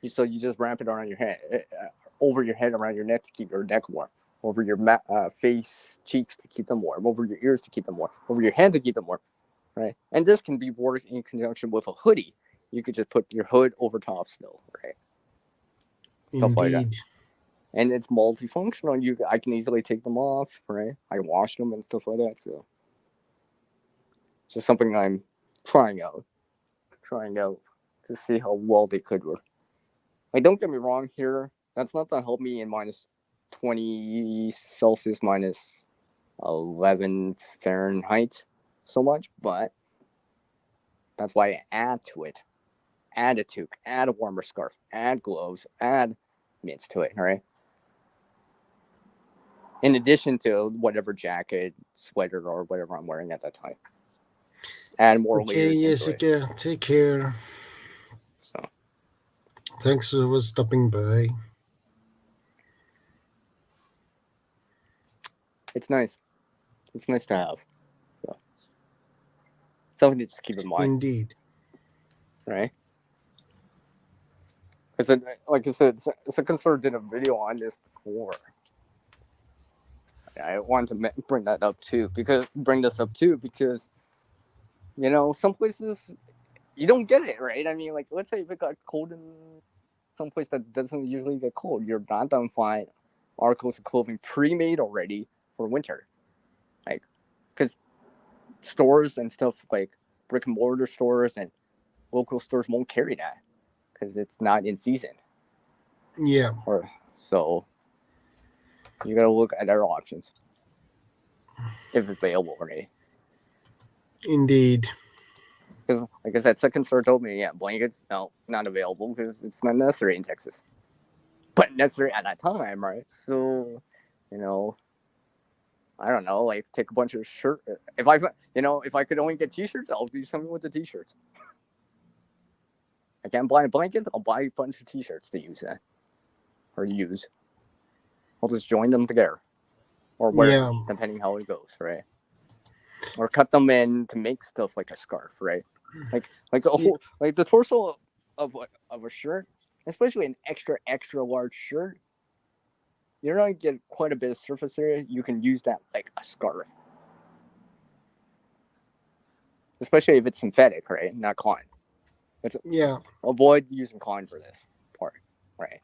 So you just wrap it around your head, over your head, around your neck to keep your neck warm, over your face, cheeks to keep them warm, over your ears to keep them warm, over your head to keep them warm, right? And this can be worn in conjunction with a hoodie. You could just put your hood over top still, right? Stuff like that. Indeed. And it's multifunctional. I can easily take them off, right? I can wash them and stuff like that. So it's just something I'm trying out to see how well they could work. Like, don't get me wrong here. That's not gonna help me in minus 20 Celsius, minus 11 Fahrenheit so much, but that's why I add to it. Add a toque, add a warmer scarf, add gloves, add mitts to it, right? In addition to whatever jacket, sweater, or whatever I'm wearing at that time. Add more Okay, layers into it. Jessica, take care. So Thanks for stopping by. it's nice. It's nice to have. So something to just keep in mind, Indeed. right? Because, like I said, Second Sword did a video on this before. I wanted to bring this up too because you know, some places you don't get it, right? I mean, like, let's say if it got cold in some place that doesn't usually get cold, you're not gonna find articles of clothing pre-made already for winter, like, because stores and stuff like brick and mortar stores and local stores won't carry that because it's not in season. Yeah. Or so you gotta look at other options if available already. Indeed. Because, like I said, Second Sword told me, yeah, blankets, no, not available because it's not necessary in Texas. But necessary at that time, right? So, you know, I don't know, like, take a bunch of shirts. If I could only get T-shirts, I'll do something with the T-shirts. I can't buy a blanket, I'll buy a bunch of T-shirts to use that. Or use. I'll just join them together. Or wear them, depending how it goes, right? Or cut them in to make stuff like a scarf, right? Like the whole, like the torso of a shirt especially an extra large shirt, you're going to get quite a bit of surface area. You can use that like a scarf. Especially if it's synthetic, right? Not cotton. Yeah. Avoid using cotton for this part, right?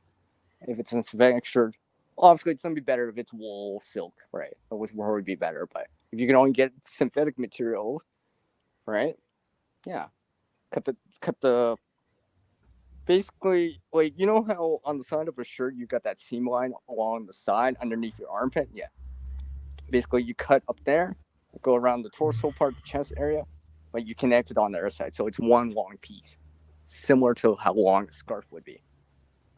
If it's a synthetic shirt, obviously it's going to be better if it's wool, silk, right? It would probably be better. But if you can only get synthetic materials, right? Yeah. Cut the basically, like, you know how on the side of a shirt you got that seam line along the side underneath your armpit? Yeah. Basically, you cut up there, go around the torso part, the chest area, but you connect it on the other side. So it's one long piece, similar to how long a scarf would be.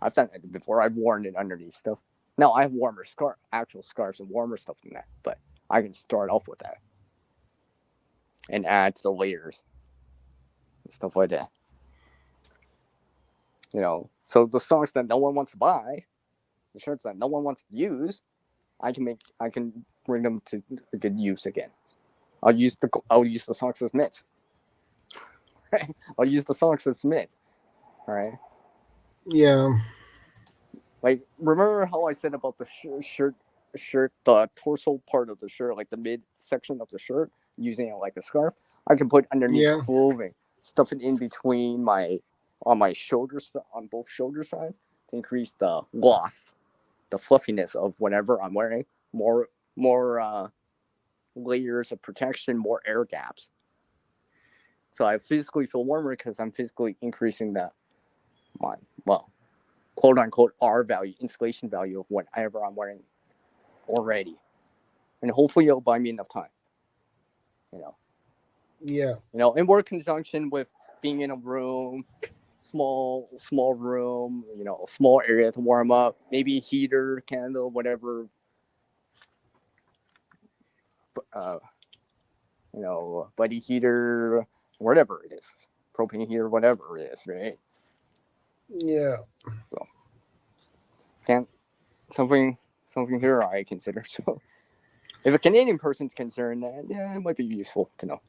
I've done it before. I've worn it underneath stuff. Now, I have warmer actual scarves and warmer stuff than that, but I can start off with that and add to the layers and stuff like that. You know, so the socks that no one wants to buy, the shirts that no one wants to use, I can bring them to a good use again. I'll use the socks as mitts. Right? I'll use the socks as mitts. All right. Yeah. Like, remember how I said about the shirt, the torso part of the shirt, like the mid section of the shirt, using it like a scarf? I can put underneath clothing, stuff it in between on my shoulders, on both shoulder sides, to increase the loft, the fluffiness of whatever I'm wearing. More layers of protection, more air gaps. So I physically feel warmer because I'm physically increasing quote unquote R value, insulation value of whatever I'm wearing already. And hopefully it'll buy me enough time. You know. Yeah. You know, and work in conjunction with being in a room, small room, you know, a small area to warm up, maybe a heater, candle, whatever. You know, buddy heater, whatever it is, propane heater, whatever it is, right? Yeah. So, something here I consider. So, if a Canadian person's concerned, then yeah, it might be useful to know.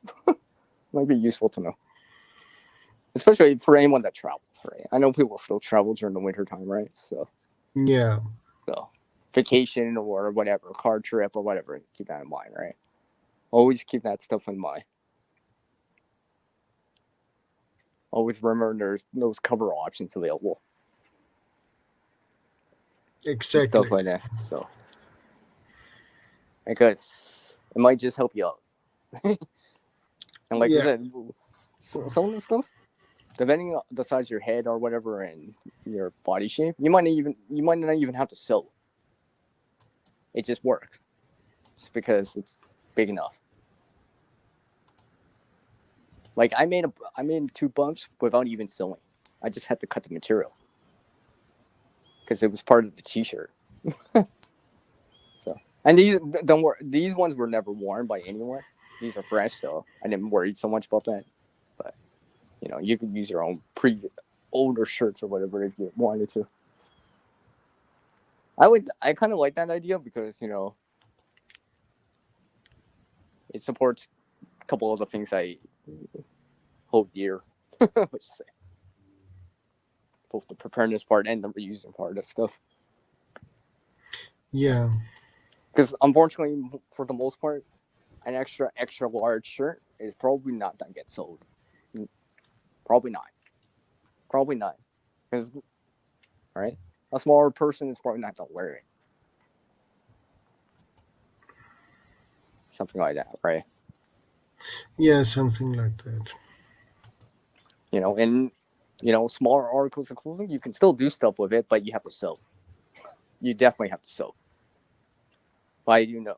Especially for anyone that travels, right? I know people still travel during the winter time, right? So yeah. So vacation or whatever, car trip or whatever, keep that in mind, right? Always keep that stuff in mind. Always remember there's those cover options available. Exactly. Stuff like that. So because it might just help you out. And like you said, some of the stuff, depending on the size of your head or whatever and your body shape, you might not even have to sew. It just works. Just because it's big enough. Like I made 2 bumps without even sewing. I just had to cut the material. Because it was part of the t-shirt. So, and these ones were never worn by anyone. These are fresh, so I didn't worry so much about that. But you know, you could use your own older shirts or whatever if you wanted to. I kind of like that idea because, you know, it supports a couple of the things I hold dear. Let's say. Both the preparedness part and the reusing part of stuff. Yeah. Because unfortunately, for the most part, an extra large shirt is probably not going to get sold. Probably not. Because, right? A smaller person is probably not going to wear it. Something like that, right? Yeah, something like that. You know, and, you know, smaller articles of clothing, you can still do stuff with it, but you have to sew. You definitely have to sew. I do know.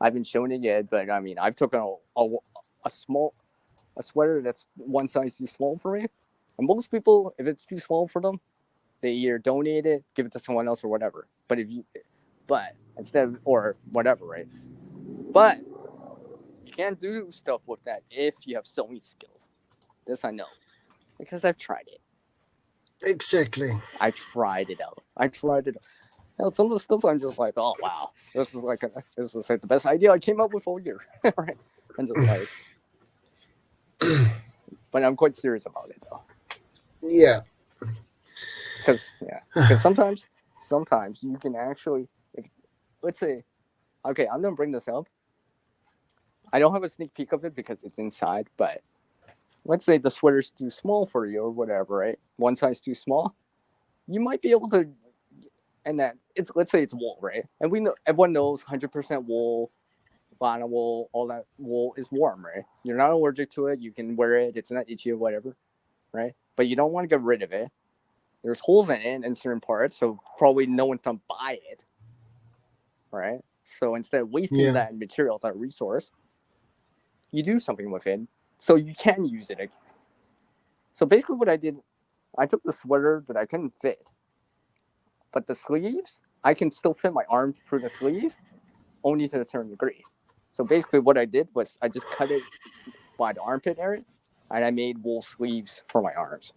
I haven't shown it yet, but I mean, I've taken a sweater that's one size too small for me. And most people, if it's too small for them, they either donate it, give it to someone else, or whatever. But instead of, or whatever, right? But you can't do stuff with that if you have sewing skills. This I know, because I've tried it. Exactly. I tried it out. Now, some of the stuff I'm just like, oh wow, this is like the best idea I came up with all year, right? And just like, but I'm quite serious about it though. Yeah. Because sometimes you can actually, if let's say, okay, I'm gonna bring this up. I don't have a sneak peek of it because it's inside, but let's say the sweater's too small for you or whatever, right? One size too small, you might be able to, and that it's, let's say it's wool, right? And we know, everyone knows 100% wool, vinyl wool, all that wool is warm, right? You're not allergic to it. You can wear it. It's not itchy or whatever, right? But you don't want to get rid of it. There's holes in it in certain parts, so probably no one's gonna buy it, right? So instead of wasting Yeah. that material, that resource, you do something with it so you can use it again. So basically what I did, I took the sweater that I couldn't fit, but the sleeves, I can still fit my arm through the sleeves, only to a certain degree. So basically what I did was I just cut it by the armpit area, and I made wool sleeves for my arms.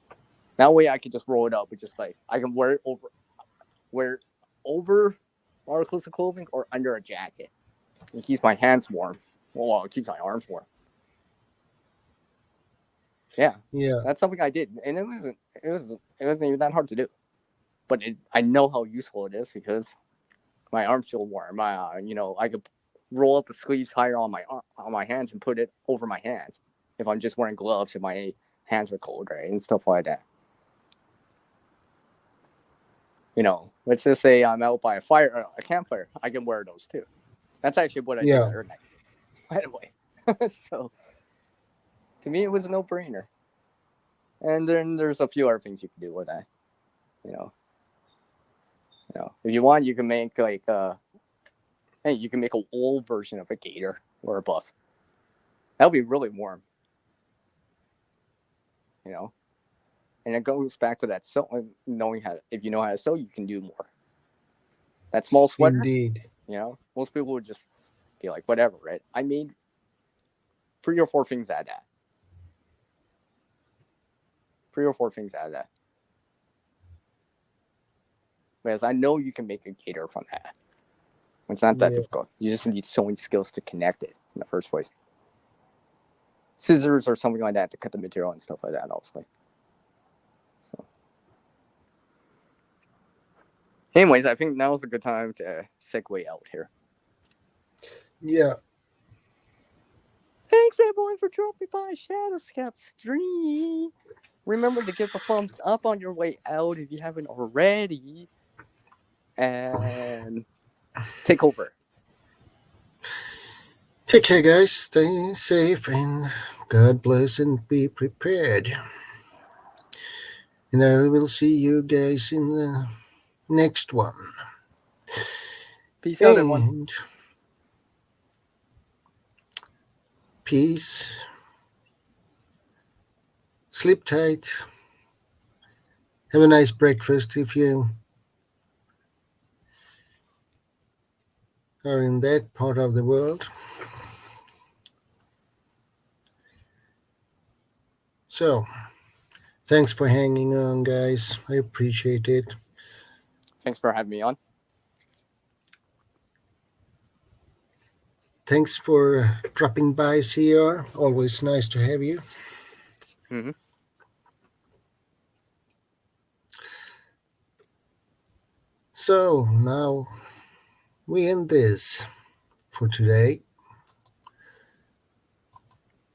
That way I could just roll it up with just like, I can wear it over articles of clothing or under a jacket. It keeps my hands warm. Well, it keeps my arms warm. Yeah, Yeah. that's something I did, and it wasn't even that hard to do. But I know how useful it is because my arms feel warm. I could roll up the sleeves higher on my hands and put it over my hands if I'm just wearing gloves if my hands are cold, right, and stuff like that. Let's just say I'm out by a campfire. I can wear those too. That's actually what I did Yeah. the other night, by the way. So to me, it was a no-brainer. And then there's a few other things you can do with that. If you want, you can make like you can make a wool version of a gator or a buff. That would be really warm. And it goes back to that knowing if you know how to sew, you can do more. That small sweater, Indeed. most people would just be like, whatever, right? I made 3 or 4 things out of that. 3 or 4 things out of that. Whereas I know you can make a gator from that. It's not that difficult. You just need sewing skills to connect it in the first place. Scissors or something like that to cut the material and stuff like that, obviously. So, anyways, I think now is a good time to segue out here. Yeah. Thanks everyone for dropping by Shadow Scout stream. Remember to give a thumbs up on your way out if you haven't already. And take over. Take care, guys. Stay safe and God bless and be prepared. And I will see you guys in the next one. Peace out, everyone. And peace. Sleep tight. Have a nice breakfast if you are in that part of the world. So, thanks for hanging on, guys. I appreciate it. Thanks for having me on. Thanks for dropping by, CR. Always nice to have you. Mm-hmm. So, now we end this for today.